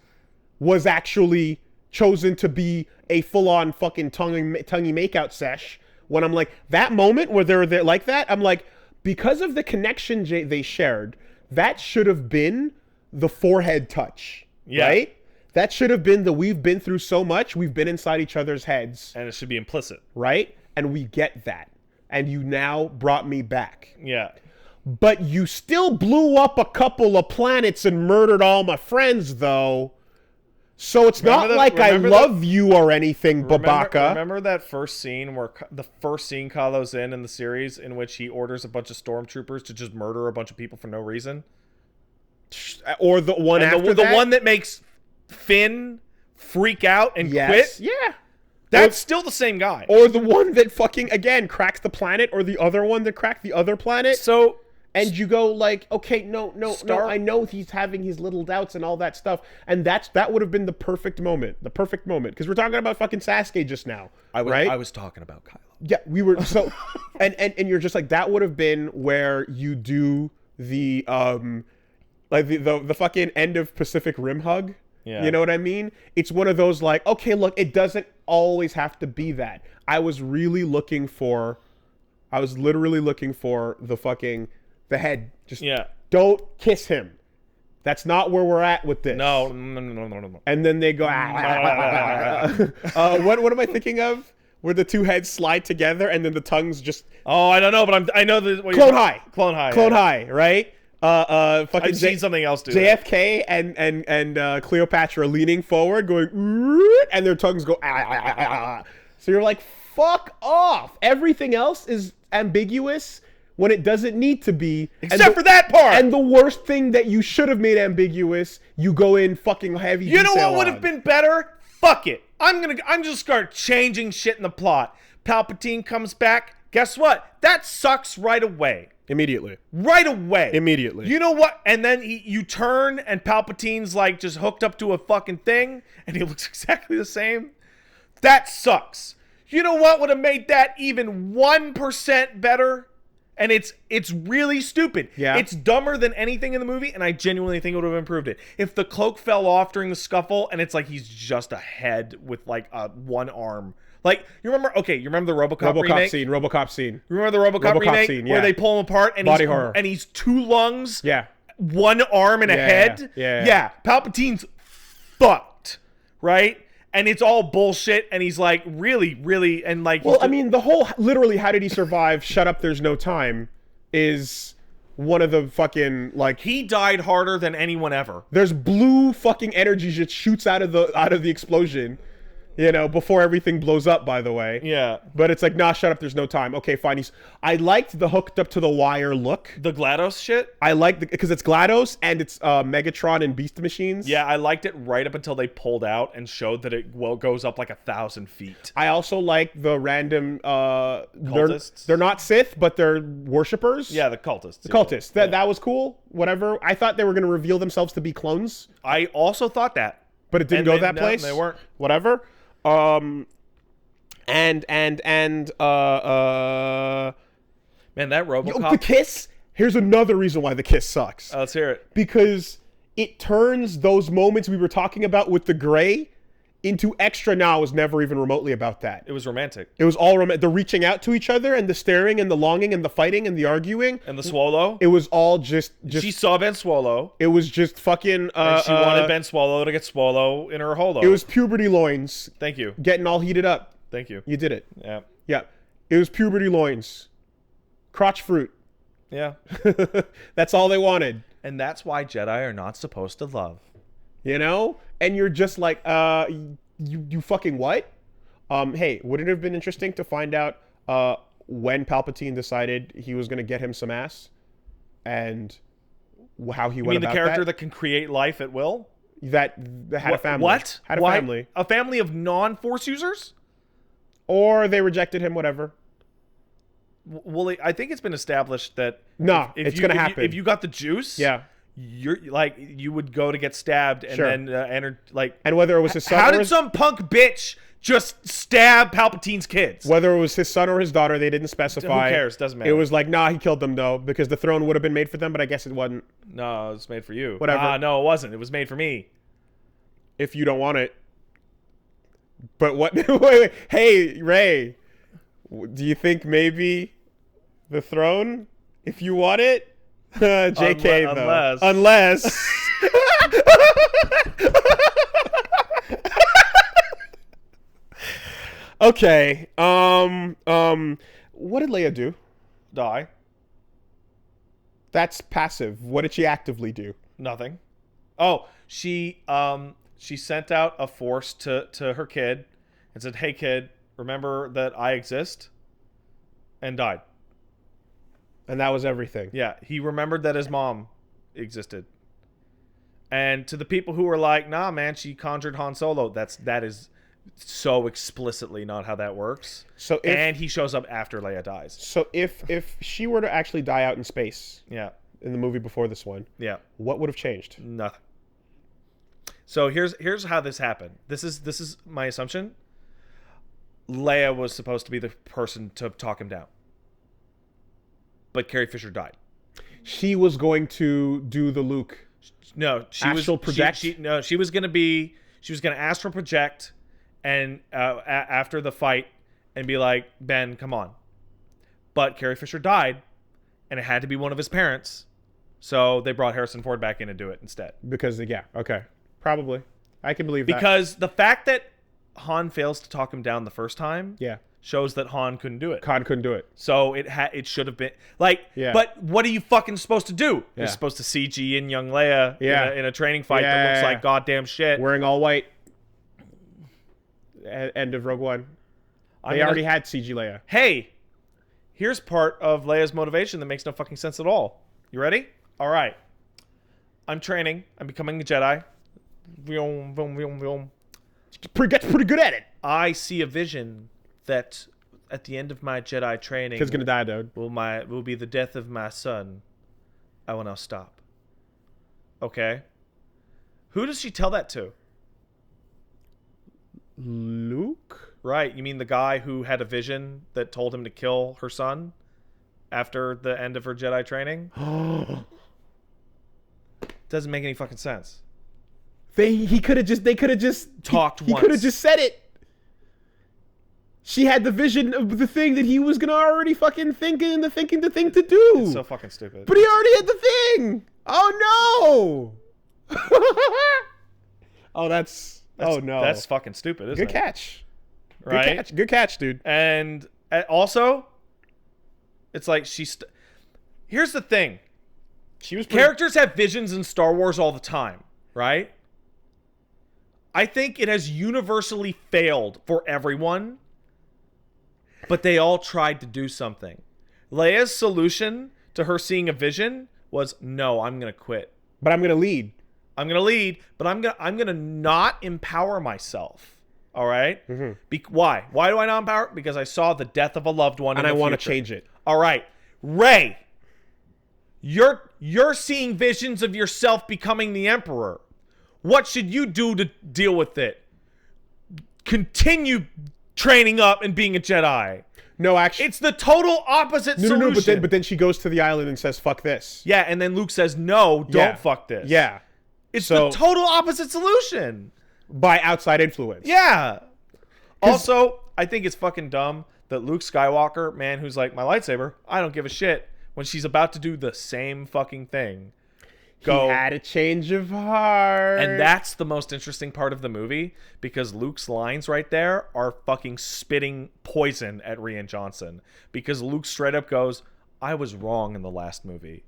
Speaker 2: was actually chosen to be a full-on fucking tonguey makeout sesh. When I'm like, that moment where they're like that, I'm like, because of the connection they shared, that should have been the forehead touch, right? That should have been we've been through so much, we've been inside each other's heads.
Speaker 1: And it should be implicit.
Speaker 2: Right? And we get that. And you now brought me back.
Speaker 1: Yeah.
Speaker 2: But you still blew up a couple of planets and murdered all my friends, though. So it's not like I love you or anything, Babaka.
Speaker 1: Remember that first scene where the first scene Kylo's in the series in which he orders a bunch of stormtroopers to just murder a bunch of people for no reason?
Speaker 2: Or the one after
Speaker 1: the one that makes Finn freak out and quit?
Speaker 2: Yeah.
Speaker 1: That's still the same guy.
Speaker 2: Or the one that fucking, again, cracks the planet, or the other one that cracked the other planet.
Speaker 1: So...
Speaker 2: And you go like, okay, no, I know he's having his little doubts and all that stuff. And that would have been the perfect moment. Because we're talking about fucking Sasuke just now, right?
Speaker 1: I was talking about Kylo.
Speaker 2: Yeah, we were, so, and you're just like, that would have been where you do the, like the fucking end of Pacific Rim hug.
Speaker 1: Yeah.
Speaker 2: You know what I mean? It's one of those like, okay, look, it doesn't always have to be that. I was literally looking for the head. Just don't kiss him. That's not where we're at with this.
Speaker 1: No.
Speaker 2: And then they go, what am I thinking of? Where the two heads slide together and then the tongues just...
Speaker 1: Oh, I don't know, but I know the...
Speaker 2: Clone High, right? Fucking
Speaker 1: I've seen something else do
Speaker 2: JFK and Cleopatra leaning forward, going, and their tongues go, So you're like, fuck off. Everything else is ambiguous when it doesn't need to be.
Speaker 1: Except for that part.
Speaker 2: And the worst thing that you should have made ambiguous, you go in fucking heavy detail.
Speaker 1: You know what would have been better? Fuck it. I'm just start changing shit in the plot. Palpatine comes back. Guess what? That sucks right away.
Speaker 2: Immediately.
Speaker 1: Right away.
Speaker 2: Immediately.
Speaker 1: You know what? And then you turn and Palpatine's like just hooked up to a fucking thing and he looks exactly the same. That sucks. You know what would have made that even 1% better? And it's really stupid.
Speaker 2: Yeah.
Speaker 1: It's dumber than anything in the movie, and I genuinely think it would have improved it. If the cloak fell off during the scuffle, and it's like he's just a head with like one arm. Like, you remember the RoboCop remake?
Speaker 2: RoboCop scene.
Speaker 1: Remember the RoboCop remake?
Speaker 2: Scene, yeah.
Speaker 1: Where they pull him apart, and
Speaker 2: horror.
Speaker 1: And he's two lungs,
Speaker 2: yeah,
Speaker 1: one arm and a head? Yeah. Palpatine's fucked, right? And it's all bullshit, and he's like, really, and like...
Speaker 2: Well, I mean, the whole, literally, how did he survive, shut up, there's no time, is one of the fucking, like...
Speaker 1: He died harder than anyone ever.
Speaker 2: There's blue fucking energy just shoots out of the explosion, you know, before everything blows up, by the way.
Speaker 1: Yeah.
Speaker 2: But it's like, nah, shut up, there's no time. Okay, fine. I liked the hooked up to the wire look.
Speaker 1: The GLaDOS shit?
Speaker 2: I liked because it's GLaDOS and it's Megatron and Beast Machines.
Speaker 1: Yeah, I liked it right up until they pulled out and showed that it goes up like 1,000 feet.
Speaker 2: I also like the random
Speaker 1: cultists.
Speaker 2: They're not Sith, but they're worshippers.
Speaker 1: Yeah, the cultists.
Speaker 2: The cultists. That was cool. Whatever. I thought they were going to reveal themselves to be clones.
Speaker 1: I also thought that.
Speaker 2: But it didn't go that place.
Speaker 1: No, they weren't.
Speaker 2: Whatever. Man,
Speaker 1: that RoboCop...
Speaker 2: the kiss. Here's another reason why the kiss sucks.
Speaker 1: Let's hear it.
Speaker 2: Because it turns those moments we were talking about with the gray into extra now was never even remotely about that.
Speaker 1: It was romantic.
Speaker 2: It was all romantic. The reaching out to each other and the staring and the longing and the fighting and the arguing.
Speaker 1: And the Swallow.
Speaker 2: It was all just
Speaker 1: she saw Ben Swallow.
Speaker 2: It was just fucking...
Speaker 1: and she wanted Ben Swallow to get Swallow in her holo.
Speaker 2: It was puberty loins.
Speaker 1: Thank you.
Speaker 2: Getting all heated up.
Speaker 1: Thank you.
Speaker 2: You did it.
Speaker 1: Yeah.
Speaker 2: Yeah. It was puberty loins. Crotch fruit.
Speaker 1: Yeah.
Speaker 2: That's all they wanted.
Speaker 1: And that's why Jedi are not supposed to love.
Speaker 2: You know? And you're just like, you fucking what? Hey, would it have been interesting to find out when Palpatine decided he was going to get him some ass? And how he went about that?
Speaker 1: You mean the character that can create life at will?
Speaker 2: That had a family.
Speaker 1: What?
Speaker 2: Had a family.
Speaker 1: A family of non-Force users?
Speaker 2: Or they rejected him, whatever.
Speaker 1: Well, I think it's been established that...
Speaker 2: No, it's going to happen.
Speaker 1: If you got the juice...
Speaker 2: Yeah.
Speaker 1: You're like, you would go to get stabbed and then enter, like...
Speaker 2: And whether it was his son
Speaker 1: How did some punk bitch just stab Palpatine's kids?
Speaker 2: Whether it was his son or his daughter, they didn't specify.
Speaker 1: Who cares? Doesn't matter.
Speaker 2: It was like, nah, he killed them, though, because the throne would have been made for them, but I guess it wasn't.
Speaker 1: No, it was made for you.
Speaker 2: Whatever.
Speaker 1: No, it wasn't. It was made for me.
Speaker 2: If you don't want it. But what... wait. Hey, Ray. Do you think maybe the throne, if you want it... JK, though. Unless. Okay. What did Leia do?
Speaker 1: Die.
Speaker 2: That's passive. What did she actively do?
Speaker 1: Nothing. Oh, she sent out a force to her kid and said, "Hey, kid, remember that I exist," and died.
Speaker 2: And that was everything.
Speaker 1: Yeah, he remembered that his mom existed. And to the people who were like, "Nah, man, she conjured Han Solo," that is so explicitly not how that works.
Speaker 2: So
Speaker 1: and he shows up after Leia dies.
Speaker 2: So if she were to actually die out in space,
Speaker 1: yeah,
Speaker 2: in the movie before this one,
Speaker 1: yeah,
Speaker 2: what would have changed?
Speaker 1: Nothing. So here's how this happened. This is my assumption. Leia was supposed to be the person to talk him down. But Carrie Fisher died.
Speaker 2: She was going to do the Luke.
Speaker 1: No, she
Speaker 2: Astral
Speaker 1: was
Speaker 2: project?
Speaker 1: She was gonna astral project, and after the fight, and be like, Ben, come on. But Carrie Fisher died, and it had to be one of his parents, so they brought Harrison Ford back in to do it instead.
Speaker 2: Because okay, probably I can believe that.
Speaker 1: Because the fact that Han fails to talk him down the first time, shows that Han couldn't do it.
Speaker 2: Han couldn't do it.
Speaker 1: So it should have been like. Yeah. But what are you fucking supposed to do? Yeah. You're supposed to CG in young Leia in a training fight that looks like goddamn shit.
Speaker 2: Wearing all white. End of Rogue One. They already had CG Leia.
Speaker 1: Hey, here's part of Leia's motivation that makes no fucking sense at all. You ready? All right. I'm training. I'm becoming a Jedi. Vroom, vroom, vroom, vroom.
Speaker 2: Gets pretty good at it.
Speaker 1: I see a vision that at the end of my Jedi training,
Speaker 2: kid's gonna die, dude.
Speaker 1: Will be the death of my son. I will now stop. Okay. Who does she tell that to?
Speaker 2: Luke?
Speaker 1: Right. You mean the guy who had a vision that told him to kill her son after the end of her Jedi training? Doesn't make any fucking sense.
Speaker 2: They could have just
Speaker 1: talked once.
Speaker 2: He could have just said it. She had the vision of the thing that he was gonna already fucking thinking the thing to do.
Speaker 1: It's so fucking stupid.
Speaker 2: But he already had the thing. Oh no. Oh no.
Speaker 1: That's fucking stupid, isn't it?
Speaker 2: Good catch.
Speaker 1: Right?
Speaker 2: Good catch, dude.
Speaker 1: And also, it's like here's the thing. Characters have visions in Star Wars all the time, right? I think it has universally failed for everyone, but they all tried to do something. Leia's solution to her seeing a vision was, no, I'm going to quit.
Speaker 2: But I'm going to lead.
Speaker 1: I'm going to lead, but I'm going to not empower myself. All right? Mm-hmm. Why? Why do I not empower? Because I saw the death of a loved one
Speaker 2: and I want to change it.
Speaker 1: All right. Rey, you're seeing visions of yourself becoming the Emperor. What should you do to deal with it? Continue training up and being a Jedi.
Speaker 2: No, actually,
Speaker 1: it's the total opposite solution.
Speaker 2: No, but then she goes to the island and says, "Fuck this."
Speaker 1: Yeah, and then Luke says, "No, don't fuck this."
Speaker 2: Yeah,
Speaker 1: it's the total opposite solution
Speaker 2: by outside influence.
Speaker 1: Yeah. Also, I think it's fucking dumb that Luke Skywalker, man, who's like, my lightsaber, I don't give a shit, when she's about to do the same fucking thing.
Speaker 2: He had a change of heart.
Speaker 1: And that's the most interesting part of the movie, because Luke's lines right there are fucking spitting poison at Rian Johnson. Because Luke straight up goes, I was wrong in the last movie.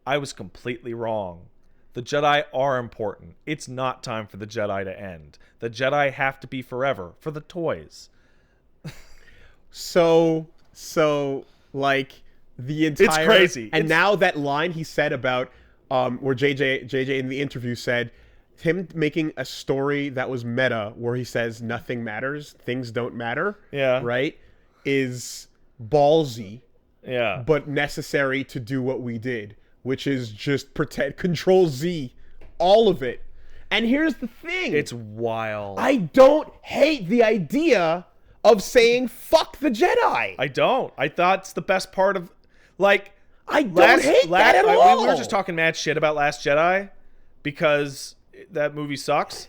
Speaker 1: I was completely wrong. The Jedi are important. It's not time for the Jedi to end. The Jedi have to be forever for the toys.
Speaker 2: So like the entire...
Speaker 1: It's crazy.
Speaker 2: And now that line he said about... where JJ in the interview said him making a story that was meta, where he says nothing matters, things don't matter.
Speaker 1: Yeah.
Speaker 2: Right? Is ballsy.
Speaker 1: Yeah.
Speaker 2: But necessary to do what we did, which is just Control Z, all of it. And here's the thing.
Speaker 1: It's wild.
Speaker 2: I don't hate the idea of saying fuck the Jedi.
Speaker 1: I don't. I thought it's the best part of, like,
Speaker 2: I don't hate that at all.
Speaker 1: We were just talking mad shit about Last Jedi because that movie sucks,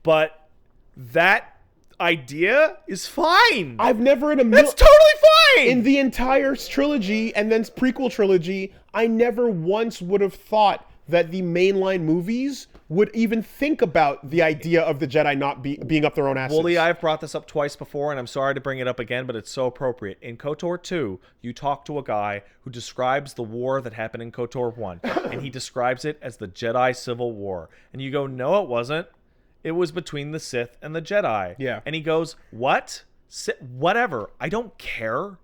Speaker 1: but that idea is fine.
Speaker 2: I've never in a
Speaker 1: That's totally fine.
Speaker 2: In the entire trilogy and then prequel trilogy, I never once would have thought that the mainline movies would even think about the idea of the Jedi not being up their own asses.
Speaker 1: Wooly, I've brought this up twice before, and I'm sorry to bring it up again, but it's so appropriate. In KOTOR 2, you talk to a guy who describes the war that happened in KOTOR 1, and he describes it as the Jedi Civil War. And you go, no, it wasn't. It was between the Sith and the Jedi.
Speaker 2: Yeah.
Speaker 1: And he goes, what? Whatever. I don't care.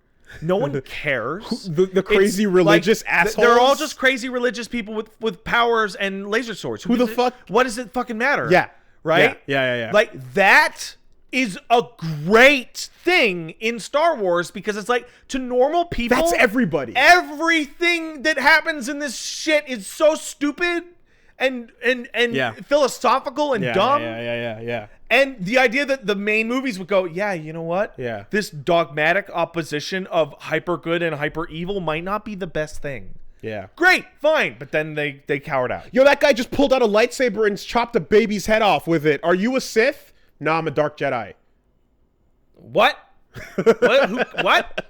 Speaker 1: No one cares.
Speaker 2: The crazy religious assholes.
Speaker 1: They're all just crazy religious people with powers and laser swords.
Speaker 2: Who the fuck?
Speaker 1: What does it fucking matter?
Speaker 2: Yeah.
Speaker 1: Right?
Speaker 2: Yeah.
Speaker 1: Like, that is a great thing in Star Wars, because it's like, to normal people,
Speaker 2: that's everybody.
Speaker 1: Everything that happens in this shit is so stupid and philosophical and dumb.
Speaker 2: Yeah.
Speaker 1: And the idea that the main movies would go, yeah, you know what?
Speaker 2: Yeah.
Speaker 1: This dogmatic opposition of hyper good and hyper evil might not be the best thing.
Speaker 2: Yeah.
Speaker 1: Great, fine. But then they cowered out.
Speaker 2: Yo, that guy just pulled out a lightsaber and chopped a baby's head off with it. Are you a Sith? No, I'm a Dark Jedi.
Speaker 1: What? What? What?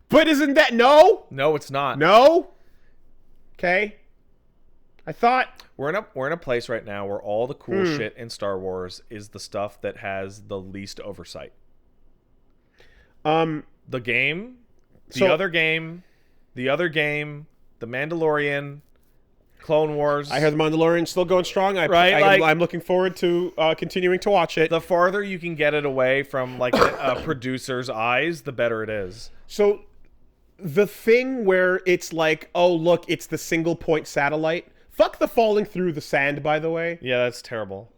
Speaker 2: But isn't that no?
Speaker 1: No, it's not.
Speaker 2: No? Okay. I thought
Speaker 1: We're in a place right now where all the cool shit in Star Wars is the stuff that has the least oversight. The game, the other game, The Mandalorian, Clone Wars.
Speaker 2: I hear The Mandalorian's still going strong. I'm looking forward to continuing to watch it.
Speaker 1: The farther you can get it away from like a producer's eyes, the better it is.
Speaker 2: So the thing where it's like, oh, look, it's the single point satellite. Fuck the falling through the sand, by the way.
Speaker 1: Yeah, that's terrible.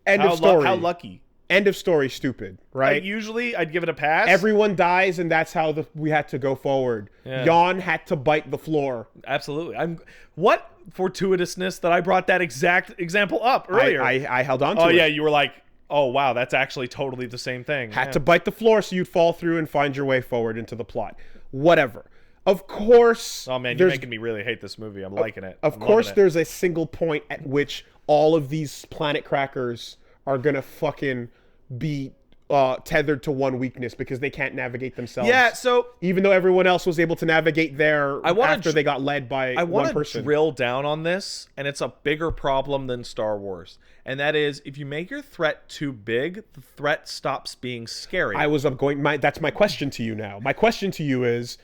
Speaker 2: End of story.
Speaker 1: How lucky.
Speaker 2: End of story, stupid, right?
Speaker 1: Usually, I'd give it a pass.
Speaker 2: Everyone dies, and that's how we had to go forward.
Speaker 1: Yeah.
Speaker 2: Yon had to bite the floor.
Speaker 1: Absolutely. What fortuitousness that I brought that exact example up earlier.
Speaker 2: I held on to it.
Speaker 1: Oh, yeah, you were like, oh, wow, that's actually totally the same thing.
Speaker 2: Had to bite the floor so you'd fall through and find your way forward into the plot. Whatever. Of course...
Speaker 1: Oh, man, you're making me really hate this movie. I'm liking it.
Speaker 2: Of course, there's a single point at which all of these planet crackers are going to fucking be tethered to one weakness because they can't navigate themselves.
Speaker 1: Yeah, so...
Speaker 2: Even though everyone else was able to navigate there after they got led by one person.
Speaker 1: I want to drill down on this, and it's a bigger problem than Star Wars. And that is, if you make your threat too big, the threat stops being scary.
Speaker 2: That's my question to you now. My question to you is...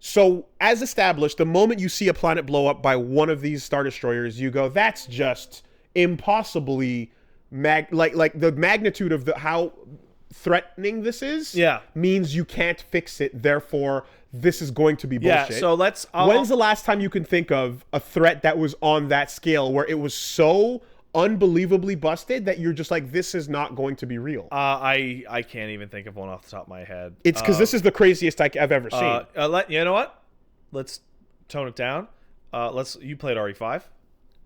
Speaker 2: So, as established, the moment you see a planet blow up by one of these Star Destroyers, you go, that's just impossibly... like the magnitude of how threatening this is means you can't fix it. Therefore, this is going to be bullshit.
Speaker 1: Yeah, so let's...
Speaker 2: When's the last time you can think of a threat that was on that scale where it was so unbelievably busted that you're just like, this is not going to be real?
Speaker 1: I can't even think of one off the top of my head.
Speaker 2: It's because this is the craziest I've ever seen.
Speaker 1: You know what? Let's tone it down. You played RE5.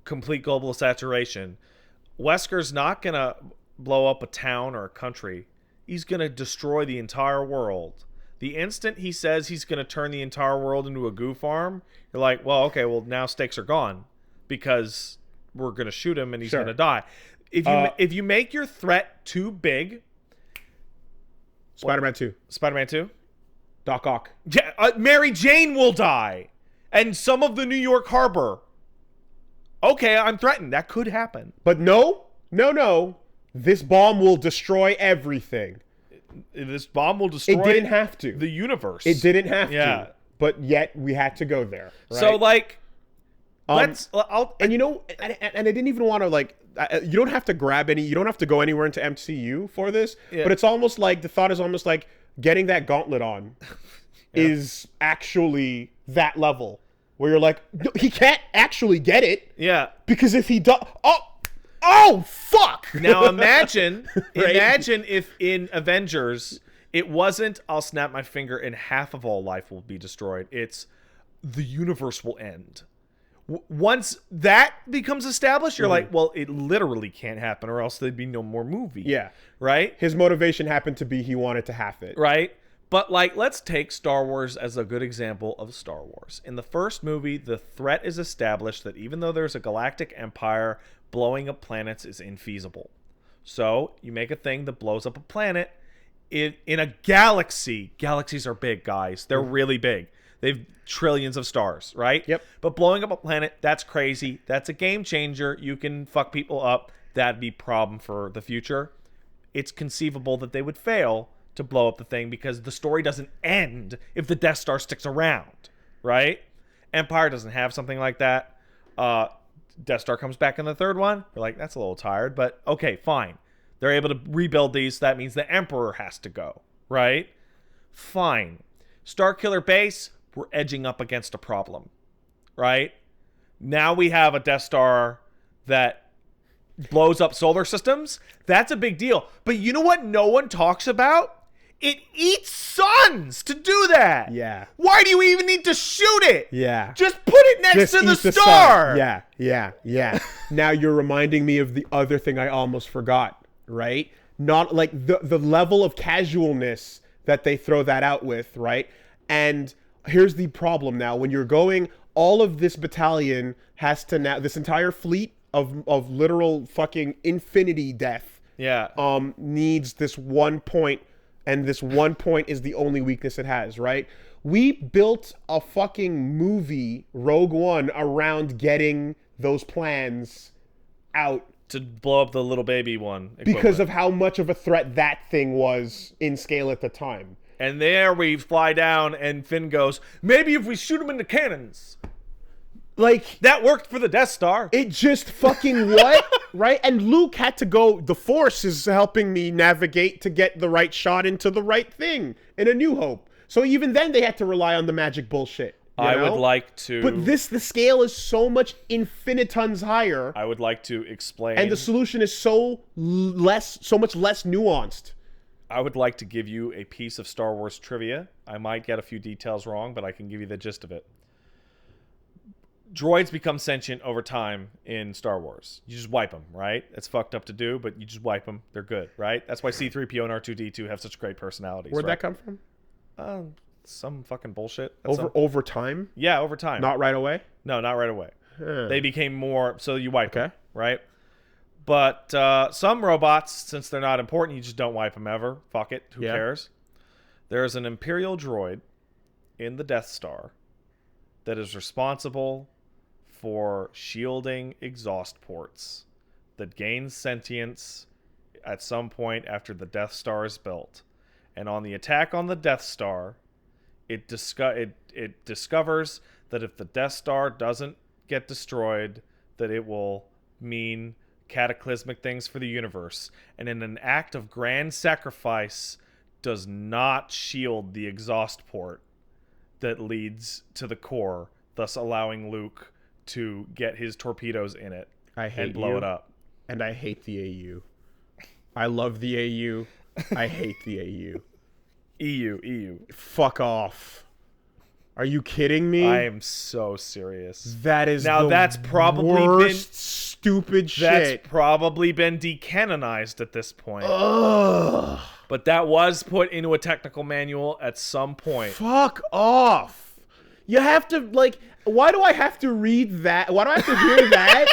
Speaker 1: Complete global saturation. Wesker's not going to blow up a town or a country. He's going to destroy the entire world. The instant he says he's going to turn the entire world into a goo farm, you're like, well, okay, well, now stakes are gone because we're going to shoot him and he's going to die. If you make your threat too big...
Speaker 2: Spider-Man 2.
Speaker 1: Spider-Man 2?
Speaker 2: Doc Ock.
Speaker 1: Yeah, Mary Jane will die. And some of the New York Harbor... Okay, I'm threatened. That could happen.
Speaker 2: But no. This bomb will destroy everything.
Speaker 1: This bomb will destroy...
Speaker 2: It didn't have to.
Speaker 1: The universe.
Speaker 2: It didn't have to. But yet, we had to go there. Right?
Speaker 1: So, like...
Speaker 2: and I didn't even want to, like... you don't have to you don't have to go anywhere into MCU for this. Yeah. But it's almost like... The thought is almost like getting that gauntlet on is actually that level. Where you're like, no, he can't actually get it.
Speaker 1: Yeah.
Speaker 2: Because if he does... Oh, fuck!
Speaker 1: Now imagine if in Avengers, it wasn't, I'll snap my finger and half of all life will be destroyed. It's, the universe will end. Once that becomes established, you're like, well, it literally can't happen or else there'd be no more movie.
Speaker 2: Yeah.
Speaker 1: Right?
Speaker 2: His motivation happened to be he wanted to half it.
Speaker 1: Right? But, like, let's take Star Wars as a good example of Star Wars. In the first movie, the threat is established that even though there's a galactic empire, blowing up planets is infeasible. So, you make a thing that blows up a planet in a galaxy. Galaxies are big, guys. They're really big. They've trillions of stars, right?
Speaker 2: Yep.
Speaker 1: But blowing up a planet, that's crazy. That's a game changer. You can fuck people up. That'd be a problem for the future. It's conceivable that they would fail to blow up the thing because the story doesn't end if the Death Star sticks around, right? Empire doesn't have something like that. Death Star comes back in the third one. You're like, that's a little tired, but okay, fine. They're able to rebuild these. So that means the Emperor has to go, right? Fine. Starkiller Base, we're edging up against a problem, right? Now we have a Death Star that blows up solar systems. That's a big deal. But you know what no one talks about? It eats suns to do that.
Speaker 2: Yeah.
Speaker 1: Why do you even need to shoot it?
Speaker 2: Yeah.
Speaker 1: Just put it next to the star.
Speaker 2: Yeah. Now you're reminding me of the other thing I almost forgot, right? Not like the level of casualness that they throw that out with, right? And here's the problem now. When you're going, all of this battalion has to now, this entire fleet of literal fucking infinity death needs this 1 point, and this 1 point is the only weakness it has, right? We built a fucking movie, Rogue One, around getting those plans out.
Speaker 1: To blow up the little baby one.
Speaker 2: Because of how much of a threat that thing was in scale at the time.
Speaker 1: And there we fly down, and Finn goes, maybe if we shoot him in the cannons.
Speaker 2: Like,
Speaker 1: that worked for the Death Star.
Speaker 2: It just fucking what? Right? And Luke had to go, the Force is helping me navigate to get the right shot into the right thing in A New Hope. So even then they had to rely on the magic bullshit.
Speaker 1: I would like to...
Speaker 2: But the scale is so much infinitons higher.
Speaker 1: I would like to explain...
Speaker 2: And the solution is so much less nuanced.
Speaker 1: I would like to give you a piece of Star Wars trivia. I might get a few details wrong, but I can give you the gist of it. Droids become sentient over time in Star Wars. You just wipe them, right? It's fucked up to do, but you just wipe them. They're good, right? That's why C-3PO and R2-D2 have such great personalities.
Speaker 2: Where'd that come from?
Speaker 1: Some fucking bullshit.
Speaker 2: Over time?
Speaker 1: Yeah, over time.
Speaker 2: Not right away?
Speaker 1: No, not right away.
Speaker 2: Huh.
Speaker 1: They became more... So you wipe them, right? But some robots, since they're not important, you just don't wipe them ever. Fuck it. Who cares? There's an Imperial droid in the Death Star that is responsible for shielding exhaust ports that gains sentience at some point after the Death Star is built. And on the attack on the Death Star, it discovers that if the Death Star doesn't get destroyed, that it will mean cataclysmic things for the universe. And in an act of grand sacrifice, does not shield the exhaust port that leads to the core, thus allowing Luke to get his torpedoes in it and blow it up.
Speaker 2: And I hate the AU. I love the AU. I hate the AU.
Speaker 1: EU.
Speaker 2: Fuck off. Are you kidding me?
Speaker 1: I am so serious.
Speaker 2: That is
Speaker 1: that's probably
Speaker 2: worst stupid shit.
Speaker 1: That's probably been decanonized at this point.
Speaker 2: Ugh.
Speaker 1: But that was put into a technical manual at some point.
Speaker 2: Fuck off. You have to, like, why do I have to read that? Why do I have to hear that?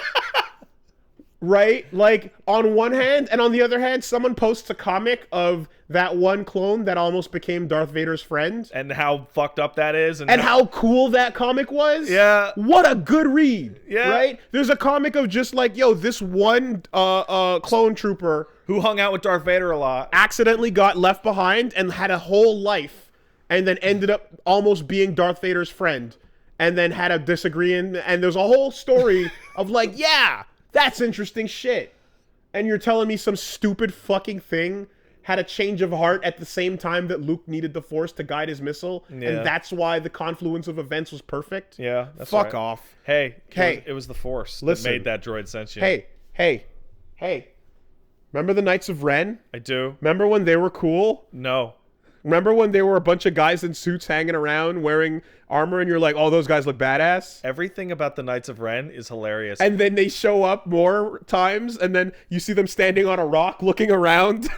Speaker 2: Right? Like, on one hand, and on the other hand, someone posts a comic of that one clone that almost became Darth Vader's friend.
Speaker 1: And how fucked up that is.
Speaker 2: And how cool that comic was.
Speaker 1: Yeah.
Speaker 2: What a good read.
Speaker 1: Yeah.
Speaker 2: Right? There's a comic of just like, yo, this one clone trooper
Speaker 1: who hung out with Darth Vader a lot
Speaker 2: accidentally got left behind and had a whole life and then ended up almost being Darth Vader's friend and then had a disagreement. And there's a whole story of like, yeah, that's interesting shit. And you're telling me some stupid fucking thing had a change of heart at the same time that Luke needed the Force to guide his missile, and that's why the confluence of events was perfect?
Speaker 1: Yeah, that's
Speaker 2: Fuck off.
Speaker 1: Hey, it was the Force that made that droid sentient.
Speaker 2: Hey. Remember the Knights of Ren?
Speaker 1: I do.
Speaker 2: Remember when they were cool?
Speaker 1: No.
Speaker 2: Remember when they were a bunch of guys in suits hanging around wearing armor and you're like, oh, those guys look badass?
Speaker 1: Everything about the Knights of Ren is hilarious.
Speaker 2: And then they show up more times and then you see them standing on a rock looking around.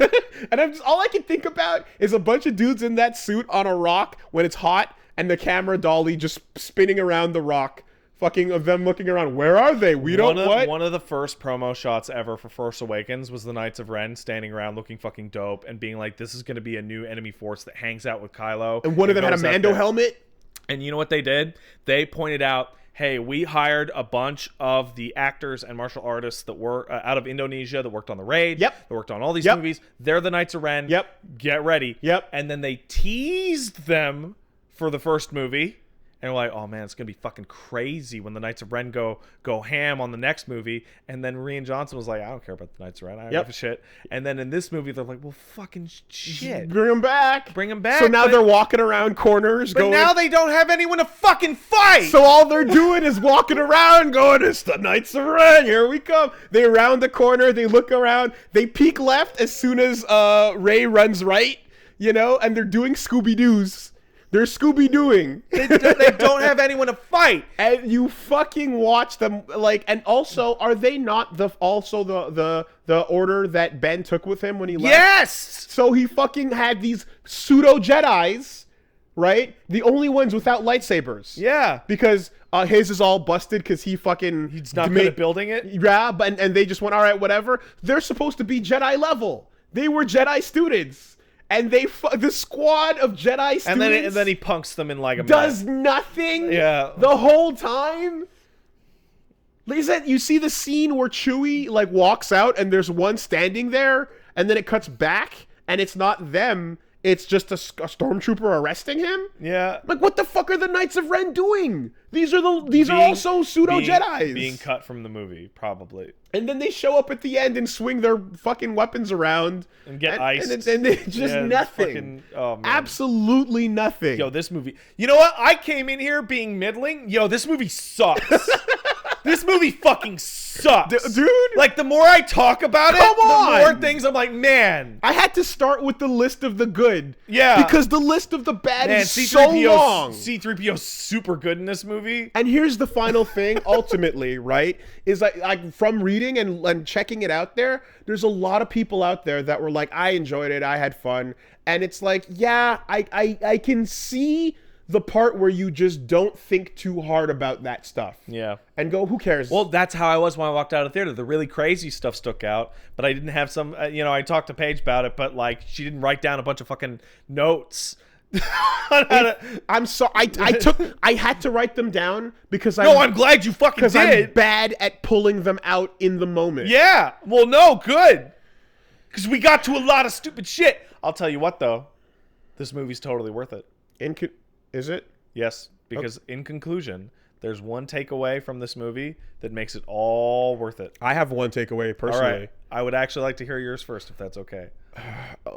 Speaker 2: And all I can think about is a bunch of dudes in that suit on a rock when it's hot and the camera dolly just spinning around the rock. Fucking of them looking around. Where are they? One
Speaker 1: of the first promo shots ever for Force Awakens was the Knights of Ren standing around looking fucking dope and being like, this is going to be a new enemy force that hangs out with Kylo.
Speaker 2: And one of them had a Mando helmet.
Speaker 1: And you know what they did? They pointed out, hey, we hired a bunch of the actors and martial artists that were out of Indonesia that worked on The Raid.
Speaker 2: Yep.
Speaker 1: That worked on all these movies. They're the Knights of Ren.
Speaker 2: Yep.
Speaker 1: Get ready.
Speaker 2: Yep.
Speaker 1: And then they teased them for the first movie. And we're like, oh man, it's gonna be fucking crazy when the Knights of Ren go ham on the next movie. And then Rian Johnson was like, I don't care about the Knights of Ren. I don't give a shit. And then in this movie, they're like, well, fucking shit.
Speaker 2: Bring them back.
Speaker 1: So
Speaker 2: now they're walking around corners.
Speaker 1: But now they don't have anyone to fucking fight.
Speaker 2: So all they're doing is walking around going, it's the Knights of Ren. Here we come. They round the corner. They look around. They peek left as soon as Rey runs right, and they're doing Scooby-Doos. They're Scooby-Dooing.
Speaker 1: They don't have anyone to fight.
Speaker 2: And you fucking watch them, like, and also, are they not the order that Ben took with him when he left?
Speaker 1: Yes!
Speaker 2: So he fucking had these pseudo-Jedis right? The only ones without lightsabers.
Speaker 1: Yeah.
Speaker 2: Because his is all busted because he's
Speaker 1: not good at building it.
Speaker 2: Yeah, but and they just went, all right, whatever. They're supposed to be Jedi level. They were Jedi students. And the squad of Jedi students...
Speaker 1: And then he punks them in like a
Speaker 2: does nothing the whole time. Like I said, you see the scene where Chewie like walks out and there's one standing there, and then it cuts back and it's not them. It's just a stormtrooper arresting him.
Speaker 1: Yeah.
Speaker 2: Like, what the fuck are the Knights of Ren doing? These are also pseudo Jedis
Speaker 1: being cut from the movie, probably.
Speaker 2: And then they show up at the end and swing their fucking weapons around
Speaker 1: and get iced.
Speaker 2: And they just nothing. Absolutely nothing.
Speaker 1: Yo, this movie. You know what? I came in here being middling. Yo, this movie sucks. This movie fucking sucks.
Speaker 2: Dude.
Speaker 1: Like, the more I talk about it, the more things I'm like, man.
Speaker 2: I had to start with the list of the good.
Speaker 1: Yeah.
Speaker 2: Because the list of the bad is so long.
Speaker 1: C-3PO's super good in this movie.
Speaker 2: And here's the final thing, ultimately, right? Is like from reading and checking it out there's a lot of people out there that were like, I enjoyed it, I had fun. And it's like, yeah, I can see the part where you just don't think too hard about that stuff.
Speaker 1: Yeah.
Speaker 2: And go, who cares?
Speaker 1: Well, that's how I was when I walked out of the theater. The really crazy stuff stuck out, but I didn't have some, I talked to Paige about it, but like she didn't write down a bunch of fucking notes.
Speaker 2: I'm sorry. I had to write them down because
Speaker 1: I'm glad you fucking did.
Speaker 2: Because I'm bad at pulling them out in the moment.
Speaker 1: Yeah. Well, no, good. Because we got to a lot of stupid shit. I'll tell you what, though. This movie's totally worth it.
Speaker 2: Is it?
Speaker 1: Yes, because in conclusion, there's one takeaway from this movie that makes it all worth it.
Speaker 2: I have one takeaway personally.
Speaker 1: All right. I would actually like to hear yours first, if that's okay.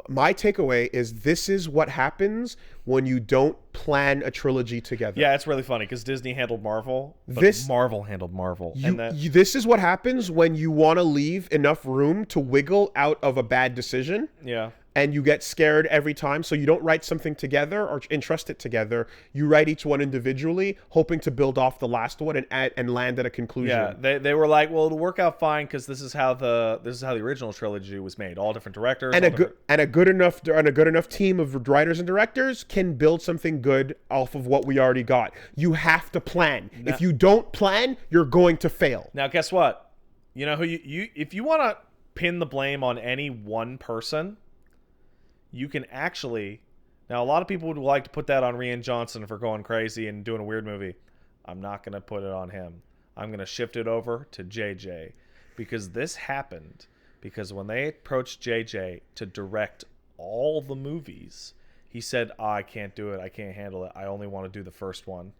Speaker 2: My takeaway is this is what happens when you don't plan a trilogy together.
Speaker 1: Yeah, it's really funny because Disney handled Marvel, but Marvel handled Marvel.
Speaker 2: This is what happens when you want to leave enough room to wiggle out of a bad decision.
Speaker 1: Yeah.
Speaker 2: And you get scared every time, so you don't write something together or entrust it together. You write each one individually, hoping to build off the last one and land at a conclusion.
Speaker 1: Yeah, they were like, well, it'll work out fine because this is how the original trilogy was made. All different directors,
Speaker 2: and a good enough team of writers and directors can build something good off of what we already got. You have to plan. If you don't plan, you're going to fail.
Speaker 1: Now, guess what? You know who you if you want to pin the blame on any one person. You can actually... Now, a lot of people would like to put that on Rian Johnson for going crazy and doing a weird movie. I'm not going to put it on him. I'm going to shift it over to JJ. Because this happened because when they approached JJ to direct all the movies, he said, I can't do it. I can't handle it. I only want to do the first one.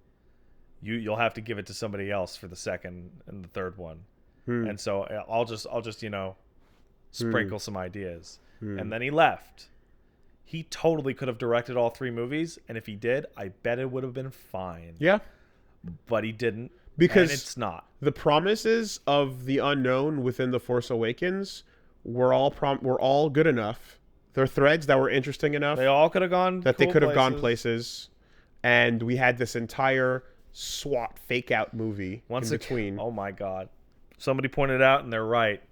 Speaker 1: You'll have to give it to somebody else for the second and the third one. And so I'll just sprinkle some ideas. And then he left. He totally could have directed all three movies, and if he did, I bet it would have been fine.
Speaker 2: Yeah.
Speaker 1: But he didn't,
Speaker 2: because
Speaker 1: and it's not.
Speaker 2: The promises of the unknown within The Force Awakens were all good enough. They're threads that were interesting enough.
Speaker 1: They all could have gone
Speaker 2: that cool they could have gone places, and we had this entire SWAT fake-out movie in between.
Speaker 1: Oh, my God. Somebody pointed out, and they're right.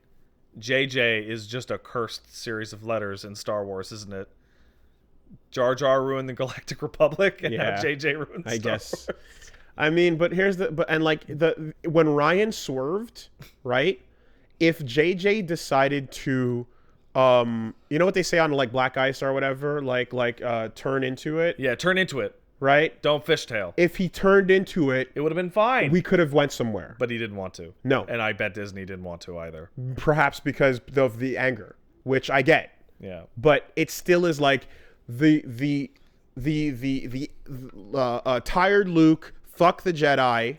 Speaker 1: JJ is just a cursed series of letters in Star Wars, isn't it? Jar Jar ruined the Galactic Republic, and now JJ ruined Star Wars.
Speaker 2: I mean, but here's when Ryan swerved, right? If JJ decided to, you know what they say on like black ice or whatever, turn into it.
Speaker 1: Yeah, turn into it.
Speaker 2: Right?
Speaker 1: Don't fishtail.
Speaker 2: If he turned into it,
Speaker 1: it would have been fine.
Speaker 2: We could have went somewhere,
Speaker 1: but he didn't want to.
Speaker 2: No,
Speaker 1: and I bet Disney didn't want to either.
Speaker 2: Perhaps because of the anger, which I get.
Speaker 1: Yeah, but
Speaker 2: it still is like. The tired Luke, fuck the Jedi,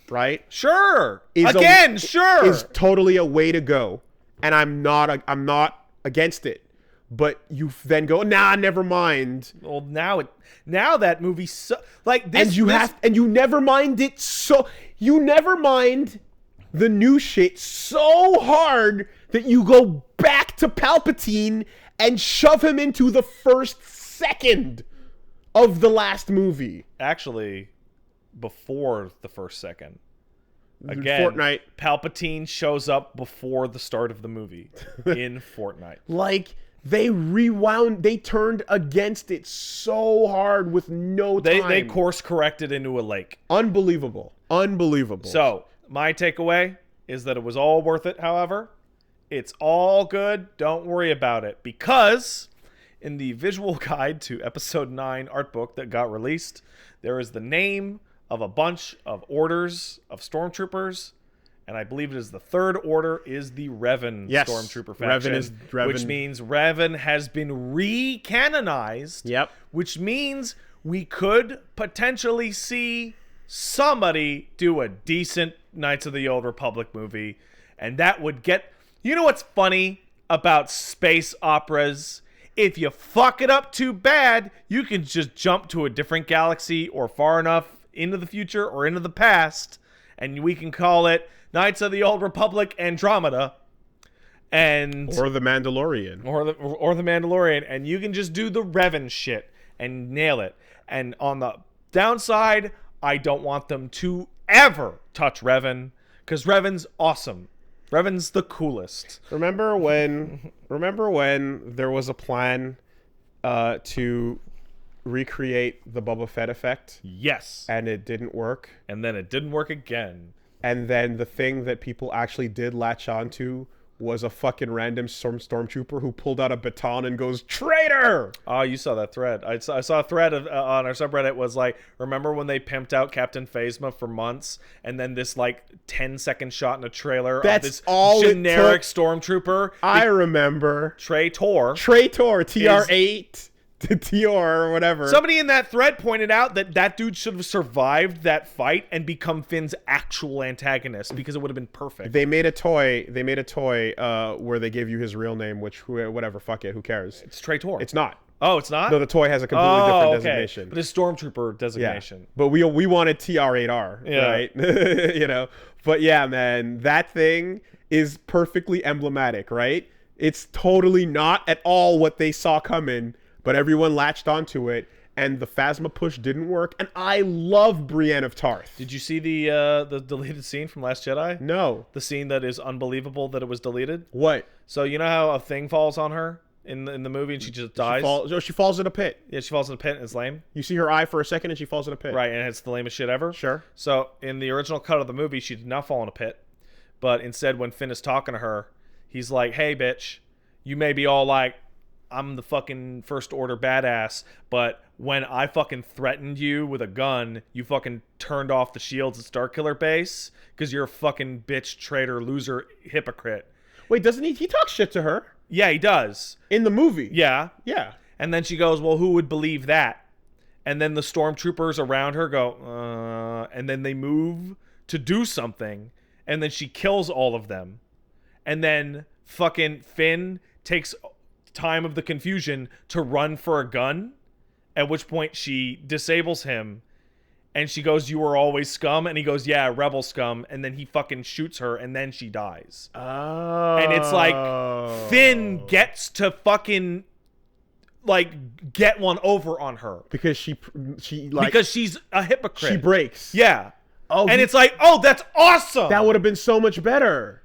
Speaker 2: right?
Speaker 1: Sure. Is totally a way to go, and I'm not against it. But you then go, nah, never mind. Well, now that movie like this,
Speaker 2: and you never mind it. So you never mind the new shit so hard that you go back to Palpatine and shove him into the first second of the last movie.
Speaker 1: Actually, before the first second. Again,
Speaker 2: Fortnite.
Speaker 1: Palpatine shows up before the start of the movie in Fortnite.
Speaker 2: Like, They rewound. They turned against it so hard with no time.
Speaker 1: They course corrected into a lake.
Speaker 2: Unbelievable.
Speaker 1: So my takeaway is that it was all worth it. However, it's all good. Don't worry about it, because in the visual guide to episode 9 art book that got released, there is the name of a bunch of orders of stormtroopers, and I believe it is the third order is the Revan stormtrooper faction.
Speaker 2: Revan.
Speaker 1: Which means Revan has been re-canonized.
Speaker 2: Yep.
Speaker 1: Which means we could potentially see somebody do a decent Knights of the Old Republic movie, and that would get... You know what's funny about space operas? If you fuck it up too bad, you can just jump to a different galaxy or far enough into the future or into the past, and we can call it Knights of the Old Republic Andromeda, or
Speaker 2: the Mandalorian,
Speaker 1: or the Mandalorian, and you can just do the Revan shit and nail it. And on the downside, I don't want them to ever touch Revan, because Revan's awesome. Revan's the coolest.
Speaker 2: Remember when there was a plan to recreate the Boba Fett effect?
Speaker 1: Yes.
Speaker 2: And it didn't work.
Speaker 1: And then it didn't work again.
Speaker 2: And then the thing that people actually did latch onto was a fucking random stormtrooper who pulled out a baton and goes, "Traitor!"
Speaker 1: Oh, you saw that thread. I saw a thread on our subreddit was like, remember when they pimped out Captain Phasma for months, and then this like 10-second shot in a trailer
Speaker 2: That's
Speaker 1: of this
Speaker 2: all
Speaker 1: generic stormtrooper?
Speaker 2: I remember.
Speaker 1: Traitor,
Speaker 2: TR8. Tior or whatever.
Speaker 1: Somebody in that thread pointed out that dude should have survived that fight and become Finn's actual antagonist, because it would have been perfect.
Speaker 2: They made a toy where they gave you his real name, which whatever, fuck it, who cares?
Speaker 1: It's Traitor.
Speaker 2: It's not.
Speaker 1: Oh, it's not?
Speaker 2: No, the toy has a completely different designation.
Speaker 1: But it's Stormtrooper designation.
Speaker 2: Yeah. But we wanted TR8R, right? You know. But yeah, man, that thing is perfectly emblematic, right? It's totally not at all what they saw coming. But everyone latched onto it, and the Phasma push didn't work. And I love Brienne of Tarth.
Speaker 1: Did you see the deleted scene from Last Jedi?
Speaker 2: No.
Speaker 1: The scene that is unbelievable that it was deleted?
Speaker 2: What?
Speaker 1: So you know how a thing falls on her in the movie and she just dies?
Speaker 2: She falls in a pit.
Speaker 1: Yeah, she falls in a pit and it's lame.
Speaker 2: You see her eye for a second and she falls in a pit.
Speaker 1: Right, and it's the lamest shit ever.
Speaker 2: Sure.
Speaker 1: So in the original cut of the movie, she did not fall in a pit. But instead, when Finn is talking to her, he's like, "Hey, bitch, you may be all like, I'm the fucking first order badass, but when I fucking threatened you with a gun, you fucking turned off the shields at Starkiller Base because you're a fucking bitch, traitor, loser, hypocrite."
Speaker 2: Wait, doesn't he talk shit to her?
Speaker 1: Yeah, he does.
Speaker 2: In the movie?
Speaker 1: Yeah.
Speaker 2: Yeah.
Speaker 1: And then she goes, "Well, who would believe that?" And then the stormtroopers around her go, and then they move to do something, and then she kills all of them. And then fucking Finn takes time of the confusion to run for a gun, at which point she disables him, and she goes, "You were always scum," and he goes, "Yeah, rebel scum," and then he fucking shoots her, and then she dies.
Speaker 2: Oh.
Speaker 1: And it's like Finn gets to fucking like get one over on her
Speaker 2: because
Speaker 1: because she's a hypocrite.
Speaker 2: She breaks.
Speaker 1: Yeah.
Speaker 2: Oh,
Speaker 1: and it's like, oh, that's awesome.
Speaker 2: That would have been so much better.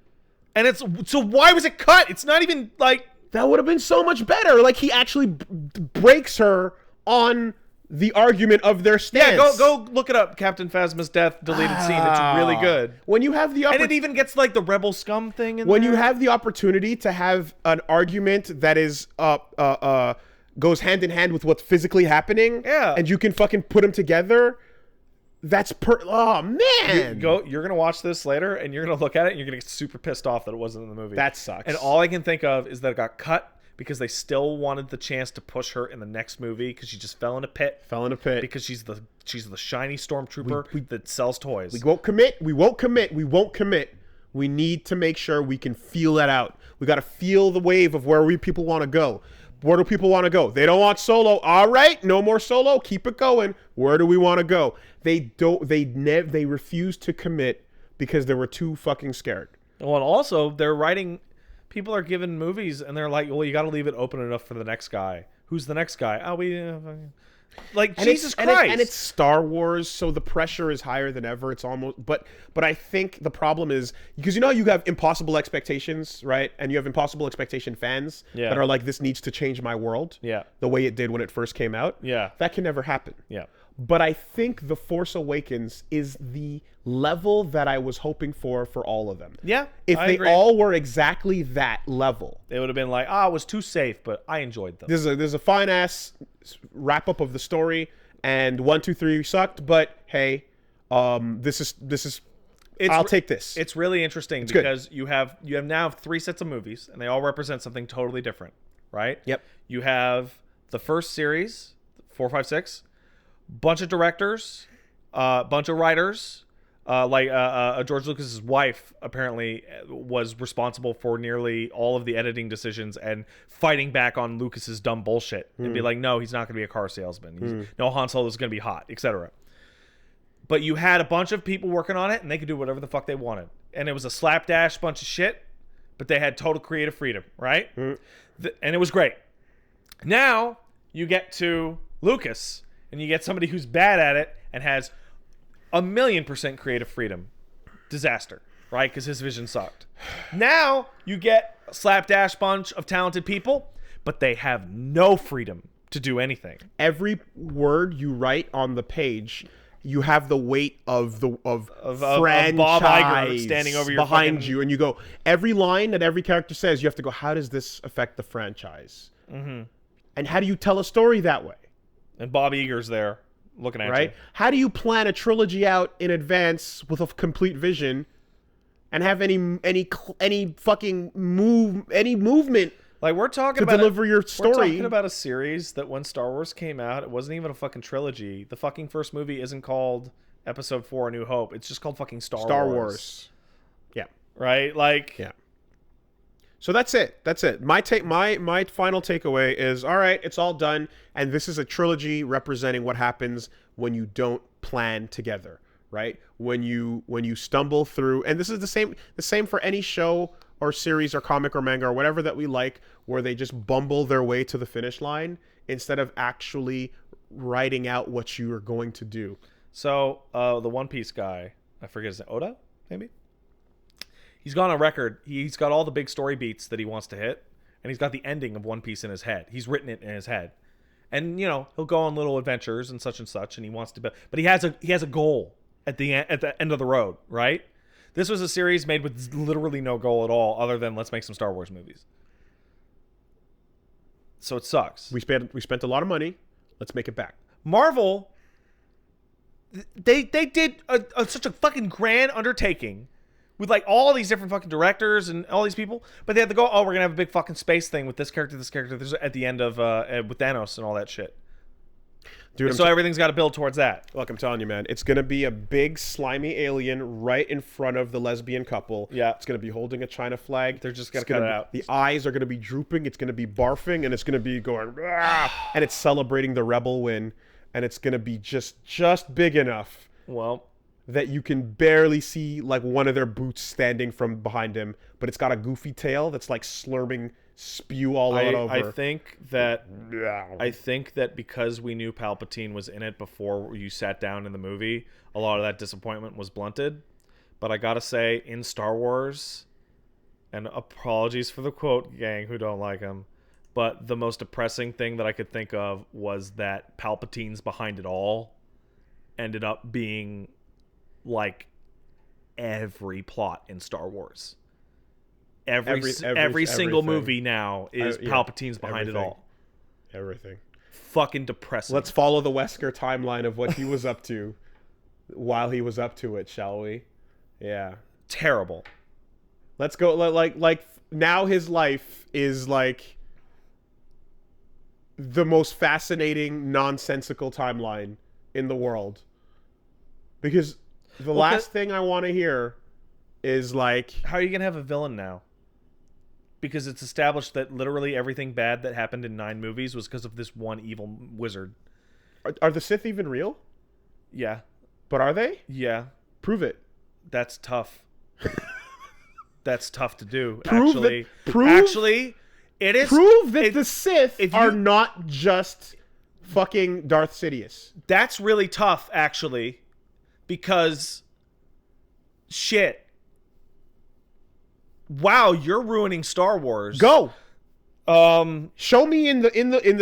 Speaker 1: And it's so why was it cut? It's not even like
Speaker 2: that would have been so much better. Like he actually breaks her on the argument of their stance.
Speaker 1: Yeah, go look it up. Captain Phasma's death deleted scene. It's really good.
Speaker 2: When you have the
Speaker 1: and it even gets like the rebel scum thing in
Speaker 2: when
Speaker 1: there.
Speaker 2: You have the opportunity to have an argument that is goes hand in hand with what's physically happening.
Speaker 1: Yeah,
Speaker 2: and you can fucking put them together. That's oh man!
Speaker 1: You're gonna watch this later, and you're gonna look at it, and you're gonna get super pissed off that it wasn't in the movie.
Speaker 2: That sucks.
Speaker 1: And all I can think of is that it got cut because they still wanted the chance to push her in the next movie because she just fell in a pit. Because she's the shiny stormtrooper that sells toys.
Speaker 2: We won't commit. We need to make sure we can feel that out. We got to feel the wave of where people want to go. Where do people want to go? They don't want Solo. All right, no more Solo. Keep it going. Where do we want to go? They refuse to commit because they were too fucking scared.
Speaker 1: Well, and also they're writing. People are given movies and they're like, well, you got to leave it open enough for the next guy. Who's the next guy? Oh, Like, Jesus Christ.
Speaker 2: And it's Star Wars, so the pressure is higher than ever. It's almost, but I think the problem is, because you have impossible expectations, right? And you have impossible expectation fans that are like, this needs to change my world.
Speaker 1: Yeah.
Speaker 2: The way it did when it first came out.
Speaker 1: Yeah.
Speaker 2: That can never happen.
Speaker 1: Yeah.
Speaker 2: But I think The Force Awakens is the level that I was hoping for all of them.
Speaker 1: Yeah.
Speaker 2: If they all were exactly that level,
Speaker 1: they would have been like, it was too safe, but I enjoyed them.
Speaker 2: There's a fine ass wrap up of the story, and 1, 2, 3 sucked, but hey, this is I'll take this.
Speaker 1: It's really interesting because you have now 3 sets of movies, and they all represent something totally different, right?
Speaker 2: Yep.
Speaker 1: You have the first series, 4, 5, 6, bunch of directors, bunch of writers. George Lucas's wife apparently was responsible for nearly all of the editing decisions and fighting back on Lucas's dumb bullshit and be like, no, he's not going to be a car salesman. No, Han Solo's going to be hot, etc. But you had a bunch of people working on it, and they could do whatever the fuck they wanted. And it was a slapdash bunch of shit, but they had total creative freedom, right? And it was great. Now you get to Lucas, and you get somebody who's bad at it and has 1,000,000% creative freedom. Disaster, right? Because his vision sucked. Now you get a slapdash bunch of talented people, but they have no freedom to do anything.
Speaker 2: Every word you write on the page, you have the weight of franchise
Speaker 1: Bob Iger standing over your
Speaker 2: behind you, and you go, every line that every character says, you have to go, how does this affect the franchise? Mm-hmm. And how do you tell a story that way?
Speaker 1: And Bob Iger's there looking at you.
Speaker 2: How do you plan a trilogy out in advance with a complete vision and have any fucking movement?
Speaker 1: Like, we're talking
Speaker 2: to
Speaker 1: about
Speaker 2: deliver your story.
Speaker 1: We're talking about a series that when Star Wars came out, it wasn't even a fucking trilogy. The fucking first movie isn't called Episode 4: A New Hope. It's just called fucking Star Wars.
Speaker 2: Yeah.
Speaker 1: Right? Like,
Speaker 2: yeah. So that's it. My final takeaway is, all right, it's all done, and this is a trilogy representing what happens when you don't plan together, right? When you stumble through, and this is the same for any show or series or comic or manga or whatever that we like, where they just bumble their way to the finish line instead of actually writing out what you are going to do.
Speaker 1: So the One Piece guy, I forget his name, Oda, maybe? He's gone on record. He's got all the big story beats that he wants to hit, and he's got the ending of One Piece in his head. He's written it in his head, and he'll go on little adventures and such, and he wants to. But he has a goal at the end of the road, right? This was a series made with literally no goal at all, other than let's make some Star Wars movies. So it sucks.
Speaker 2: We spent a lot of money. Let's make it back.
Speaker 1: Marvel, they did such a fucking grand undertaking with like all these different fucking directors and all these people, but they had to go, we're gonna have a big fucking space thing with this character, this at the end of with Thanos and all that shit. Dude, so everything's got to build towards that.
Speaker 2: Look, I'm telling you, man, it's gonna be a big slimy alien right in front of the lesbian couple.
Speaker 1: Yeah,
Speaker 2: it's gonna be holding a China flag.
Speaker 1: They're just gonna cut it out.
Speaker 2: The eyes are gonna be drooping. It's gonna be barfing, and it's gonna be going, and it's celebrating the rebel win, and it's gonna be just big enough.
Speaker 1: Well,
Speaker 2: that you can barely see like one of their boots standing from behind him, but it's got a goofy tail that's like slurping spew all over.
Speaker 1: I think that because we knew Palpatine was in it before you sat down in the movie, a lot of that disappointment was blunted. But I gotta say, in Star Wars, and apologies for the quote gang who don't like him, but the most depressing thing that I could think of was that Palpatine's behind it all ended up being like every plot in Star Wars. Every single movie now is Palpatine's behind it all.
Speaker 2: Everything.
Speaker 1: Fucking depressing.
Speaker 2: Let's follow the Wesker timeline of what he was up to while he was up to it, shall we? Yeah.
Speaker 1: Terrible.
Speaker 2: Let's go. Like now his life is like the most fascinating, nonsensical timeline in the world. Because the last thing I want to hear is like...
Speaker 1: How are you going to have a villain now? Because it's established that literally everything bad that happened in 9 movies was because of this one evil wizard.
Speaker 2: Are the Sith even real?
Speaker 1: Yeah.
Speaker 2: But are they?
Speaker 1: Yeah.
Speaker 2: Prove it.
Speaker 1: That's tough. That's tough to do,
Speaker 2: Prove
Speaker 1: actually. It is...
Speaker 2: Prove that the Sith are not just fucking Darth Sidious.
Speaker 1: That's really tough, actually, because shit. Wow, you're ruining Star Wars.
Speaker 2: Go. Show me in the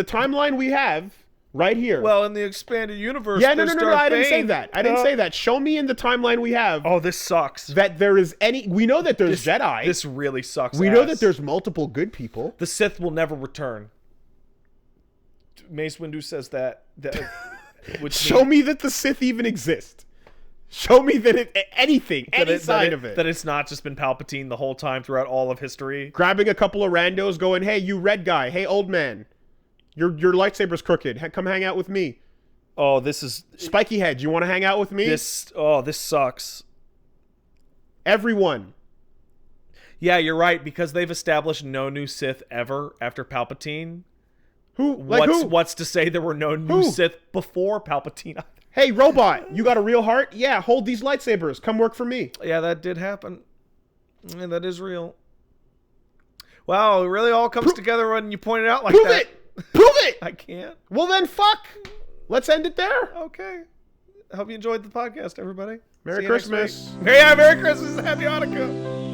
Speaker 2: timeline we have right here.
Speaker 1: Well, in the expanded universe.
Speaker 2: Yeah, no. I didn't say that. I didn't say that. Show me in the timeline we have.
Speaker 1: Oh, this sucks.
Speaker 2: That there is any. We know that there's Jedi.
Speaker 1: This really sucks.
Speaker 2: We know that there's multiple good people.
Speaker 1: The Sith will never return. Mace Windu says that.
Speaker 2: Show me that the Sith even exist. Show me that any sign of it.
Speaker 1: That it's not just been Palpatine the whole time throughout all of history.
Speaker 2: Grabbing a couple of randos, going, "Hey, you red guy. Hey, old man, your lightsaber's crooked. Come hang out with me."
Speaker 1: Oh, this is
Speaker 2: spiky head. You want to hang out with me?
Speaker 1: This sucks.
Speaker 2: Everyone.
Speaker 1: Yeah, you're right, because they've established no new Sith ever after Palpatine.
Speaker 2: Who?
Speaker 1: What's to say there were no new Sith before Palpatine?
Speaker 2: Hey, robot, you got a real heart? Yeah, hold these lightsabers. Come work for me.
Speaker 1: Yeah, that did happen. Yeah, that is real. Wow, it really all comes together when you point it out like that.
Speaker 2: Prove it!
Speaker 1: I can't.
Speaker 2: Well then, fuck. Let's end it there.
Speaker 1: Okay. I hope you enjoyed the podcast, everybody.
Speaker 2: Merry Christmas.
Speaker 1: Merry Christmas and Happy Hanukkah.